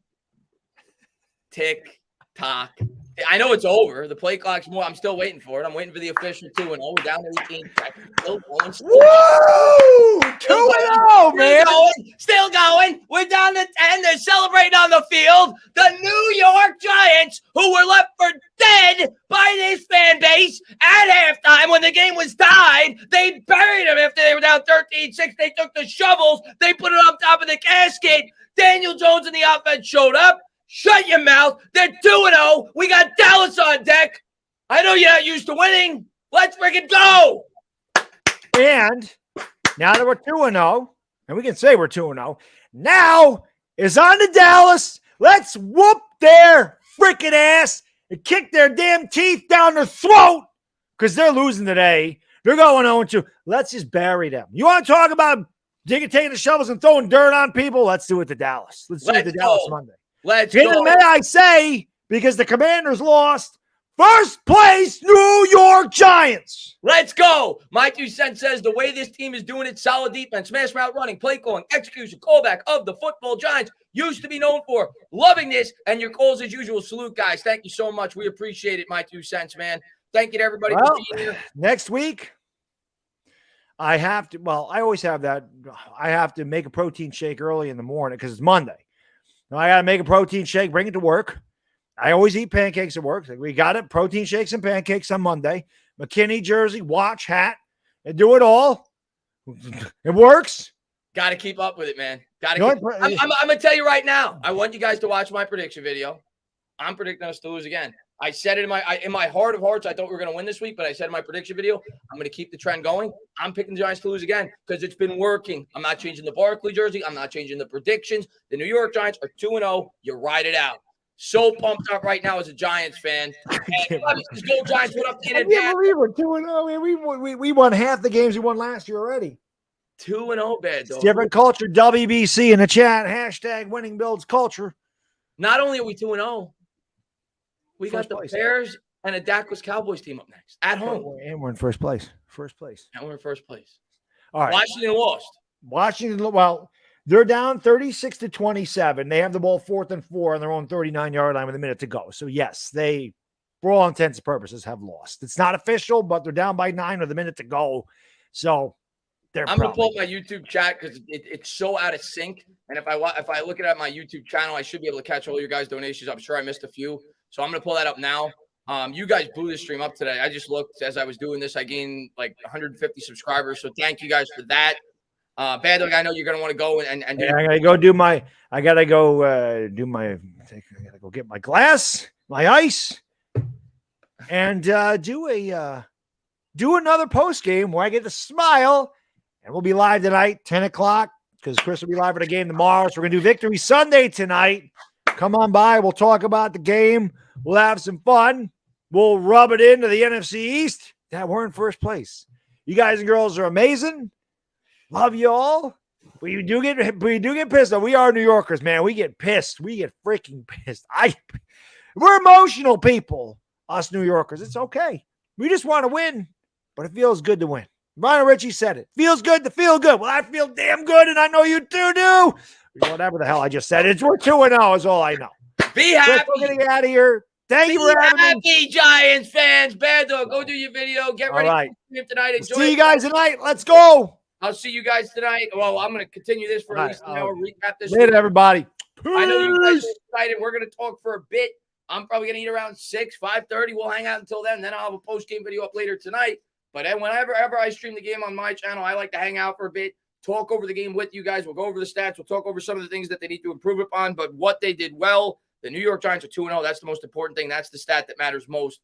Tick, tock. I know it's over. The play clock's more. I'm still waiting for it. I'm waiting for the official 2-0. We're down to 18 seconds. Still going. Woo! 2-0, man. Still going. We're down to 10. They're celebrating on the field. The New York Giants, who were left for dead by this fan base at halftime when the game was tied, they buried them after they were down 13-6. They took the shovels. They put it on top of the casket. Daniel Jones and the offense showed up. Shut your mouth. They're 2-0. We got Dallas on deck. I know you're not used to winning. Let's freaking go. And now that we're 2-0, and we can say we're 2-0, now is on to Dallas. Let's whoop their freaking ass and kick their damn teeth down their throat because they're losing today. They're going 0-2. Let's just bury them. You want to talk about taking the shovels and throwing dirt on people? Let's do it to Dallas. Let's do it to Dallas Monday. Let's go. May I say, because the Commanders lost, First place, New York Giants. Let's go. My 2 cents says the way this team is doing it, solid defense, smash route running, play calling, execution, callback of the football Giants used to be known for. Loving this, and your calls as usual. Salute, guys. Thank you so much. We appreciate it, my 2 cents, man. Thank you to everybody for being here. Next week, I have to, I always have that. I have to make a protein shake early in the morning because it's Monday. Now I got to make a protein shake, bring it to work. I always eat pancakes at work. We got it. Protein shakes and pancakes on Monday. McKinney jersey, watch, hat, and do it all. It works. Got to keep up with it, man. I'm going to tell you right now. I want you guys to watch my prediction video. I'm predicting us to lose again. I said it in my heart of hearts. I thought we were going to win this week, but I said in my prediction video, I'm going to keep the trend going. I'm picking the Giants to lose again because it's been working. I'm not changing the Barkley jersey. I'm not changing the predictions. The New York Giants are 2-0. You ride it out. So pumped up right now as a Giants fan. And let's go Giants. What up, I can't believe we're 2-0. We won half the games we won last year already. 2-0, bad dog. Different culture. WBC in the chat. Hashtag winning builds culture. Not only are we 2-0, we got the Bears and a Dallas Cowboys team up next at home. And we're in first place. And we're in first place. All right. Washington lost. They're down 36-27. They have the ball 4th and 4 on their own 39-yard line with a minute to go. So, yes, they, for all intents and purposes, have lost. It's not official, but they're down by 9 with a minute to go. So, I'm going to pull up my YouTube chat because it's so out of sync. And if I look at my YouTube channel, I should be able to catch all your guys' donations. I'm sure I missed a few. So, I'm going to pull that up now. You guys blew the stream up today. I just looked as I was doing this. I gained like 150 subscribers. So, thank you guys for that. Bad Dog, I know you're gonna want to go and I gotta go do my. I gotta go get my glass, my ice, and do another post game where I get to smile. And we'll be live tonight, 10 o'clock, because Chris will be live for the game tomorrow. So we're gonna do Victory Sunday tonight. Come on by. We'll talk about the game. We'll have some fun. We'll rub it into the NFC East. Yeah, we're in first place. You guys and girls are amazing. Love you all. We do get pissed though. We are New Yorkers, man. We get pissed. We get freaking pissed. We're emotional people, us New Yorkers. It's okay. We just want to win, but it feels good to win. Ryan Ritchie said it. Feels good to feel good. Well, I feel damn good, and I know you two do. Whatever the hell I just said. We're 2-0 is all I know. Be happy. We're getting out of here. Thank you for having me. Giants fans. Bad Dog, go do your video. Get ready for the tonight. Enjoy. See you guys tonight. Let's go. I'll see you guys tonight. Well, I'm going to continue this for at least an hour. Recap this. Later, everybody. I know you guys are excited. We're going to talk for a bit. I'm probably going to eat around 6, 5:30. We'll hang out until then. Then I'll have a post-game video up later tonight. But whenever I stream the game on my channel, I like to hang out for a bit, talk over the game with you guys. We'll go over the stats. We'll talk over some of the things that they need to improve upon. But what they did well, the New York Giants are 2-0. That's the most important thing. That's the stat that matters most.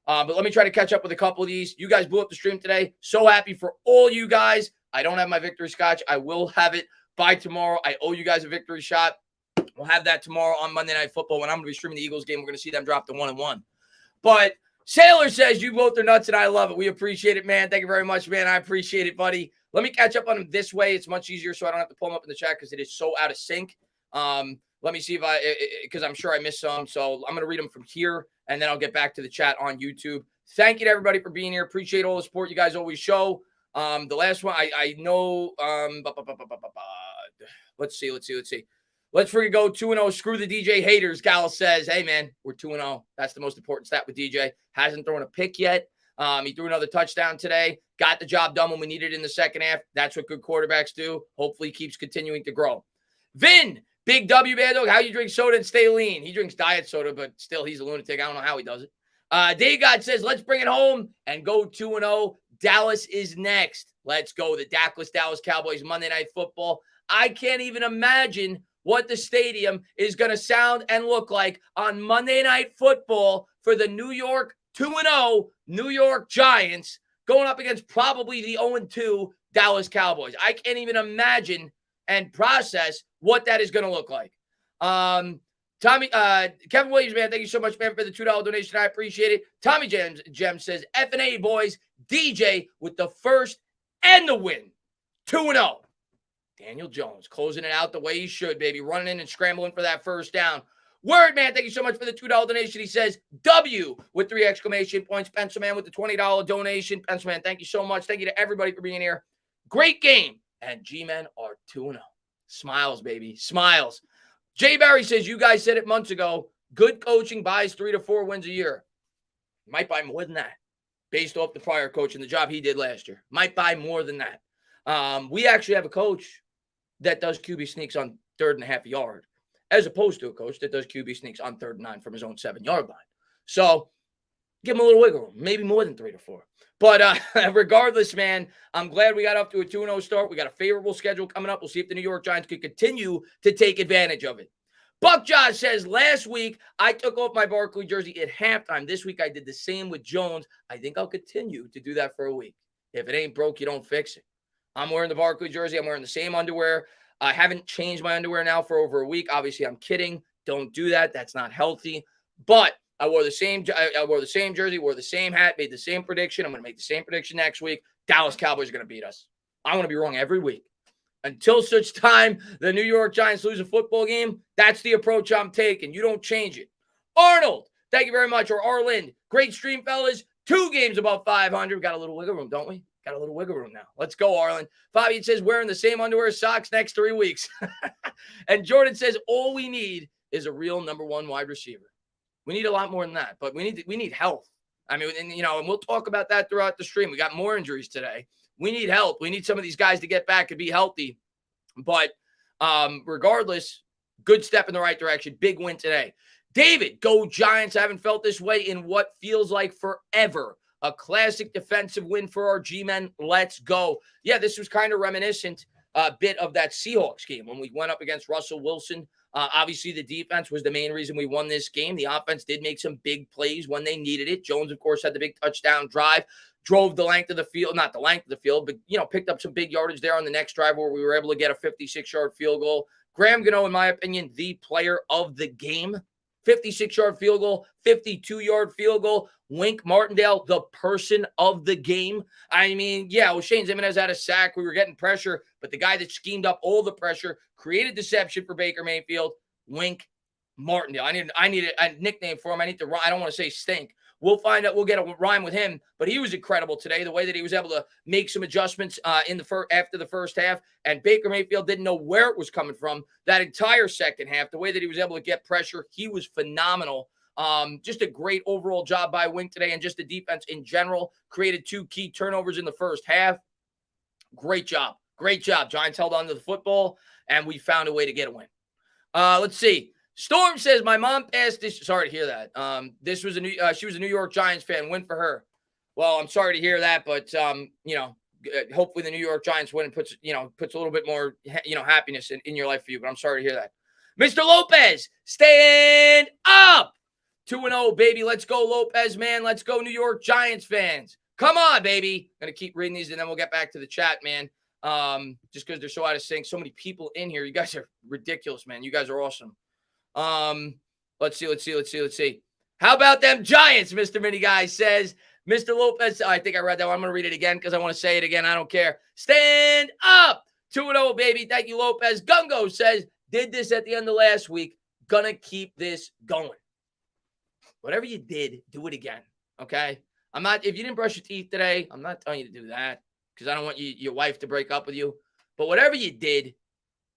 But let me try to catch up with a couple of these. You guys blew up the stream today. So happy for all you guys. I don't have my victory scotch. I will have it by tomorrow. I owe you guys a victory shot. We'll have that tomorrow on Monday Night Football when I'm going to be streaming the Eagles game. We're going to see them drop to 1-1. But Sailor says you both are nuts, and I love it. We appreciate it, man. Thank you very much, man. I appreciate it, buddy. Let me catch up on him this way. It's much easier, so I don't have to pull them up in the chat because it is so out of sync. Let me see because I'm sure I missed some. So I'm going to read them from here, and then I'll get back to the chat on YouTube. Thank you to everybody for being here. Appreciate all the support you guys always show. The last one, I know, let's see. Let's freaking go 2-0. Screw the DJ haters. Gal says, hey, man, we're 2-0. That's the most important stat with DJ. Hasn't thrown a pick yet. He threw another touchdown today. Got the job done when we needed it in the second half. That's what good quarterbacks do. Hopefully he keeps continuing to grow. Vin, big W, Bad Dog. How you drink soda and stay lean? He drinks diet soda, but still he's a lunatic. I don't know how he does it. Dave God says, let's bring it home and go 2-0. Dallas is next. Let's go. The Dallas Cowboys Monday Night Football. I can't even imagine what the stadium is going to sound and look like on Monday Night Football for the New York 2-0 New York Giants going up against probably the 0-2 Dallas Cowboys. I can't even imagine and process what that is going to look like. Kevin Williams, man, thank you so much, man, for the $2 donation. I appreciate it. Tommy Gem says, F&A boys, DJ with the first and the win. 2-0. Daniel Jones closing it out the way he should, baby. Running in and scrambling for that first down. Word Man, thank you so much for the $2 donation. He says W with 3 exclamation points. Pencil Man with the $20 donation. Pencil Man, thank you so much. Thank you to everybody for being here. Great game. And G-Men are 2-0. Smiles, baby. Smiles. Jay Barry says, you guys said it months ago. Good coaching buys 3 to 4 wins a year. Might buy more than that based off the prior coach and the job he did last year. Might buy more than that. We actually have a coach that does QB sneaks on 3rd and a half yard, as opposed to a coach that does QB sneaks on 3rd and 9 from his own 7-yard line. So give him a little wiggle room, maybe more than 3 to 4. But regardless, man, I'm glad we got up to a 2-0 start. We got a favorable schedule coming up. We'll see if the New York Giants can continue to take advantage of it. Buck Josh says, last week, I took off my Barkley jersey at halftime. This week, I did the same with Jones. I think I'll continue to do that for a week. If it ain't broke, you don't fix it. I'm wearing the Barkley jersey. I'm wearing the same underwear. I haven't changed my underwear now for over a week. Obviously, I'm kidding. Don't do that. That's not healthy. But I wore the same jersey, wore the same hat, made the same prediction. I'm going to make the same prediction next week. Dallas Cowboys are going to beat us. I'm going to be wrong every week. Until such time the New York Giants lose a football game, that's the approach I'm taking. You don't change it. Arnold, thank you very much. Or Arlen, great stream, fellas. 2 games above 500. We got a little wiggle room, don't we? Got a little wiggle room now. Let's go, Arlen. Fabian says, wearing the same underwear socks next 3 weeks. And Jordan says, all we need is a real number 1 wide receiver. We need a lot more than that, but we need health. I mean, and we'll talk about that throughout the stream. We got more injuries today. We need help. We need some of these guys to get back and be healthy. But regardless, good step in the right direction. Big win today. David, go Giants. I haven't felt this way in what feels like forever. A classic defensive win for our G-Men. Let's go. Yeah, this was kind of reminiscent a bit of that Seahawks game when we went up against Russell Wilson. Obviously, the defense was the main reason we won this game. The offense did make some big plays when they needed it. Jones, of course, had the big touchdown drive, drove the length of the field, not the length of the field, but, picked up some big yardage there on the next drive where we were able to get a 56-yard field goal. Graham Gano, in my opinion, the player of the game. 56-yard field goal, 52-yard field goal. Wink Martindale, the person of the game. I mean, yeah, Shane Zimenez had a sack. We were getting pressure, but the guy that schemed up all the pressure, created deception for Baker Mayfield, Wink Martindale. I need a nickname for him. I don't want to say stink. We'll find out. We'll get a rhyme with him, but he was incredible today. The way that he was able to make some adjustments after the first half, and Baker Mayfield didn't know where it was coming from that entire second half. The way that he was able to get pressure, he was phenomenal. Just a great overall job by Wink today, and just the defense in general created 2 key turnovers in the first half. Great job. Giants held on to the football, and we found a way to get a win. Let's see. Storm says, my mom passed this. Sorry to hear that. This was she was a New York Giants fan. Win for her. Well, I'm sorry to hear that, but hopefully the New York Giants win and puts a little bit more happiness in your life for you. But I'm sorry to hear that. Mr. Lopez, stand up. 2-0, baby. Let's go, Lopez, man. Let's go, New York Giants fans. Come on, baby. Gonna keep reading these, and then we'll get back to the chat, man. Just because they're so out of sync. So many people in here. You guys are ridiculous, man. You guys are awesome. Let's see. How about them Giants, Mr. Mini Guy says. Mr. Lopez, I think I read that one. I'm going to read it again because I want to say it again. I don't care. Stand up. 2-0, baby. Thank you, Lopez. Gungo says, did this at the end of last week. Gonna keep this going. Whatever you did, do it again. Okay? If you didn't brush your teeth today, I'm not telling you to do that because I don't want your wife to break up with you. But whatever you did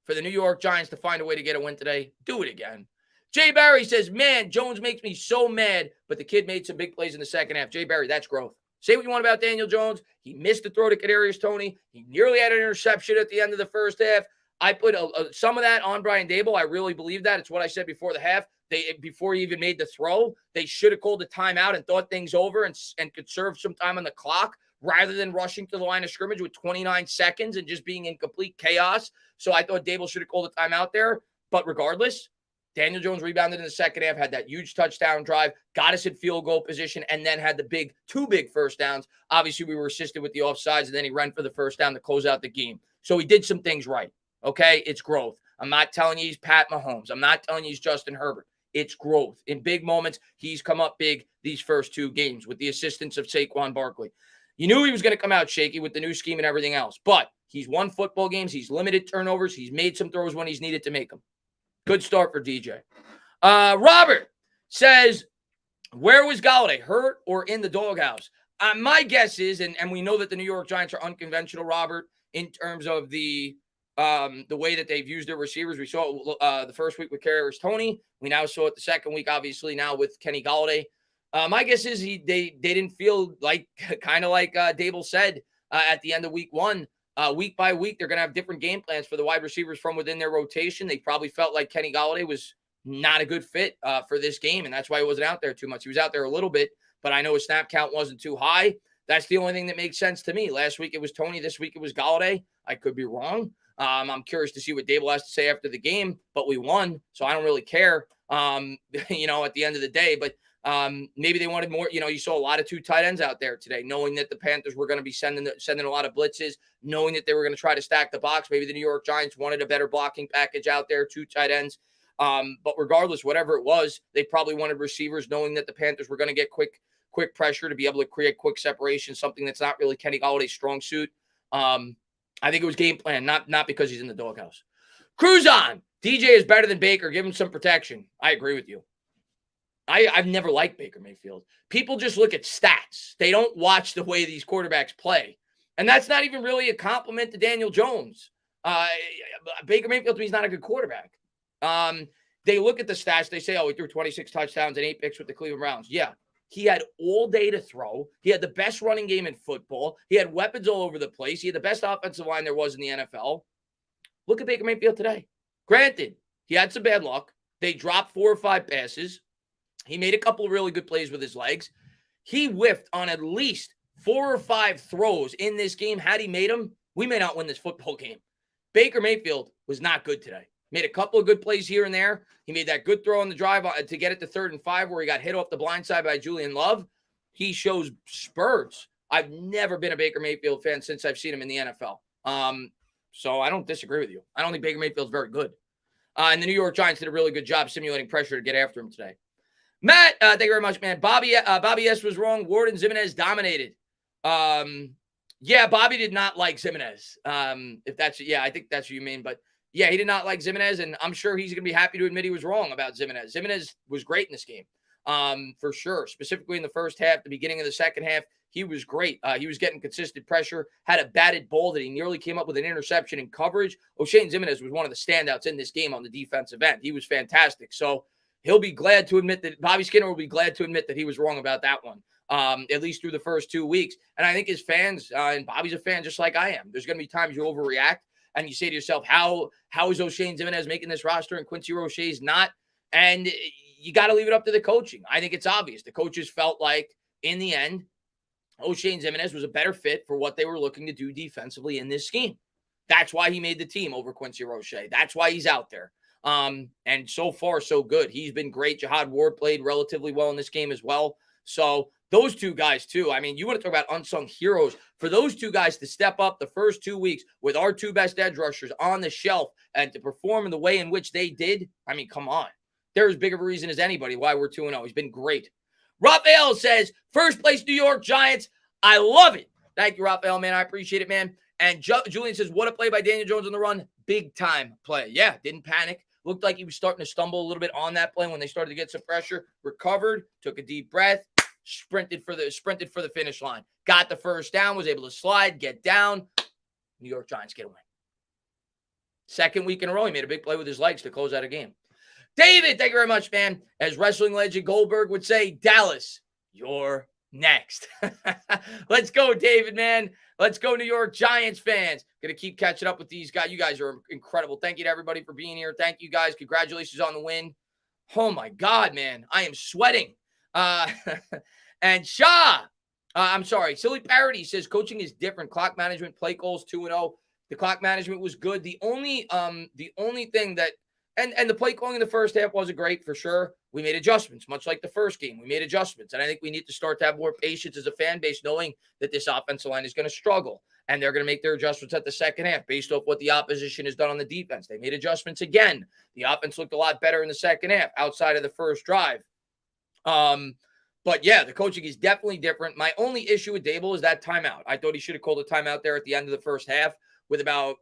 for the New York Giants to find a way to get a win today, do it again. Jay Barry says, man, Jones makes me so mad, but the kid made some big plays in the second half. Jay Barry, that's growth. Say what you want about Daniel Jones. He missed the throw to Kadarius Toney. He nearly had an interception at the end of the first half. I put some of that on Brian Daboll. I really believe that. It's what I said before the half. Before he even made the throw, they should have called the timeout and thought things over and could serve some time on the clock rather than rushing to the line of scrimmage with 29 seconds and just being in complete chaos. So I thought Daboll should have called the timeout there. But regardless, Daniel Jones rebounded in the second half, had that huge touchdown drive, got us in field goal position, and then had the two big first downs. Obviously, we were assisted with the offsides, and then he ran for the first down to close out the game. So he did some things right, okay? It's growth. I'm not telling you he's Pat Mahomes. I'm not telling you he's Justin Herbert. It's growth. In big moments, he's come up big these first 2 games with the assistance of Saquon Barkley. You knew he was going to come out shaky with the new scheme and everything else, but he's won football games. He's limited turnovers. He's made some throws when he's needed to make them. Good start for DJ. Robert says, where was Galladay, hurt or in the doghouse? My guess is, and we know that the New York Giants are unconventional, Robert, in terms of the way that they've used their receivers. We saw it the first week with Kadarius Toney. We now saw it the second week, obviously, now with Kenny Galladay. My guess is they didn't feel like, kind of like Dable said at the end of week one. Week by week, they're going to have different game plans for the wide receivers from within their rotation. They probably felt like Kenny Galladay was not a good fit for this game, and that's why he wasn't out there too much. He was out there a little bit, but I know his snap count wasn't too high. That's the only thing that makes sense to me. Last week it was Toney. This week it was Galladay. I could be wrong. I'm curious to see what Dable has to say after the game, but we won, so I don't really care, at the end of the day. But maybe they wanted more. You saw a lot of 2 tight ends out there today, knowing that the Panthers were going to be sending a lot of blitzes, knowing that they were going to try to stack the box. Maybe the New York Giants wanted a better blocking package out there, 2 tight ends. But regardless, whatever it was, they probably wanted receivers, knowing that the Panthers were going to get quick pressure to be able to create quick separation, something that's not really Kenny Galladay's strong suit. I think it was game plan, not because he's in the doghouse. Cruise on. DJ is better than Baker. Give him some protection. I agree with you. I've never liked Baker Mayfield. People just look at stats. They don't watch the way these quarterbacks play. And that's not even really a compliment to Daniel Jones. Baker Mayfield, to me, is not a good quarterback. They look at the stats. They say, he threw 26 touchdowns and 8 picks with the Cleveland Browns. Yeah. He had all day to throw. He had the best running game in football. He had weapons all over the place. He had the best offensive line there was in the NFL. Look at Baker Mayfield today. Granted, he had some bad luck. They dropped 4 or 5 passes. He made a couple of really good plays with his legs. He whiffed on at least 4 or 5 throws in this game. Had he made them, we may not win this football game. Baker Mayfield was not good today. Made a couple of good plays here and there. He made that good throw on the drive to get it to 3rd and 5 where he got hit off the blind side by Julian Love. He shows spurts. I've never been a Baker Mayfield fan since I've seen him in the NFL. So I don't disagree with you. I don't think Baker Mayfield's very good. And the New York Giants did a really good job simulating pressure to get after him today. Matt, thank you very much, man. Bobby S. was wrong. Ward and Zimenez dominated. Yeah, Bobby did not like Zimenez. I think that's what you mean. But yeah, he did not like Zimenez, and I'm sure he's going to be happy to admit he was wrong about Zimenez. Zimenez was great in this game, for sure. Specifically in the first half, the beginning of the second half, he was great. He was getting consistent pressure, had a batted ball that he nearly came up with an interception in coverage. O'Shane Zimenez was one of the standouts in this game on the defensive end. He was fantastic. So he'll be glad to admit that Bobby Skinner will be glad to admit that he was wrong about that one, at least through the first 2 weeks. And I think his fans, and Bobby's a fan just like I am, there's going to be times you overreact and you say to yourself, how is O'Shane Zimenez making this roster and Quincy Roche's not? And you got to leave it up to the coaching. I think it's obvious. The coaches felt like, in the end, O'Shane Zimenez was a better fit for what they were looking to do defensively in this scheme. That's why he made the team over Quincy Roche. That's why he's out there. And so far, so good. He's been great. Jihad Ward played relatively well in this game as well. So those 2 guys, too. I mean, you want to talk about unsung heroes. For those 2 guys to step up the first 2 weeks with our 2 best edge rushers on the shelf and to perform in the way in which they did, I mean, come on. They're as big of a reason as anybody why we're 2-0. He's been great. Raphael says, first place New York Giants. I love it. Thank you, Raphael, man. I appreciate it, man. And Julian says, what a play by Daniel Jones on the run. Big time play. Yeah, didn't panic. Looked like he was starting to stumble a little bit on that play when they started to get some pressure. Recovered, took a deep breath, sprinted for the finish line. Got the first down, was able to slide, get down. New York Giants get a win. Second week in a row, he made a big play with his legs to close out a game. David, thank you very much, man. As wrestling legend Goldberg would say, Dallas, you're next. Let's go, David, man. Let's go, New York Giants fans. Going to keep catching up with these guys. You guys are incredible. Thank you to everybody for being here. Thank you, guys. Congratulations on the win. Oh, my God, man. I am sweating. And Silly Parody says coaching is different. Clock management, play calls, 2-0. The clock management was good. The only thing that, and the play calling in the first half wasn't great for sure. We made adjustments, much like the first game. We made adjustments. And I think we need to start to have more patience as a fan base, knowing that this offensive line is going to struggle. And they're going to make their adjustments at the second half based off what the opposition has done on the defense. They made adjustments again. The offense looked a lot better in the second half outside of the first drive. But yeah, the coaching is definitely different. My only issue with Dable is that timeout. I thought he should have called a timeout there at the end of the first half with about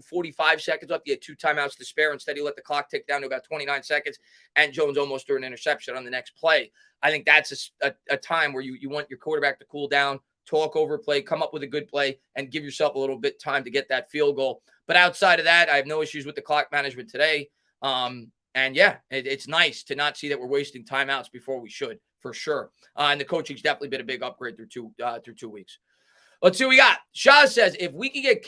45 seconds left. He had 2 timeouts to spare. Instead, he let the clock tick down to about 29 seconds, and Jones almost threw an interception on the next play. I think that's a time where you want your quarterback to cool down, talk over play, come up with a good play, and give yourself a little bit time to get that field goal. But outside of that, I have no issues with the clock management today. And yeah, it's nice to not see that we're wasting timeouts before we should, for sure. And the coaching's definitely been a big upgrade through 2 weeks. Let's see what we got. Shah says, if we can get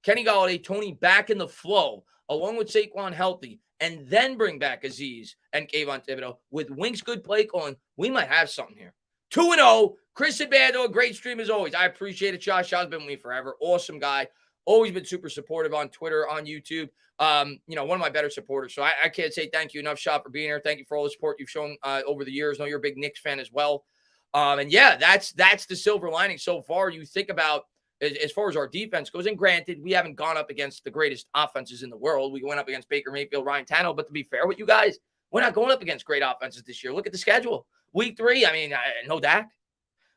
Kenny Golladay, Tony back in the flow, along with Saquon healthy, and then bring back Azeez and Kayvon Thibodeau with Wink's good play calling, we might have something here. 2-0. Chris Abando, a great stream as always. I appreciate it, Shah. Shah's been with me forever. Awesome guy. Always been super supportive on Twitter, on YouTube. One of my better supporters. So I can't say thank you enough, Shah, for being here. Thank you for all the support you've shown over the years. I know you're a big Knicks fan as well. And yeah, that's the silver lining so far. You think about as far as our defense goes, and granted, we haven't gone up against the greatest offenses in the world. We went up against Baker Mayfield, Ryan Tannehill. But to be fair with you guys, we're not going up against great offenses this year. Look at the schedule. Week 3, no Dak.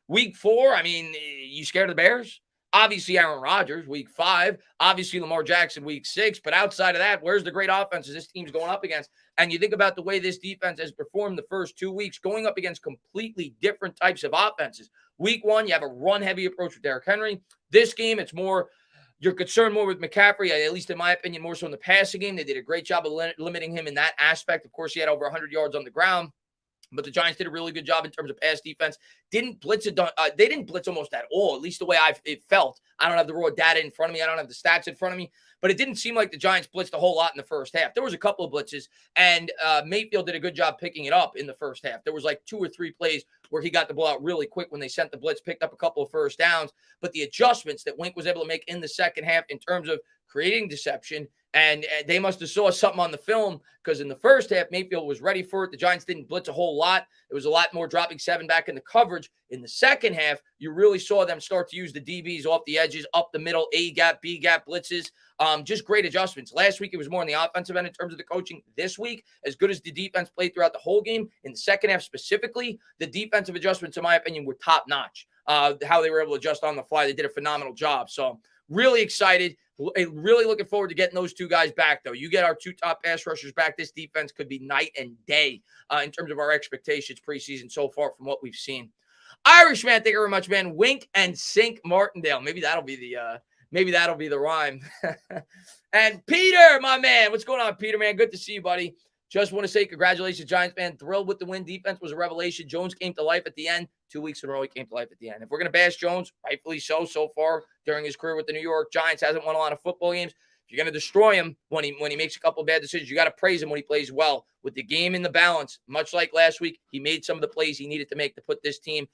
Week 4, you scared of the Bears? Obviously, Aaron Rodgers, week 5. Obviously, Lamar Jackson, week 6. But outside of that, where's the great offenses this team's going up against? And you think about the way this defense has performed the first 2 weeks, going up against completely different types of offenses. Week 1, you have a run-heavy approach with Derrick Henry. This game, it's more, you're concerned more with McCaffrey, at least in my opinion, more so in the passing game. They did a great job of limiting him in that aspect. Of course, he had over 100 yards on the ground. But the Giants did a really good job in terms of pass defense. Didn't blitz it. They didn't blitz almost at all, at least the way it felt. I don't have the raw data in front of me. I don't have the stats in front of me. But it didn't seem like the Giants blitzed a whole lot in the first half. There was a couple of blitzes, and Mayfield did a good job picking it up in the first half. There was like 2 or 3 plays where he got the ball out really quick when they sent the blitz, picked up a couple of first downs. But the adjustments that Wink was able to make in the second half in terms of creating deception, and they must have saw something on the film, because in the first half, Mayfield was ready for it. The Giants didn't blitz a whole lot. It was a lot more dropping 7 back in the coverage. In the second half, you really saw them start to use the DBs off the edges, up the middle, A-gap, B-gap blitzes. Just great adjustments. Last week, it was more on the offensive end in terms of the coaching. This week, as good as the defense played throughout the whole game, in the second half specifically, the defensive adjustments, in my opinion, were top-notch. How they were able to adjust on the fly. They did a phenomenal job. So really excited. Really looking forward to getting those 2 guys back, though. You get our 2 top pass rushers back, this defense could be night and day in terms of our expectations preseason so far from what we've seen. Irishman, thank you very much, man. Wink and sink Martindale. Maybe that'll be the rhyme. And Peter, my man, what's going on, Peter, man? Good to see you, buddy. Just want to say congratulations, Giants, man. Thrilled with the win. Defense was a revelation. Jones came to life at the end. 2 weeks in a row, he came to life at the end. If we're going to bash Jones, rightfully so far during his career with the New York Giants, hasn't won a lot of football games. If you're going to destroy him when he makes a couple of bad decisions, you got to praise him when he plays well. With the game in the balance, much like last week, he made some of the plays he needed to make to put this team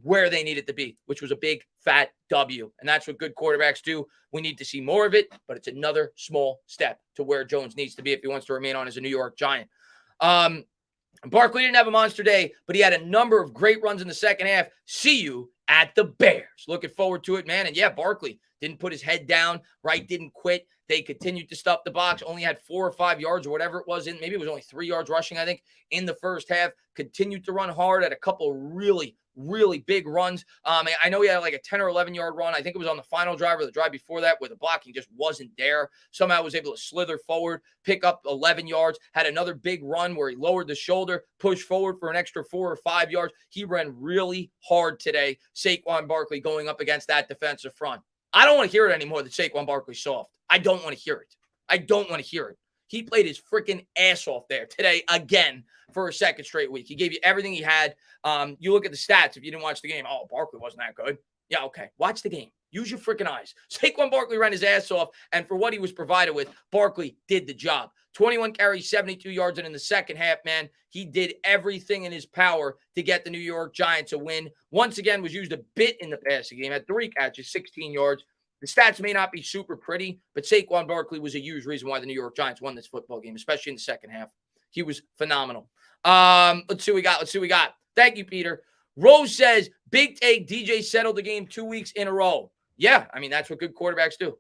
where they needed to be, which was a big, fat W. And that's what good quarterbacks do. We need to see more of it, but it's another small step to where Jones needs to be if he wants to remain on as a New York Giant. Barkley didn't have a monster day, but he had a number of great runs in the second half. See you at the Bears. Looking forward to it, man. And yeah, Barkley didn't put his head down, right? Didn't quit. They continued to stuff the box, only had 4 or 5 yards or whatever it was in. Maybe it was only 3 yards rushing, I think, in the first half. Continued to run hard, had a couple of really big runs. I know he had like a 10 or 11-yard run. I think it was on the final drive or the drive before that where the blocking just wasn't there. Somehow was able to slither forward, pick up 11 yards, had another big run where he lowered the shoulder, pushed forward for an extra 4 or 5 yards. He ran really hard today, Saquon Barkley, going up against that defensive front. I don't want to hear it anymore that Saquon Barkley's soft. I don't want to hear it. I don't want to hear it. He played his freaking ass off there today again for a second straight week. He gave you everything he had. You look at the stats. If you didn't watch the game, Barkley wasn't that good. Yeah, okay. Watch the game. Use your freaking eyes. Saquon Barkley ran his ass off, and for what he was provided with, Barkley did the job. 21 carries, 72 yards, and in the second half, man, he did everything in his power to get the New York Giants a win. Once again, was used a bit in the passing game. Had 3 catches, 16 yards. The stats may not be super pretty, but Saquon Barkley was a huge reason why the New York Giants won this football game, especially in the second half. He was phenomenal. Let's see what we got. Thank you, Peter. Rose says, big take, DJ settled the game 2 weeks in a row. Yeah, that's what good quarterbacks do.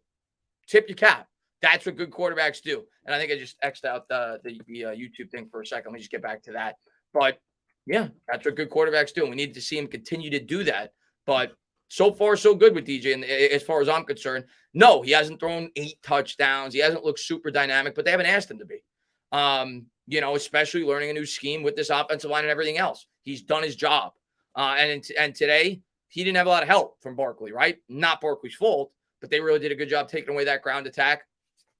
Tip your cap. That's what good quarterbacks do. And I think I just X'd out the YouTube thing for a second. Let me just get back to that. But, yeah, that's what good quarterbacks do. And we need to see him continue to do that. But So far, so good with DJ. And as far as I'm concerned, no, he hasn't thrown 8 touchdowns. He hasn't looked super dynamic, but they haven't asked him to be. Especially learning a new scheme with this offensive line and everything else. He's done his job. And today, he didn't have a lot of help from Barkley, right? Not Barkley's fault, but they really did a good job taking away that ground attack.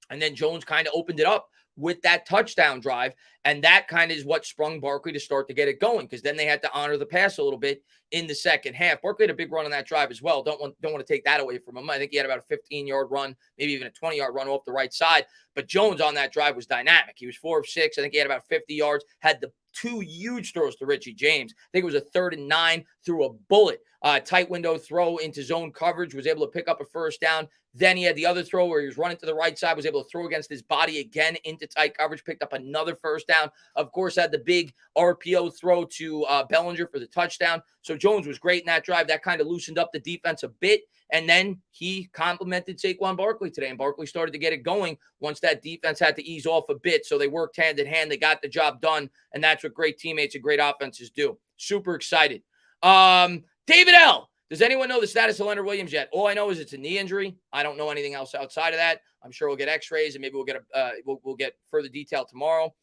And then Jones kind of opened it up with that touchdown drive. And that kind of is what sprung Barkley to start to get it going, because then they had to honor the pass a little bit in the second half. Barkley had a big run on that drive as well. Don't want to take that away from him. I think he had about a 15-yard run, maybe even a 20-yard run off the right side. But Jones on that drive was dynamic. He was 4 of 6. I think he had about 50 yards, had the 2 huge throws to Richie James. I think it was a 3rd and 9, threw a bullet. Tight window throw into zone coverage, was able to pick up a first down. Then he had the other throw where he was running to the right side, was able to throw against his body again into tight coverage, picked up another first down. Of course, had the big RPO throw to Bellinger for the touchdown. So Jones was great in that drive. That kind of loosened up the defense a bit. And then he complimented Saquon Barkley today, and Barkley started to get it going once that defense had to ease off a bit. So they worked hand in hand. They got the job done, and that's what great teammates and great offenses do. Super excited. David L., does anyone know the status of Leonard Williams yet? All I know is it's a knee injury. I don't know anything else outside of that. I'm sure we'll get x-rays, and maybe we'll get further detail tomorrow.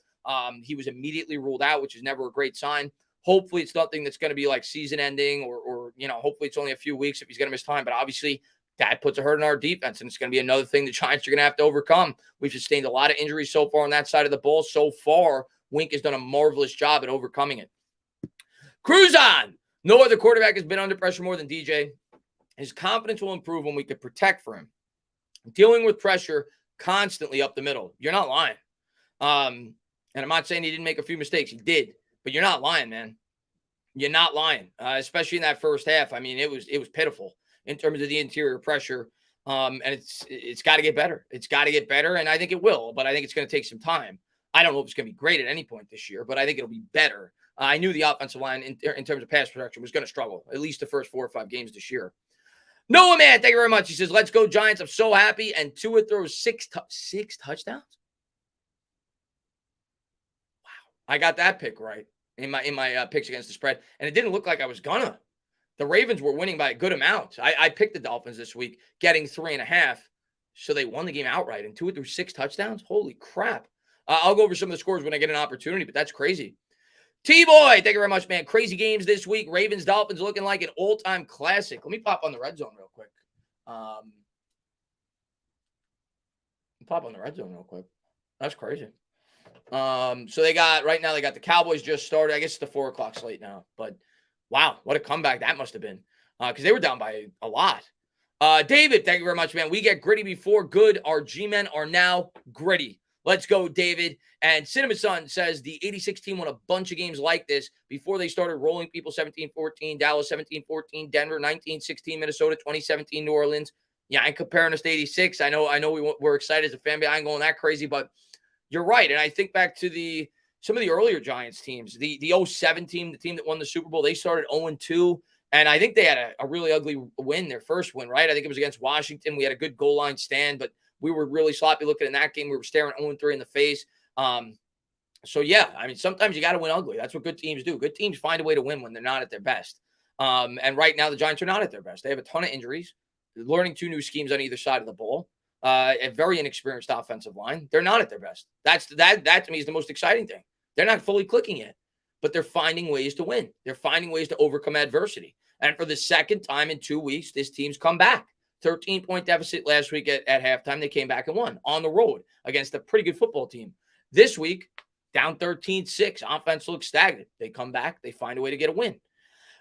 He was immediately ruled out, which is never a great sign. Hopefully it's nothing that's going to be like season ending or hopefully it's only a few weeks if he's going to miss time. But obviously that puts a hurt on our defense, and it's going to be another thing the Giants are going to have to overcome. We've sustained a lot of injuries so far on that side of the ball. So far, Wink has done a marvelous job at overcoming it. Cruise on. No other quarterback has been under pressure more than DJ. His confidence will improve when we can protect for him. Dealing with pressure constantly up the middle. You're not lying. And I'm not saying he didn't make a few mistakes. He did. But you're not lying, man. You're not lying, especially in that first half. I mean, it was pitiful in terms of the interior pressure. And it's got to get better. It's got to get better, and I think it will. But I think it's going to take some time. I don't know if it's going to be great at any point this year, but I think it'll be better. I knew the offensive line in terms of pass protection was going to struggle at least the first 4 or 5 games this year. Noah, man, thank you very much. He says, "Let's go Giants." I'm so happy. And Tua throws 6 touchdowns. Wow, I got that pick right in my picks against the spread, and it didn't look like I was gonna. The Ravens were winning by a good amount. I picked the Dolphins this week, getting 3.5, so they won the game outright. And Tua threw 6 touchdowns. Holy crap! I'll go over some of the scores when I get an opportunity, but that's crazy. T-Boy, thank you very much, man. Crazy games this week. Ravens, Dolphins looking like an all-time classic. Let me pop on the red zone real quick. That's crazy. So they got the Cowboys just started. I guess it's the 4 o'clock slate now. But wow, what a comeback that must have been. Because they were down by a lot. David, thank you very much, man. We get gritty before good. Our G-men are now gritty. Let's go, David. And Cinnamon Sun says the 86 team won a bunch of games like this before they started rolling people. 17-14, Dallas 17-14, Denver 19-16, Minnesota 2017, New Orleans. Yeah, I'm comparing us to 86. I know we're excited as a fan base. I ain't going that crazy, but you're right. And I think back to some of the earlier Giants teams, the 07 team, the team that won the Super Bowl. They started 0-2, and I think they had a really ugly win, their first win, right? I think it was against Washington. We had a good goal line stand, but we were really sloppy looking in that game. We were staring 0-3 in the face. So, yeah, I mean, sometimes you got to win ugly. That's what good teams do. Good teams find a way to win when they're not at their best. And right now, the Giants are not at their best. They have a ton of injuries. They're learning 2 new schemes on either side of the ball. A very inexperienced offensive line. They're not at their best. That to me is the most exciting thing. They're not fully clicking yet, but they're finding ways to win. They're finding ways to overcome adversity. And for the second time in 2 weeks, this team's come back. 13-point deficit last week at halftime. They came back and won on the road against a pretty good football team. This week, down 13-6. Offense looks stagnant. They come back. They find a way to get a win.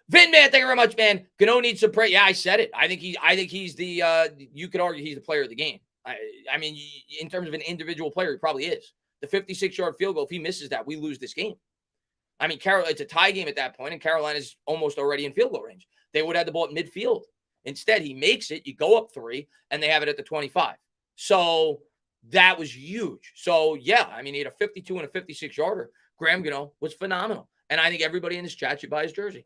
Vin, man, thank you very much, man. Gano needs some prayer. Yeah, I said it. I think he's the you could argue he's the player of the game. I mean, in terms of an individual player, he probably is. The 56-yard field goal, if he misses that, we lose this game. I mean, it's a tie game at that point, and Carolina's almost already in field goal range. They would have the ball at midfield. Instead, he makes it. You go up 3, and they have it at the 25. So that was huge. So, yeah, I mean, he had a 52 and a 56-yarder. Graham Gano was phenomenal. And I think everybody in this chat should buy his jersey.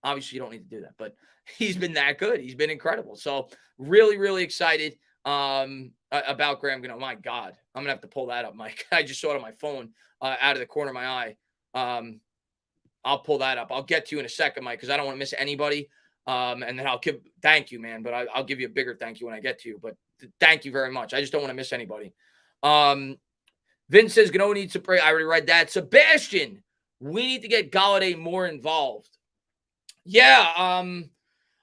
Obviously, you don't need to do that, but he's been that good. He's been incredible. So really, really excited about Graham Gano. My God, I'm going to have to pull that up, Mike. I just saw it on my phone out of the corner of my eye. I'll pull that up. I'll get to you in a second, Mike, because I don't want to miss anybody. And then thank you, man. But I'll give you a bigger thank you when I get to you. But thank you very much. I just don't want to miss anybody. Vince says Gano needs to pray. I already read that. Sebastian, we need to get Galladay more involved. Yeah.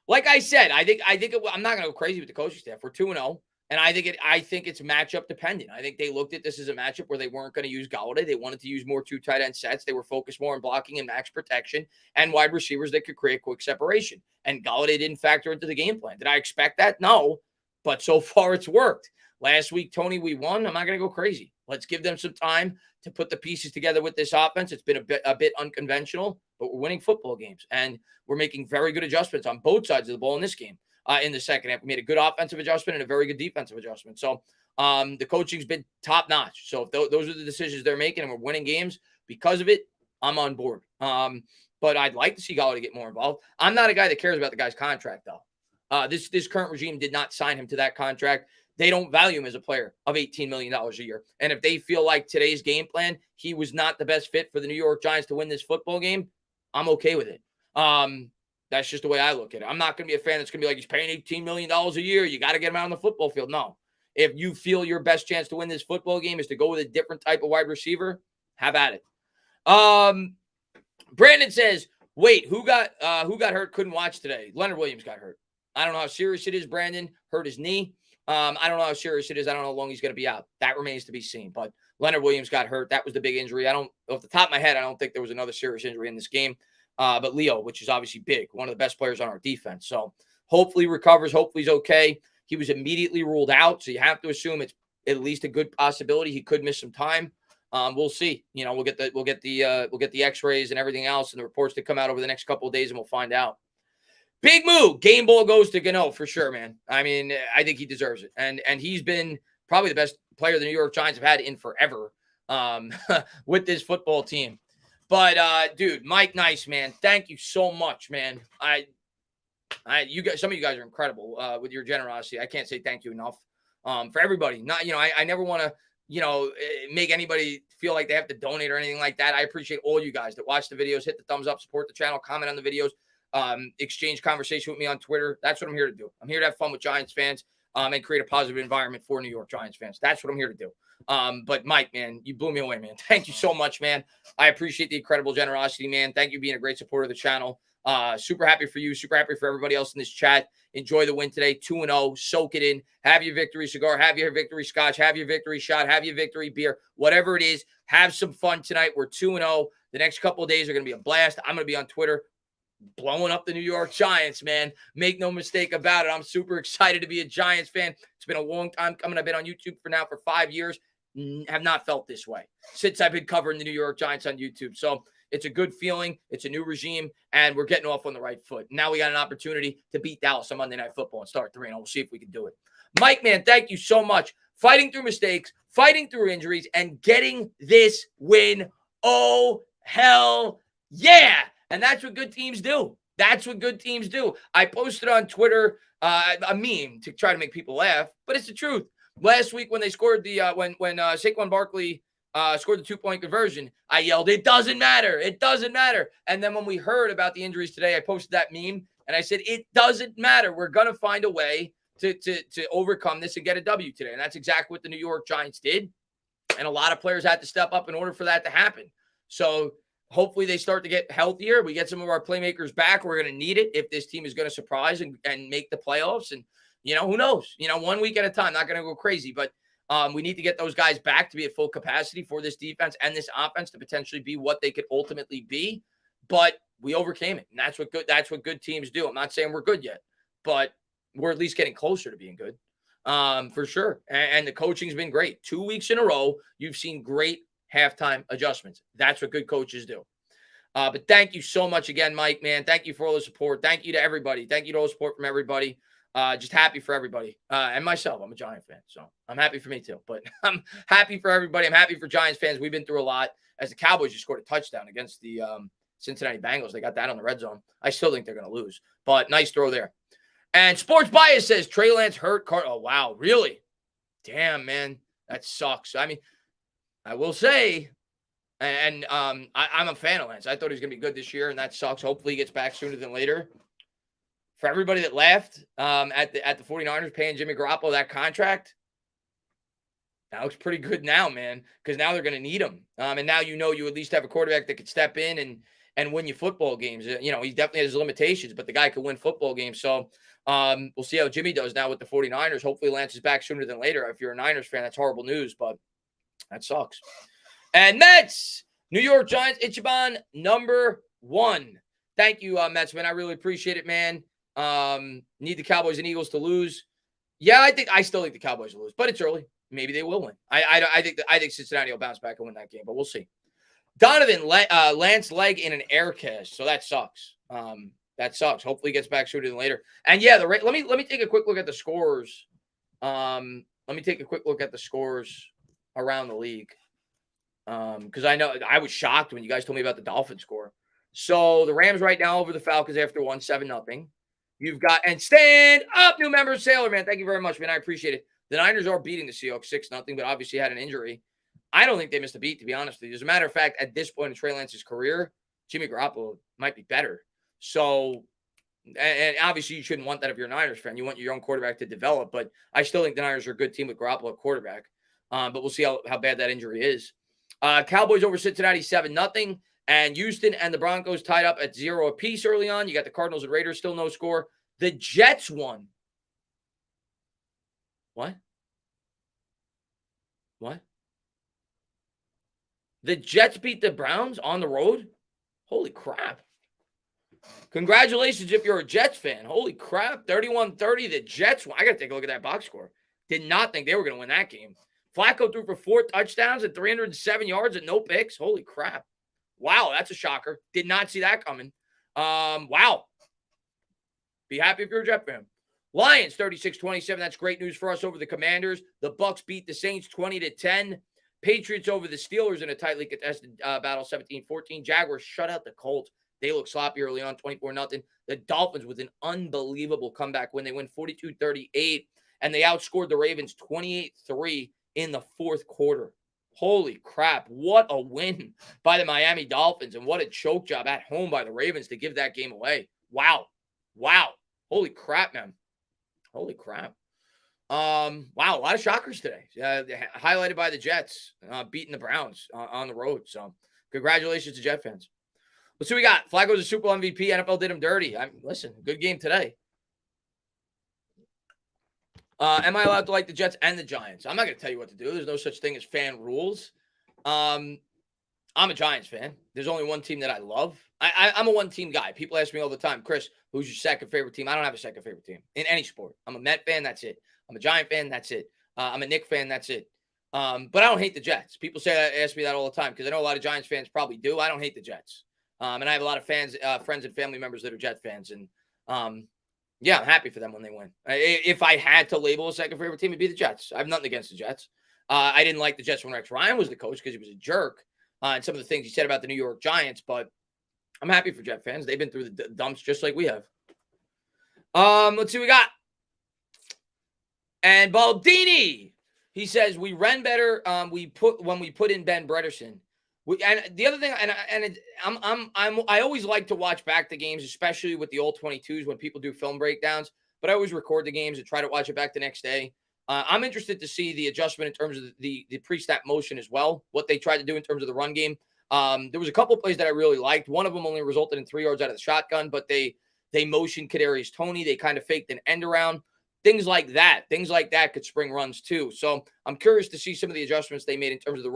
Like I said, I'm not going to go crazy with the coaching staff. We're 2-0. And I think it's matchup dependent. I think they looked at this as a matchup where they weren't going to use Galladay. They wanted to use more 2 tight end sets. They were focused more on blocking and max protection and wide receivers that could create quick separation. And Galladay didn't factor into the game plan. Did I expect that? No. But so far it's worked. Last week, Tony, we won. I'm not going to go crazy. Let's give them some time to put the pieces together with this offense. It's been a bit unconventional, but we're winning football games. And we're making very good adjustments on both sides of the ball in this game. In the second half, we made a good offensive adjustment and a very good defensive adjustment. So the coaching's been top notch. So if those are the decisions they're making and we're winning games because of it, I'm on board. But I'd like to see Galladay get more involved. I'm not a guy that cares about the guy's contract, though. This current regime did not sign him to that contract. They don't value him as a player of $18 million a year. And if they feel like today's game plan, he was not the best fit for the New York Giants to win this football game, I'm okay with it. That's just the way I look at it. I'm not going to be a fan that's going to be like, he's paying $18 million a year. You got to get him out on the football field. No. If you feel your best chance to win this football game is to go with a different type of wide receiver, have at it. Brandon says, wait, who got hurt? Couldn't watch today. Leonard Williams got hurt. I don't know how serious it is, Brandon. Hurt his knee. I don't know how serious it is. I don't know how long he's going to be out. That remains to be seen. But Leonard Williams got hurt. That was the big injury. Off the top of my head, I don't think there was another serious injury in this game. But Leo, which is obviously big, one of the best players on our defense. So hopefully recovers. Hopefully he's okay. He was immediately ruled out. So you have to assume it's at least a good possibility. He could miss some time. We'll see. We'll get the x-rays and everything else and the reports that come out over the next couple of days and we'll find out. Big move. Game ball goes to Gano for sure, man. I mean, I think he deserves it. And he's been probably the best player the New York Giants have had in forever with this football team. But dude, Mike Nice, man, thank you so much, man. You guys, some of you guys are incredible with your generosity. I can't say thank you enough for everybody. I never want to, make anybody feel like they have to donate or anything like that. I appreciate all you guys that watch the videos, hit the thumbs up, support the channel, comment on the videos, exchange conversation with me on Twitter. That's what I'm here to do. I'm here to have fun with Giants fans and create a positive environment for New York Giants fans. That's what I'm here to do. But Mike, man, you blew me away, man. Thank you so much, man. I appreciate the incredible generosity, man. Thank you for being a great supporter of the channel. Super happy for you. Super happy for everybody else in this chat. Enjoy the win today. 2-0. Soak it in. Have your victory cigar. Have your victory scotch. Have your victory shot. Have your victory beer. Whatever it is, have some fun tonight. We're 2-0. The next couple of days are going to be a blast. I'm going to be on Twitter blowing up the New York Giants, man. Make no mistake about it. I'm super excited to be a Giants fan. It's been a long time coming. I've been on YouTube for 5 years. Have not felt this way since I've been covering the New York Giants on YouTube. So it's a good feeling. It's a new regime, and we're getting off on the right foot. Now we got an opportunity to beat Dallas on Monday Night Football and start 3-0. We'll see if we can do it. Mike, man, thank you so much. Fighting through mistakes, fighting through injuries, and getting this win. Oh, hell yeah. And that's what good teams do. That's what good teams do. I posted on Twitter a meme to try to make people laugh, but it's the truth. Last week when they scored when Saquon Barkley scored the 2-point conversion, I yelled, "It doesn't matter. It doesn't matter." And then when we heard about the injuries today, I posted that meme and I said, "It doesn't matter. We're gonna find a way to overcome this and get a W today." And that's exactly what the New York Giants did. And a lot of players had to step up in order for that to happen. So hopefully they start to get healthier. We get some of our playmakers back. We're going to need it if this team is going to surprise and make the playoffs. And, who knows? 1 week at a time, not going to go crazy. But we need to get those guys back to be at full capacity for this defense and this offense to potentially be what they could ultimately be. But we overcame it. And that's what good teams do. I'm not saying we're good yet, but we're at least getting closer to being good for sure. And the coaching's been great. 2 weeks in a row, you've seen great halftime adjustments. That's what good coaches do. But thank you so much again, Mike, man. Thank you for all the support. Thank you to everybody. Thank you to all the support from everybody. Just happy for everybody. And myself, I'm a Giant fan, so I'm happy for me too. But I'm happy for everybody. I'm happy for Giants fans. We've been through a lot. As the Cowboys just scored a touchdown against the Cincinnati Bengals. They got that on the red zone. I still think they're going to lose. But nice throw there. And Sports Bias says Trey Lance hurt. Oh, wow. Really? Damn, man. That sucks. I mean, I will say, and I'm a fan of Lance. I thought he was going to be good this year, and that sucks. Hopefully he gets back sooner than later. for everybody that laughed at the 49ers paying Jimmy Garoppolo that contract, that looks pretty good now, man, because now they're going to need him. And now you at least have a quarterback that could step in and win you football games. You know, he definitely has his limitations, but the guy could win football games. So we'll see how Jimmy does now with the 49ers. Hopefully Lance is back sooner than later. If you're a Niners fan, that's horrible news, but that sucks. And Mets, New York Giants, Ichiban #1. Thank you, Mets, man. I really appreciate it, man. Need the Cowboys and Eagles to lose. Yeah, I still think the Cowboys will lose, but it's early. Maybe they will win. I think Cincinnati will bounce back and win that game, but we'll see. Donovan Lance leg in an air cast, so that sucks. That sucks. Hopefully, he gets back sooner than later. And yeah, let me take a quick look at the scores. Let me take a quick look at the scores around the league, because I know I was shocked when you guys told me about the Dolphins score. So the Rams right now over the Falcons after 7-0. You've got and stand up, new member Sailor Man. Thank you very much, man. I appreciate it. The Niners are beating the Seahawks 6-0, but obviously had an injury. I don't think they missed a beat, to be honest with you. As a matter of fact, at this point in Trey Lance's career, Jimmy Garoppolo might be better. So, and obviously you shouldn't want that if you're a Niners fan. You want your own quarterback to develop, but I still think the Niners are a good team with Garoppolo at quarterback. But we'll see how bad that injury is. Cowboys over Cincinnati 7-0, and Houston and the Broncos tied up at 0 apiece early on. You got the Cardinals and Raiders still no score. The Jets won. What? The Jets beat the Browns on the road? Holy crap. Congratulations if you're a Jets fan. Holy crap. 31-30, the Jets won. I got to take a look at that box score. Did not think they were going to win that game. Flacco threw for 4 touchdowns and 307 yards and no picks. Holy crap. Wow, that's a shocker. Did not see that coming. Wow. Be happy if you're a Jet fan. Lions 36-27. That's great news for us over the Commanders. The Bucks beat the Saints 20-10. Patriots over the Steelers in a tightly contested battle 17-14. Jaguars shut out the Colts. They look sloppy early on 24-0. The Dolphins with an unbelievable comeback when they win 42-38 and they outscored the Ravens 28-3 in the fourth quarter. Holy crap. What a win by the Miami Dolphins and what a choke job at home by the Ravens to give that game away. Wow. Holy crap, man. Holy crap. Wow, a lot of shockers today. Highlighted by the Jets beating the Browns on the road. So congratulations to Jet fans. Let's see what we got. Flacco's a Super Bowl MVP. NFL did him dirty. Listen, good game today. Am I allowed to like the Jets and the Giants? I'm not going to tell you what to do. There's no such thing as fan rules. I'm a Giants fan. There's only one team that I love. I'm a one-team guy. People ask me all the time, Chris, who's your second favorite team? I don't have a second favorite team in any sport. I'm a Met fan. That's it. I'm a Giant fan. That's it. I'm a Knicks fan. That's it. But I don't hate the Jets. People ask me that all the time because I know a lot of Giants fans probably do. I don't hate the Jets. And I have a lot of friends and family members that are Jet fans. And yeah, I'm happy for them when they win. If I had to label a second favorite team, it'd be the Jets. I have nothing against the Jets. I didn't like the Jets when Rex Ryan was the coach because he was a jerk. And some of the things he said about the New York Giants, but I'm happy for Jet fans. They've been through the dumps just like we have. Let's see what we got. And Baldini, he says we ran better. When we put in Ben Bredesen. And the other thing, I always like to watch back the games, especially with the old 22s when people do film breakdowns. But I always record the games and try to watch it back the next day. I'm interested to see the adjustment in terms of the pre-snap motion as well, what they tried to do in terms of the run game. There was a couple of plays that I really liked. One of them only resulted in 3 yards out of the shotgun, but they motioned Kadarius Toney. They kind of faked an end around. Things like that could spring runs too. So I'm curious to see some of the adjustments they made in terms of the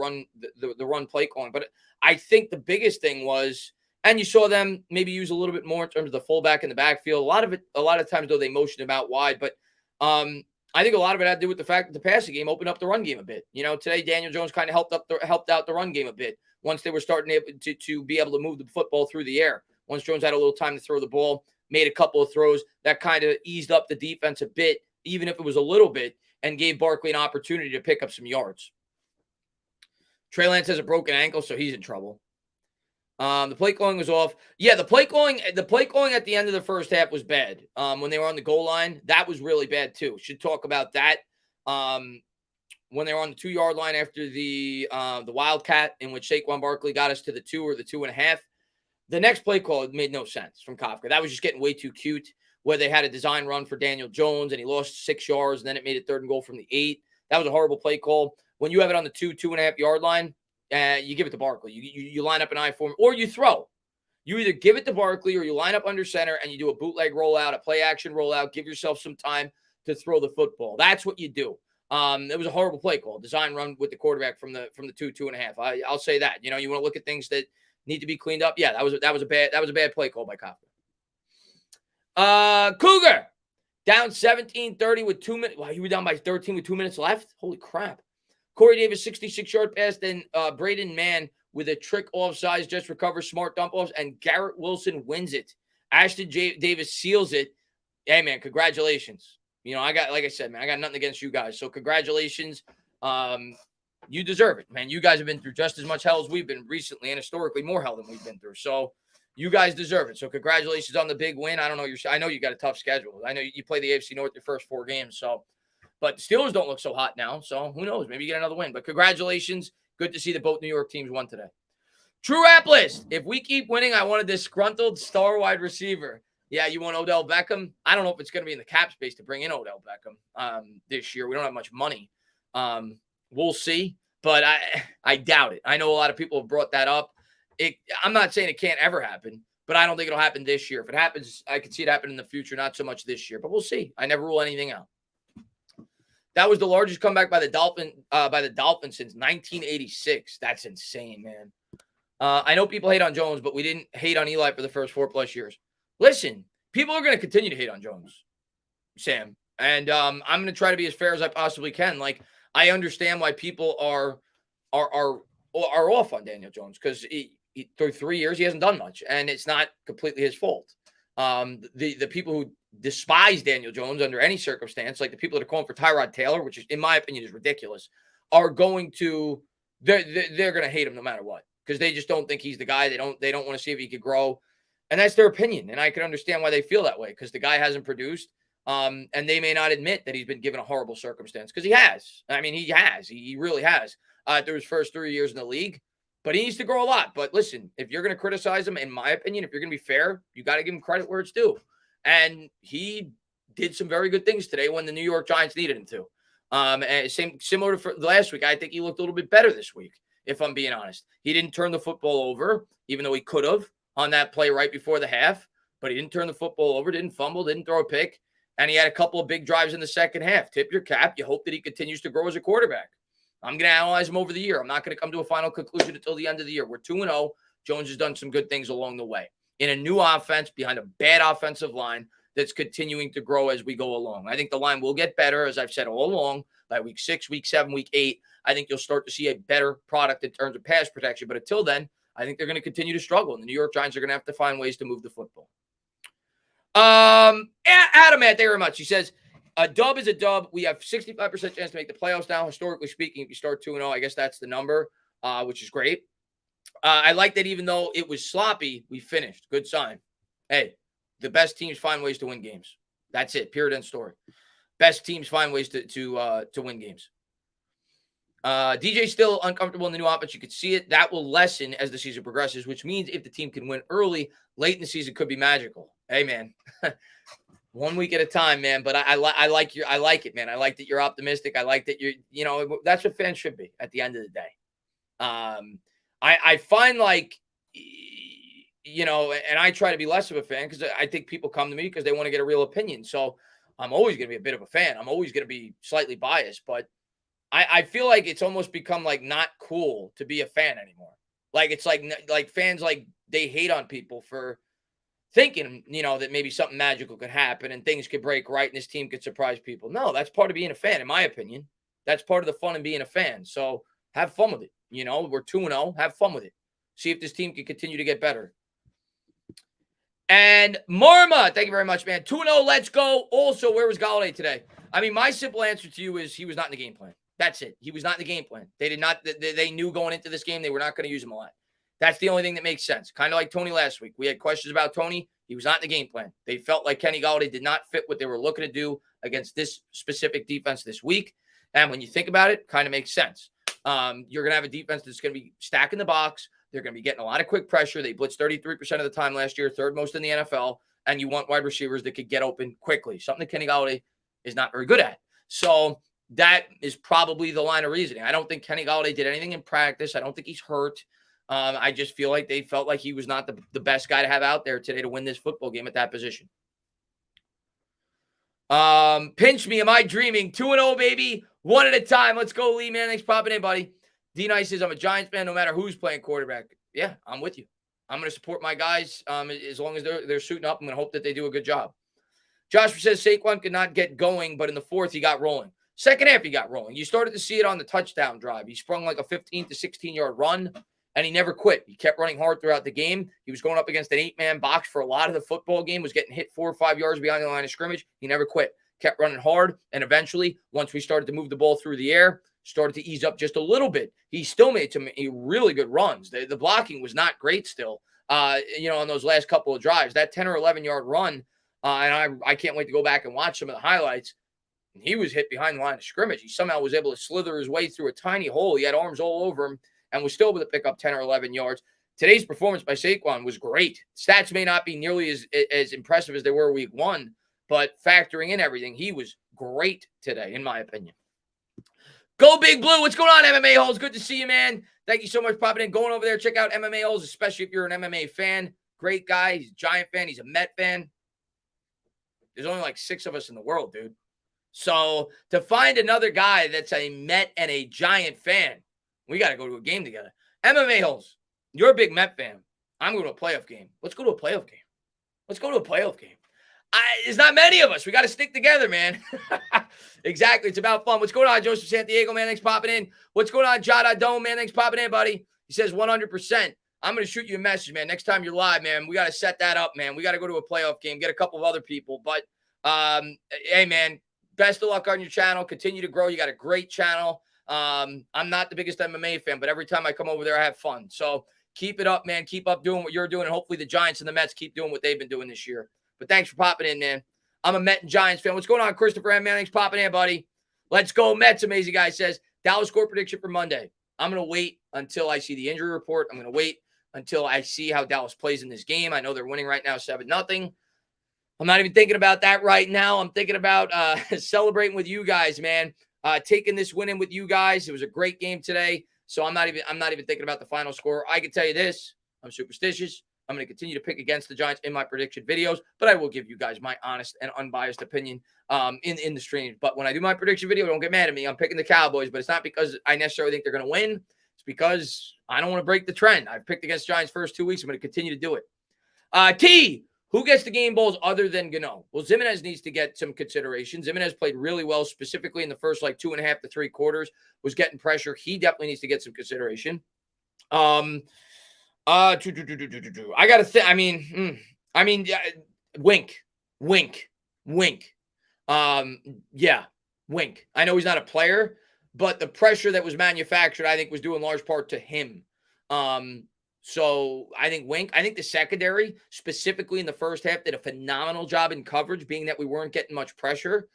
run play calling. But I think the biggest thing was, and you saw them maybe use a little bit more in terms of the fullback in the backfield. A lot of times though they motioned him out wide, but I think a lot of it had to do with the fact that the passing game opened up the run game a bit. You know, today Daniel Jones kind of helped out the run game a bit once they were starting to be able to move the football through the air. Once Jones had a little time to throw the ball, made a couple of throws that kind of eased up the defense a bit, even if it was a little bit, and gave Barkley an opportunity to pick up some yards. Trey Lance has a broken ankle, so he's in trouble. The play calling was off. Yeah, the play calling at the end of the first half was bad. When they were on the goal line, that was really bad too. Should talk about that. When they were on the 2-yard line after the Wildcat, in which Saquon Barkley got us to the 2 or the 2.5. The next play call made no sense from Kafka. That was just getting way too cute. where they had a design run for Daniel Jones and he lost 6 yards and then it made it 3rd and goal from the 8. That was a horrible play call. When you have it on the 2.5 yard line, you give it to Barkley. You line up an I form or you throw. You either give it to Barkley or you line up under center and you do a bootleg rollout, a play action rollout, give yourself some time to throw the football. That's what you do. It was a horrible play call, design run with the quarterback from the 2.5. I'll say that. You want to look at things that need to be cleaned up. Yeah, that was a bad play call by Coughlin. Cougar down 17-30 with 2 minutes. Wow, you were down by 13 with 2 minutes left. Holy crap! Corey Davis 66-yard pass, then Braden Mann with a trick offsides, just recovers smart dump offs, and Garrett Wilson wins it. Ashton Davis seals it. Hey man, congratulations. Like I said, man, I got nothing against you guys. So congratulations. You deserve it, man. You guys have been through just as much hell as we've been recently, and historically more hell than we've been through. So you guys deserve it. So congratulations on the big win. I know you got a tough schedule. I know you play the AFC North your first 4 games. So, but the Steelers don't look so hot now. So who knows? Maybe you get another win. But congratulations. Good to see that both New York teams won today. True Rap List. If we keep winning, I want a disgruntled star wide receiver. Yeah, you want Odell Beckham? I don't know if it's going to be in the cap space to bring in Odell Beckham this year. We don't have much money. We'll see, but I doubt it. I know a lot of people have brought that up. I'm not saying it can't ever happen, but I don't think it'll happen this year. If it happens, I could see it happen in the future, not so much this year, but we'll see. I never rule anything out. That was the largest comeback by the Dolphins since 1986. That's insane, man. I know people hate on Jones, but we didn't hate on Eli for the first 4+ years. Listen, people are going to continue to hate on Jones, Sam, and I'm going to try to be as fair as I possibly can. Like, I understand why people are off on Daniel Jones because through 3 years he hasn't done much, and it's not completely his fault. The people who despise Daniel Jones under any circumstance, like the people that are calling for Tyrod Taylor, which is, in my opinion, is ridiculous, are going to they're going to hate him no matter what because they just don't think he's the guy. They don't want to see if he could grow. And that's their opinion. And I can understand why they feel that way because the guy hasn't produced. And they may not admit that he's been given a horrible circumstance because he has. I mean, he has. He really has through his first 3 years in the league. But he needs to grow a lot. But listen, if you're going to criticize him, in my opinion, if you're going to be fair, you got to give him credit where it's due. And he did some very good things today when the New York Giants needed him to. And similar to last week, I think he looked a little bit better this week, if I'm being honest. He didn't turn the football over, even though he could have on that play right before the half. But he didn't turn the football over, didn't fumble, didn't throw a pick. And he had a couple of big drives in the second half. Tip your cap. You hope that he continues to grow as a quarterback. I'm going to analyze him over the year. I'm not going to come to a final conclusion until the end of the year. We're 2-0. Jones has done some good things along the way. In a new offense, behind a bad offensive line that's continuing to grow as we go along. I think the line will get better, as I've said all along, by week 6, week 7, week 8. I think you'll start to see a better product in terms of pass protection. But until then, I think they're going to continue to struggle. And the New York Giants are going to have to find ways to move the football. Adam, thank you very much. He says, a dub is a dub. We have 65% chance to make the playoffs now. Historically speaking, if you start 2-0, I guess that's the number, which is great. I like that even though it was sloppy, we finished. Good sign. Hey, the best teams find ways to win games. That's it. Period. End story. Best teams find ways to win games. DJ still uncomfortable in the new offense. You could see it. That will lessen as the season progresses, which means if the team can win early, late in the season could be magical. Hey, man. 1 week at a time, man. But I like it, man. I like that you're optimistic. I like that that's what fans should be at the end of the day. I find like, and I try to be less of a fan because I think people come to me because they want to get a real opinion. So I'm always going to be a bit of a fan. I'm always going to be slightly biased, but I feel like it's almost become like not cool to be a fan anymore. Like it's like fans, like they hate on people for thinking, that maybe something magical could happen and things could break right and this team could surprise people. No, that's part of being a fan, in my opinion. That's part of the fun of being a fan. So have fun with it. We're 2-0. Have fun with it. See if this team can continue to get better. And Marma, thank you very much, man. 2-0, let's go. Also, where was Golladay today? I mean, my simple answer to you is he was not in the game plan. That's it. He was not in the game plan. They knew going into this game they were not going to use him a lot. That's the only thing that makes sense. Kind of like Tony last week. We had questions about Tony. He was not in the game plan. They felt like Kenny Golladay did not fit what they were looking to do against this specific defense this week. And when you think about it, kind of makes sense. You're going to have a defense that's going to be stacking the box. They're going to be getting a lot of quick pressure. They blitzed 33% of the time last year, third most in the NFL. and you want wide receivers that could get open quickly, something that Kenny Golladay is not very good at. So that is probably the line of reasoning. I don't think Kenny Golladay did anything in practice. I don't think he's hurt. I just feel like they felt like he was not the best guy to have out there today to win this football game at that position. Pinch me. Am I dreaming? 2-0, baby. One at a time. Let's go, Lee, man. Thanks for popping in, buddy. D-Nice says, I'm a Giants fan no matter who's playing quarterback. Yeah, I'm with you. I'm going to support my guys as long as they're suiting up. I'm going to hope that they do a good job. Joshua says Saquon could not get going, but in the fourth, he got rolling. Second half, he got rolling. You started to see it on the touchdown drive. He sprung like a 15 to 16-yard run, and he never quit. He kept running hard throughout the game. He was going up against an 8-man box for a lot of the football game, was getting hit 4 or 5 yards behind the line of scrimmage. He never quit. Kept running hard, and eventually, once we started to move the ball through the air, started to ease up just a little bit. He still made some really good runs. The blocking was not great still, on those last couple of drives. That 10 or 11-yard run, and I can't wait to go back and watch some of the highlights. He was hit behind the line of scrimmage. He somehow was able to slither his way through a tiny hole. He had arms all over him and was still able to pick up 10 or 11 yards. Today's performance by Saquon was great. Stats may not be nearly as impressive as they were week one, but factoring in everything, he was great today, in my opinion. Go Big Blue. What's going on, MMA Holes? Good to see you, man. Thank you so much for popping in. Going over there, check out MMA Holes, especially if you're an MMA fan. Great guy. He's a Giant fan. He's a Met fan. There's only like 6 of us in the world, dude. So to find another guy that's a Met and a Giant fan, we got to go to a game together. MMA Holes, you're a big Met fan. I'm going to a playoff game. Let's go to a playoff game. Let's go to a playoff game. There's not many of us. We got to stick together, man. Exactly. It's about fun. What's going on, Joseph Santiago, man? Thanks for popping in. What's going on, Jada Dome, man? Thanks for popping in, buddy. He says 100%. I'm going to shoot you a message, man. Next time you're live, man, we got to set that up, man. We got to go to a playoff game, get a couple of other people. But, hey, man, best of luck on your channel. Continue to grow. You got a great channel. I'm not the biggest MMA fan, but every time I come over there, I have fun. So keep it up, man. Keep up doing what you're doing, and hopefully the Giants and the Mets keep doing what they've been doing this year. But thanks for popping in, man. I'm a Met and Giants fan. What's going on, Christopher M. Man? Thanks for popping in, buddy. Let's go, Mets. Amazing guy says, Dallas score prediction for Monday. I'm going to wait until I see the injury report. I'm going to wait until I see how Dallas plays in this game. I know they're winning right now 7-0. I'm not even thinking about that right now. I'm thinking about celebrating with you guys, man. Taking this win in with you guys. It was a great game today. So I'm not even thinking about the final score. I can tell you this. I'm superstitious. I'm going to continue to pick against the Giants in my prediction videos, but I will give you guys my honest and unbiased opinion in the stream. But when I do my prediction video, don't get mad at me. I'm picking the Cowboys, but it's not because I necessarily think they're going to win. It's because I don't want to break the trend. I've picked against Giants first 2 weeks. I'm going to continue to do it. T, who gets the game balls other than Gano? Well, Zimenez needs to get some consideration. Zimenez played really well, specifically in the first 2.5 to 3 quarters, was getting pressure. He definitely needs to get some consideration. I got to think. Wink. Yeah, Wink. I know he's not a player, but the pressure that was manufactured, I think, was due in large part to him. So I think Wink. I think the secondary, specifically in the first half, did a phenomenal job in coverage, being that we weren't getting much pressure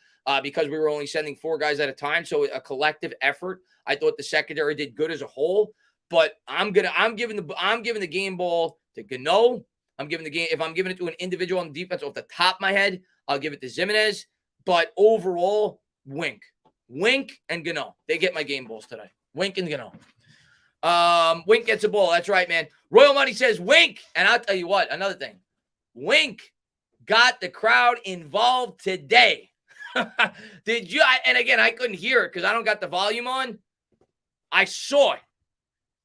because we were only sending 4 guys at a time. So a collective effort. I thought the secondary did good as a whole. But I'm giving the game ball to Gano. If I'm giving it to an individual on the defense off the top of my head, I'll give it to Zimenez. But overall, Wink and Gano. They get my game balls today. Wink and Gano. Wink gets a ball. That's right, man. Royal Money says Wink. And I'll tell you what, another thing. Wink got the crowd involved today. Did you? And again, I couldn't hear it because I don't got the volume on. I saw it.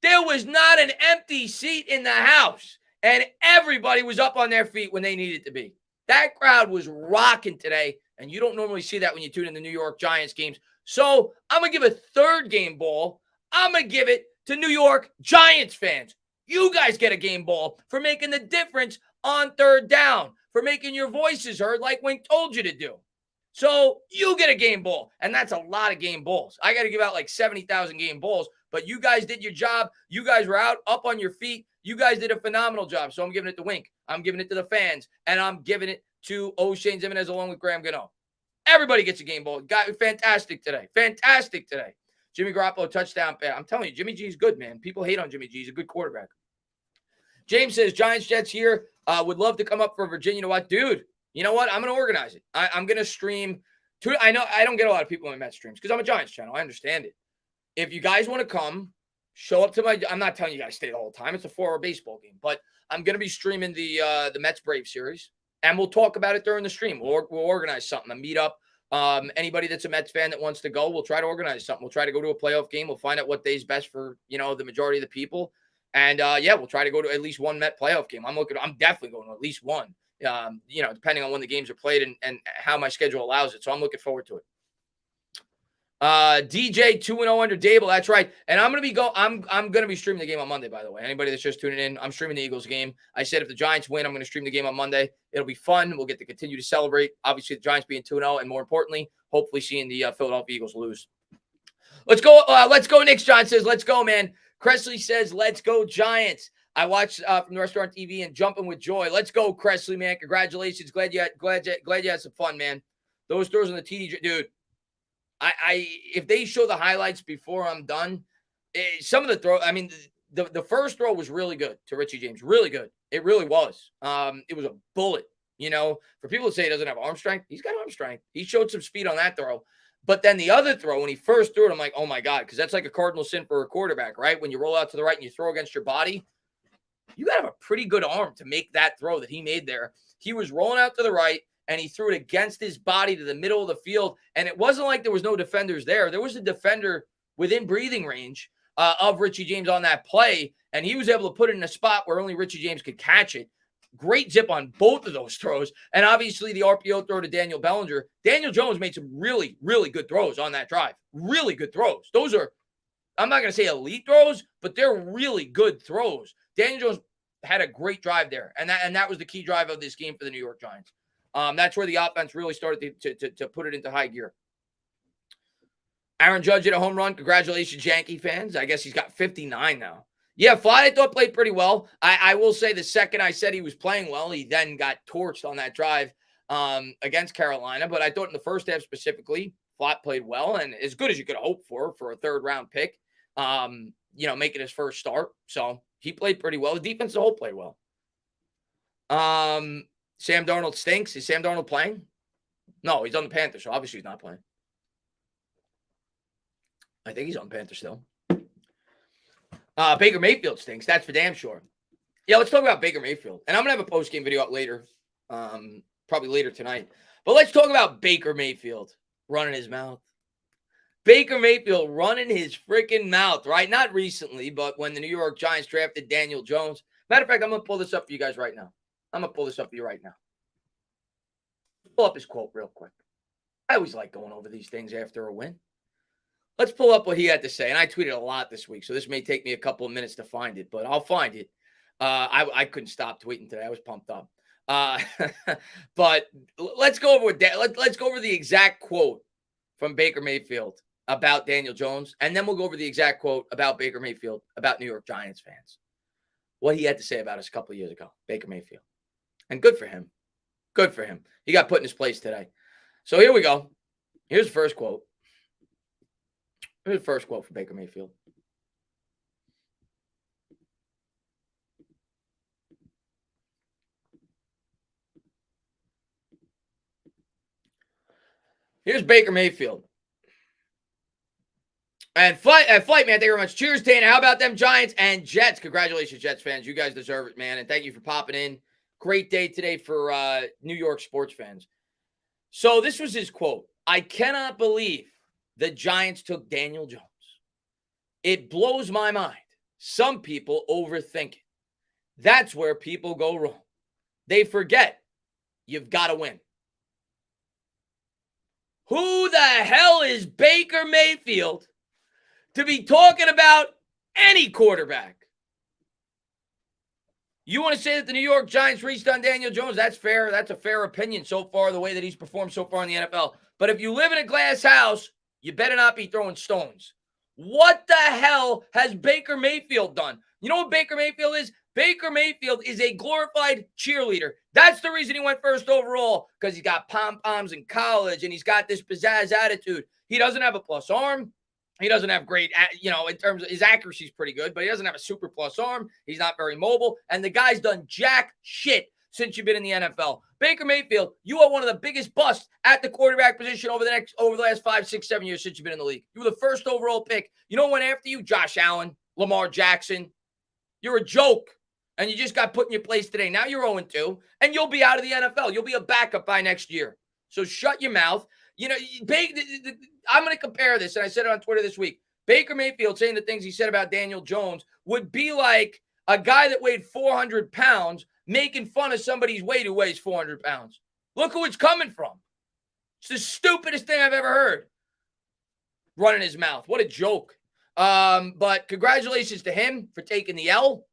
There was not an empty seat in the house, and everybody was up on their feet when they needed to be. That crowd was rocking today, and you don't normally see that when you tune in the New York Giants games. So I'm going to give a third game ball. I'm going to give it to New York Giants fans. You guys get a game ball for making the difference on third down, for making your voices heard like Wink told you to do. So you get a game ball, and that's a lot of game balls. I got to give out 70,000 game balls. But you guys did your job. You guys were out up on your feet. You guys did a phenomenal job. So I'm giving it to Wink. I'm giving it to the fans. And I'm giving it to O'Shane Zimenez along with Graham Gano. Everybody gets a game ball. Fantastic today. Fantastic today. Jimmy Garoppolo touchdown pass. I'm telling you, Jimmy G's good, man. People hate on Jimmy G. He's a good quarterback. James says, Giants Jets here. Would love to come up for Virginia to watch. Dude, you know what? I'm going to organize it. I'm going to stream. I know I don't get a lot of people in Mets streams because I'm a Giants channel. I understand it. If you guys want to come, show up to my. I'm not telling you guys to stay the whole time. It's a 4-hour baseball game, but I'm going to be streaming the Mets Brave series, and we'll talk about it during the stream. We'll organize something, a meetup. Anybody that's a Mets fan that wants to go, we'll try to organize something. We'll try to go to a playoff game. We'll find out what day's best for the majority of the people, and we'll try to go to at least one Met playoff game. I'm definitely going to at least one. Depending on when the games are played and how my schedule allows it. So I'm looking forward to it. DJ 2-0 under Dable. That's right. And I'm going to be streaming the game on Monday, by the way. Anybody that's just tuning in, I'm streaming the Eagles game. I said if the Giants win, I'm going to stream the game on Monday. It'll be fun. We'll get to continue to celebrate. Obviously, the Giants being 2-0, and more importantly, hopefully seeing the Philadelphia Eagles lose. Let's go. Let's go. Nick John says, let's go, man. Cressley says, let's go, Giants. I watched from the restaurant TV and jumping with joy. Let's go, Cressley, man. Congratulations. Glad you had some fun, man. Those throws on the TD, dude. If they show the highlights before I'm done, some of the throw, I mean, the first throw was really good to Richie James. Really good. It really was. It was a bullet. For people to say he doesn't have arm strength, he's got arm strength. He showed some speed on that throw. But then the other throw, when he first threw it, I'm like, oh my God, because that's like a cardinal sin for a quarterback, right? When you roll out to the right and you throw against your body, you got to have a pretty good arm to make that throw that he made there. He was rolling out to the right, and he threw it against his body to the middle of the field. And it wasn't like there was no defenders there. There was a defender within breathing range of Richie James on that play, and he was able to put it in a spot where only Richie James could catch it. Great zip on both of those throws. And obviously the RPO throw to Daniel Bellinger. Daniel Jones made some really, really good throws on that drive. Really good throws. Those are, I'm not going to say elite throws, but they're really good throws. Daniel Jones had a great drive there. And that was the key drive of this game for the New York Giants. That's where the offense really started to put it into high gear. Aaron Judge hit a home run. Congratulations, Yankee fans. I guess he's got 59 now. Yeah, Fly, I thought played pretty well. I will say the second I said he was playing well, he then got torched on that drive against Carolina. But I thought in the first half specifically, Flat played well and as good as you could hope for a third-round pick, making his first start. So he played pretty well. The defense as a whole played well. Sam Darnold stinks. Is Sam Darnold playing? No, he's on the Panthers, so obviously he's not playing. I think he's on the Panthers still. Baker Mayfield stinks. That's for damn sure. Yeah, let's talk about Baker Mayfield. And I'm going to have a post-game video up later, probably later tonight. But let's talk about Baker Mayfield running his mouth. Baker Mayfield running his freaking mouth, right? Not recently, but when the New York Giants drafted Daniel Jones. Matter of fact, I'm going to pull this up for you guys right now. Pull up his quote real quick. I always like going over these things after a win. Let's pull up what he had to say. And I tweeted a lot this week, so this may take me a couple of minutes to find it, but I'll find it. I couldn't stop tweeting today. I was pumped up. But let's go over let's go over the exact quote from Baker Mayfield about Daniel Jones, and then we'll go over the exact quote about Baker Mayfield about New York Giants fans. What he had to say about us a couple of years ago, Baker Mayfield. And good for him. Good for him. He got put in his place today. So here we go. Here's the first quote. Here's the first quote from Baker Mayfield. Here's Baker Mayfield. And Flight, man, thank you very much. Cheers, Dana. How about them Giants and Jets? Congratulations, Jets fans. You guys deserve it, man. And thank you for popping in. Great day today for New York sports fans. So this was his quote. I cannot believe the Giants took Daniel Jones. It blows my mind. Some people overthink it. That's where people go wrong. They forget you've got to win. Who the hell is Baker Mayfield to be talking about any quarterback? You want to say that the New York Giants reached on Daniel Jones? That's fair. That's a fair opinion so far, the way that he's performed so far in the NFL. But if you live in a glass house, you better not be throwing stones. What the hell has Baker Mayfield done? You know what Baker Mayfield is? Baker Mayfield is a glorified cheerleader. That's the reason he went first overall, because he's got pom-poms in college and he's got this pizzazz attitude. He doesn't have a plus arm. He doesn't have great, in terms of his accuracy is pretty good, but he doesn't have a super plus arm. He's not very mobile. And the guy's done jack shit since you've been in the NFL. Baker Mayfield, you are one of the biggest busts at the quarterback position over the last 5, 6, 7 years since you've been in the league. You were the first overall pick. You know what went after you? Josh Allen, Lamar Jackson. You're a joke. And you just got put in your place today. Now you're 0-2, and you'll be out of the NFL. You'll be a backup by next year. So shut your mouth. I'm going to compare this, and I said it on Twitter this week. Baker Mayfield saying the things he said about Daniel Jones would be like a guy that weighed 400 pounds making fun of somebody's weight who weighs 400 pounds. Look who it's coming from. It's the stupidest thing I've ever heard. Running his mouth. What a joke. But congratulations to him for taking the L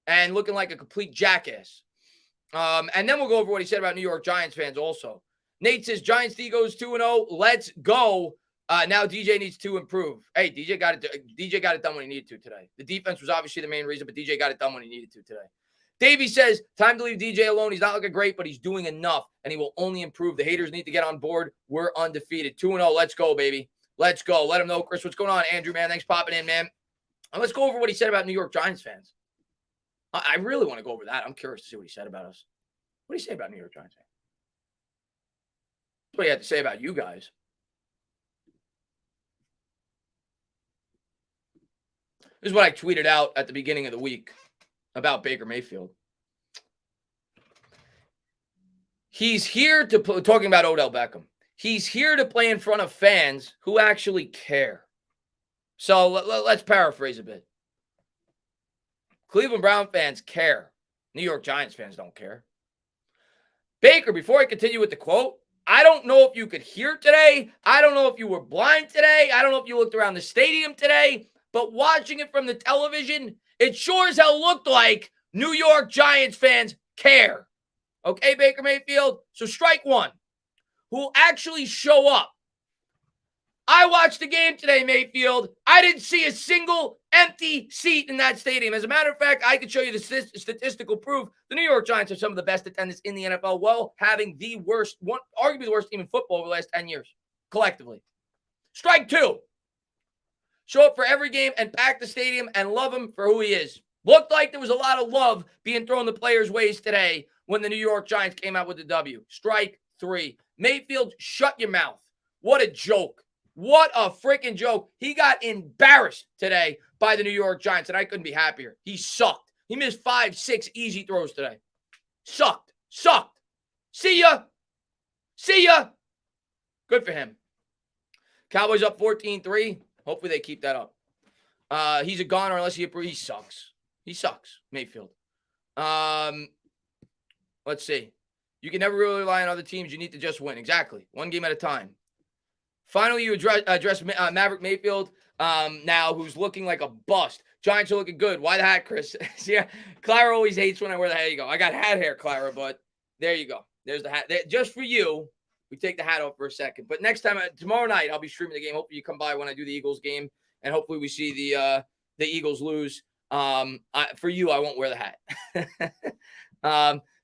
and looking like a complete jackass. And then we'll go over what he said about New York Giants fans also. Nate says, Giants D goes 2-0. Let's go. Now DJ needs to improve. Hey, DJ got it done when he needed to today. The defense was obviously the main reason, but DJ got it done when he needed to today. Davey says, time to leave DJ alone. He's not looking great, but he's doing enough, and he will only improve. The haters need to get on board. We're undefeated. 2-0. Let's go, baby. Let's go. Let him know, Chris. What's going on, Andrew, man? Thanks for popping in, man. And let's go over what he said about New York Giants fans. I really want to go over that. I'm curious to see what he said about us. What did he say about New York Giants fans? What he had to say about you guys. This is what I tweeted out at the beginning of the week about Baker Mayfield. He's here to talking about Odell Beckham. He's here to play in front of fans who actually care. So let's paraphrase a bit. Cleveland Brown fans care. New York Giants fans don't care. Baker, before I continue with the quote, I don't know if you could hear today. I don't know if you were blind today. I don't know if you looked around the stadium today. But watching it from the television, it sure as hell looked like New York Giants fans care. Okay, Baker Mayfield? So strike one. Who will actually show up. I watched the game today, Mayfield. I didn't see a single empty seat in that stadium. As a matter of fact, I could show you the statistical proof. The New York Giants have some of the best attendance in the NFL, while having the worst, arguably the worst team in football over the last 10 years, collectively. Strike two. Show up for every game and pack the stadium and love him for who he is. Looked like there was a lot of love being thrown the players' ways today when the New York Giants came out with the W. Strike three. Mayfield, shut your mouth. What a joke. What a freaking joke. He got embarrassed today by the New York Giants, and I couldn't be happier. He sucked. He missed 5, 6 easy throws today. Sucked. See ya. Good for him. Cowboys up 14-3. Hopefully they keep that up. He's a goner unless he sucks. He sucks, Mayfield. Let's see. You can never really rely on other teams. You need to just win. Exactly. One game at a time. Finally, you address Maverick Mayfield now, who's looking like a bust. Giants are looking good. Why the hat, Chris? Yeah, Clara always hates when I wear the hat. There you go. I got hat hair, Clara, but there you go. There's the hat. Just for you, we take the hat off for a second. But next time, tomorrow night, I'll be streaming the game. Hopefully you come by when I do the Eagles game, and hopefully we see the Eagles lose. For you, I won't wear the hat.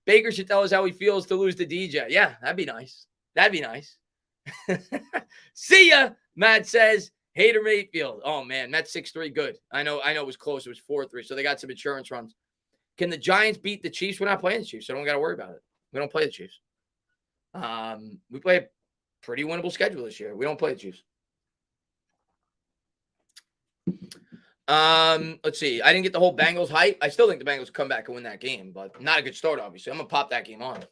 Baker should tell us how he feels to lose to DJ. Yeah, that'd be nice. See ya, Matt says. Hater Mayfield. Oh, man, that's 6-3. Good. I know it was close. It was 4-3, so they got some insurance runs. Can the Giants beat the Chiefs? We're not playing the Chiefs, so I don't got to worry about it. We don't play the Chiefs. We play a pretty winnable schedule this year. We don't play the Chiefs. Let's see. I didn't get the whole Bengals hype. I still think the Bengals come back and win that game, but not a good start, obviously. I'm going to pop that game on.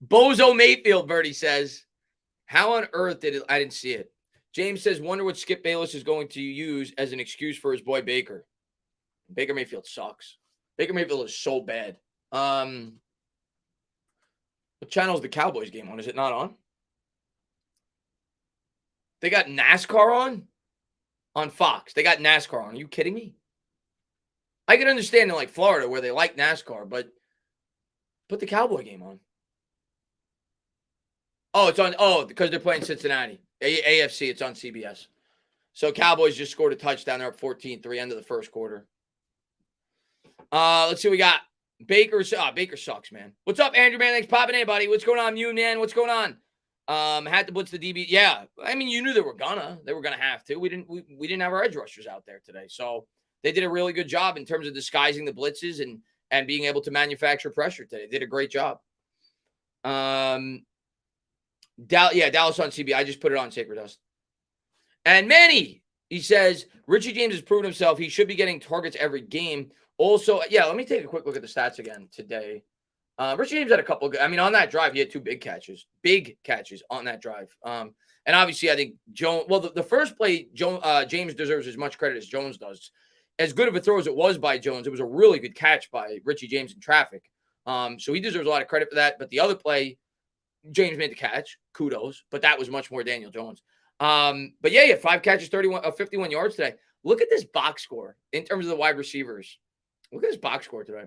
Bozo Mayfield, Birdie says. How on earth did it? I didn't see it. James says, wonder what Skip Bayless is going to use as an excuse for his boy Baker. Baker Mayfield sucks. Baker Mayfield is so bad. What channel is the Cowboys game on? Is it not on? They got NASCAR on Fox. They got NASCAR on. Are you kidding me? I can understand in like Florida where they like NASCAR, but put the Cowboy game on. Oh, it's on. Oh, because they're playing Cincinnati. AFC, it's on CBS. So Cowboys just scored a touchdown. They're up 14-3, end of the first quarter. Let's see what we got. Baker sucks, man. What's up, Andrew, man? Thanks for popping in, buddy. What's going on, you, man? What's going on? Had to blitz the DB. Yeah, I mean, you knew they were gonna have to. We didn't have our edge rushers out there today, so they did a really good job in terms of disguising the blitzes and being able to manufacture pressure today. They did a great job. Dallas on CB. I just put it on Sacred Dust. And Manny, he says, Richie James has proven himself. He should be getting targets every game. Also, yeah, let me take a quick look at the stats again today. Richie James had a couple of, on that drive, he had 2 big catches on that drive. And obviously, I think Jones, well, the first play, James deserves as much credit as Jones does. As good of a throw as it was by Jones, it was a really good catch by Richie James in traffic. So he deserves a lot of credit for that. But the other play, James made the catch. Kudos. But that was much more Daniel Jones. But yeah, 5 catches, 51 yards today. Look at this box score in terms of the wide receivers. Look at this box score today.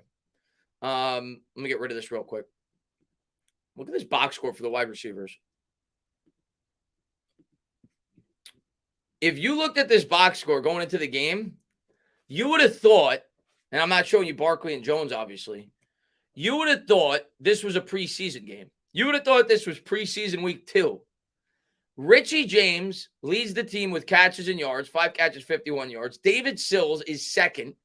Let me get rid of this real quick. Look at this box score for the wide receivers. If you looked at this box score going into the game, you would have thought, and I'm not showing you Barkley and Jones, obviously, you would have thought this was a preseason game. You would have thought this was preseason week 2. Richie James leads the team with catches and yards, 5 catches, 51 yards. David Sills is second,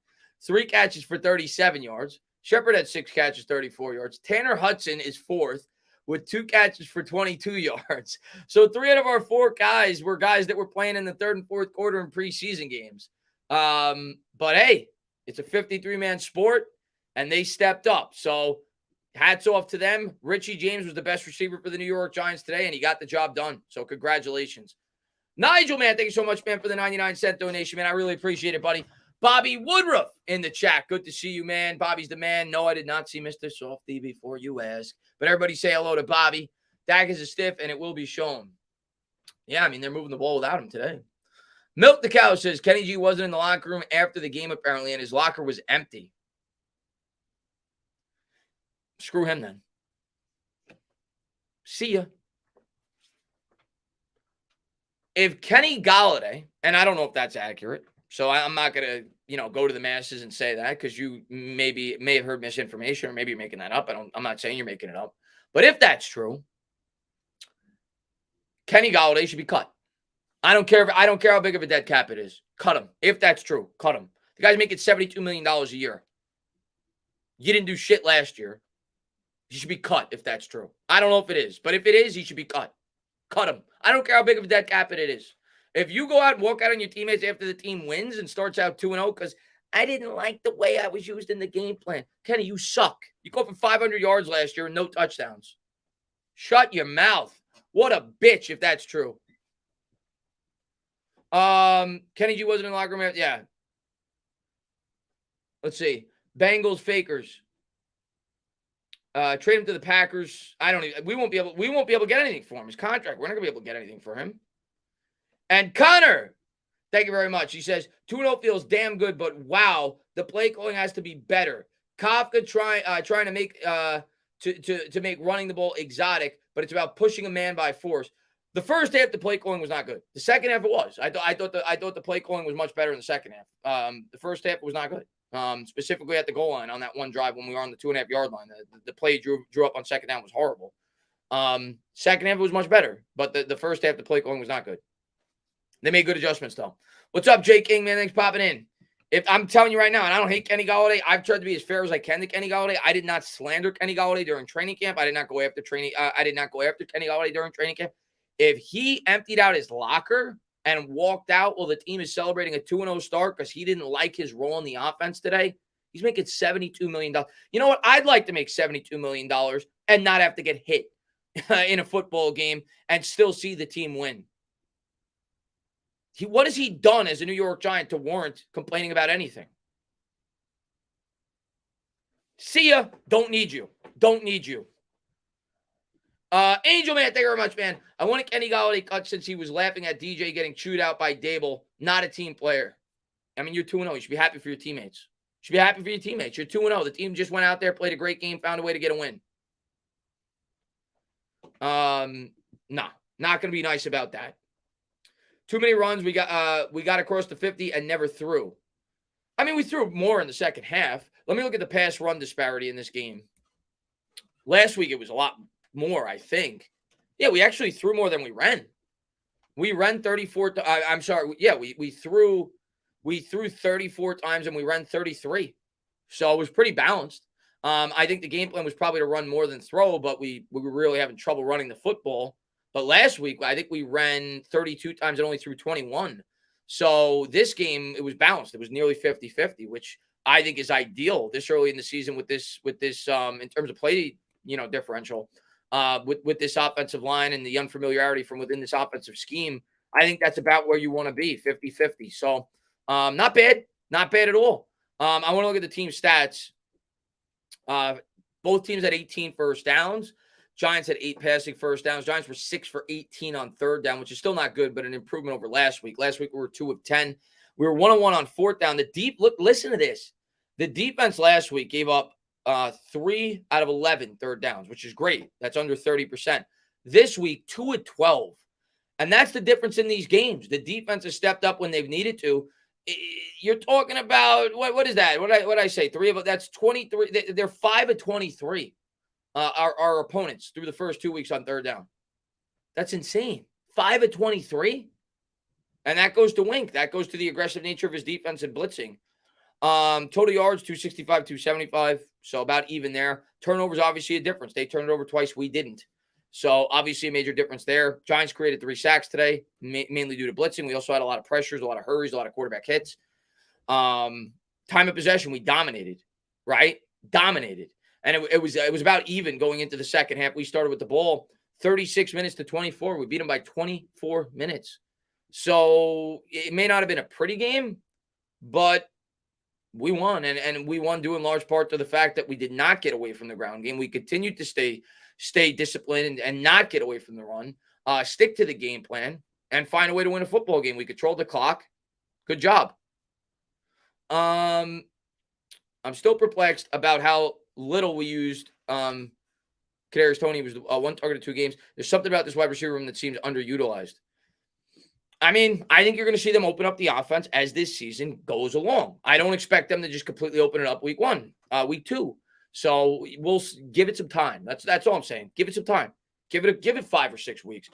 3 catches for 37 yards. Shepard had 6 catches, 34 yards. Tanner Hudson is 4th with 2 catches for 22 yards. So 3 out of our 4 guys were guys that were playing in the 3rd and 4th quarter in preseason games. But hey, it's a 53-man sport, and they stepped up. So hats off to them. Richie James was the best receiver for the New York Giants today, and he got the job done. So congratulations. Nigel, man, thank you so much, man, for the 99-cent donation, man. I really appreciate it, buddy. Bobby Woodruff in the chat. Good to see you, man. Bobby's the man. No, I did not see Mr. Softy before you ask. But everybody say hello to Bobby. Dak is a stiff, and it will be shown. Yeah, they're moving the ball without him today. Milk the Cow says Kenny G wasn't in the locker room after the game, apparently, and his locker was empty. Screw him then. See ya. If Kenny Golladay, and I don't know if that's accurate, so I'm not going to, go to the masses and say that because you may have heard misinformation or maybe you're making that up. I'm not saying you're making it up. But if that's true, Kenny Golladay should be cut. I don't care how big of a dead cap it is. Cut him. If that's true, cut him. The guy's making $72 million a year. You didn't do shit last year. He should be cut if that's true. I don't know if it is, but if it is, he should be cut. Cut him. I don't care how big of a dead cap it is. If you go out and walk out on your teammates after the team wins and starts out 2-0 because I didn't like the way I was used in the game plan. Kenny, you suck. You go for 500 yards last year and no touchdowns. Shut your mouth. What a bitch if that's true. Kenny G wasn't in the locker room. Yeah. Let's see. Bengals fakers. Trade him to the Packers. We won't be able to get anything for him. His contract. We're not gonna be able to get anything for him. And Connor, thank you very much. He says 2-0 feels damn good, but wow, the play calling has to be better. Kafka trying to make to make running the ball exotic, but it's about pushing a man by force. The first half, the play calling was not good. The second half, it was. I thought the play calling was much better in the second half. The first half was not good. Specifically at the goal line on that one drive when we were on the 2.5-yard line. The play drew up on second down was horrible. Second half was much better, but the first half, the play calling was not good. They made good adjustments, though. What's up, Jay King, man? Thanks for popping in. If I'm telling you right now, and I don't hate Kenny Golladay, I've tried to be as fair as I can to Kenny Golladay. I did not slander Kenny Golladay during training camp. I did not go after Kenny Golladay during training camp. If he emptied out his locker and walked out while the team is celebrating a 2-0 start because he didn't like his role in the offense today, he's making $72 million. You know what? I'd like to make $72 million and not have to get hit in a football game and still see the team win. What has he done as a New York Giant to warrant complaining about anything? See ya. Don't need you. Angel, man, thank you very much, man. I wanted Kenny Golladay cut since he was laughing at DJ getting chewed out by Dable, not a team player. You're 2-0. You should be happy for your teammates. You're 2-0. The team just went out there, played a great game, found a way to get a win. Not going to be nice about that. Too many runs. We got across the 50 and never threw. We threw more in the second half. Let me look at the pass run disparity in this game. Last week, it was a lot more, I think. Yeah, we actually threw more than we ran. We ran 34. I'm sorry. Yeah, we threw 34 times and we ran 33. So it was pretty balanced. I think the game plan was probably to run more than throw, but we were really having trouble running the football. But last week, I think we ran 32 times and only threw 21. So this game, it was balanced. It was nearly 50-50, which I think is ideal this early in the season with this in terms of play, differential. With this offensive line and the unfamiliarity from within this offensive scheme, I think that's about where you want to be, 50-50. So not bad at all. I want to look at the team stats. Both teams had 18 first downs. Giants had 8 passing first downs. Giants were 6 for 18 on third down, which is still not good, but an improvement over last week. Last week we were 2 of 10. We were 1-1 on fourth down. Listen to this. The defense last week gave up 3 out of 11 third downs, which is great. That's under 30%. This week, 2 of 12. And that's the difference in these games. The defense has stepped up when they've needed to. You're talking about, what is that? What I say? 3 of it. That's 23. They're 5 of 23. Our opponents through the first 2 weeks on third down. That's insane. 5 of 23. And that goes to Wink. That goes to the aggressive nature of his defense and blitzing. Total yards, 265, 275. So about even there. Turnovers, obviously a difference. They turned it over twice. We didn't. So obviously a major difference there. Giants created 3 sacks today, mainly due to blitzing. We also had a lot of pressures, a lot of hurries, a lot of quarterback hits. Time of possession, we dominated, right? Dominated. And it was about even going into the second half. We started with the ball 36 minutes to 24. We beat them by 24 minutes. So it may not have been a pretty game, but we won. And we won due in large part to the fact that we did not get away from the ground game. We continued to stay disciplined and not get away from the run, stick to the game plan, and find a way to win a football game. We controlled the clock. Good job. I'm still perplexed about how little we used Kadarius Toney. Was 1 target in 2 games. There's something about this wide receiver room that seems underutilized. I mean, I think you're going to see them open up the offense as this season goes along. I don't expect them to just completely open it up week 1, week 2. So we'll give it some time. That's all I'm saying. Give it some time. Give it 5 or 6 weeks.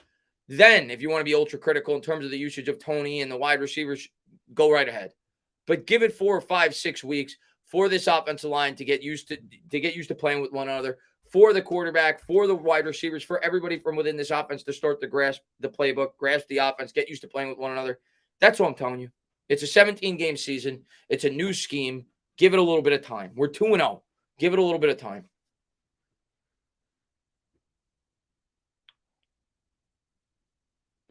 Then, if you want to be ultra critical in terms of the usage of Toney and the wide receivers, go right ahead. But give it 4 or 5, 6 weeks for this offensive line to get used to playing with one another, for the quarterback, for the wide receivers, for everybody from within this offense to start to grasp the playbook, grasp the offense, get used to playing with one another. That's what I'm telling you. It's a 17-game season. It's a new scheme. Give it a little bit of time. We're 2-0. Give it a little bit of time.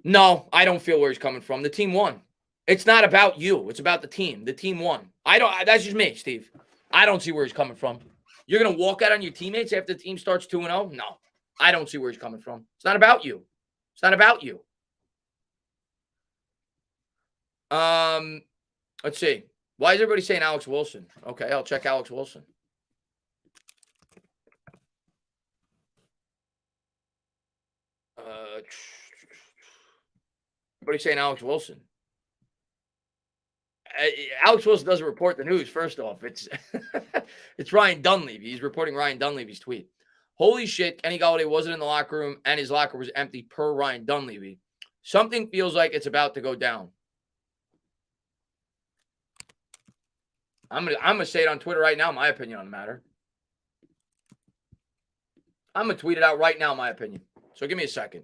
No, I don't feel where he's coming from. The team won. It's not about you. It's about the team. The team won. That's just me, Steve. I don't see where he's coming from. You're going to walk out on your teammates after the team starts 2-0? No, I don't see where he's coming from. It's not about you. It's not about you. Let's see. Why is everybody saying Alex Wilson? Okay, I'll check Alex Wilson. Everybody's saying Alex Wilson. Alex Wilson doesn't report the news, first off. It's it's Ryan Dunleavy. He's reporting Ryan Dunleavy's tweet. Holy shit, Kenny Golladay wasn't in the locker room and his locker was empty per Ryan Dunleavy. Something feels like it's about to go down. I'm gonna say it on Twitter right now, my opinion on the matter. I'm gonna tweet it out right now, my opinion. So give me a second.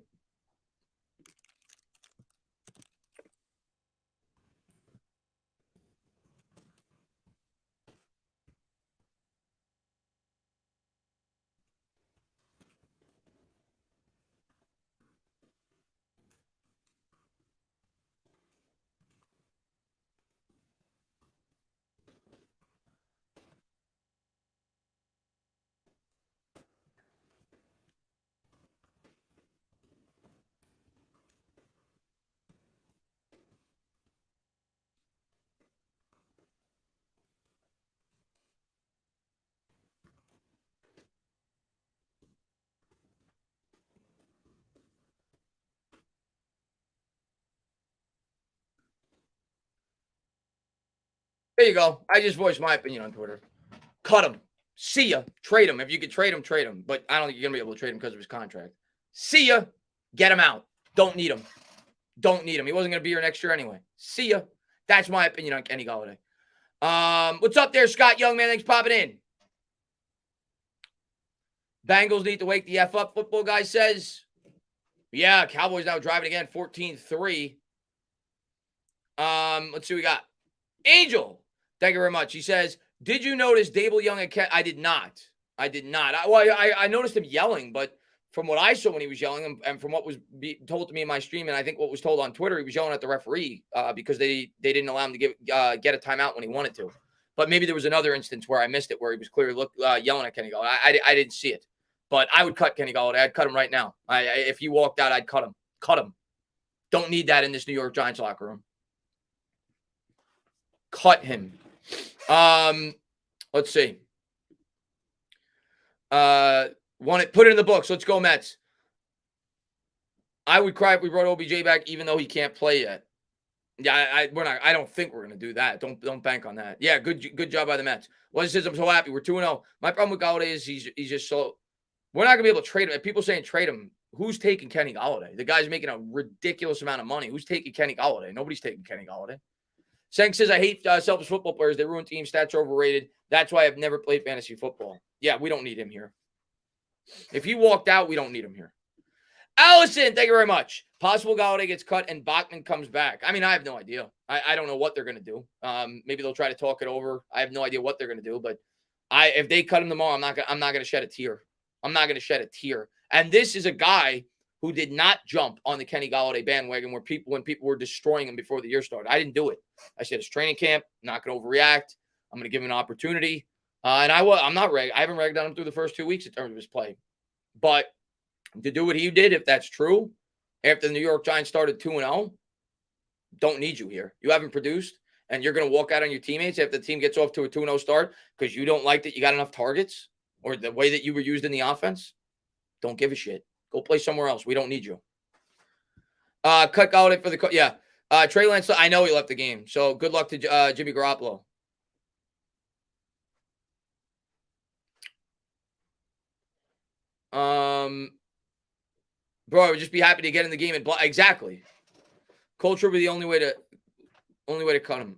There you go. I just voiced my opinion on Twitter. Cut him. See ya. Trade him. If you could trade him, trade him. But I don't think you're going to be able to trade him because of his contract. See ya. Get him out. Don't need him. Don't need him. He wasn't going to be here next year anyway. See ya. That's my opinion on Kenny Golladay. What's up there, Scott Young, man? Thanks for popping in. Bengals need to wake the F up, football guy says. Yeah, Cowboys now driving again, 14-3. Let's see what we got. Angel, thank you very much. He says, did you notice Dable Young and I did not. I noticed him yelling, but from what I saw when he was yelling and from what was told to me in my stream, and I think what was told on Twitter, he was yelling at the referee because they didn't allow him to get a timeout when he wanted to. But maybe there was another instance where I missed it, where he was clearly yelling at Kenny Golladay. I didn't see it. But I would cut Kenny Golladay. I'd cut him right now. If he walked out, I'd cut him. Cut him. Don't need that in this New York Giants locker room. Cut him. Let's see. Put it in the books. Let's go, Mets. I would cry if we brought OBJ back, even though he can't play yet. Yeah, I don't think we're gonna do that. Don't bank on that. Yeah, good job by the Mets. Well, he says I'm so happy. We're 2-0. My problem with Golladay is he's just so. We're not gonna be able to trade him. If people saying trade him, who's taking Kenny Golladay? The guy's making a ridiculous amount of money. Who's taking Kenny Golladay? Nobody's taking Kenny Golladay. Sang says I hate selfish football players. They ruin teams. Stats are overrated. That's why I've never played fantasy football. Yeah, we don't need him here. If he walked out, we don't need him here. Allison, thank you very much. Possible Golladay gets cut and Bachman comes back. I mean, I have no idea. I don't know what they're going to do. Maybe they'll try to talk it over. I have no idea what they're going to do. But if they cut him tomorrow, I'm not going to shed a tear. I'm not going to shed a tear. And this is a guy who did not jump on the Kenny Golladay bandwagon when people were destroying him before the year started. I didn't do it. I said it's training camp. I'm not going to overreact. I'm going to give him an opportunity. And I'm not I haven't ragged on him through the first 2 weeks in terms of his play. But to do what he did, if that's true, after the New York Giants started 2-0, don't need you here. You haven't produced, and you're going to walk out on your teammates after the team gets off to a 2-0 start because you don't like that you got enough targets or the way that you were used in the offense. Don't give a shit. Go play somewhere else. We don't need you. Cut Golladay for the – yeah. Trey Lance, I know he left the game, so good luck to Jimmy Garoppolo. Bro, I would just be happy to get in the game and exactly. Culture would be the only way to cut him.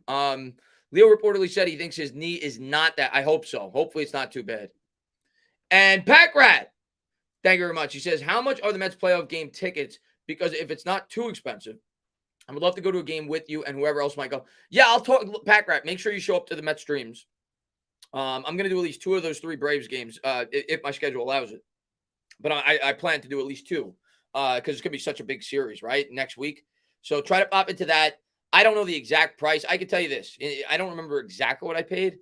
Leo reportedly said he thinks his knee is not that. I hope so. Hopefully it's not too bad. And Pack Rat, thank you very much. He says, how much are the Mets playoff game tickets? Because if it's not too expensive, I would love to go to a game with you and whoever else might go. Yeah, I'll talk. Pack Rat, make sure you show up to the Mets streams. I'm going to do at least 2 of those 3 Braves games if my schedule allows it. But I plan to do at least 2 because it's going to be such a big series, right, next week. So try to pop into that. I don't know the exact price. I can tell you this. I don't remember exactly what I paid.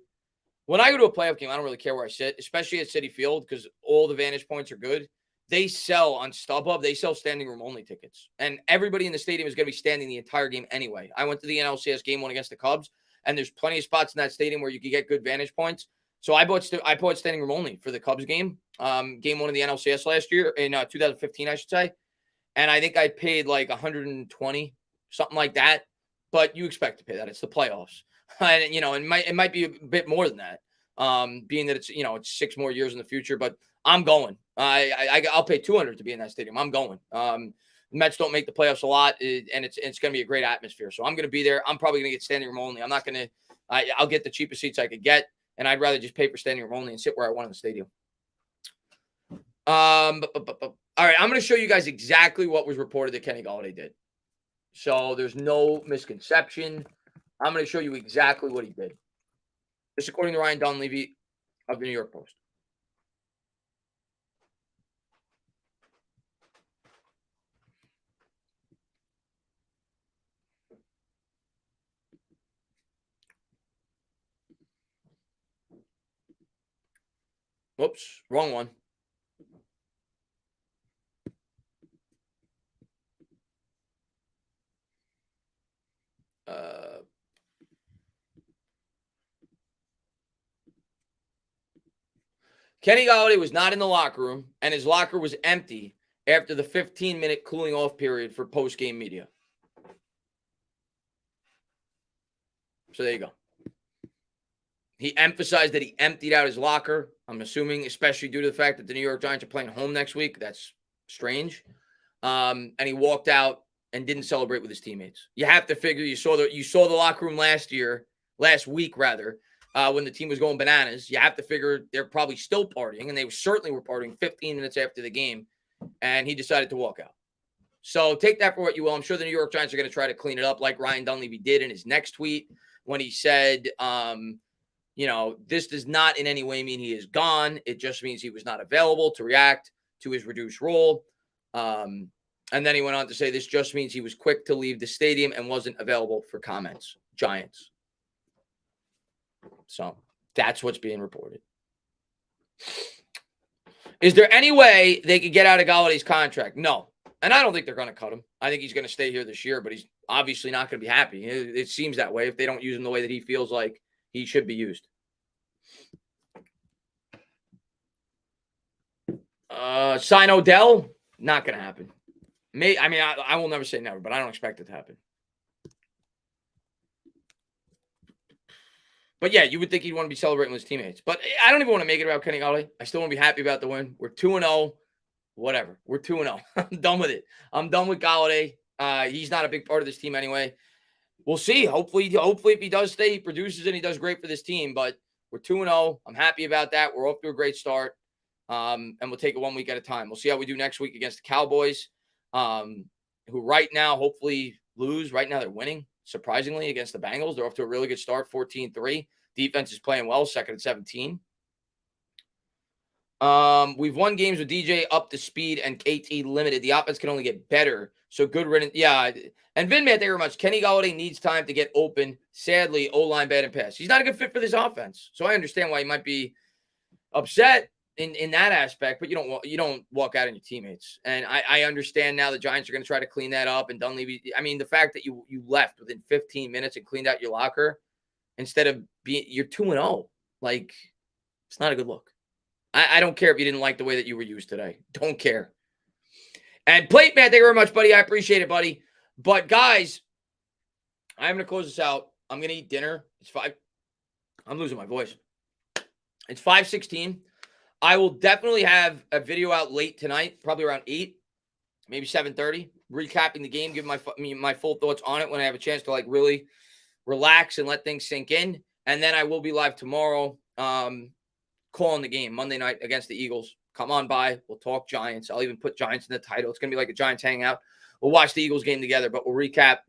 When I go to a playoff game, I don't really care where I sit, especially at Citi Field because all the vantage points are good. They sell on StubHub. They sell standing room only tickets. And everybody in the stadium is going to be standing the entire game anyway. I went to the NLCS game 1 against the Cubs, and there's plenty of spots in that stadium where you can get good vantage points. So I bought standing room only for the Cubs game, game 1 of the NLCS last year in 2015, I should say. And I think I paid like $120, something like that. But you expect to pay that. It's the playoffs. And, it might be a bit more than that, being that it's 6 more years in the future. But I'm going. I'll pay $200 to be in that stadium. I'm going. The Mets don't make the playoffs a lot, and it's going to be a great atmosphere. So I'm going to be there. I'm probably going to get standing room only. I'm not going to I'll get the cheapest seats I could get, and I'd rather just pay for standing room only and sit where I want in the stadium. All right, I'm going to show you guys exactly what was reported that Kenny Golladay did. So there's no misconception. I'm going to show you exactly what he did. This according to Ryan Dunleavy of the New York Post. Whoops, wrong one. Kenny Golladay was not in the locker room, and his locker was empty after the 15-minute cooling off period for post-game media. So there you go. He emphasized that he emptied out his locker. I'm assuming, especially due to the fact that the New York Giants are playing home next week. That's strange. and he walked out and didn't celebrate with his teammates. You have to figure you saw the locker room last week, when the team was going bananas. You have to figure they're probably still partying, and they certainly were partying 15 minutes after the game, and he decided to walk out. So take that for what you will. I'm sure the New York Giants are going to try to clean it up like Ryan Dunleavy did in his next tweet when he said, this does not in any way mean he is gone. It just means he was not available to react to his reduced role. And then he went on to say, this just means he was quick to leave the stadium and wasn't available for comments. Giants. So that's what's being reported. Is there any way they could get out of Galladay's contract? No. And I don't think they're going to cut him. I think he's going to stay here this year, but he's obviously not going to be happy. It seems that way if they don't use him the way that he feels like he should be used. Sign Odell? Not going to happen. I will never say never, but I don't expect it to happen. But yeah, you would think he'd want to be celebrating with his teammates. But I don't even want to make it about Kenny Galladay. I still want to be happy about the win. We're 2-0. Whatever. We're 2-0. I'm done with it. I'm done with Galladay. He's not a big part of this team anyway. We'll see. Hopefully if he does stay, he produces and he does great for this team. But we're 2-0. I'm happy about that. We're off to a great start. And we'll take it 1 week at a time. We'll see how we do next week against the Cowboys, who right now hopefully lose. Right now they're winning, surprisingly, against the Bengals. They're off to a really good start, 14-3. Defense is playing well, second and 17. We've won games with DJ up to speed and KT limited. The offense can only get better. So good riddance. Yeah. And Vin, man, thank you very much. Kenny Galladay needs time to get open. Sadly, O-line bad and pass. He's not a good fit for this offense. So I understand why he might be upset in that aspect, but you don't walk out on your teammates. And I understand now the Giants are going to try to clean that up. And Dunleavy, the fact that you left within 15 minutes and cleaned out your locker instead of you're 2-0. Like, it's not a good look. I don't care if you didn't like the way that you were used today. Don't care. And Plate Man, thank you very much, buddy. I appreciate it, buddy. But guys, I'm going to close this out. I'm going to eat dinner. It's 5. I'm losing my voice. It's 5:16. I will definitely have a video out late tonight, probably around 8, maybe 7:30, recapping the game, giving my full thoughts on it when I have a chance to really relax and let things sink in. And then I will be live tomorrow, calling the game Monday night against the Eagles. Come on by. We'll talk Giants. I'll even put Giants in the title. It's going to be like a Giants hangout. We'll watch the Eagles game together, but we'll recap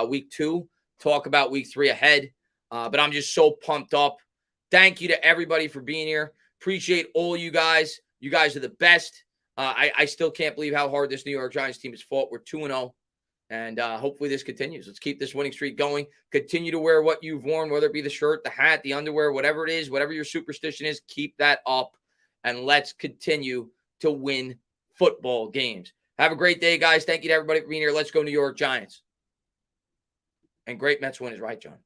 week 2, talk about week 3 ahead. But I'm just so pumped up. Thank you to everybody for being here. Appreciate all you guys. You guys are the best. I still can't believe how hard this New York Giants team has fought. We're 2-0. And hopefully this continues. Let's keep this winning streak going. Continue to wear what you've worn, whether it be the shirt, the hat, the underwear, whatever it is, whatever your superstition is, keep that up. And let's continue to win football games. Have a great day, guys. Thank you to everybody for being here. Let's go New York Giants. And great Mets win is right, John.